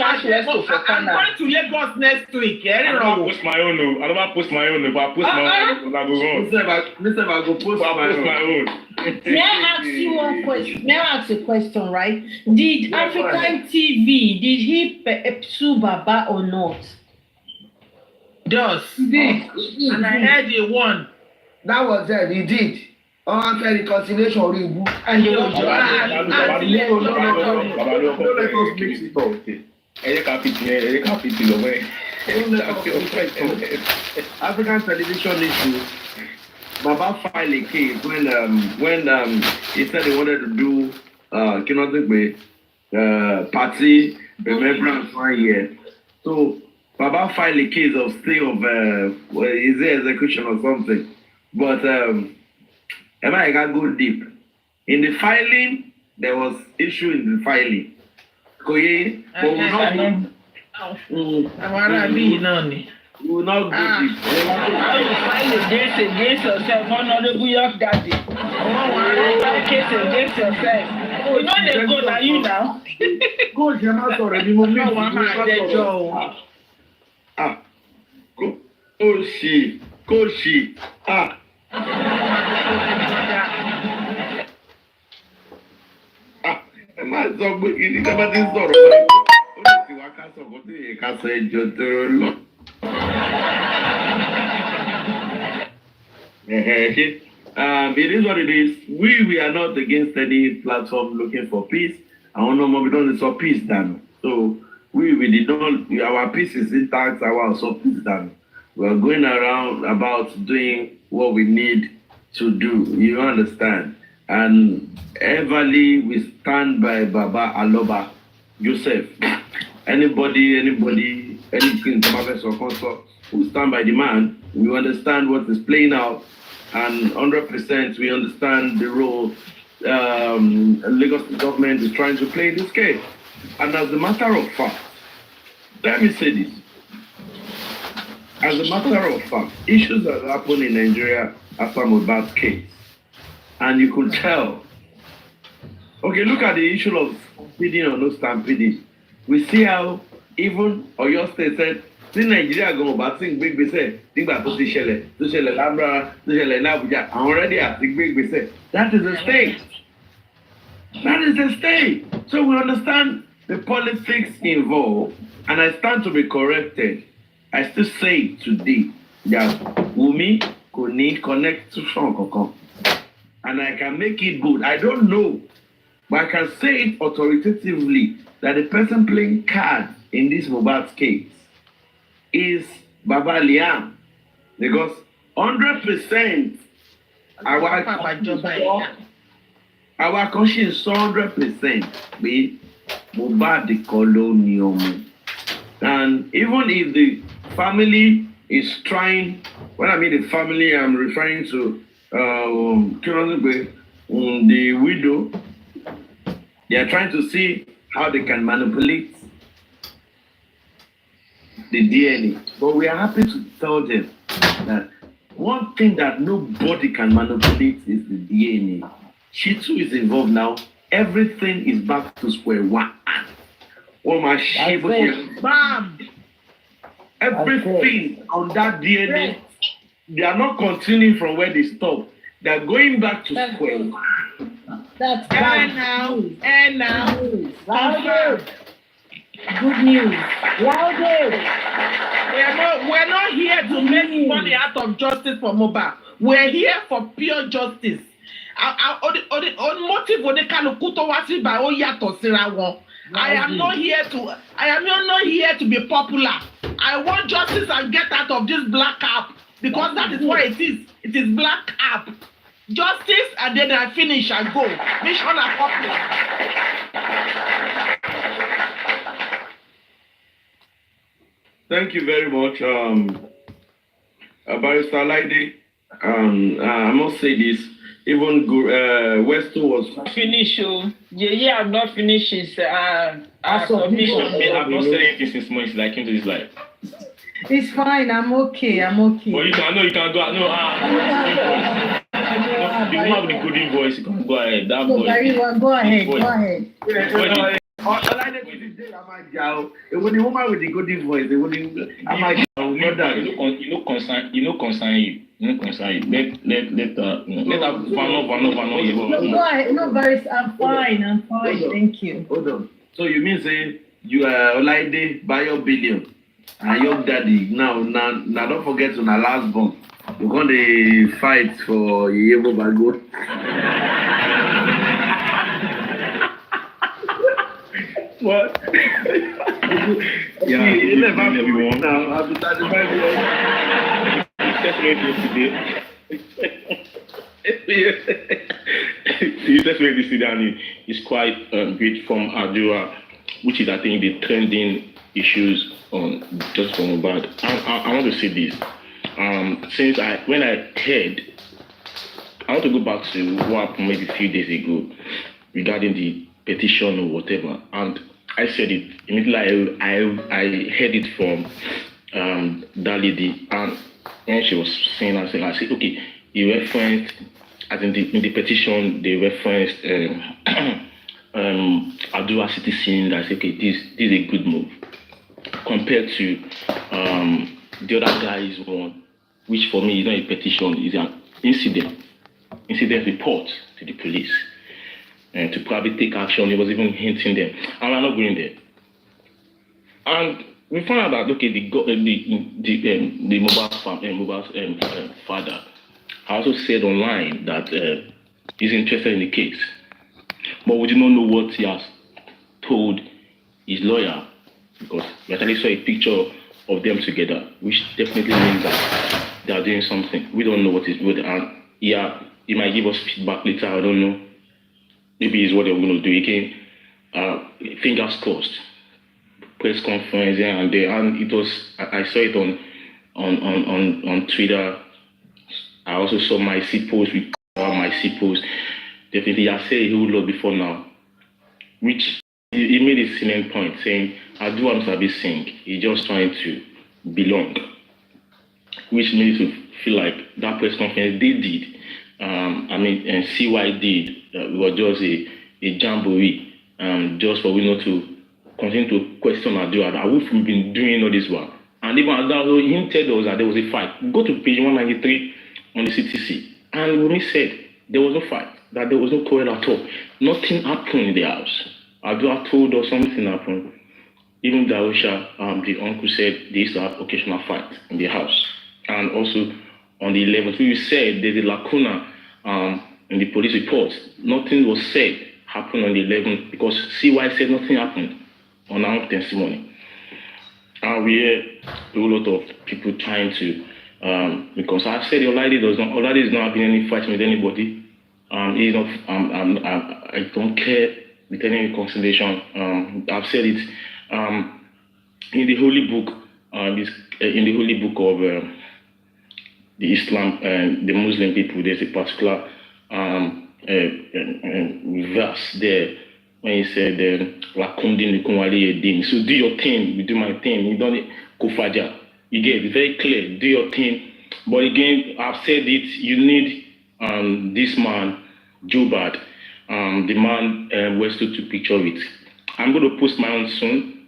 to Lagos next week. I don't post my own. If I post my own, I go wrong. Listen, I go post my own. May I ask you one question? May I ask a question, right? Did African TV, did he sue Baba or not? Does. He did. And I heard he won. That was it. He did. After reconciliation, and you don't let us mix it up. African television issue. Baba filed a case when he said he wanted to do party remembrance 1 year. So Baba filed a case of stay of is there execution or something, but I got go deep. In the filing, there was issue in the filing. But we will not go deep. against yourself, honorable young daddy. Case against yourself. You know they go na you now. Go ṣe má sọ̀rọ̀ ẹni mo mí No one máa dẹjọ́ o. Kò ṣì. Ẹ má sọ pé kí ni ká bá ti sọ̀rọ̀ báyìí. Ó lè fi wá ká sọ̀kọ́ tó yẹ ká sọ ẹjọ́ tó lọ. It is what it is. We are not against any platform looking for peace. I don't know we don't saw peace done. So we did not. Our peace is intact. Our also peace done. We are going around about doing what we need to do. You understand? And everly we stand by Baba Aloba Joseph. Anybody, anything we stand by the man. We understand what is playing out, and 100% we understand the role Lagos government is trying to play in this case. And as a matter of fact, let me say this. As a matter of fact, issues that happened in Nigeria after Mohbad's case, and you could tell. Okay, look at the issue of stampeding or no stampeding. We see how even Oyo State said, "See Nigeria go back to big gbèsè nígbà tó ti ṣẹlẹ̀ lábúrò tó ṣẹlẹ̀ ní Abuja. I'm already at the big gbèsè." That is a state. That is a state. So we understand the politics involved, and I stand to be corrected. I still say today that Wumi kò ní connection kankan, and I can make it good. I don't know, but I can say it authoritatively that the person playing cards in this Mohbad case is Baba Liam, because 100% our conscience 100% be Mohbad colonium. And even if the family is trying, when I mean the family, I'm referring to the widow. They are trying to see how they can manipulate the DNA. But we are happy to tell them that one thing that nobody can manipulate is the DNA. She too is involved now. Everything is back to square one. Everything on that DNA, they are not continuing from where they stopped. They are going back to square one. That's bad news. And now. Louder. Good news. Louder. We're not here to make money out of justice for Mohbad. We're here for pure justice. Motive I am not here to be popular. I want justice and get out of this black app, because that is what it is. It is black app. Justice, and then I finish and go. Mission accomplished. Thank you very much, Barrister Laide. I must say this. Even Westo was finished. Yeah, I'm not finished his submission. I've not said anything since Monday I came to this life. It's fine. I'm okay. Well, you can go. No, the woman with the golden voice, you can go ahead. That voice. Go ahead. The woman with the golden voice, you know concern you. Let her Go ahead. No, Barris, I'm fine. Thank you. Hold on. So you mean say you are Olaide by your billion and your daddy now don't forget on our last born. You're going to fight for Yebo Bago. What? Yeah, everyone. Now, after 35 years. The definitely see that is quite great from Adura, which is I think the trending issues on just from Mohbad. I want to say this. Since when I heard, I want to go back to what happened maybe a few days ago regarding the petition or whatever, and I said it immediately. I heard it from that lady, and when she was saying, I said, okay, you referenced, I think in the petition, they referenced Adura citizen. I said, okay, this is a good move compared to the other guy's one, which for me is not a petition, is an incident report to the police, and to probably take action. He was even hinting them, and we're not going there. And we found out that okay, the Mohbad's father also said online that he's interested in the case, but we do not know what he has told his lawyer, because we actually saw a picture of them together, which definitely means that they are doing something. We don't know what is good, and he might give us feedback later. I don't know. Maybe it's what they're going to do. He can fingers crossed. Press conference here and there, and it was. I saw it on Twitter. I also saw my C post with my C post. Definitely, I said a whole lot before now, which he made a salient point saying, "I do want to be sing." He's just trying to belong, which made me feel like that press conference they did. And CY did was just a jamboree, just for we not to continue to question Adura that we've been doing all this work. And even Adura hinted us that there was a fight. Go to page 193 on the CTC, and when he said there was no fight, that there was no quarrel at all, nothing happened in the house. Adura told us something happened. Even Darusha, the uncle, said they used to have occasional fights in the house. And also on the 11th, you said there's a lacuna in the police reports. Nothing was said happened on the 11th because CY said nothing happened on our testimony. And we hear a lot of people trying to, because I said Olade is not having any fight with anybody. He's not. I don't care with any consideration. I've said it in the holy book. In the holy book of the Islam and the Muslim people, there's a particular verse there when he said, so do your thing, we do my thing. You don't go faja. You get it very clear, do your thing. But again, I've said it, you need this man, Jobad, the man Westo took picture with. I'm going to post my own soon.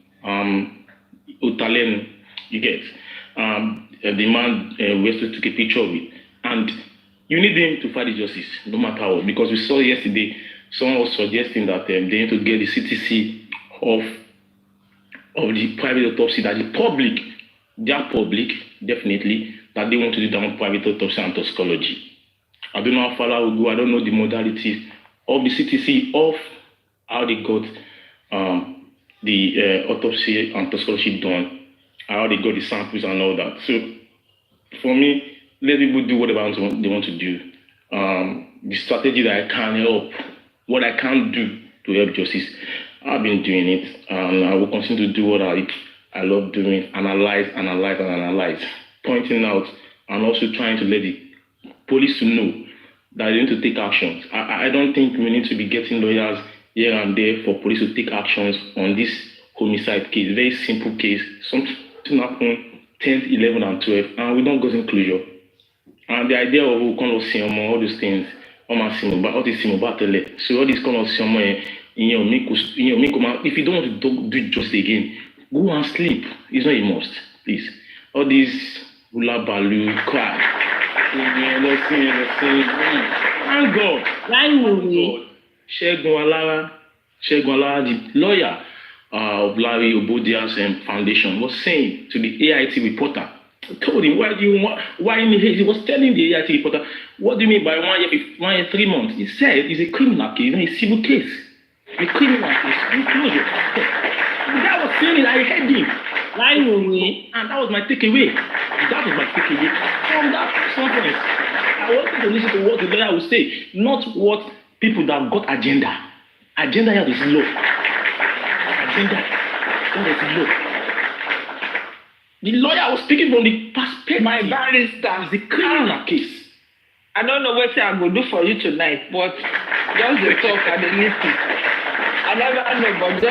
Utalen, you get the man Westo took a picture with. And you need him to fight the justice, no matter what. Because we saw yesterday, someone was suggesting that they need to get the CTC of the private autopsy, that the public, definitely, that they want to do their own private autopsy and toxicology. I don't know how far that will go. I don't know the modalities of the CTC, of how they got the autopsy and toxicology done, how they got the samples and all that. So, for me, let people do whatever they want to do. The strategy that I can help, what I can do to help justice, I've been doing it, and I will continue to do what I love doing, analyze, pointing out, and also trying to let the police to know that they need to take actions. I don't think we need to be getting lawyers here and there for police to take actions on this homicide case. Very simple case. Something happened 10th, 11th, and 12th, and we don't get in closure. And the idea of all these things, all these things, so all these kind of if you don't want to do just again, go and sleep. It's not a must, please. All these hula balu, cry. Thank God. Shegun Alara, the lawyer of Larry Obodia's foundation, was saying to the AIT reporter, told him, why in the haze? He was telling the AIT reporter, what do you mean by 1 year, 3 months? He said it's a criminal case, a civil case. A criminal case. The guy was saying it, I heard him. And that was my takeaway. From that conference. I wanted to listen to what the lawyer would say, not what people that got agenda. Agenda here is low. Agenda here is low. The lawyer was speaking from the perspective. My barrister. It's a criminal case. I don't know what I'm going to do for you tonight, but just the talk and the listen. I never know, but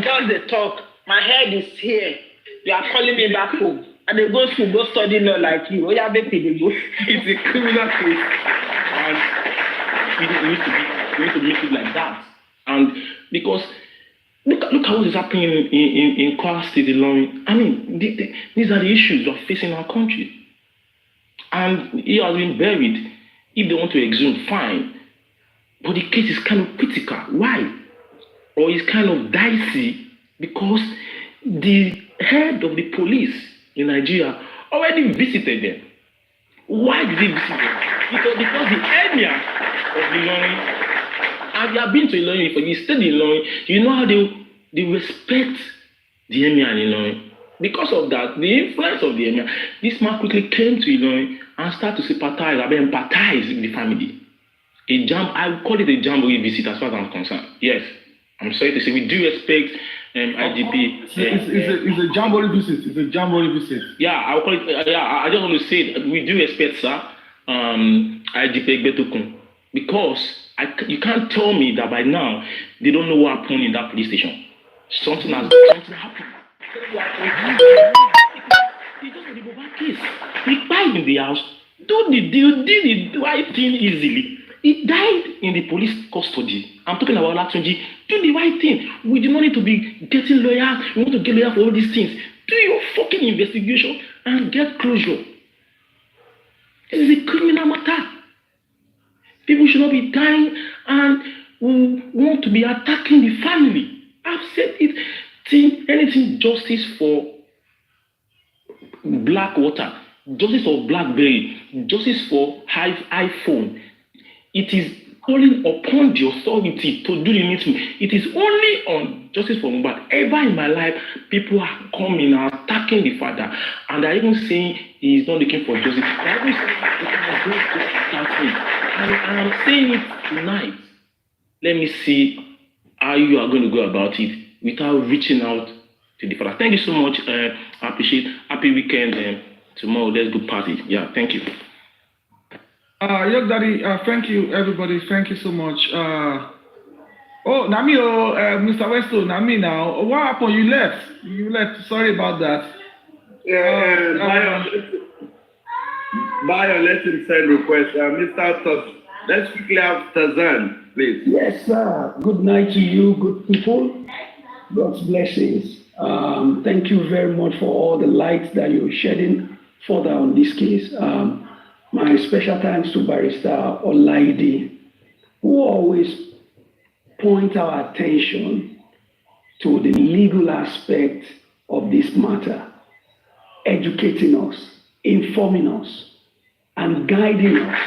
just the talk. My head is here. You are calling me back home. And they go school, go study law like you. Oh, yeah, baby, they go. It's a criminal case, and it needs to make it like that. And because look at what is happening in Kwara State alone. I mean, these are the issues we're facing in our country. And he has been buried. If they want to exhume, fine. But the case is kind of critical. Why? Or it's kind of dicey because the head of the police in Nigeria already visited them. Why did he visit them? Because the emir of Ilorin, and you have been to Ilorin, for you stayed in Ilorin, you know how they respect the emir in Ilorin. Because of that, the influence of the emir, this man quickly came to Ilorin and started to sympathize, empathize with the family. I would call it a jamboree visit as far as I'm concerned. Yes, I'm sorry to say, we do respect IGP. It's a jamboree visit. It's a jamboree visit. Yeah, I would call it. I just want to say that we do respect, sir, IGP Betokun, because you can't tell me that by now they don't know what happened in that police station. Something happened. It's just the Mohbad case. He died in the house. Did the right thing easily. He died in the police custody. I'm talking about Latunji. Do the right thing. We do not need to be getting lawyers. We want to get lawyers for all these things. Do your fucking investigation and get closure. It is a criminal matter. People should not be dying and want to be attacking the family. I've said it. Anything justice for Blackwater, justice for Blackberry, justice for iPhone. It is calling upon the authority to do the needful. It is only on justice for Mohbad. Ever in my life, people are coming and attacking the father, and they're even saying he is not looking for justice. They're even saying and I'm saying it tonight. Let me see how you are going to go about it without reaching out to the father. Thank you so much. I appreciate. Happy weekend. Tomorrow, let's go party. Yeah, thank you. Young Daddy, thank you, everybody. Thank you so much. Mr. Westo, Nami now. What happened? You left. Sorry about that. Bayo, let him send request. Mr. Tos, let's quickly have Tazan, please. Yes, sir. Good night to you, good people. God's blessings. Thank you very much for all the light that you're shedding further on this case. My special thanks to Barrister Olaide, who always point our attention to the legal aspect of this matter, educating us, informing us, and guiding us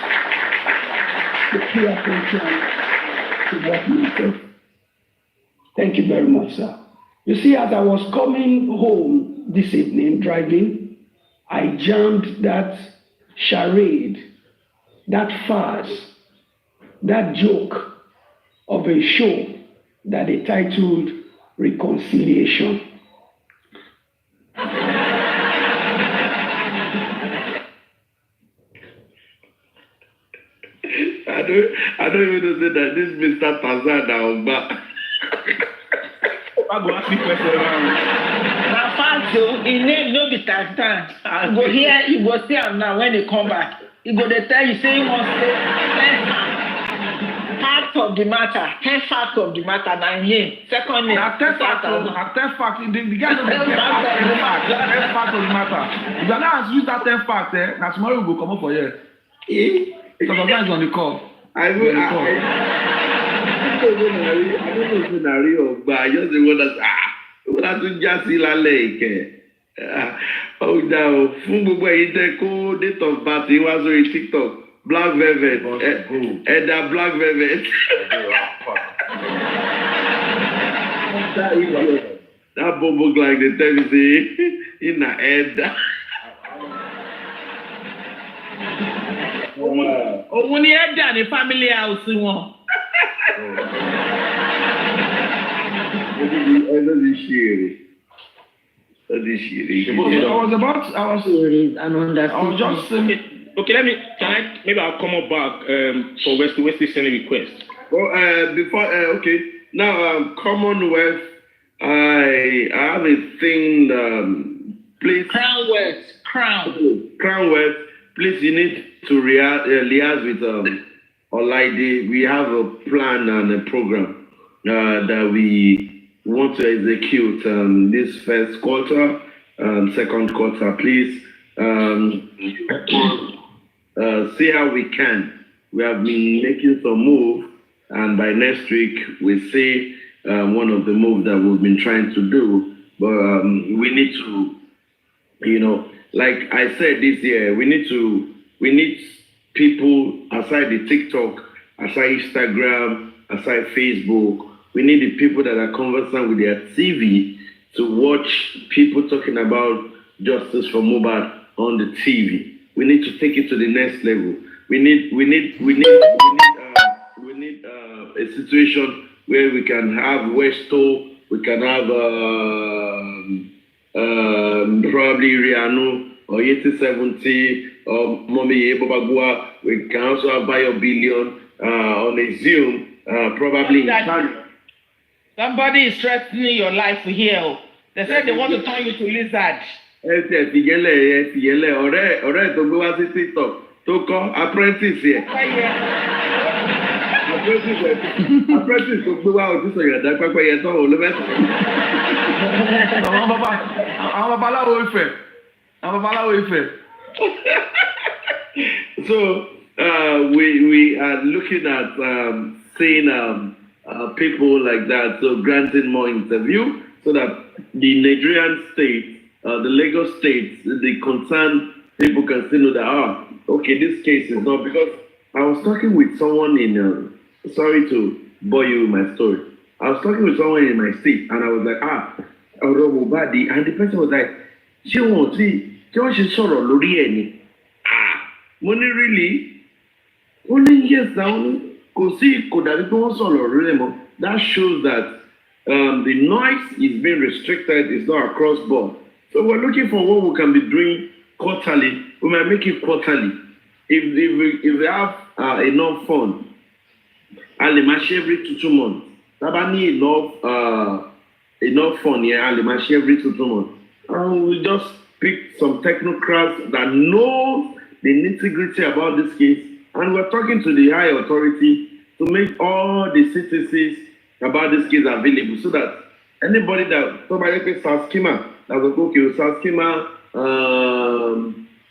to pay attention to what matters. Thank you very much, sir. You see, as I was coming home this evening, driving, I jammed that charade, that farce, that joke of a show that they titled Reconciliation. I don't even know that this Mr. Tazan now, but I go ask me question around. Now, fact, he name no be Tazan. I go here, he go see him now when they come back. He go they tell you, say he must say, fact of the matter, fact of the matter, now here. Second name. Now, tell fact. The guy doesn't get fact of the matter. If you allow us to use that 10 fact, now tomorrow we will come up for you. Because sometimes on the call. I don't know if it's real, but I just want to just see la lake. Oh, now, Fungo, date of birth, he was on TikTok. Black velvet. And that black velvet. That bobo like the TV in the head. Òun ni ẹ dà ní family house wọn. I was just saying. Okay, maybe I'll come up back for Wesley sending request. Well, before, okay, now Commonwealth, I have a thing please. Crown West. Crown West, please, you need to liaise with Olaide. We have a plan and a program that we want to execute this first quarter, second quarter. Please see how we can. We have been making some move, and by next week we see one of the moves that we've been trying to do. But we need to, like I said this year, we need people aside the TikTok, aside Instagram, aside Facebook. We need the people that are conversant with their TV to watch people talking about justice for Mohbad on the TV. We need to take it to the next level. We need a situation where we can have Westo, we can have probably Riano or 8070 or Mommy Bobagua. We can also have Bio Billion on a Zoom, probably in China. Somebody is threatening your life here. They said they want to turn you to lizard. Ọ̀rẹ́ tó gbé wá sí TikTok tó kọ́ apprentice yẹ. Apprentice tó gbé wá òtún sọ̀rọ̀ ìdá pẹ́pẹ́ yẹ tán òun ló fẹ́ sọ. Àwọn babaláwo Ifẹ̀. So we are looking at seeing people like that, so granting more interview so that the Nigerian state, the Lagos state, the concerned people can still know that, okay, this case is not, because I was talking with someone in, sorry to bore you with my story. I was talking with someone in my state and I was like, Mohbad, and the person was like, ṣé wọ́n ṣe sọ̀rọ̀ lórí ẹ̀ ni? Money really? Only yes, now, kò dàbí pé wọ́n sọ̀rọ̀ lórí ẹ̀ mọ́. That shows that the noise is being restricted, it's not across board. So we're looking for what we can be doing quarterly. We might make it quarterly. If we have enough fund, I'll match every 2 months. If need enough fund, I'll match every 2 months. We just pick some technocrats that know the nitty-gritty about this case, and we're talking to the high authority to make all the CTCs about this case available, so that anybody that somebody can schema, that will go to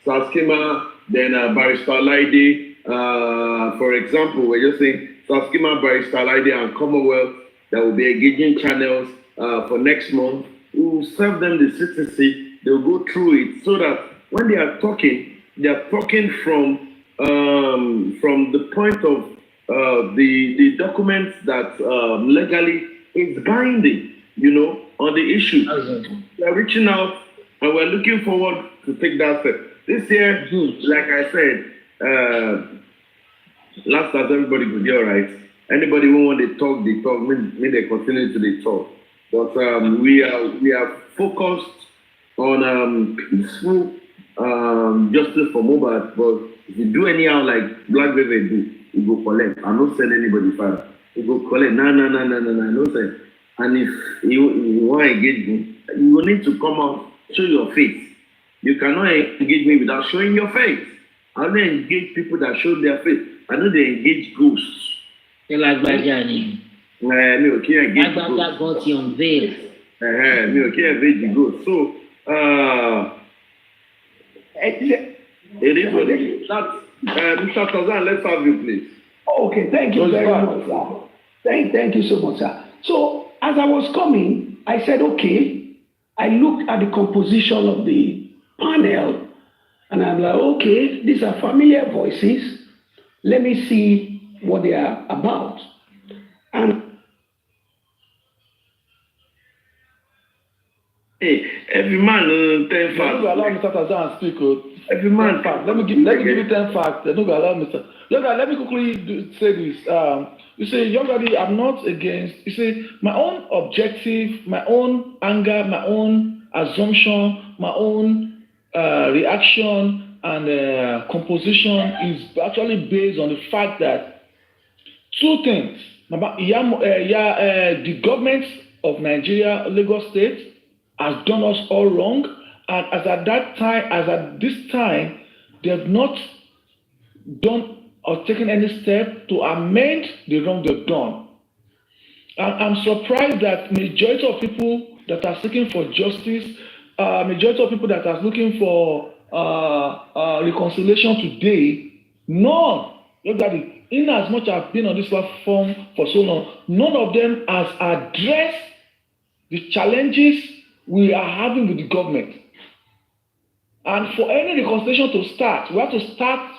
Saskima, then Barrister Laide, for example, we're just saying Saskima, Barrister Laide, and Commonwealth that will be engaging channels for next month. We will serve them the CTC. They'll go through it so that when they are talking from the point of the documents that legally is binding, on the issue. We are reaching out and we're looking forward to take that step. This year, like I said, last time everybody could be all right. Anybody who want to talk, they talk. May they continue to they talk. But we are focused on peaceful justice for Mohbad. But if you do anyhow like Black Velvet do, you go collect. I'm not sending anybody further. You go collect. No, no send. And if you want to engage me, you will need to come out, show your face. You cannot engage me without showing your face. I don't engage people that show their face. I know they engage ghosts. They like Bajani. Me okay engage ghosts. Got you on veil. Me okay engage ghosts. So it is what it is. Mr. Tazan, let's have you, please. Okay, thank you very much, sir. Thank you so much, sir. So as I was coming, I said, okay. I looked at the composition of the panel, and I'm like, okay, these are familiar voices. Let me see what they are about. And hey, every man 10 facts. Don't allow Mr. Tazan to speak. Every man facts. Let me give you 10 facts. Don't allow Mr. Let me quickly say this. You say, Young Daddy, I'm not against. You say, my own objective, my own anger, my own assumption, my own reaction and composition is actually based on the fact that 2 things. The government of Nigeria, Lagos State, has done us all wrong, And as at this time, they have not done or taken any step to amend the wrong they've done. And I'm surprised that majority of people that are seeking for justice, majority of people that are looking for reconciliation today, none, look at it, in as much as I've been on this platform for so long, none of them has addressed the challenges we are having with the government. And for any reconciliation to start, we have to start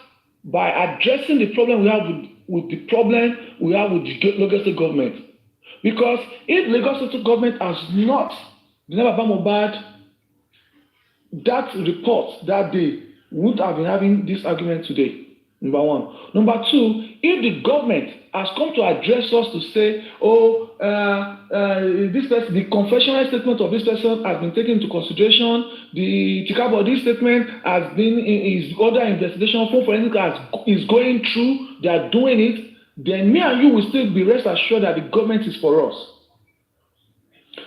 by addressing the problem we have with the problem we have with the Lagos State government. Because if Lagos State government has not denied Baba Mohbad that report that day, we would have been having this argument today. Number one. Number two, if the government has come to address us to say, this person, the confessional statement of this person has been taken into consideration, the Tikabodi statement has been is under investigation, phone forensic is going through, they are doing it, then me and you will still be rest assured that the government is for us.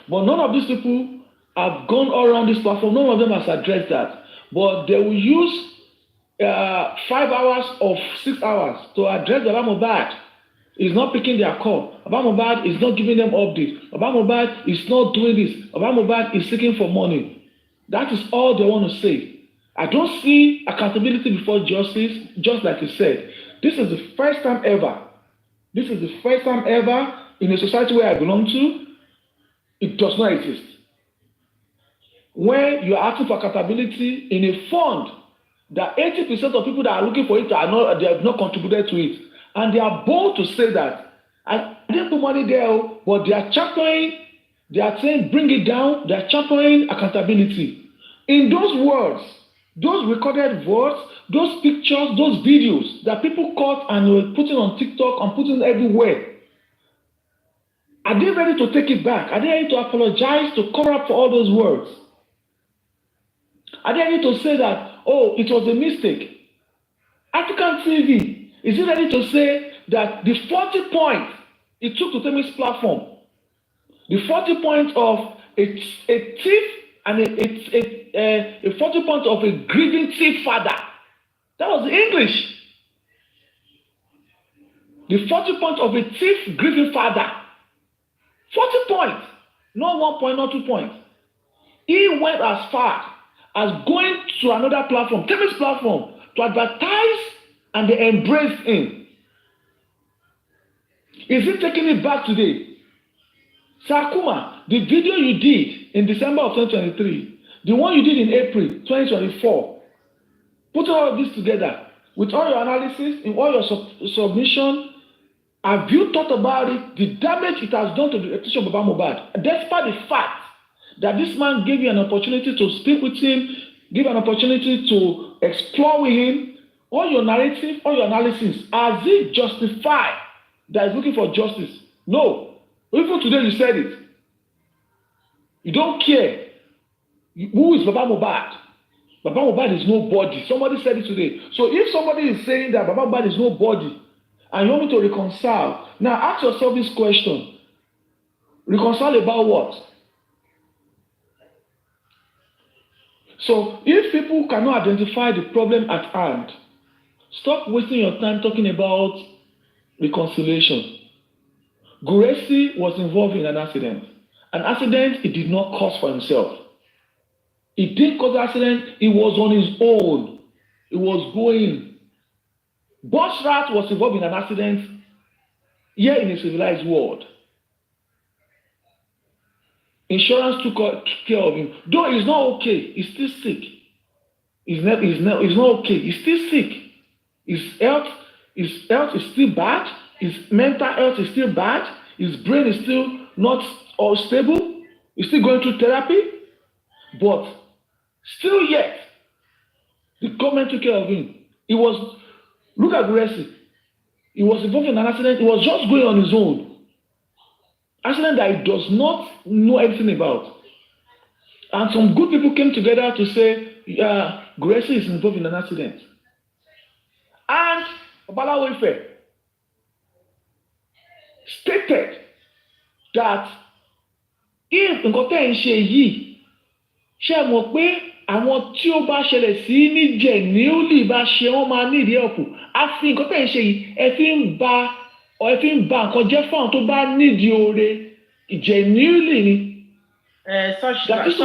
But none of these people have gone all around this platform, none of them has addressed that. But they will use 5 hours or 6 hours to address Baba Mohbad. Is not picking their call. Baba Mohbad is not giving them updates. Baba Mohbad is not doing this. Baba Mohbad is seeking for money. That is all they want to say. I don't see accountability before justice, just like you said. This is the first time ever. This is the first time ever in a society where I belong to. It does not exist. When you are asking for accountability in a fund that 80% of people that are looking for it they have not contributed to it. And they are bold to say that. I didn't put money there, but they are championing, they are saying bring it down, they are championing accountability. In those words, those recorded words, those pictures, those videos that people caught and were putting on TikTok and putting everywhere, are they ready to take it back? Are they ready to apologize, to cover up for all those words? Are they ready to say that, it was a mistake? African TV, is it ready to say that the 40 points it took to take this platform, the 40 points of a thief and a 40 points of a grieving thief father, that was English. The 40 points of a thief grieving father, 40 points, not 1 point, not 2 points. He went as far as going to another platform, Timmy's platform, to advertise, and they embraced him. Is he taking it back today? Sakuma, the video you did in December of 2023, the one you did in April 2024, put all of this together with all your analysis, in all your submission, have you thought about it, the damage it has done to the reputation of Baba Mohbad, despite the fact that this man gave you an opportunity to speak with him, give an opportunity to explore with him, all your narrative, all your analysis, has it justified that is looking for justice? No. Even today you said it. You don't care. Who is Baba Mohbad? Baba Mohbad is nobody. Somebody said it today. So if somebody is saying that Baba Mohbad is nobody, and you want me to reconcile, now ask yourself this question. Reconcile about what? So if people cannot identify the problem at hand, stop wasting your time talking about reconciliation. Guresi was involved in an accident. An accident he did not cause for himself. He didn't cause the accident, he was on his own. He was going. Bosrat was involved in an accident here in a civilized world. Insurance took care of him. Though he's not okay, he's still sick. He's not okay, he's still sick. His health is still bad. His mental health is still bad. His brain is still not all stable. He's still going through therapy. But still yet, the government took care of him. Look at Guresi. He was involved in an accident. He was just going on his own. Accident that he does not know anything about. And some good people came together to say, Guresi is involved in an accident. And Babalawo Ife stated that if nǹkan tẹ́ ń ṣe yìí, ṣé ẹ mọ̀ pé àwọn tí ó bá ṣẹlẹ̀ sí ní genuinely bá ṣe wọ́n máa ní ìdí ẹ̀kú àfi nǹkan tẹ̀ ń ṣe yìí ẹ fi ń ba nǹkan jẹ́ fún àwọn tó bá nídìí oore genuinely ni. such as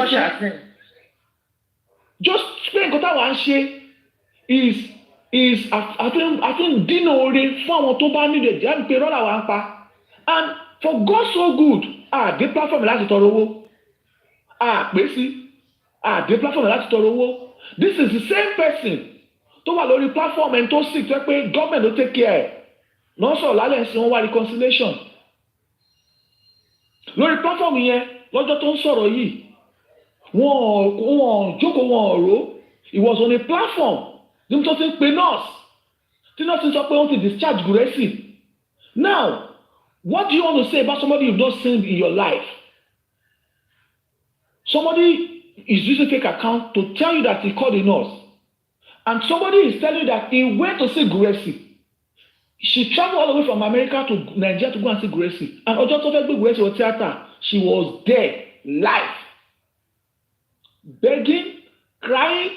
just pé nǹkan táwa ń ṣe is àfi ń dínà oore fún àwọn tó bá nídìí ẹ̀jẹ̀ àti pé rọ́là wa ń pa and for God so good àdé platform láti tọrọ owó àpè sí àdé platform láti tọrọ owó this is the same person tó wà lórí platform ẹni tó sì tẹ́ pé government ló take care náà sọ̀rọ̀ lálẹ́ sí wọn wá reconciliation lórí platform yẹn lọ́jọ́ tó ń sọ̀rọ̀ yìí wọ́n jókòó wọn ọ̀rọ̀ it was on a platform níbi tó ti ń pe nurse tí nurse sọ pé wọ́n ti discharge Guresi. Now what do you want to say about somebody you've not seen in your life? Somebody is using fake account to tell you that he called a nurse. And somebody is telling you that he went to see Guresi. She traveled all the way from America to Nigeria to go and see Guresi. And ọjọ́ tó fẹ́ gbé Guresi wọ theatre, she was there, live. Begging, crying,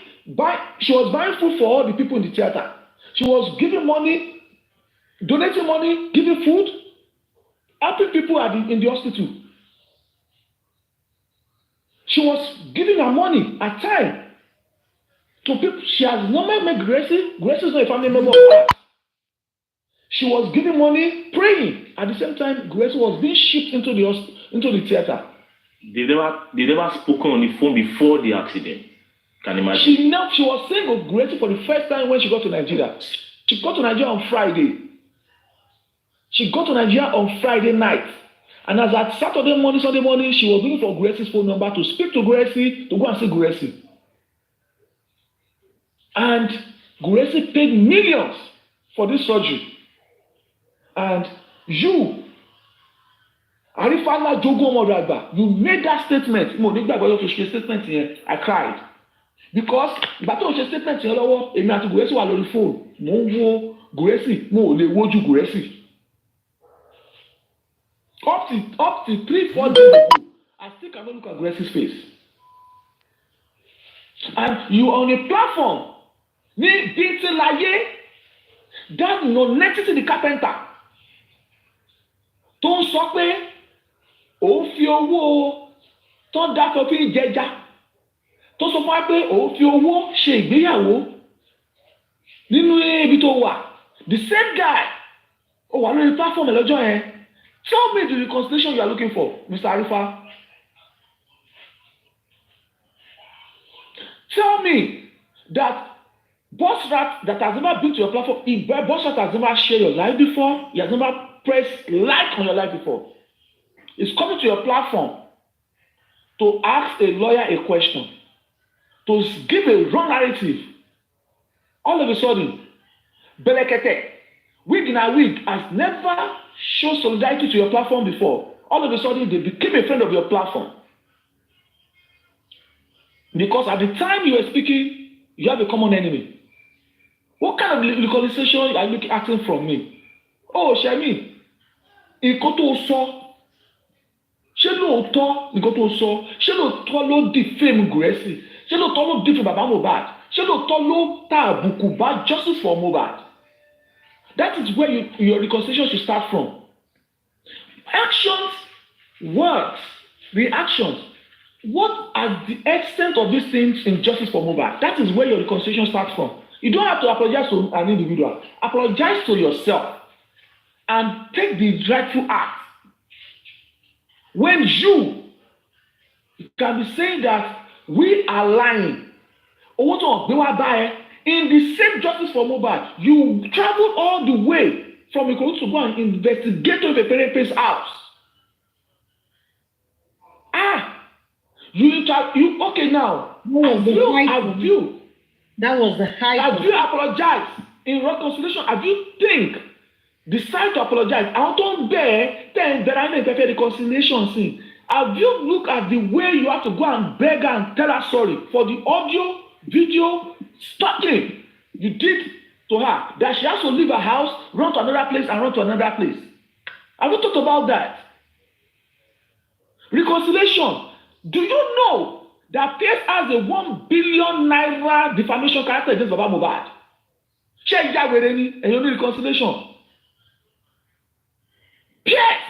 she was buying food for all the people in the theatre. She was giving money, donating money, giving food, helping people in the hospital. She was giving her money at time to people. She has not met Guresi. Guresi is not a family member of hers. She was giving money, praying. At the same time, Guresi was being shipped into the theater. They never spoken on the phone before the accident. Can you imagine? She was seeing Guresi for the first time when she got to Nigeria. She got to Nigeria on Friday. She got to Nigeria on Friday night. And as at Saturday morning, Sunday morning, she was looking for Guresi's phone number to speak to Guresi, to go and see Guresi. And Guresi paid millions for this surgery. And you, Arifala Jogo Modragba, you made that statement. Mo nígbà gbọ́dọ̀ tó ṣe statement yẹn, I cried. Because ìgbà tó ṣe statement yẹn lọ́wọ́, èmi àti Guresi wà lórí phone. Mo ń wo Guresi, mo ò lè wojú Guresi. Up to 3-4 days ago, I still cannot look at Guresi's face. And you on a platform, ní bíntì láyé, that non-entity the carpenter, tó ń sọ pé òun fi owó tó ń dákọ̀ fi jẹja, tó sọ fún wa pé òun fi owó ṣe ìgbéyàwó nínú ibi tó wà. The same guy, ó wà lórí platform lọ́jọ́ yẹn. Tell me the reconciliation you are looking for, Mr. Arifa. Tell me that Bossrat that has never been to your platform, if Bossrat has never shared your life before, he has never pressed like on your life before, is coming to your platform to ask a lawyer a question, to give a wrong narrative. All of a sudden, Belekete, wig in a wig, has never shown solidarity to your platform before. All of a sudden, they became a friend of your platform. Because at the time you were speaking, you have a common enemy. What kind of reconciliation are you asking from me? Oh, Shemi, nǹkan tó sọ, ṣé lóòótọ́ nǹkan tó sọ, ṣé lóòótọ́ ló defame Guresi, ṣé lóòótọ́ ló defame bàbá Mohbad, ṣé lóòótọ́ ló ta àbùkù bá justice for Mohbad? That is where your reconciliation should start from. Actions, words, reactions. What are the extent of these things in justice for Mohbad? That is where your reconciliation starts from. You don't have to apologize to an individual. Apologize to yourself and take the rightful act. When you can be saying that we are lying, owó tó gbé wá bá ẹ, in the same justice for Mohbad, you traveled all the way from Ikorodu to go and investigate to the parent's house. You okay now? Have you apologized in reconciliation? Have you decide to apologize? I don't bear reconciliation sin. Have you looked at the way you have to go and beg her and tell her sorry for the audio, video, stalking you did to her, that she has to leave her house, run to another place and run to another place? Have you talked about that? Reconciliation. Do you know that Pierce has a 1 billion naira defamation character against Baba Mohbad. Ṣé ìjà wèrè ni ẹ̀yin oní reconciliation? Pierce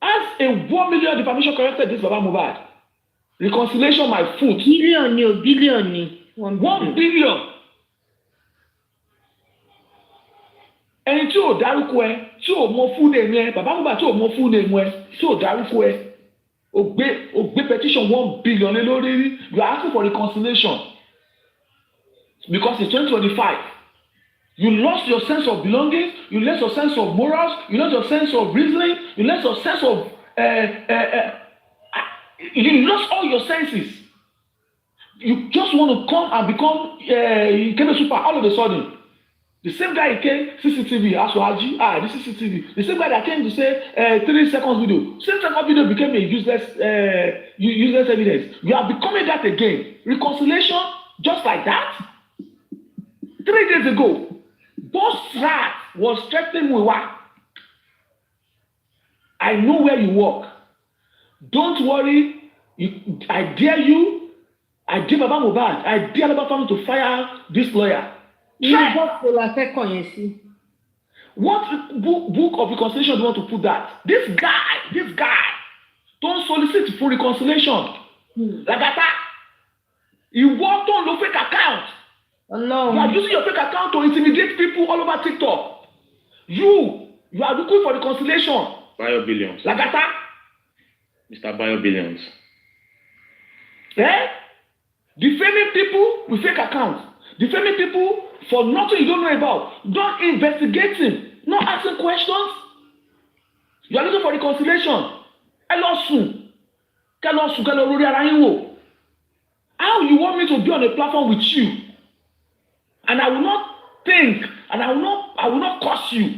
has a 1 million defamation character against Baba Mohbad. Reconciliation my foot. Billion ni o, billion ni. 1 billion. Ẹni tí ò dárúkọ ẹ, tí ò mọ full name ẹ, Baba Mohbad tí ò mọ full name ẹ, tí ò dárúkọ ẹ, ó gbé petition 1 billion lé lórí. You are asking for reconciliation because it's 2025. You lost your sense of belonging, you lost your sense of morals, you lost your sense of reasoning, you lost your sense of you lost all your senses. You just want to come and become you came a super all of a sudden. The same guy came CCTV, Asuaji, the CCTV. The same guy that came to say 3 seconds video. 6 second video became a useless evidence. You are becoming that again. Reconciliation, just like that. 3 days ago, Boss Rat was threatening Mwiwa. I know where you work. Don't worry. I dare you. I dare Baba Mohbad. I dare Baba family to fire this lawyer. What book of reconciliation do you want to put that? This guy, don't solicit for reconciliation. Like that. You want to no fake account. No. You are using your fake account to intimidate people all over TikTok. You are looking for reconciliation. Bio Billions. Like that. Mr. Bio Billions. Defaming people with fake accounts. Defaming people for nothing you don't know about. Don't investigate him. Not asking questions. You are looking for reconciliation. How you want me to be on a platform with you? And I will not think, and I will not curse you.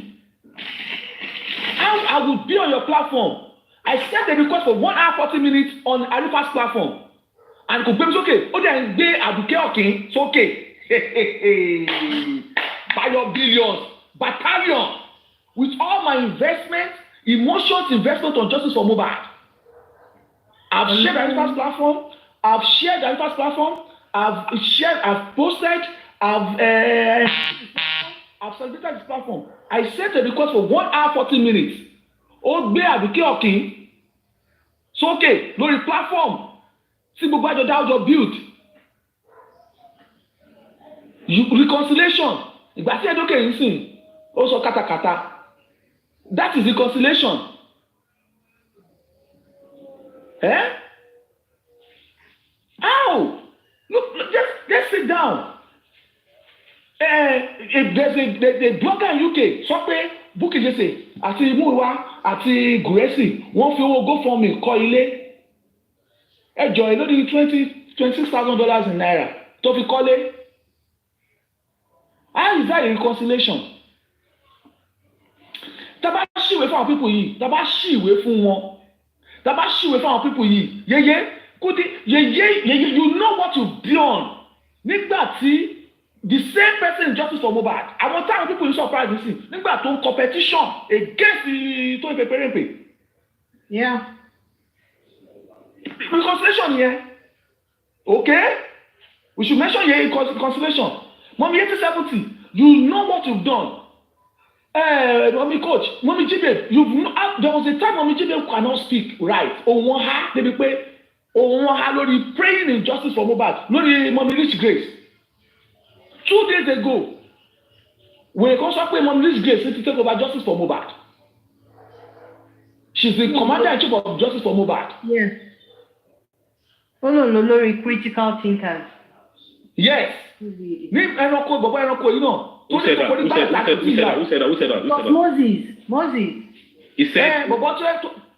How I will be on your platform? I sent a request for 1 hour 40 minutes on Arifa's platform. And it's okay. Oh, then they are okay. It's okay. By your billions, battalion, with all my investment, emotions, investment on justice for Mohbad. I've shared Arifa's platform. I've posted. I've celebrated this platform. I sent a request for 1 hour 40 minutes. Oh, be okay. So okay, no platform. See, Mohbad, your build. Reconciliation. Ìgbà tí ẹ̀dọ́kẹ́ yìí sìn, ó sọ kátàkátà. That is reconciliation. How? Look, just sit down. There's a blogger in UK sọ pé Bukky Jesse àti Imole àti Guresi wọ́n fi owó GoFundMe kọ́ ilé. Ẹjọ́ ẹ lórí $26,000 in naira tó fi kọ́lé. How is that a reconciliation? Taba ṣìwé fún àwọn people yìí, taba ṣìwé fún wọn, taba ṣìwé fún àwọn people yìí, yeye, you know what you've done. Nígbà tí the same person in justice for Mohbad, àwọn táwọn people yìí surprise me sí, nígbà tó ń competition against the tó ìpè pèrèpè. Yeah. Reconciliation here. Okay? We should mention here reconciliation. Mommy 80-70, you know what you've done. Mommy coach, Mommy Jibe, there was a time Mommy Jibe cannot speak right. They be praying in justice for Mohbad. Lori Mommy Rich Grace. 2 days ago, when Mommy Rich Grace to take over justice for Mohbad. She's the commander-in-chief of justice for Mohbad. Yes. Lori critical thinkers. Yes. Ní ẹranko bàbá ẹranko yìí náà. Who said that? Moses. He said.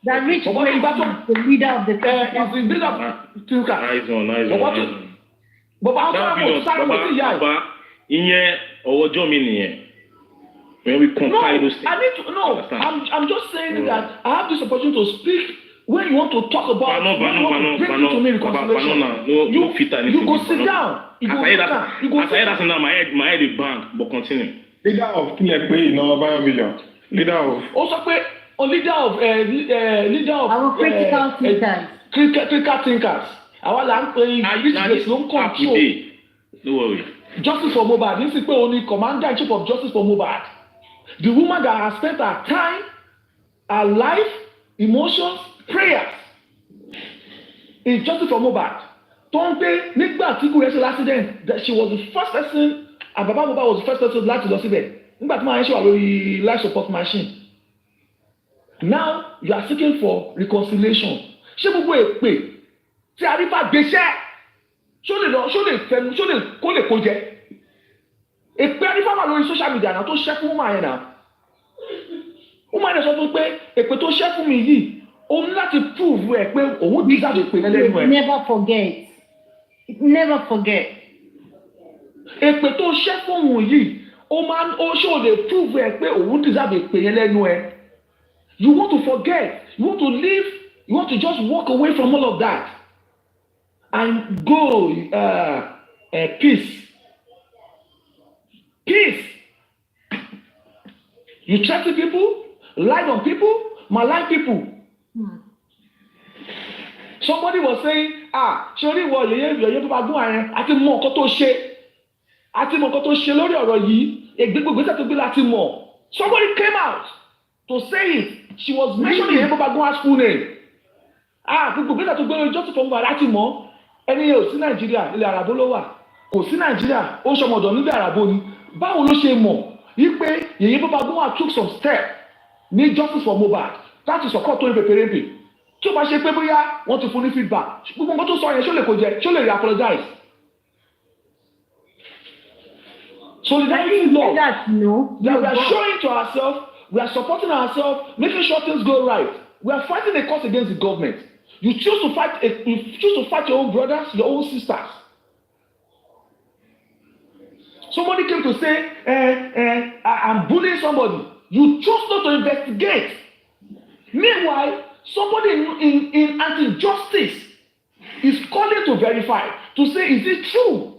That rich man is the leader of the country. Is the leader of the country. Nice one. Bàbá ìyẹn ọwọ́jọ́ mi nìyẹn. When we compile those things. I need to know. I'm just saying that I have this opportunity to speak. When you want to talk about, no fit anything. You go sit down. As I heard that now, my head is bang. But continue. Leader of Kilepe, Bio Billions. Leader of. Also, leader of our critical thinkers. critical thinkers. Àwa là ń pè which grace ló ń control. No worry. Justice for Mohbad. This is pé òun ni commander in chief of justice for Mohbad. The woman that has spent her time, her life, emotions, prayers in justice for Mohbad. Tó ń pé nígbà tí kò rẹ̀ ṣe l'accident that she was the first person and Baba Mohbad was the first person láti lọ síbẹ̀. Nígbà tí màá ṣe wà lórí life support machine. Now you are seeking for reconciliation. Ṣé gbogbo èpè tí Arífà gbéṣẹ́ ṣó lè fẹnu kó lè kó jẹ? Èpè Arífà wà lórí social media náà tó ṣẹ́ fún woman yẹn náà. Woman yẹn sọ fún pé èpè tó ṣẹ́ fún mi yìí o ní láti prove ẹ pé òun deserve èpè lẹ́nu ẹ. Never forget. Never forget. Èpè tó ṣẹ́ fún òun yìí ó ṣó lè prove ẹ pé òun deserve èpè yẹn lẹ́nu ẹ. You want to forget. You want to live. You want to just walk away from all of that and go peace. Peace. You threaten people, lie on people, malign people. Somebody was saying, sorry, well, yeye tó bá gún àyẹn, àti mọ nǹkan tó ṣe lórí ọ̀rọ̀ yìí, ìgbésẹ̀ tó gbé láti mọ̀. Somebody came out to say it. She was mentioning yeye tó bá gún her full name. Gbogbo ìgbésẹ̀ tó gbé lórí justice for Mohbad láti mọ̀. Ẹni yẹn ò sí Nàìjíríà, ilẹ̀ àràbó ló wà. Kò sí Nàìjíríà, ó ṣọmọdọ̀ nílẹ̀ àràbó ni. Báwo ló ṣe mọ̀ wípé yeye tó bá gún her took some step ní justice for Mohbad láti support tó ń pèpèrèpè? Tí o bá ṣe pé bóyá wọ́n ti fún ní feedback, gbogbo nǹkan tó sọ yẹn ṣó lè kó jẹ, ṣó lè re apologize. Solidarity is love. We are showing to ourselves, we are supporting ourselves, making sure things go right. We are fighting a cause against the government. You choose to fight your own brothers, your own sisters. Somebody came to say, I'm bullying somebody. You chose not to investigate. Meanwhile, somebody in anti-justice is calling to verify, to say, is it true?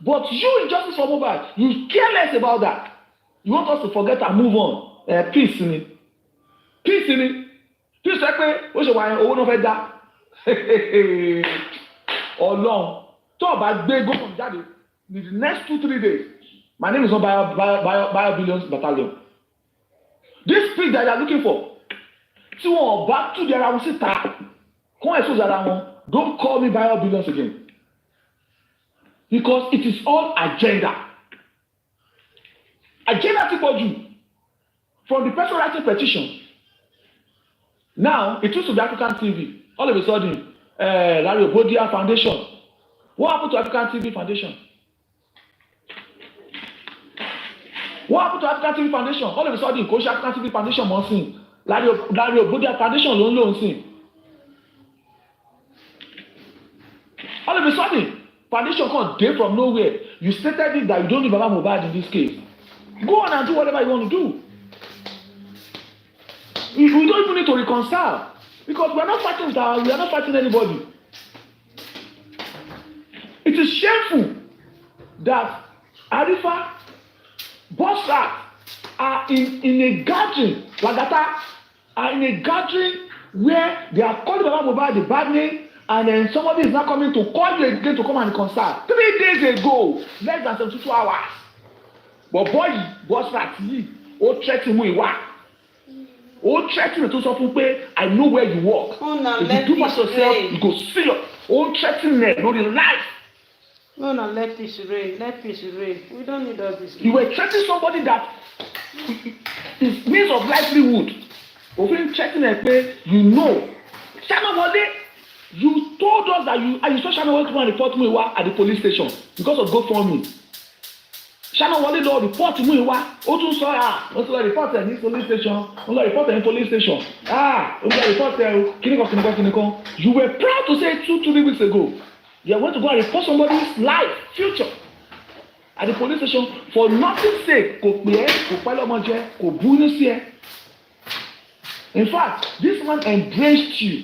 But you in justice for Mohbad, you care less about that. You want us to forget and move on. Peace in it. Peace in it. Peace ẹ pé ó ṣe wà yẹn owó náà fẹ́ dá. Ọlọ́run tó o bá gbé gómìnà jáde in the next 2-3 days, my name is not Bio Billions Battalion. This peace that you are looking for, tí wọn bá tú di ara wọn síta, kún ẹ̀sùn ara wọn, don't call me Bio Billions again. Because it is all agenda. Agenda ti pọ̀ jù from the person writing petition. Now, it used to be African TV. All of a sudden, Larry Obodia Foundation. What happened to African TV Foundation? What happened to African TV Foundation? All of a sudden, Koshi African TV Foundation mọ̀ sí. Larry Obodia Foundation ló ń lò ń sìn. All of a sudden, foundation come dey from nowhere. You stated it that you don't need Baba Mohbad in this case. Go on and do whatever you want to do. We don't even need to reconcile because we are not fighting anybody. It is shameful that Arifa, Bossat are in a gathering, Lagata, are in a gathering where they are calling Baba Mohbad the bad name, and then somebody is now coming to call you again to come and reconcile. 3 days ago, less than 72 hours. But boy, Bossat yìí, ó threaten mú ìwà. Ó threaten to sọ fún pé I know where you work. If you do pass yourself, you go serious. Ó threaten them, not in life. No, let peace reign. Let peace reign. We don't need all this. You were threatening somebody that is means of livelihood. Òfin threatening ẹ pé you know. Ṣáná wọlé, you told us that you saw Ṣáná wọlé to go and report Muyiwa at the police station because of GoFundMe. Ṣáná wọlé lọ report Muyiwa. Ó tún sọ ó tún lọ report ẹ ní police station. Ó lọ report ẹ ní police station. Ó lọ report ẹ kíníkan. You were proud to say 2-3 weeks ago. You are going to go and report somebody's life, future, at the police station for nothing's sake. Kò pè ẹ́, kò pẹ́ lọ́mọ jẹ, kò bú ní sí ẹ. In fact, this man embraced you.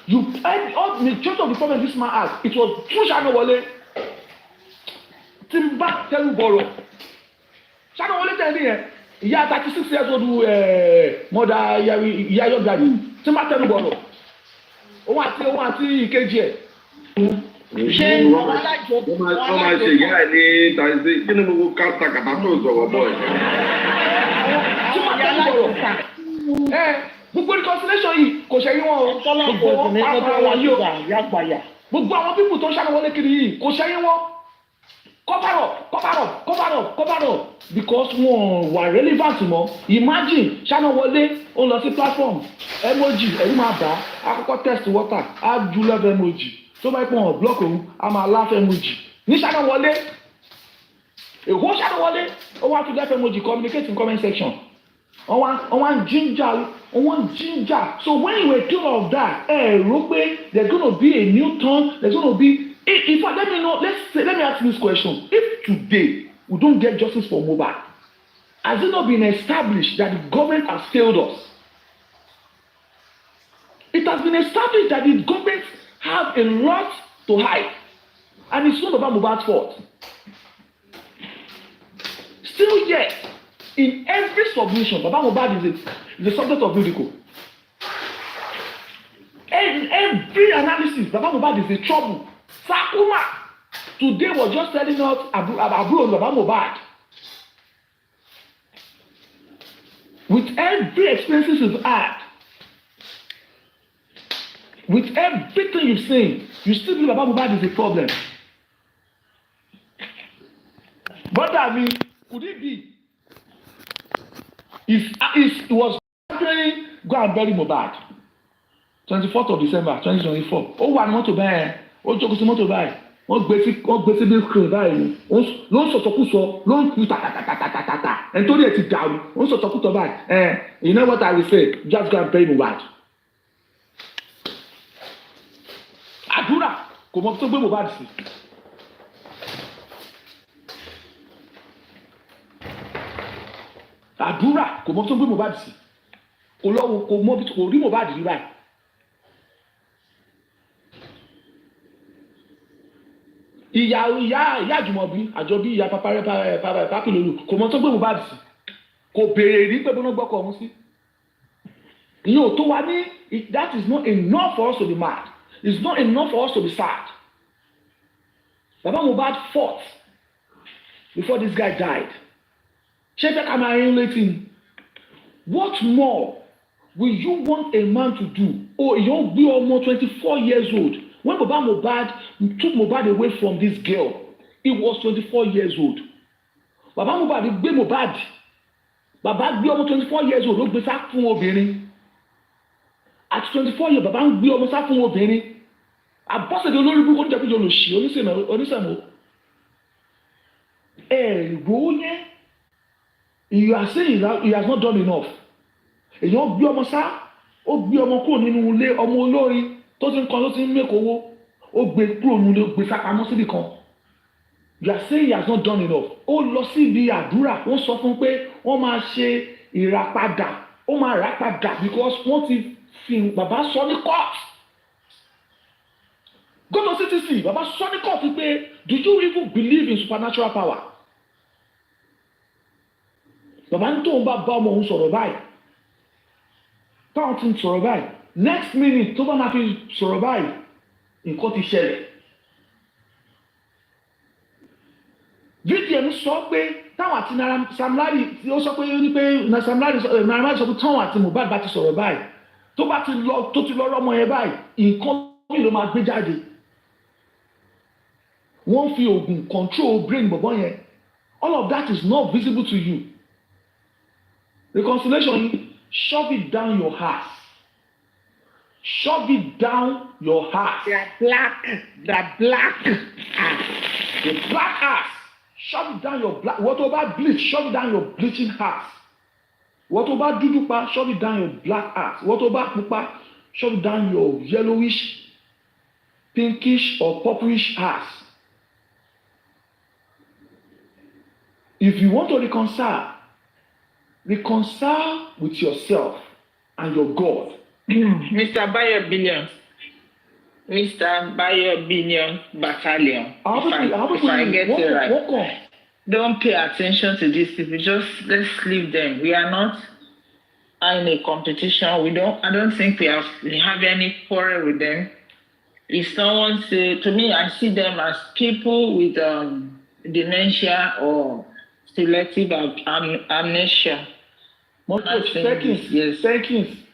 You and all the truth of the problem this man has, it was through Ṣáná Wọlé. Tí n bá tẹ́lu bọ̀rọ̀. Ṣáná Wọlé tẹ̀lé yẹn, ìyá 36 years old mother ìyá Yọ̀gàdì, tí n bá tẹ́lu bọ̀rọ̀. òun àti ìkejì ẹ̀. ṣé àwọn alájọ wọ́n máa ṣe ìyá ẹ̀ ní tàìsí kí ni gbogbo kátàkátà tó sọ̀rọ̀ bọ̀ ẹ̀. tí wọ́n tẹ́ sọ̀rọ̀ gbogbo reconciliation yìí kò ṣe yín wọn o gbogbo wọn pàápàá wọn yìí o gbogbo àwọn pípù tó ń ṣàlùwọlé kiri yìí kò ṣe yín wọn cover up because wọn wà relevant mọ́ imagine ṣàlùwọlé ó lọ sí platform emoji ẹ̀rú máa bá àkọ́kọ́ test water á ju love emoji tó bá pọ̀ block òun á máa laugh emoji ní ṣàlùwọlé èwo ṣàlùwọlé ó wá tún love emoji communicate in comment section on ginger. So when you were told of that, there's going to be a new turn. There's going to be. In fact, let me ask you this question: if today we don't get justice for Mohbad, has it not been established that the government has failed us? It has been established that the government have a lot to hide, and it's not about Mohbad's fault. Still yet. In every submission, Baba Mohbad is the subject of ridicule. In every analysis, Baba Mohbad is a trouble. Sakuma today was just telling us about Baba Mohbad. With every expenses you've had, with everything you've seen, you still believe Baba Mohbad is a problem. But I mean, could it be? It was going go and bury Mohbad 24th of December 2024 ó wà ní mọ́tò báyìí ó jókòó sí mọ́tò báyìí wọ́n gbé sí bill screen báyìí ló ń sọ̀tọ̀kùsọ ló ń kú tàtàtàtàtàtà ẹni tó dẹ̀ ti dàrú ó ń sọ̀tọ̀kùsọ báyìí you know what I will say just go and bury Mohbad. àdúrà kò mọ tó gbé Mohbad sí. àdúrà kò mọ tó gbé Mohbad sí kò lọ́wọ́ kò mọ kò rí Mohbad rí báyìí. ìyá àjùmọ̀bí àjọbí ìyá pápílòlù kò mọ tó gbé Mohbad sí kò béèrè rí pé bọ́nà gbọ́kọ̀ ọ̀hún sí. ìyẹn ò tó wa ní that is not enough for us to be mad it's not enough for us to be sad. Baba Mohbad fought before this guy died. Ṣé fẹ́ ká máa rin létí ni? What more will you want a man to do? Èèyàn gbé ọmọ 24 years old. When Baba Mohbad took Mohbad away from this girl, he was 24 years old. Baba Mohbad gbé Mohbad. Baba gbé ọmọ 24 years old ló gbé sá fún obìnrin. At 24 years, Baba ń gbé ọmọ sá fún obìnrin. Àbọ̀sẹ̀dé olórí burúkú oníjàpéjọ olùsí onísẹ̀mọ́. Ẹ̀rọ yẹn. You are saying that he has not done enough. Èèyàn gbé ọmọ sá, ó gbé ọmọ kúrò nínú ilé ọmọ olórin tó ti ń kan tó ti ń mẹ́kọ̀ owó, ó gbé kúrò nínú ilé, ó gbé sápamọ́ síbì kan. You are saying he has not done enough. Ó lọ síbi àdúrà, wọ́n sọ fún pé wọ́n máa ṣe ìràpadà, ó máa rà padà because wọ́n ti fi bàbá sọ ní court. Go to CTC, bàbá sọ ní court pé do you even believe in supernatural power? Bàbá ní tóun bá ọmọ òun sọ̀rọ̀ báyìí táwọn ti ń sọ̀rọ̀ báyìí next minute tó bá máa fi sọ̀rọ̀ báyìí nǹkan ti ṣẹlẹ̀. VDM sọ pé táwọn àti Sam Larry tí ó sọ pé ó ní pé Sam Larry sọ pé táwọn àti Mohbad bá ti sọ̀rọ̀ báyìí tó ti lọ rọ́mọ yẹn báyìí nǹkan mi ló máa gbé jáde. Wọ́n fi oògùn control brain bọ̀bọ̀ yẹn. All of that is not visible to you. Reconciliation, shove it down your heart. Shove it down your heart. The black ass. The black ass. Shove it down your black. What about bleach? Shove it down your bleaching heart. What about dúdú pa? Shove it down your black ass. What about pupa? Shove it down your yellowish, pinkish or purplish ass. If you want to reconcile with yourself and your God. Mr. Bayo Billion Battalion. If I get it right. Don't pay attention to these people. Just let's leave them. We are not are in a competition. I don't think we have any quarrel with them. If someone say to me, I see them as people with dementia or selective amnesia.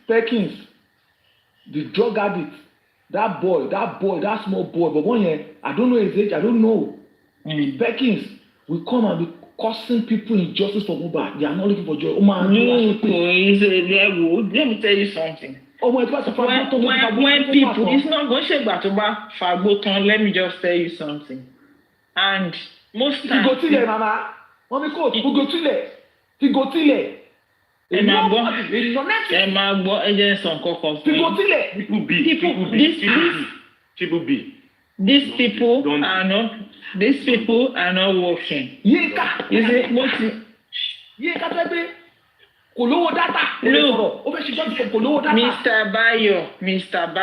Perkins, the drug addict, that small boy, but one year, I don't know his age, I don't know. Perkins will come and be causing people injustice for Mohbad. They are not looking for joy. Let me tell you something. When people, it's not going to back to back Fagoton, let me just tell you something. And most times. Tigotile, Mama. Mommy coach, Tigotile. These people are not working. Look, Mr.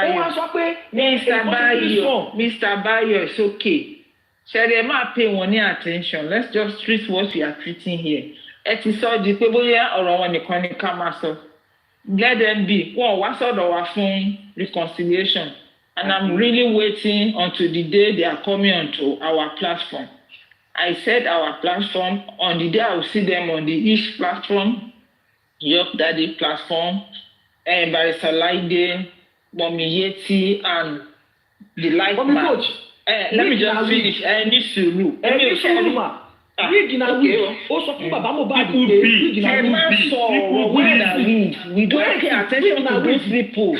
Bayo, it's okay. Shall they not pay one attention? Let's just treat what we are treating here. It is so the people here or on the corner. Let them be. Well, what's sort of our phone reconciliation? And I'm really waiting until the day they are coming onto our platform. I said our platform, on the day I will see them on the East platform, York Daddy platform, and Barrister Laide, Mommy Yeti, and the light man. Let me just finish. We don't pay attention to those people.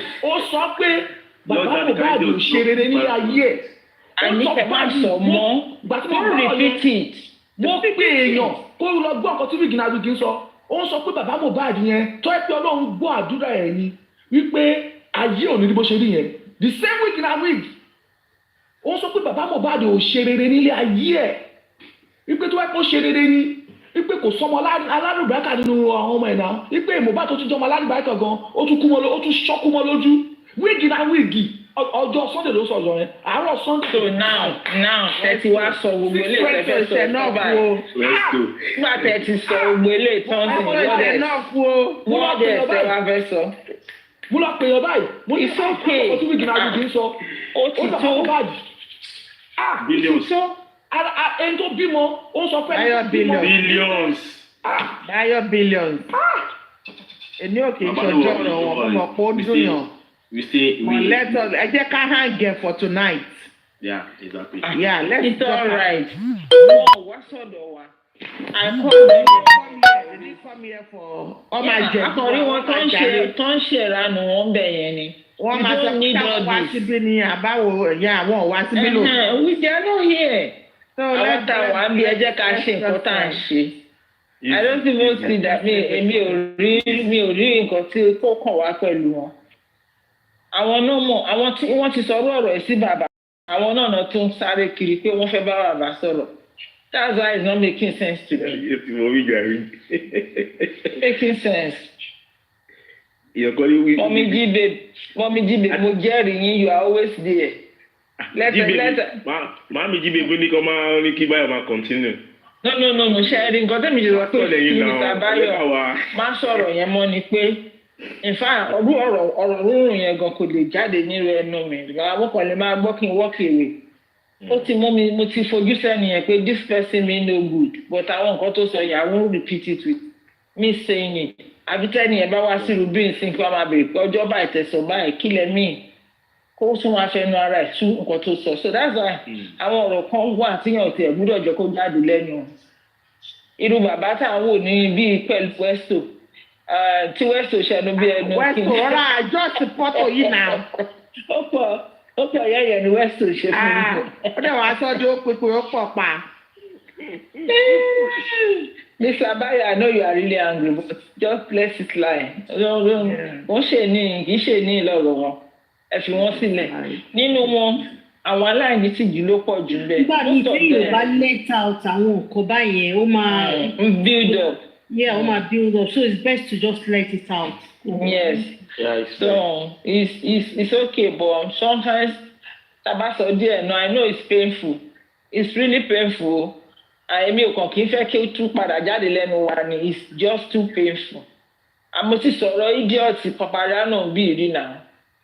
Bàbá Mohbad ò ṣe rere ní ayé. Àní kẹ̀ máa sọ mọ́. Don't repeat it. Mo pé èèyàn kó lọ gbọ́ nǹkan tí Wíìgì ń sọ. Ó ń sọ pé bàbá Mohbad yẹn tó ẹ pé Ọlọ́run gbọ́ àdúrà ẹ̀ ni wípé ayé ò ní ní bó ṣe rí yẹn. The same Wíìgì. Ó ń sọ pé bàbá Mohbad ò ṣe rere nílé ayé ẹ̀. Wípé tó ẹ pé ó ṣe rere ni. Wípé kò sọmọ alárùbákà nínú àwọn ọmọ ẹ̀ náà. Wípé Mohbad tó tún jọmọ alárùbákà gan, ó tún ṣọ́kú mọ́ lójú. Wíìgì ọjọ́ Sunday ló sọ ọjọ́ yẹn àárọ̀ Sunday. So now tẹ́tí wá sọ gbogbo ilé ìtẹ́fẹ́ sọ nígbà tẹ́tí sọ gbogbo ilé ìtọ́sìn wọ́n dẹ̀ ẹ̀sẹ̀ wá fẹ́ sọ. Mo lọ pè yàn báyìí mo ní sọ pé ọkọ̀ tí Wíìgì ń sọ ó ti tó billions ẹni tó bímọ ó sọ pé èmi ò kì í ṣọjọ́ ọ̀rọ̀ wọn mọ̀ pé ó dùn yàn. Let us. I just can't hang here for tonight. Yeah, exactly. Yeah, it's all right. Oh, what's all the one? I called them. They didn't come here for all my jobs. Akọ̀rí wọn tó ń ṣe ìranù wọn bẹ̀ yẹn ni. Wọ́n máa sọ pé káwọn wá síbí ni àbáwo ìyá àwọn wá síbí lò. We are not here. Àwọn tá wà ń bí ẹ jẹ́ ká ṣe nǹkan tá à ń ṣe. I don't even see that mi ò rí nǹkan tí kò kàn wá pẹ̀lú wọn. Àwọn náà mọ̀ àwọn tí wọ́n ti sọ̀rọ̀ ọ̀rọ̀ ẹ̀ sí bàbá àwọn náà tún sáré kiri pé wọ́n fẹ́ bá bàbá sọ̀rọ̀. That's why it's not making sense to me. Making sense. Mommy G babe mo jẹ́rìí yín you are always there. Later. Mami G babe ní kọ́ máa ní kí báyọ̀ máa continue. No ṣe nǹkan tẹ́mi ṣe sọ pé Mr. Bayo máa sọ̀rọ̀ yẹn mọ́ ni pé in fact ọ̀rọ̀ rúrùn yẹn gan kò lè jáde nírú ẹnu mi àwọn kan lè máa gbọ́ kí n walk away. Ó ti mú mi mo ti fojú sẹ́ni yẹn pé this person mean no good but àwọn nǹkan tó sọ yẹn I won't repeat it with me saying it. Àbí tẹ́ni yẹn bá wá sí rubin sí kí wọ́n máa bèrè pé ọjọ́ báyìí tẹ̀sán báyìí kí lẹ mí kó tún wá fẹnu ara ẹ̀ tú nǹkan tó sọ so that's why àwọn ọ̀rọ̀ kan wà tíyàn tiẹ̀ gbúdọ̀ jẹ́ kó jáde lẹ́nu. Irú bàbá tá à ń wò ní bíi pẹ̀lú Westo tí Westo ṣẹnu bí ẹnu kí n. Westo ọ̀rọ̀ àjọ ti pọ́tò yìí náà. Ó pọ̀ yẹ́yẹ́ ni Westo ṣe fún mi. Ó dẹ̀ wá sọ́dọ̀ ó pípé ó pọ̀ pa. Mr. Bayo, I know you are really angry but just let it lie. Wọ́n ṣe ní kì í ṣe ní ìlọ́rọ̀ wọn ẹ fi wọ́n sílẹ̀. Nínú wọn àwọn aláìní tìjú ló pọ̀ jù bẹ́ẹ̀. Nígbà míì tí Yorùbá let out àwọn nǹkan báyẹn ó máa build up. Yeah, ó máa build up so it's best to just let it out. Yes. Yeah, so it's okay but sometimes tabaso díẹ̀ no I know it's painful. It's really painful. Èmi ò kàn kí n fẹ́ kí ó tún padà jáde lẹ́nu wa ni it's just too painful. àmọ́ ti sọ̀rọ̀ idiot Paparazzo bíi rí náà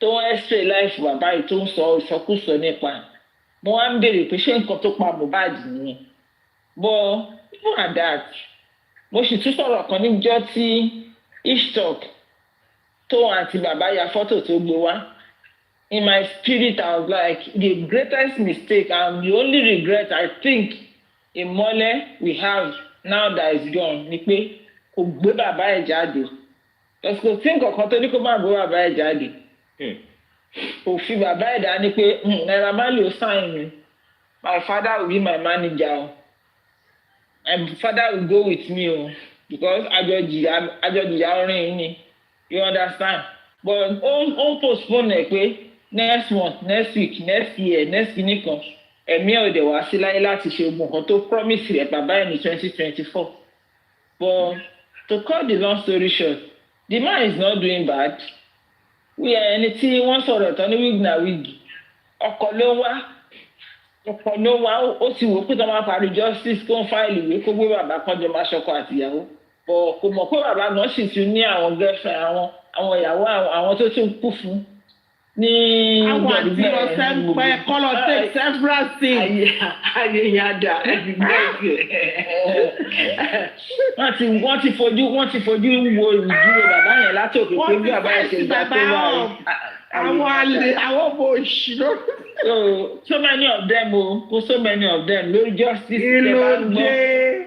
tó ń x-ray life bàbá yìí tó ń sọ ìsọkúsọ nípa ẹ̀. Mo wá ń béèrè pé ṣé nǹkan tó pa Mohbad nìyẹn. But even at that, mo sì tún sọ̀rọ̀ kan níjọ́ tí ishtok tó àti bàbá ya fọ́tò tó gbé wá. In my spirit, I was like, the greatest mistake and the only regret I think Imole we have now that is gone ni pé kò gbé bàbá ẹ̀ jáde. Because kò sí nǹkan kan tó ní kó má gbé bàbá ẹ̀ jáde. Kò fi bàbá ẹ̀ dání pé Naira Marley ó sign mi. My father will be my manager. My father will go with me because àjọjìyà orin ni. You understand? But ó postpone ẹ̀ pé next month, next week, next year, next nìkan ẹ̀mí ẹ̀ ò dẹ̀ wá sí láyé láti ṣe ogun kan tó promise rẹ̀ bàbá ẹ̀ ní 2024. But to cut the long story short, the man is not doing bad. Ẹni tí wọ́n sọ̀rọ̀ tán ní wig na wig ọkọ̀ ló wá ó ti wò pé tó máa parí justice kó ń fáìlì ìwé kó gbé bàbá kan jọ máa ṣọkọ àtìyàwó. But kò mọ̀ pé bàbá náà sì tún ní àwọn girlfriend àwọn ìyàwó àwọn tó tún kú fún ní àwọn àti ọ̀sẹ̀ pẹ́ kọ́lọ̀ take several things. ayé yẹn dà wọ́n ti fojú wo ìdúró bàbá yẹn látòkè pé bí bàbá yẹn ṣe gbà tó wà àwọn ọmọ òṣìṣẹ́. So many of them so many of them lórí justice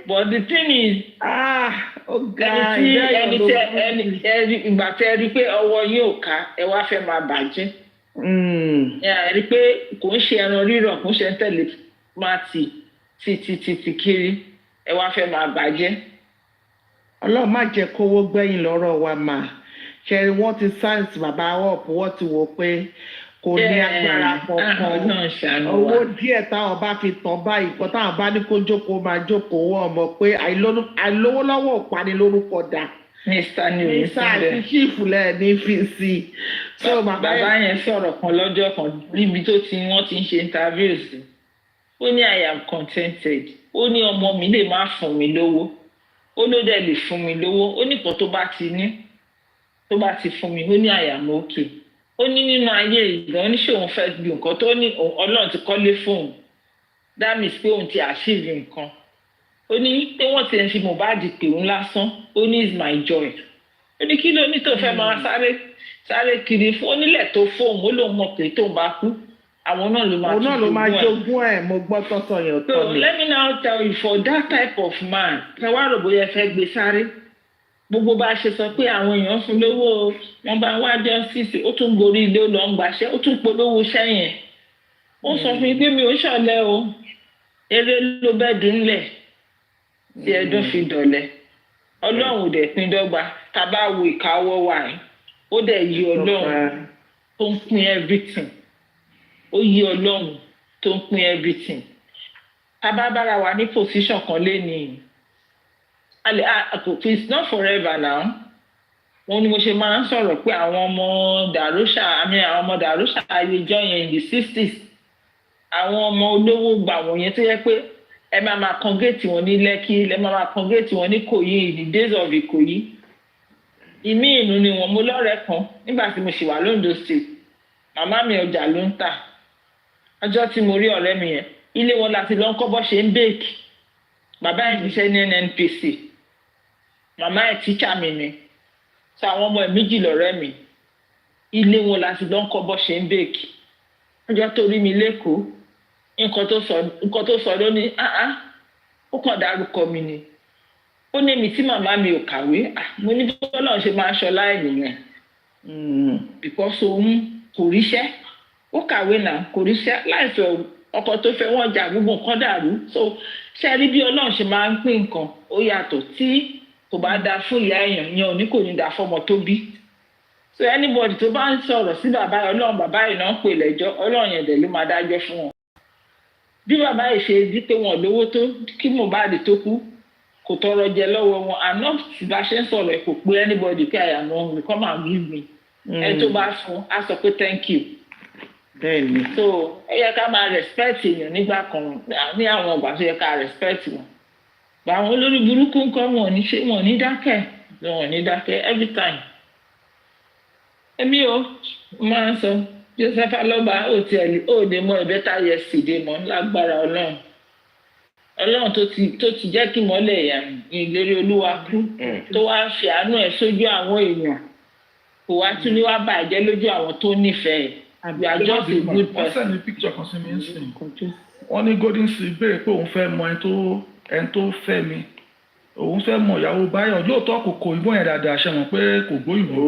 but the thing is ẹni ìgbà tẹ rí pé ọwọ́ yín ò ká ẹ wá fẹ́ máa bàjẹ́ ẹ rí pé kò ń ṣe ẹran rírọ̀ kò ń ṣe ń tẹ̀lé máa tì kiri ẹ wá fẹ́ máa bàjẹ́. Ọlọ́run má jẹ́ kówó gbẹ̀yìn lọ́rọ̀ wa mà ṣe wọ́n ti sáyẹ̀nsì bàbá ọ̀p wọ́n ti wò pé kò ní agbára kankan owó díẹ̀ táwọn bá fi tàn báyìí kan táwọn bá ní kó jókòó máa jókòó wọ́n mọ̀ pé àìlówó lọ́wọ́ ò pani lórúkọ dà. Mr. àti chief lẹ ní fi sí. Bàbá yẹn sọ̀rọ̀ kan lọ́jọ́ kan níbi tó wọ́n ti ń ṣe interviews. Ó ní I am contented. Ó ní ọmọ mi lè má fún mi lówó. Ó ló dẹ̀ lè fún mi lówó. Ó ní nǹkan tó bá ti fún mi ó ní I am okay. Ó ní nínú ayé ìgbà oníṣòwò fẹ́ bí nǹkan tó ní Ọlọ́run ti kọ́lé fóun. That means pé òun ti achieve nǹkan. Ó ní pé wọ́n ti ń fi Mohbad pè òun lásán. Ó ní is my joy. Ó ní kí ló ní tó fẹ́ máa sáré kiri fún onílẹ̀ tó fóun ó lóun mọ̀ pé tóun bá kú àwọn náà ló máa jogún ẹ̀. Mo gbọ́ tọ́sọ yẹn tọ́ so let me now tell you for that type of man ẹ wá rò bóyá ẹ fẹ́ gbé sáré gbogbo bá a ṣe sọ pé àwọn èèyàn fún lówó wọn bá wá justice ó tún gorí ilé ó lọ ń gbàṣẹ́ ó tún polówó sẹ́yìn ó sọ fún mi pé mi ò ṣọ̀lẹ o eré ló bẹ́ẹ̀ dùn lẹ̀ tí ẹdún fi dọ̀lẹ́ Ọlọ́run ò dẹ̀ pín dọ́gba tá a bá wo ìkáwọ́ wa yìí ó dẹ̀ yí Ọlọ́run tó ń pín everything ó yí Ọlọ́run tó ń pín everything tá a bá bára wa ní position kan lénìí it's not forever now wọn ni mo ṣe máa ń sọ̀rọ̀ pé àwọn ọmọ dàrúṣà ayéjọ́ yẹn in the 60s àwọn ọmọ olówó gbà wọ́n yẹn tó yẹ pé ẹ máa kan géètì wọn ní Lẹ́kì ẹ máa kan géètì wọn ní Ìkòyí in the days of Ìkòyí ìmí ìnú ni wọn mo lọ́rẹ̀ẹ́ kan nígbà tí mo ṣì wà l'Ondo State màmá mi ọjà ló ń tà ọjọ́ tí mo rí ọ̀rẹ́ mi yẹn ilé wọn láti lọ ń kọ́ bọ́ ṣe ń bèèkì bàbá ẹ̀ ṣiṣẹ́ ní NNPC màmá ẹ̀ tíṣà mi ni sọ àwọn ọmọ ẹ̀ méjì lọ́rẹ́ mi ilé wọn láti lọ ń kọ́ bọ́ ṣe ń bèèkì ọjọ́ tó rí mi lẹ́kọ̀ọ́ nǹkan tó sọ ló ní ó kàn dárúkọ mi ni ó ní èmi tí màmá mi ò kàwé mo ní bí Ọlọ́run ṣe máa ń ṣọlá ẹ̀ nìyẹn because òun kò ríṣẹ́ ó kàwé náà kò ríṣẹ́ láìsọ ọkọ tó fẹ́ wọ́n jà gbogbo nǹkan dàrú so ṣe rí bí Ọlọ́run ṣe máa ń pín nǹkan ó yàtọ̀ tí kò bá dáa fún ìyá èèyàn yẹn ò ní kò ní dáa fọmọ tó bí so anybody tó bá ń sọ̀rọ̀ sí bàbá yẹn Ọlọ́run bàbá yẹn náà ń pè lẹ́jọ́ Ọlọ́run yẹn dẹ̀ ló máa dájọ́ fún wọn bí bàbá yìí ṣe di pé wọn lówó tó kí Mohbad tó kú kò tọrọ jẹ lọ́wọ́ wọn àná tí bá ṣe ń sọ̀rọ̀ kò pé anybody pé I am hungry come and give me ẹni tó bá fún á sọ pé thank you bẹ́ẹ̀ni so ẹ yẹ ká máa respect èèyàn nígbà kan ní àwọn ọgbà tó yẹ ká respect wọn bá àwọn olórí burúkú nǹkan wọn ní ṣe wọn ní dákẹ́ wọn ò ní dákẹ́ every time. Èmi o máa ń sọ Joseph Alọ́ba ó lè mọ better yesterday mọ́ lágbára Ọlọ́run. Ọlọ́run tó ti jẹ́ kí mọ́lẹ̀ ìlérí Olúwa kú tó wá fi àánú ẹ̀ sójú àwọn èèyàn kò wá tún ní wá bàjẹ́ lójú àwọn tó nífẹ̀ẹ́. You are just a good person. Wọ́n send me picture kan sí mi ń sìn. Wọ́n ní Golden Sea béèrè pé òun fẹ́ mọ ẹni tó fẹ́ mi. Òun fẹ́ mọ ìyàwó Báyọ̀ lóòótọ́ kò ìbọn yẹn dáadáa ṣe mọ̀ pé kò gbóyìnbó.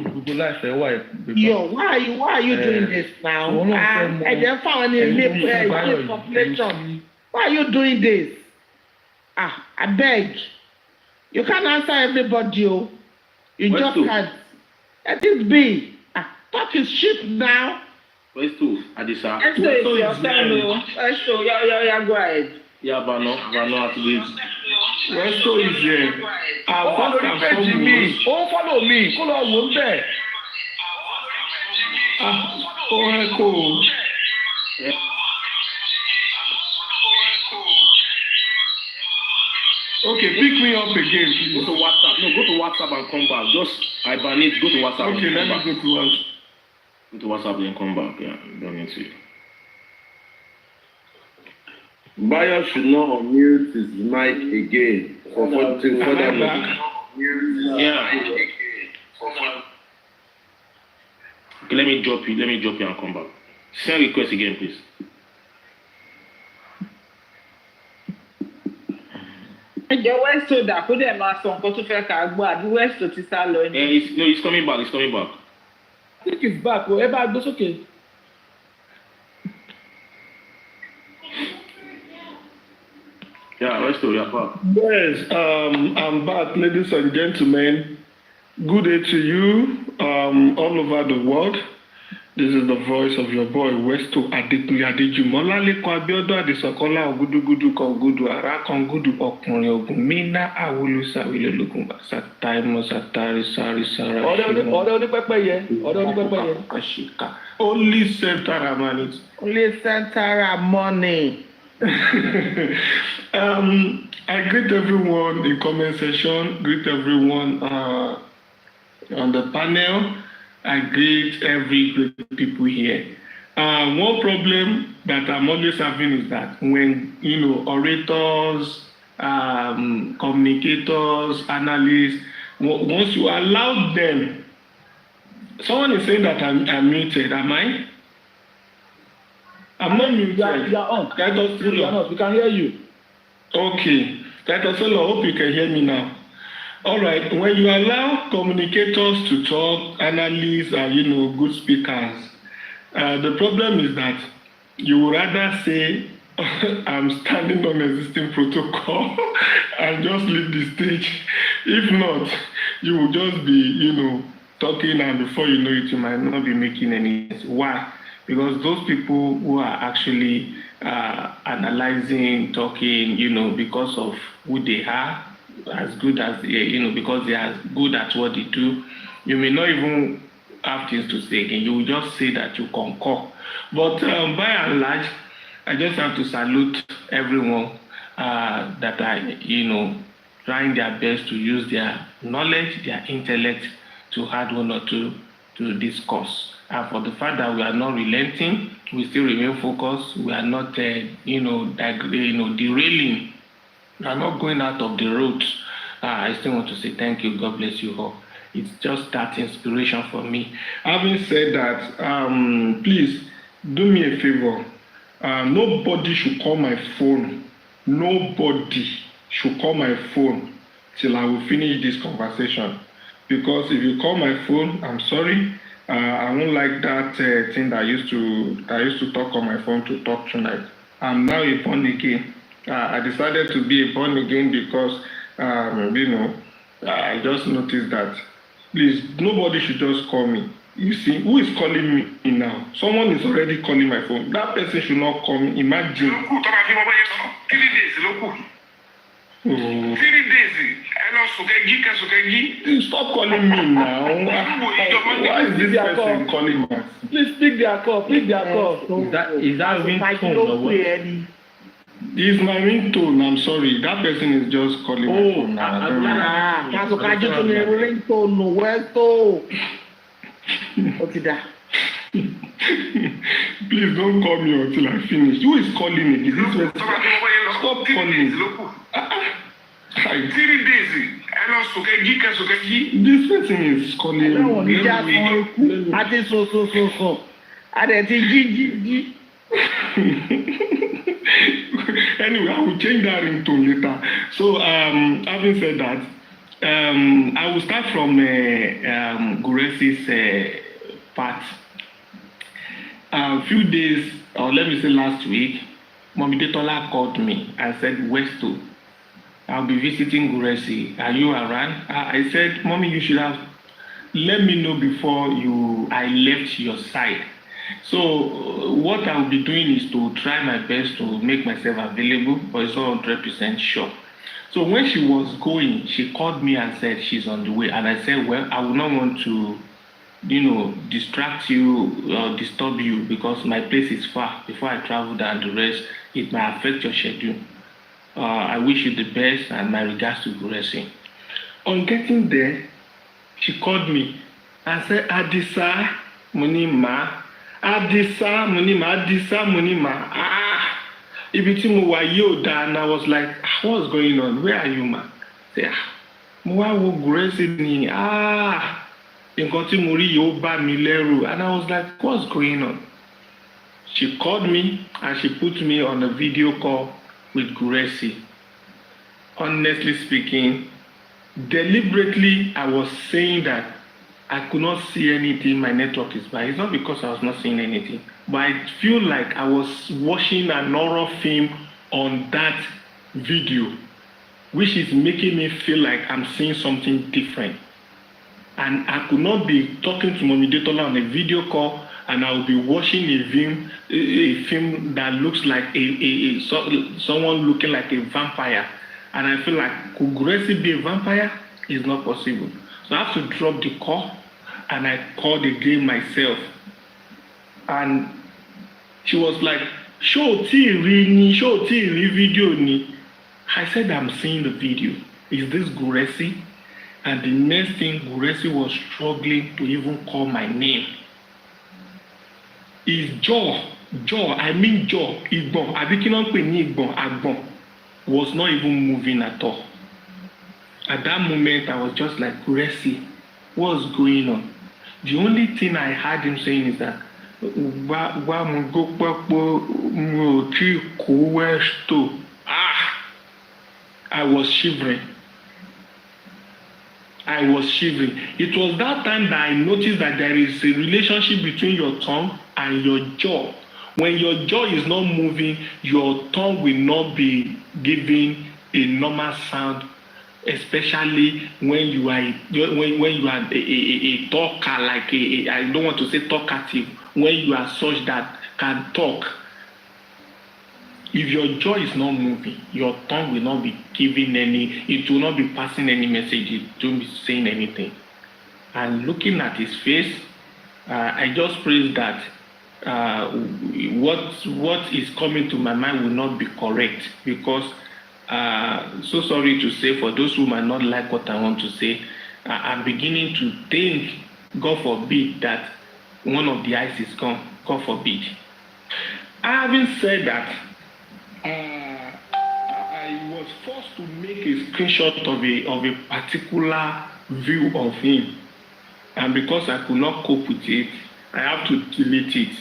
Gbogbo láìfẹ́ wà ìgbébọn. Yo, why are you doing this now? Ẹ̀jẹ̀ fáwọn ní ilé population. Why are you doing this? I beg. You can't answer everybody. You just can't. Let it be. Talk is cheap now. Westo, Adisa. Westo is your time, Westo, yeah, go ahead. Yeah, but no, at least. Westo is here. Follow me. Kó lọ wò ń bẹ̀. Kò. Okay, pick me up again, please. Go to WhatsApp. No, go to WhatsApp and come back. Just hibernate. Go to WhatsApp. Okay, let me go to WhatsApp. Go to WhatsApp and come back. Yeah, don't need to. Bayo should not unmute his mic again for further notice. Yeah. Okay, let me drop you and come back. Send request again, please. Ẹ̀jẹ̀ Westo dà kó dẹ̀ máa sọ nǹkan tó fẹ́ ká gbọ́ àbí Westo ti sá lọ ni. He's coming back. I think he's back. Ẹ bá gbé sókè. Yeah, Westo, you're back. Yes, I'm back, ladies and gentlemen. Good day to you all over the world. This is the voice of your boy Westo Adekunle Adejumo Lálẹ́kan Abíọ́dún Adésọkọ́lá Ògúdúgúdú kan Ògúdú Àrá kan Ògúdú ọkùnrin ogun Mina Awolúsàwílẹ̀ ológun Sàtáìmọ̀ Sàtárì Sárì Sára Ọ̀rẹ́ onípẹ́pẹ́yẹ. Àṣìkà. Only center amanit. Only center money. I greet everyone in comment section, greet everyone on the panel. I greet every great people here. One problem that I'm always having is that when, orators, communicators, analysts, once you allow them, someone is saying that I'm muted, am I? I'm not muted. You are on. You are not. We can hear you. Okay. Titus, I hope you can hear me now. All right. When you allow communicators to talk, analysts, and good speakers, the problem is that you would rather say, "I'm standing on existing protocol," and just leave the stage. If not, you will just be, talking, and before you know it, you might not be making any sense. Why? Because those people who are actually analyzing, talking, because of who they are, as good as because they are good at what they do, you may not even have things to say again. You will just say that you concur. But by and large, I just have to salute everyone that are, trying their best to use their knowledge, their intellect to add one or two to discuss. And for the fact that we are not relenting, we still remain focused. We are not, derailing. We are not going out of the road. I still want to say thank you. God bless you all. It's just that inspiration for me. Having said that, please do me a favor. Nobody should call my phone. Nobody should call my phone till I will finish this conversation. Because if you call my phone, I'm sorry. I won't like that thing that I used to talk on my phone to talk tonight. I'm now a born again. I decided to be a born again because, I just noticed that, please, nobody should just call me. You see, who is calling me now? Someone is already calling my phone. That person should not call me. Imagine. 3 days. 3 days. Stop calling me now. Why is this person calling me? Please pick their call. Is that even phone or what? It's my ringtone. I'm sorry. That person is just calling my phone now. I don't know. Kasukaji tó ní ringtone wẹ́tò. Ó ti dá. Please don't call me until I finish. Who is calling me? Is this person? Stop calling. 3 days. This person is calling me. Ẹlẹ́wọ̀n ní já fún ikú. Adé so. Adé ti jí. Anyway, I will change that ringtone later. So, having said that, I will start from Guresi's part. A few days, or let me say last week, Mommy Detola called me and said, Westo, I'll be visiting Guresi. Are you around? I said, Mommy, you should have let me know before I left your side. So what I'll be doing is to try my best to make myself available, but it's not 100% sure. So when she was going, she called me and said she's on the way. And I said, well, I would not want to, distract you or disturb you because my place is far. Before I travel down the rest, it might affect your schedule. I wish you the best and my regards to Guresi. On getting there, she called me and said, Adisa Munima. Adisa Munima. Ibi tí mo wà yóò dá, and I was like, what's going on? Where are you, ma? Say, mo wá wo Guresi ni, nǹkan tí mo rí yóò bá mi lẹ́rù. And I was like, what's going on? She called me and she put me on a video call with Guresi. Honestly speaking, deliberately I was saying that I could not see anything, my network is bad. It's not because I was not seeing anything, but I feel like I was watching an horror film on that video, which is making me feel like I'm seeing something different. And I could not be talking to Mommy Detola on a video call and I will be watching a film that looks like someone looking like a vampire. And I feel like, could Guresi be a vampire? It's not possible. So I have to drop the call, and I called again myself. And she was like, show video ni. I said, I'm seeing the video. Is this Guresi? And the next thing, Guresi was struggling to even call my name. His jaw, Igbon, Agbon, was not even moving at all. At that moment, I was just like, Guresi, what's going on? The only thing I heard him saying is that, I was shivering. It was that time that I noticed that there is a relationship between your tongue and your jaw. When your jaw is not moving, your tongue will not be giving a normal sound, especially when you are a talker, like I don't want to say talkative, when you are such that can talk. If your jaw is not moving, your tongue will not be giving it will not be passing any message, it won't be saying anything. And looking at his face, I just pray that what is coming to my mind will not be correct, because so sorry to say, for those who might not like what I want to say, I'm beginning to think, God forbid, that one of the eyes is gone. God forbid. Having said that, I was forced to make a screenshot of a particular view of him, and because I could not cope with it, I have to delete it.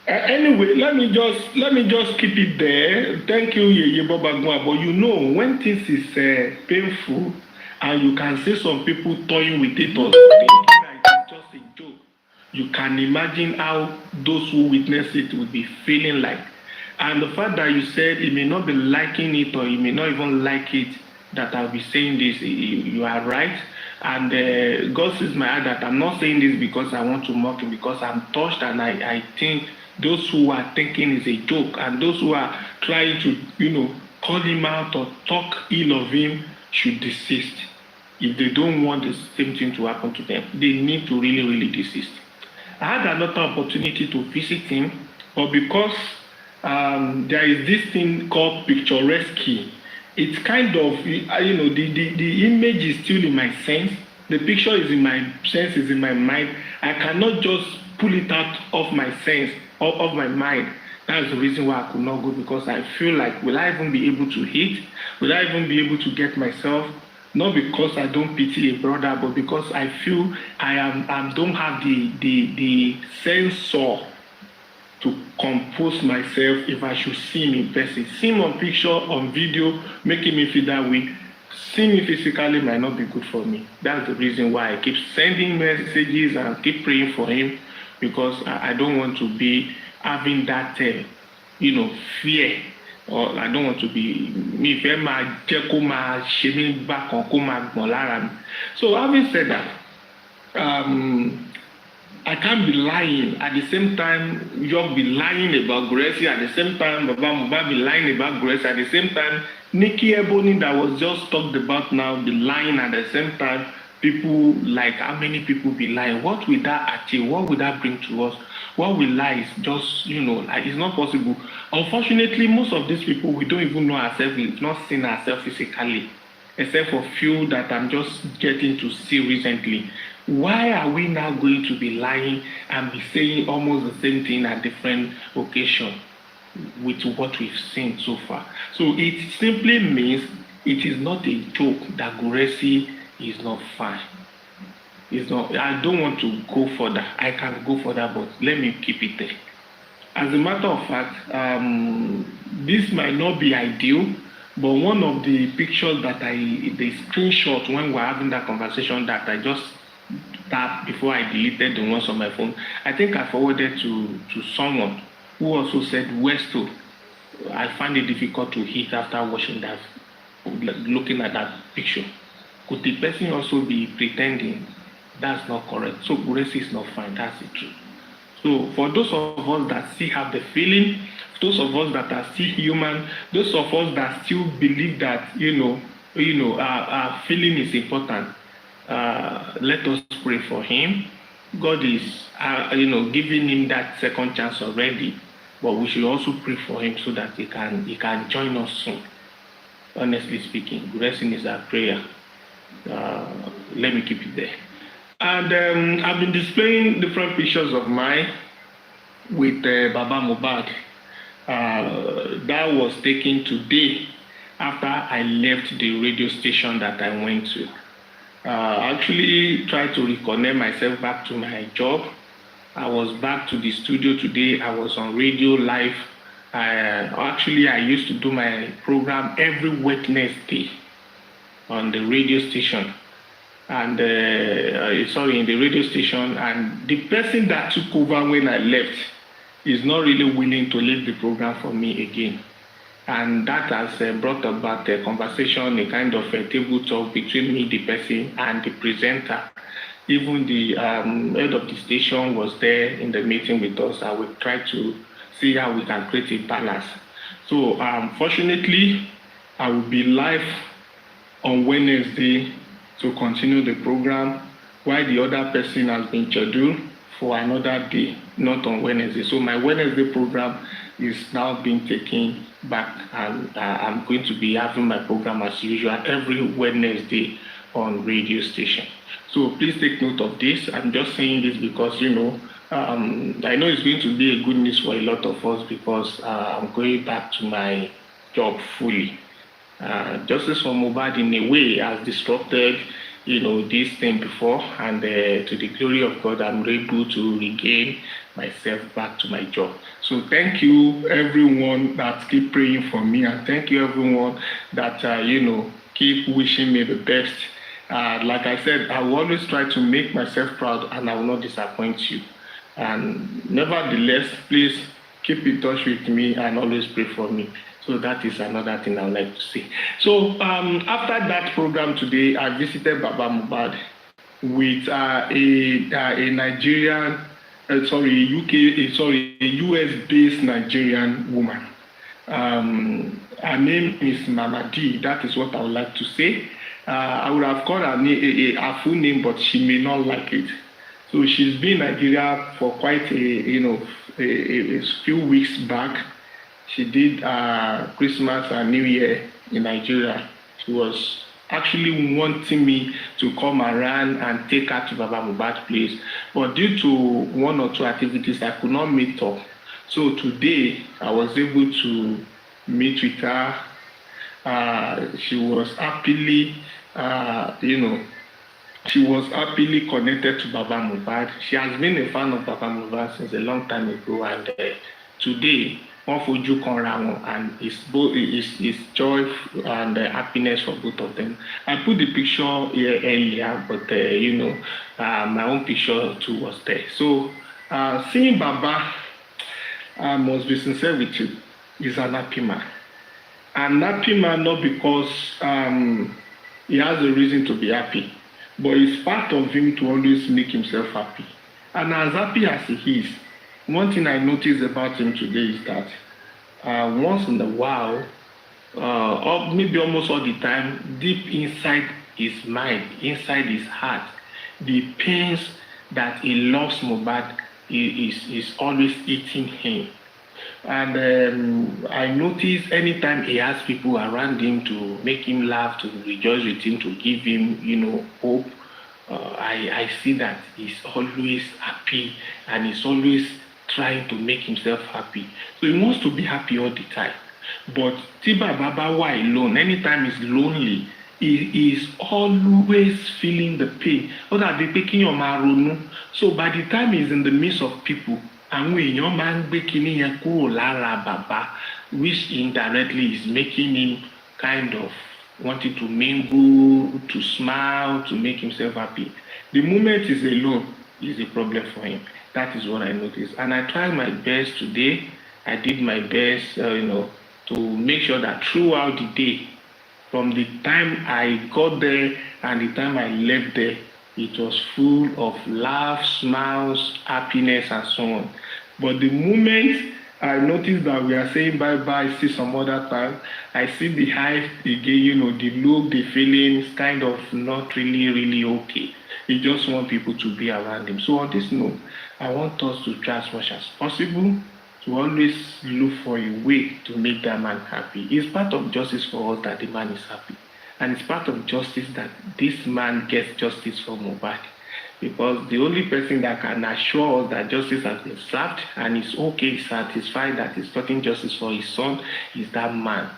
Anyway, let me just keep it there. Thank you, Yeye Bobagwa. But when things is painful, and you can see some people toying with it or thinking that it's just a joke, you can imagine how those who witness it would be feeling like. And the fact that you said you may not be liking it, or you may not even like it, that I'll be saying this, you are right. And God sees my heart that I'm not saying this because I want to mock him, because I'm touched, and I think those who are thinking it's a joke, and those who are trying to, call him out or talk ill of him, should desist. If they don't want the same thing to happen to them, they need to really, really desist. I had another opportunity to visit him, but because there is this thing called picturesque, it's kind of, the image is still in my sense, the picture is in my sense, is in my mind. I cannot just pull it out of my sense, of my mind. That's the reason why I could not go, because I feel like, will I even be able to eat? Will I even be able to get myself? Not because I don't pity a brother, but because I feel I don't have the sensor to compose myself if I should see him in person. See him on picture, on video, making me feel that way. See me physically might not be good for me. That's the reason why I keep sending messages and keep praying for him, because I don't want to be having that, fear. Or I don't want to be me. So having said that, I can't be lying. At the same time, you'll be lying about Gracie. At the same time, Baba Mohbad be lying about Gracie. At the same time, Nikki Ebony that was just talked about now be lying. At the same time, people like, how many people be lying? What will that achieve? What will that bring to us? What will lie is just, it's not possible. Unfortunately, most of these people, we don't even know ourselves. We've not seen ourselves physically, except for few that I'm just getting to see recently. Why are we now going to be lying and be saying almost the same thing at different occasions with what we've seen so far? So it simply means it is not a joke that Gracie is not fine. It's not. I don't want to go further. I can go further, but let me keep it there. As a matter of fact, this might not be ideal, but one of the pictures that the screenshot when we're having that conversation that I just tapped before I deleted the ones on my phone, I think I forwarded to someone who also said, Westo, I find it difficult to eat after watching that, looking at that picture. Could the person also be pretending? That's not correct. So Gracie is not fine. That's the truth. So for those of us that still have the feeling, those of us that are still human, those of us that still believe that our feeling is important, let us pray for him. God is giving him that second chance already, but we should also pray for him so that he can join us soon. Honestly speaking, blessing is our prayer. Let me keep it there. And I've been displaying different pictures of mine with Baba Mohbad. That was taken today after I left the radio station that I went to. Actually tried to reconnect myself back to my job. I was back to the studio today. I was on radio live. I used to do my program every Wednesday on the radio station. And in the radio station, and the person that took over when I left is not really willing to leave the program for me again. And that has brought about a conversation, a kind of a table talk between me, the person, and the presenter. Even the head of the station was there in the meeting with us. I will try to see how we can create a balance. So fortunately, I will be live on Wednesday to continue the program, while the other person has been scheduled for another day, not on Wednesday. So my Wednesday program is now being taken back, and I'm going to be having my program as usual every Wednesday on radio station. So please take note of this. I'm just saying this because, I know it's going to be a good news for a lot of us, because I'm going back to my job fully. Justice for Mohbad in a way has disrupted, this thing before, and to the glory of God, I'm able to regain myself back to my job. So thank you everyone that keep praying for me, and thank you everyone that keep wishing me the best. Like I said, I will always try to make myself proud, and I will not disappoint you. And nevertheless, please keep in touch with me and always pray for me. So that is another thing I would like to say. So after that program today, I visited Baba Mohbad with a Nigerian, US-based Nigerian woman. Her name is Mama D. That is what I would like to say. I would have called her a full name, but she may not like it. So she's been in Nigeria for quite a few weeks back. She did Christmas and New Year in Nigeria. She was actually wanting me to come around and take her to Baba Mohbad's place, but due to one or two activities, I could not meet up. So today, I was able to meet with her. She was happily, she was happily connected to Baba Mohbad. She has been a fan of Baba Mohbad since a long time ago, and today, one fojú kanra wọn, and it's joy and happiness for both of them. I put the picture here earlier, but my own picture too was there. So seeing Baba, I must be sincere with you, is an happy man. An happy man not because he has a reason to be happy, but it's part of him to always make himself happy. And as happy as he is, one thing I noticed about him today is that once in a while, or maybe almost all the time, deep inside his mind, inside his heart, the pains that he loves Mohbad is always eating him. And I notice anytime he has people around him to make him laugh, to rejoice with him, to give him, hope, I see that he's always happy and he's always trying to make himself happy. So he wants to be happy all the time. But Tiba Baba why alone, anytime he's lonely, he is always feeling the pain. Or that they're taking your marunu. So by the time he's in the midst of people, and when your man making him Baba, which indirectly is making him kind of wanting to mingle, to smile, to make himself happy. The moment he's alone is a problem for him. That is what I noticed. And I tried my best today. I did my best, to make sure that throughout the day, from the time I got there and the time I left there, it was full of laugh, smiles, happiness, and so on. But the moment I noticed that we are saying bye-bye, see some other time, I see the hype again, the look, the feelings, kind of not really okay. He just want people to be around him. So on this note, I want us to try as much as possible to always look for a way to make that man happy. It's part of justice for us that the man is happy. And it's part of justice that this man gets justice for Mohbad. Because the only person that can assure us that justice has been served and is okay, satisfied that he's getting justice for his son is that man.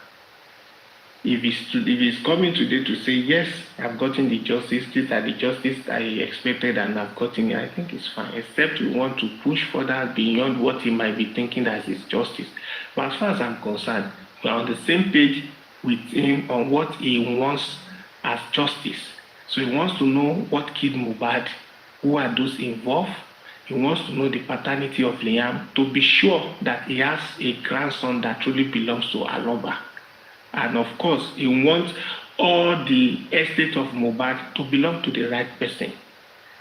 If he's coming today to say, yes, I've gotten the justice, these are the justice I expected and I've gotten it, I think it's fine, except we want to push further beyond what he might be thinking as his justice. But as far as I'm concerned, we're on the same page with him on what he wants as justice. So he wants to know what killed Mohbad, who are those involved. He wants to know the paternity of Liam to be sure that he has a grandson that truly belongs to Aloba. And of course, he wants all the estate of Mohbad to belong to the right person.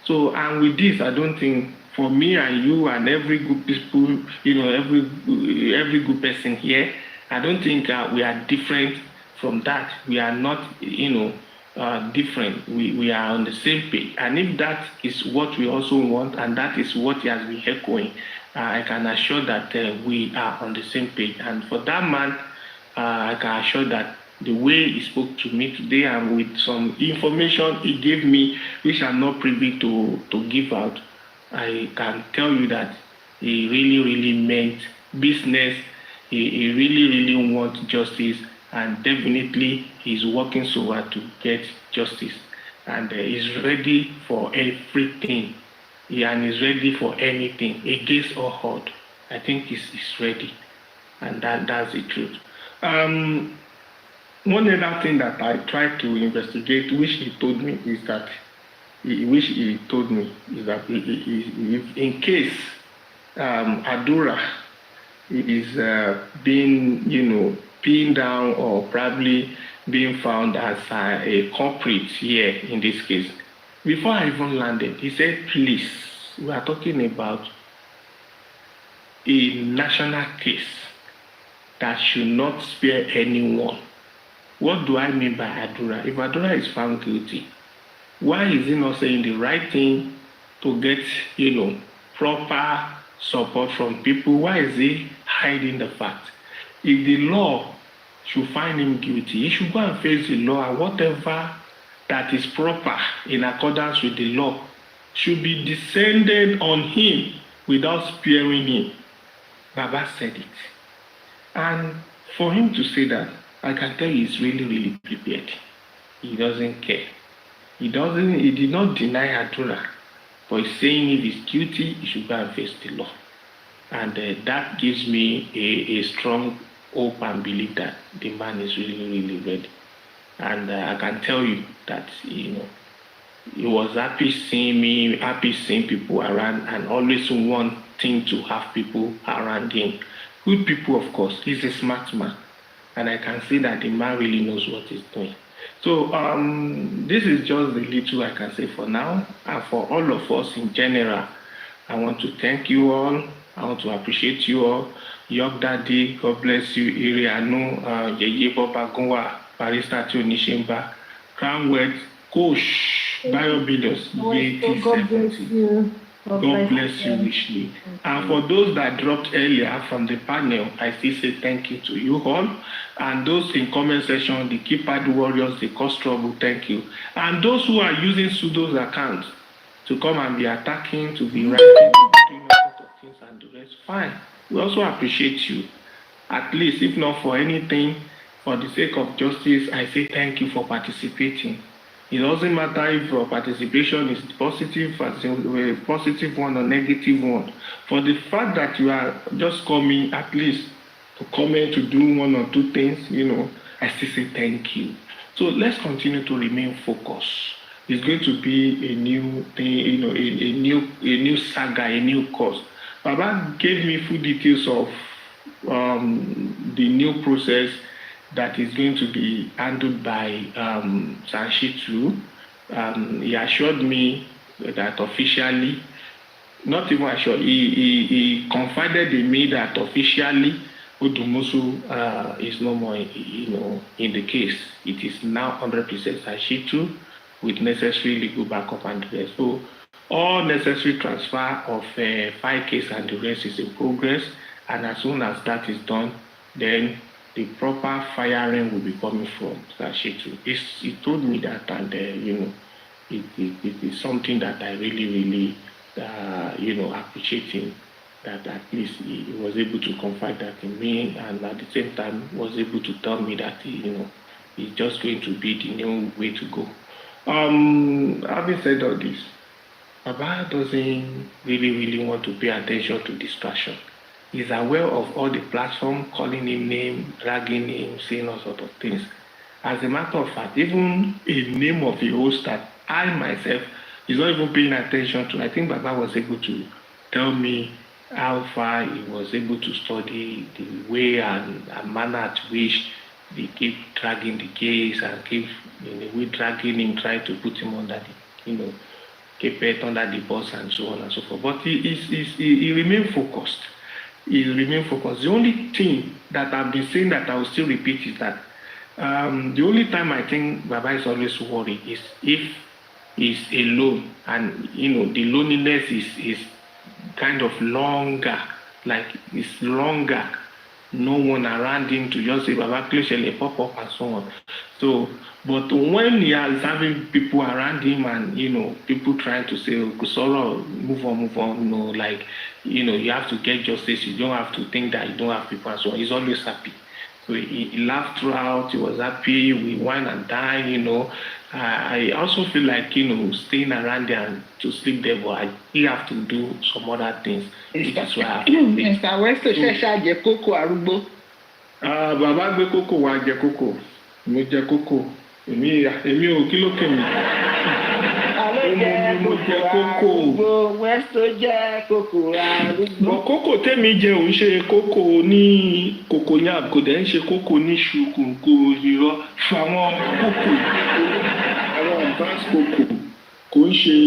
So, and with this, I don't think for me and you and every good people, every good person here, I don't think we are different from that. We are not, different. We are on the same page. And if that is what we also want, and that is what he has been echoing, I can assure that we are on the same page. And for that man, I can assure that the way he spoke to me today and with some information he gave me, which I'm not privy to give out, I can tell you that he really meant business. He really wants justice, and definitely he's working so hard to get justice. And he's ready for everything. And he's ready for anything, against or odds. I think he's ready. And that's the truth. One other thing that I tried to investigate, which he told me is that, if in case Adura is being, pinned down or probably being found as a culprit here in this case, before I even landed, he said, please, we are talking about a national case that should not spare anyone. What do I mean by Adura? If Adura is found guilty, why is he not saying the right thing to get, proper support from people. Why is he hiding the fact? If the law should find him guilty, he should go and face the law, and whatever that is proper in accordance with the law should be descended on him without sparing him. Baba said it. And for him to say that, I can tell you he's really, really prepared. He doesn't care. He did not deny Adura, but he's saying if he's guilty, he should go and face the law. And that gives me a strong hope and belief that the man is really, really ready. And I can tell you that, he was happy seeing me, happy seeing people around, and always wanting to have people around him. Good people, of course. He's a smart man. And I can see that the man really knows what he's doing. So this is just the little I can say for now. And for all of us in general, I want to thank you all. I want to appreciate you all. York Daddy, God bless you. Irianu, J4M, Gunwa, Barista Tionishimba, Crownwet, Coach, Biobillions, God bless you. God bless you richly. And for those that dropped earlier from the panel, I still say thank you to you all. And those in comment section, the keypad warriors, the cause trouble, thank you. And those who are using pseudo's accounts to come and be attacking, to be writing, doing all sorts of things and the rest, fine. We also appreciate you. At least, if not for anything, for the sake of justice, I say thank you for participating. It doesn't matter if your participation is positive, a positive one or negative one. For the fact that you are just coming at least to comment, to do one or two things, I still say thank you. So let's continue to remain focused. It's going to be a new thing, a new saga, a new course. Baba gave me full details of the new process that is going to be handled by Sanshitu. He assured me that officially, not even assured, he confided in me that officially Odumusu is no more, in the case. It is now 100% Sanshitu with necessary legal backup and the rest. So all necessary transfer of file case and the rest is in progress. And as soon as that is done, then the proper firing will be coming from Sanshitu. He told me that, and it is something that I really, appreciate him. That at least he was able to confide that in me, and at the same time was able to tell me that it's just going to be the new way to go. Having said all this, Baba doesn't really want to pay attention to distraction. He's aware of all the platform calling him name, dragging him, saying all sorts of things. As a matter of fact, even a name of a host that I myself is not even paying attention to. I think Baba was able to tell me how far he was able to study the way and manner at which they keep dragging the case and keep in a way dragging him, trying to put him under the, keep it under the bus and so on and so forth. But he remained focused. He remained focused. The only thing that I've been saying that I will still repeat is that the only time I think Baba is always worried is if he's alone, and the loneliness is kind of longer, like it's longer. No one around him to just say Baba cliche pop up and so on. So, but when he is having people around him and people trying to say Kusoro, move on, like you have to get justice, you don't have to think that you don't have people and so on. He's always happy. So he laughed throughout, he was happy, we wine and dine, I also feel like, staying around there and to sleep there, but he have to do some other things. That's why I have to Mr. Westo ṣẹ̀ṣẹ̀ jẹ kókó arúgbó. Bàbá gbé kókó wa jẹ kókó, mo jẹ kókó, èmi ò kí ló kèmí. Mo jẹ kókó. Westo jẹ kókó arúgbó. Bọ̀ kókó tèmi jẹ òun ṣe kókó ní kòkó ní àgọ́dẹ̀ ń ṣe kókó ní ṣùkùnkù irọ́ fáwọn kókó. Àwọn advanced kókó kò ń ṣe.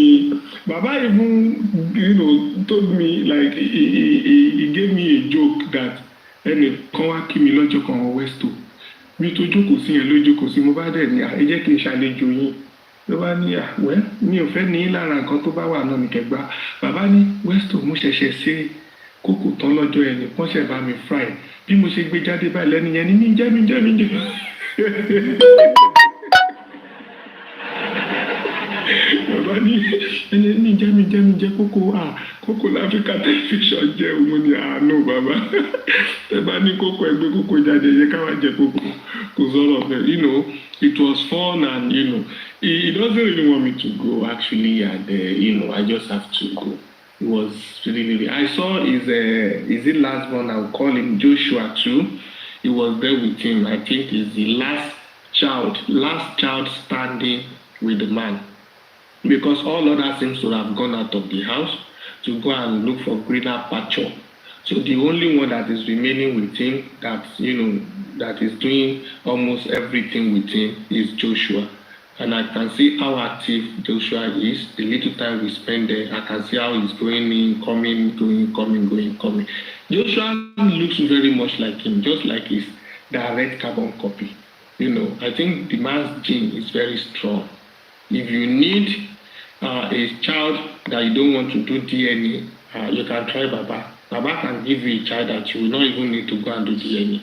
Baba even told me, like he gave me a joke that ẹnìkan wá kí mi lọ́jọ́ kan Westo mi tó jókòó sí yẹn lójókòó sí mo bá dẹ̀ ní ẹ jẹ́ kí n ṣàlejò yín ló bá ní àwẹ́ mi ò fẹ́ ní lára nǹkan tó bá wà náà ní kẹgbà bàbá ní Westo mo ṣẹ̀ṣẹ̀ ṣe kókò tán lọ́jọ́ ẹni wọ́n ṣẹ̀ bá mi fry bí mo ṣe gbé jáde báyìí lẹ́nu yẹn ní mí jẹ́. Bàbá ní ẹni jẹ́ kókò láfíríkà tẹlifíṣàn jẹ́ òun ni àánú bàbá ẹ bá ní kókò ẹgbẹ́ kókò jáde yẹ káwá jẹ kókò kò sọ̀rọ̀ bẹ́ẹ̀ it was fun and he doesn't really want me to go actually and I just have to go. It was really I saw his last one, I would call him Joshua too. He was there with him. I think he's the last child standing with the man. Because all others seems to have gone out of the house to go and look for greener pasture. So the only one that is remaining with him that is doing almost everything with him is Joshua. And I can see how active Joshua is. The little time we spend there, I can see how he's going in, coming, going, coming. Joshua looks very much like him, just like his direct carbon copy. I think the man's gene is very strong. If you need a child that you don't want to do DNA, you can try Baba. Baba can give you a child that you will not even need to go and do DNA.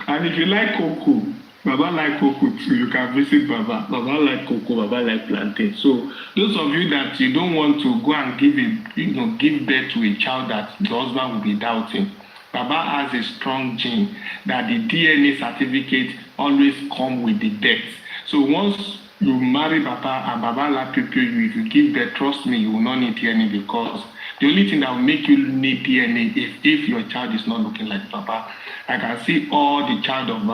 And if you like cocoa, Baba like cocoa too. You can visit Baba. Baba like cocoa. Baba like plantain. So those of you that you don't want to go and give birth to a child that the husband will be doubting, Baba has a strong gene that the DNA certificate always come with the death. So once you marry Baba and Baba la prepare you, if you give birth, trust me, you will not need DNA because the only thing that will make you need DNA is if your child is not looking like Baba. I can see all the children,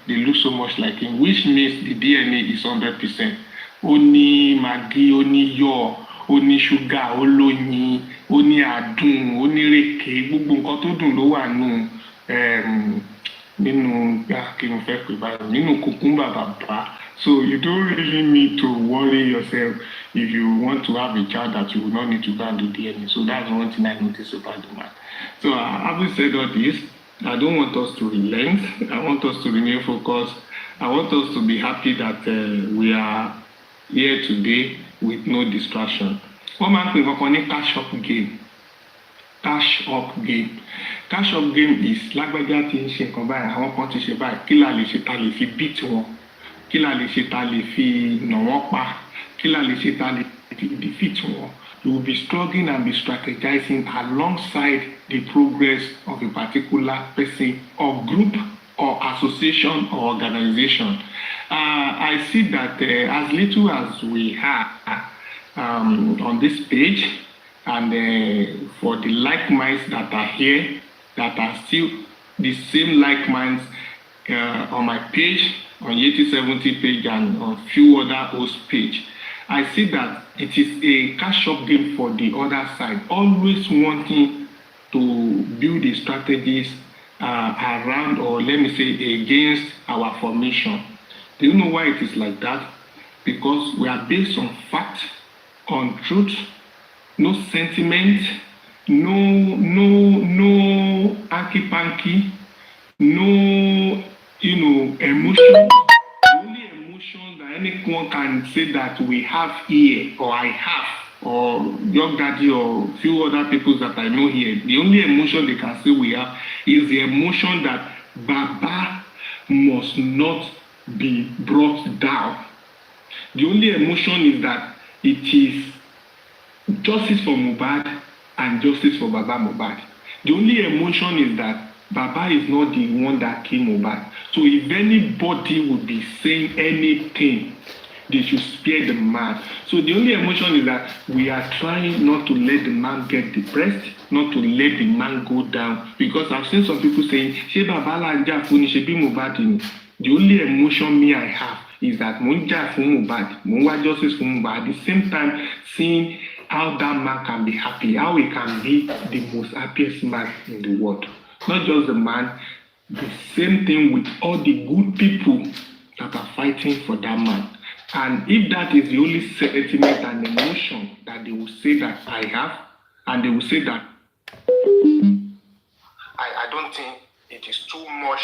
they look so much like him, which means the DNA is 100%. Oni Maggi, oni yo, oni sugar, olóyin, oni adùn, oni reke, gbogbo nǹkan tó dùn ló wà nínú cucumber bàbá. So you don't really need to worry yourself if you want to have a child that you will not need to go and do DNA. So that's one thing I noticed about the man. So having said all this, I don't want us to relent. I want us to remain focused. I want us to be happy that we are here today with no distraction. Wọ́n máa ń pè kankan ní cash up game. Cash up game. Cash up game is lágbájá tí ń ṣe nǹkan báyìí, àwọn kan ti ṣe báyìí, kí la lè ṣe ta lè fi beat wọn, kí la lè ṣe ta lè fi nà wọ́n pa, kí la lè ṣe ta lè fi defeat wọn. You will be struggling and be strategizing alongside the progress of a particular person or group or association or organization. I see that as little as we have on this page, and for the like minds that are here, that are still the same like minds on my page, on Yeti 70 page, and on few other host page, I see that it is a cash-up game for the other side, always wanting to build the strategies around, or let me say, against our formation. Do you know why it is like that? Because we are based on fact, on truth, no sentiment, no hanky-panky, no emotion. The only emotion that anyone can say that we have here, or I have, or Young Daddy, or few other people that I know here, the only emotion they can say we have is the emotion that Baba must not be brought down. The only emotion is that it is justice for Mohbad and justice for Baba Mohbad. The only emotion is that Baba is not the one that killed Mohbad. So if anybody would be saying anything, they should spare the man. So the only emotion is that we are trying not to let the man get depressed, not to let the man go down. Because I've seen some people saying, "She Baba la nja fún, she be Mohbad ni." The only emotion me I have is that mo nja fún Mohbad, mo wa justice fún Mohbad. At the same time, seeing how that man can be happy, how he can be the most happiest man in the world. Not just the man, the same thing with all the good people that are fighting for that man. And if that is the only sentiment and emotion that they will say that I have, and they will say that I I don't think it is too much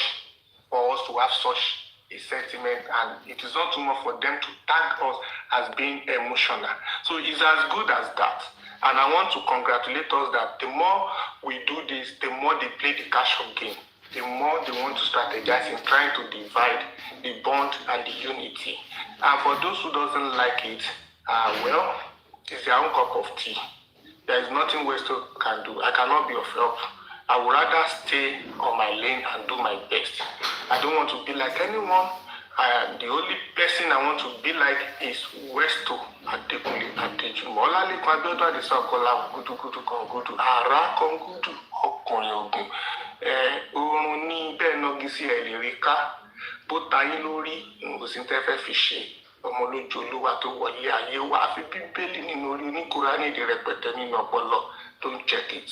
for us to have such a sentiment, and it is not too much for them to tag us as being emotional. So it's as good as that. And I want to congratulate us that the more we do this, the more they play the cash-up game. The more they want to strategize in trying to divide the bond and the unity. And for those who doesn't like it, well, it's their own cup of tea. There is nothing Westo can do. I cannot be of help. I would rather stay on my lane and do my best. I don't want to be like anyone. The only person I want to be like is Westo Adekunle Adejumo. Olalekan Abiodun Adesokola gudugudu kan gudu. Ara kan gudu. Ọkùnrin ogun. Oorun ní bẹ́ẹ̀ náà gísí ẹ̀ lè rí ká. Bó tayín lórí, kò sí tẹ́ fẹ́ fi ṣe. Ọmọ lójú Olúwa tó wọlé ayé wá fi Bíbélì nínú orí ní Kùránì di rẹpẹtẹ nínú ọpọlọ. Don't check it.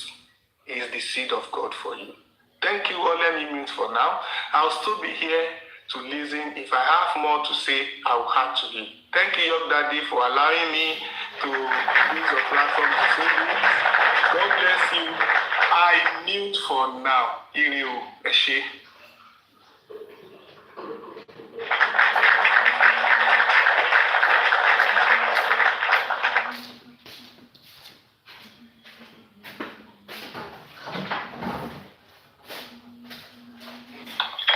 It's the seed of God for you. Thank you all. Let me mute for now. I'll still be here to listen. If I have more to say, I will have to hear. Thank you, Young Daddy, for allowing me to use your platform to say this. God bless you. I mute for now. Iriu Eshe.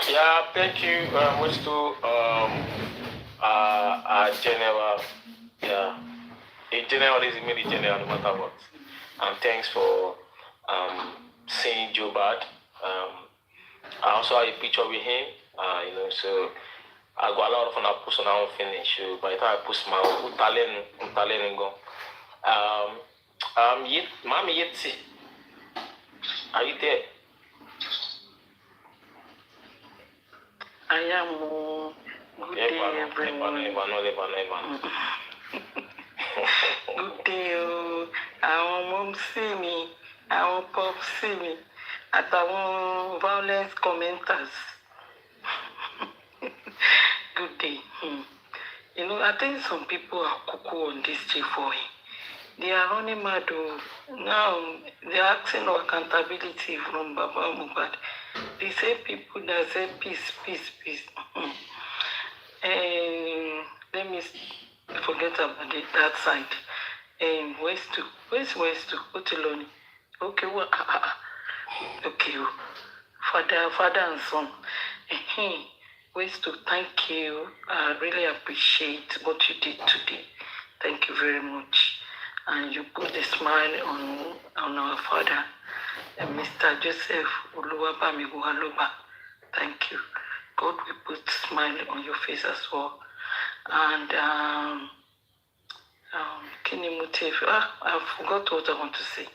Yeah, thank you, Westo, General. Yeah, a general is really general no matter what. And thanks for saying Joe Bad. I also have a picture with him, so I got a lot of fun. I post on our finish, by the time I post my talent go. Mommy Yeti, are you there? I am. Good day, everyone. Good day, our mom see me, our pop see me, at our violence commenters. Good day. I think some people are cuckoo on this J4M. They are running mad. Now they are asking for accountability from Baba Mohbad. They say people that say peace, peace, peace. Let me forget about that side. Where's West to Otiloni? Okay, well, okay, father and son. West to thank you. I really appreciate what you did today. Thank you very much. And you put a smile on our father, Mr. Joseph Oluwabami Guhaloba. Thank you. God will put a smile on your face as well. And I forgot what I want to say.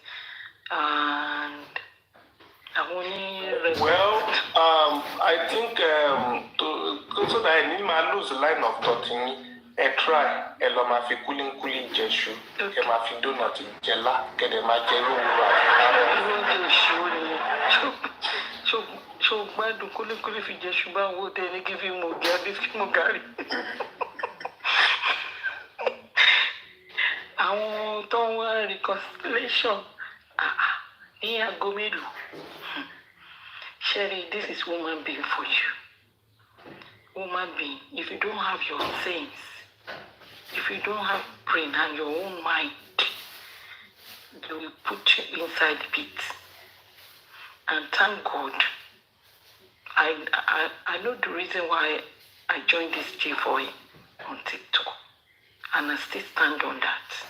And I think so that I need my lose line of thought. Try Eloma fi kuli Jeshu. Ema fi donut jela. Kede ma jelu So bad kuli fi Jeshu ba wo de ni give him Mogari. Àwọn tó ń wá reconciliation. Ní aago mélòó. Sherry, this is woman being for you. Woman being, if you don't have your sense, if you don't have brain and your own mind, they will put you inside the pit. And thank God, I know the reason why I joined this J4M on TikTok. And I still stand on that.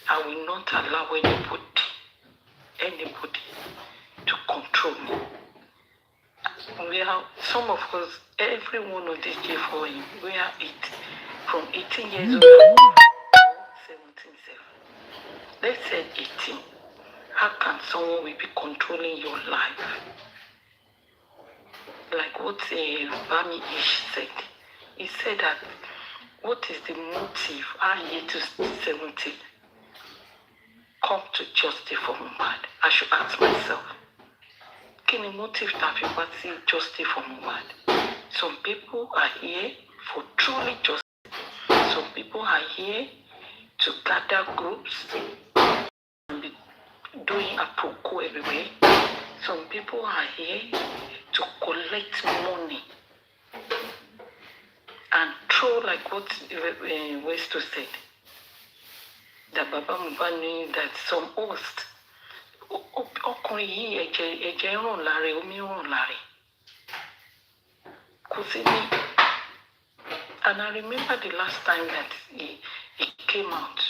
I will not allow anybody to control me. We have some of us, every one of this J4M, we are from 18 years old, 17, 7. Let's say 18. How can someone will be controlling your life? Like what Bami Ish said. He said that, what is the motive? I need to 17. Come to justice for Mohbad. I should ask myself. Can the motive that people see justice for Mohbad? Some people are here for truly justice. Some people are here to gather groups and be doing a procure everywhere. Some people are here to collect money and throw, like what Westo said, that Baba Mohbad knew that some host, ọkùnrin yìí ẹ̀jẹ̀ ràn lára omi ràn lára kò sí ní. And I remember the last time that he came out.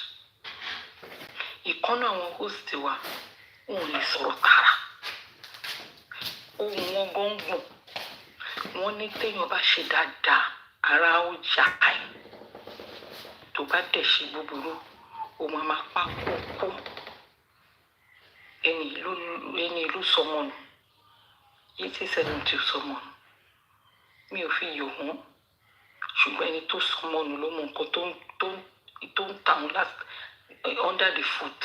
Ìkànnì àwọn host wa wọn lè sọ̀rọ̀ tààrà. Ohun wọn gbọ̀ngbọ̀n. Wọ́n ní téèyàn bá ṣe dáadáa, ara ó jà káì. Tó bá dẹ̀ ṣe búburú, ó máa pa kókó. Ẹni ló sọmọ nù. Yìí ti sẹ́nu tí ó sọmọ nù. Mi ò fi yọ̀ wọ́n. Ṣùgbọ́n ẹni tó sọmọ nù ló mọ nǹkan tó ń tà wọ́n under the foot.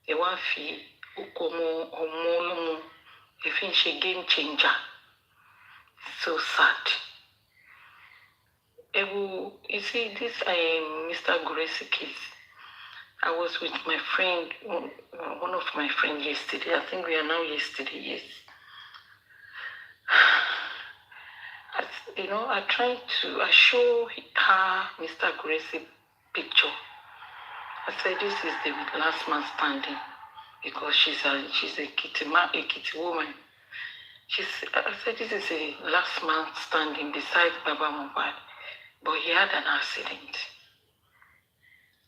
Ẹ wá fi okò ọmọ ọlọ́mọ ẹ fi ń ṣe game changer. So sad. You see, this Mr. Gracie case, I was with my friend, one of my friends yesterday. I think we are now yesterday, yes. I show her Mr. Gracie picture. I said, this is the last man standing because she's a kitty woman. I said, this is the last man standing beside Baba Mohbad, but he had an accident.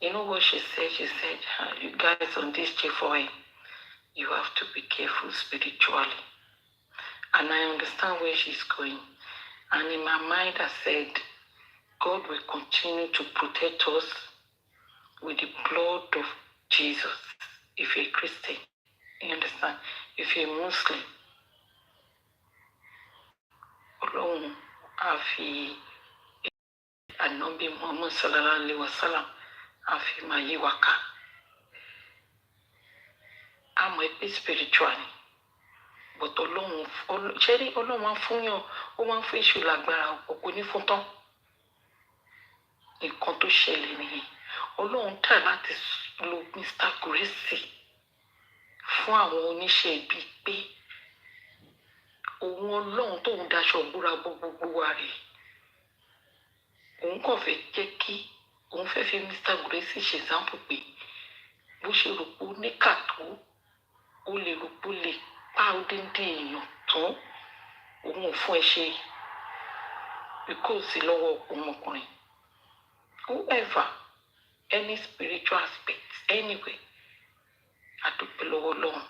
You know what she said? She said, you guys on this J4M, you have to be careful spiritually. And I understand where she's going. And in my mind, I said, God will continue to protect us with the blood of Jesus. If you're a Christian, you understand? If you're a Muslim, Ọlọ́run á fi Ànábì Muhammad sallallahu alaihi wasallam á fi máa yí wa ká. Àmọ́ ẹgbẹ́ spiritual ni. But Ọlọ́run á fún yàn, ó máa ń fún èṣù lágbára òkú ní fún tán. Nǹkan tó ṣẹlẹ̀ nìyẹn. Ọlọ́run tà láti lo Mr. Gracie fún àwọn oníṣẹ́ ibi pé òun Ọlọ́run tóun daṣọ búra gbogbo wa rè. Òun kàn fẹ́ jẹ́ kí òun fẹ́ fi Mr. Gracie ṣe example pé bó ṣe rò pé ó ní kàtó ó lè rò pé ó lè pa odindi èèyàn tán òun ò fún ẹ ṣe because lọ́wọ́ ọmọkùnrin. Whoever, any spiritual aspect, anyway, adúpẹ́ lọ́wọ́ Ọlọ́run.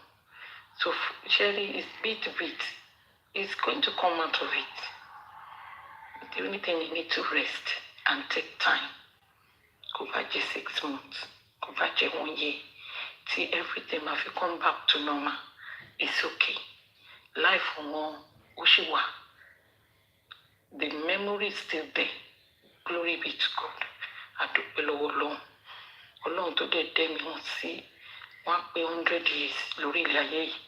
So Sherry is bit. It's going to come out of it. The only thing you need to rest and take time. Go back 6 months. Go back 1 year. Till everything have come back to normal. It's okay. Life won't Oshiwa. The memory is still there. Glory be to God. Adúpẹ́ lọ́wọ́ Ọlọ́run. Ọlọ́run tó dẹ̀ dẹ́ mi wọ́n sí wọ́n pé 100 years lórí ilẹ̀ ayé yìí.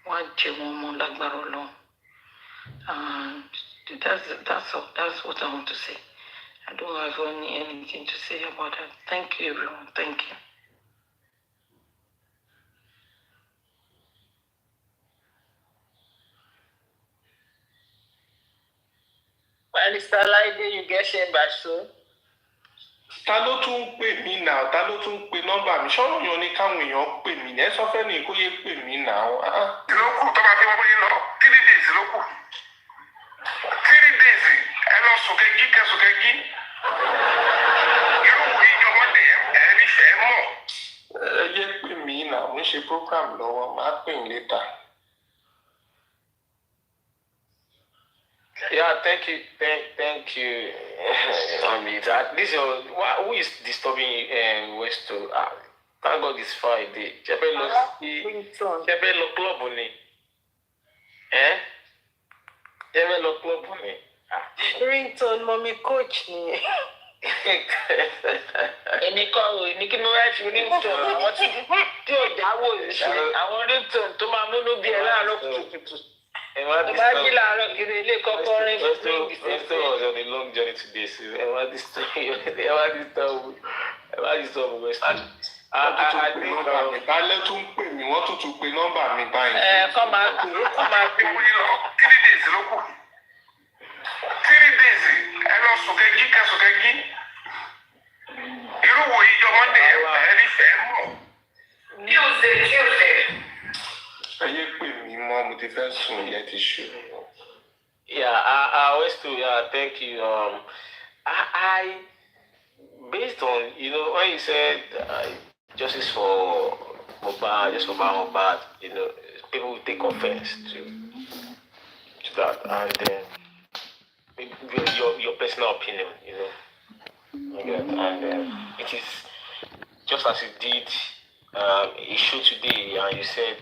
Wọ́n á jẹ wọn mọ́ lágbára Ọlọ́run. That's all. That's what I want to say. I don't have anything to say about that. Thank you, everyone. Thank you. Well, Mr. Laide, you get shame by so. Ta ló tún pè mí náà? Ta ló tún pè nọ́mbà mi? Ṣọ́nà yan ni káwọn èèyàn pè mí. Ẹ sọ fẹ́ ni kó yé pè mí náà. Ló kù tó máa fi wọ́n bóyá lọ. 3 days ló kù. 3 days. Ẹ lọ sùkẹ́gí kẹsùkẹ́gí. Irú wo ìjọba dẹ̀ ẹ̀rí fẹ́ mọ̀? Ẹ yé pè mí náà. Mo ń ṣe program lọ́wọ́. Màá pè yín later. Yeah, thank you. This is who is disturbing Westo? Thank God it's Friday. Jebe lo club ni. Jebe lo club ni. Ringtone mommy coach ni. Èmi kọ́ o, ní kí mo wá fi ringtone àwọn tí ò dáwọ́ ìṣe àwọn ringtone tó máa múnú bí ẹ láàárọ̀ kùtùkùtù. Bá jí láàárọ̀ kiri ilé kọ́kọ́ ring Westo was on a long journey today, so I disturb Westo. I think Alẹ́ tún pè mi wọ́n tún tún pe nọ́mbà mi báyìí. Kọ́ máa pè é, kọ́ máa pè é. 3 days ló kù. 3 days ẹ lọ sùkẹ́gí kẹsùkẹ́gí. Irú wo ìjọ Monday ẹ̀rí fẹ́ mọ̀. Tuesday. Ẹ yé pè mí mọ́, mo ti fẹ́ sùn yẹn ti ṣù. Yeah, I always do. Yeah, thank you. I based on when you said justice for Mohbad, just for Mohbad, people will take offense to that, and then your personal opinion, and it is just as you did a show today, and you said.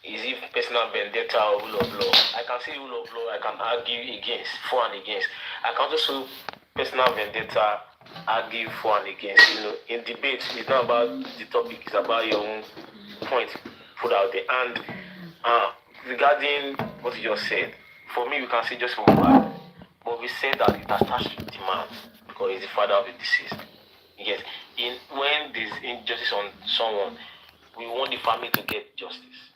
Is it personal vendetta or rule of law? I can say rule of law, I can argue against, for and against. I can also personal vendetta, argue for and against. In debate, it's not about the topic, it's about your own point put out there. And regarding what you just said, for me, we can say just for Mohbad, but we said that it attached to the man because he's the father of the deceased. Yes, when there's injustice on someone, we want the family to get justice.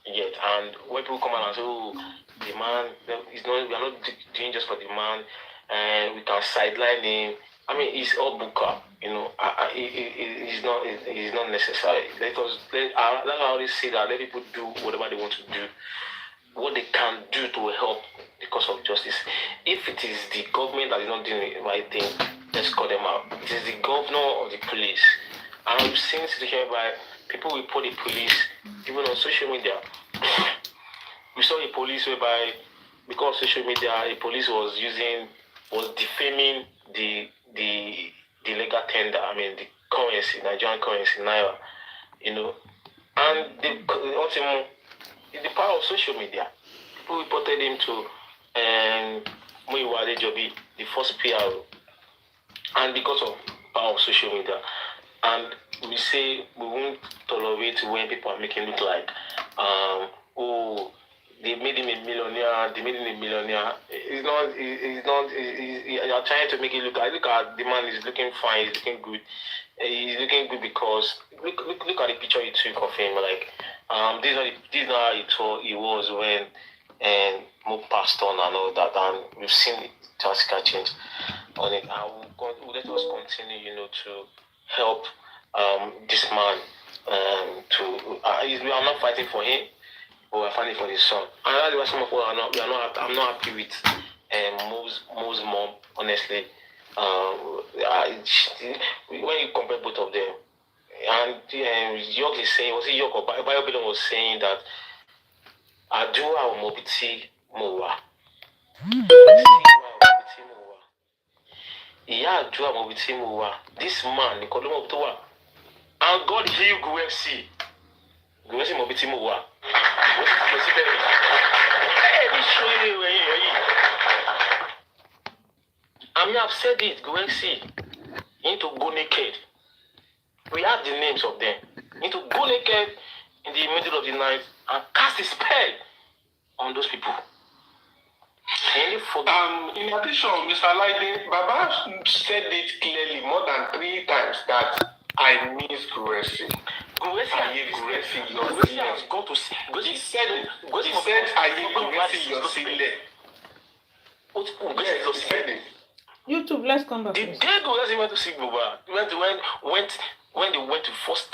Yes, and when people come out and say, "Oh, the man, we are not doing just for the man, and we can sideline him." I mean, it's all booker, it's not necessary. That's why I always say that let people do whatever they want to do, what they can do to help the cause of justice. If it is the government that is not doing the right thing, let's call them out. It is the governor or the police. And I've seen situations whereby people report the police, even on social media. We saw a police whereby, because of social media, a police was defaming the legal tender. I mean, the currency, Nigerian currency, naira. And ultimately, the power of social media, people reported him to Muyiwa Adejobi, the first PRO, and because of power of social media. And we say we won't tolerate when people are making it look like, they made him a millionaire, It's not, you're trying to make it look at the man is looking fine, he's looking good. He's looking good because, look at the picture you took of him, like, this is not how he was when Mo passed on and all that, and we've seen it drastic change on it. And we'll let us continue, to help this man we are not fighting for him, but we're fighting for his son. And that's why some of us I'm not happy with Mo's mom, honestly. When you compare both of them, and York is saying, was it York or Bible was saying that Adua or Mobiti Mowa. Yeah, Adua Mobiti Mowa. This man, Nicola Motowa. And God heal Guwesi. Guwesi Mobiti Mowa. I mean, I've said it, Guwesi. You need to go naked. We have the names of them. You need to go naked in the middle of the night and cast a spell on those people. In addition, Mr. Laide, Baba said it clearly more than 3 times that I miss Guwesi. Guwesi has gone to see. He said, I need Guwesi your sile. Yes, he said it. YouTube, let's come back. The day Guwesi went to see Mohbad, when they went to first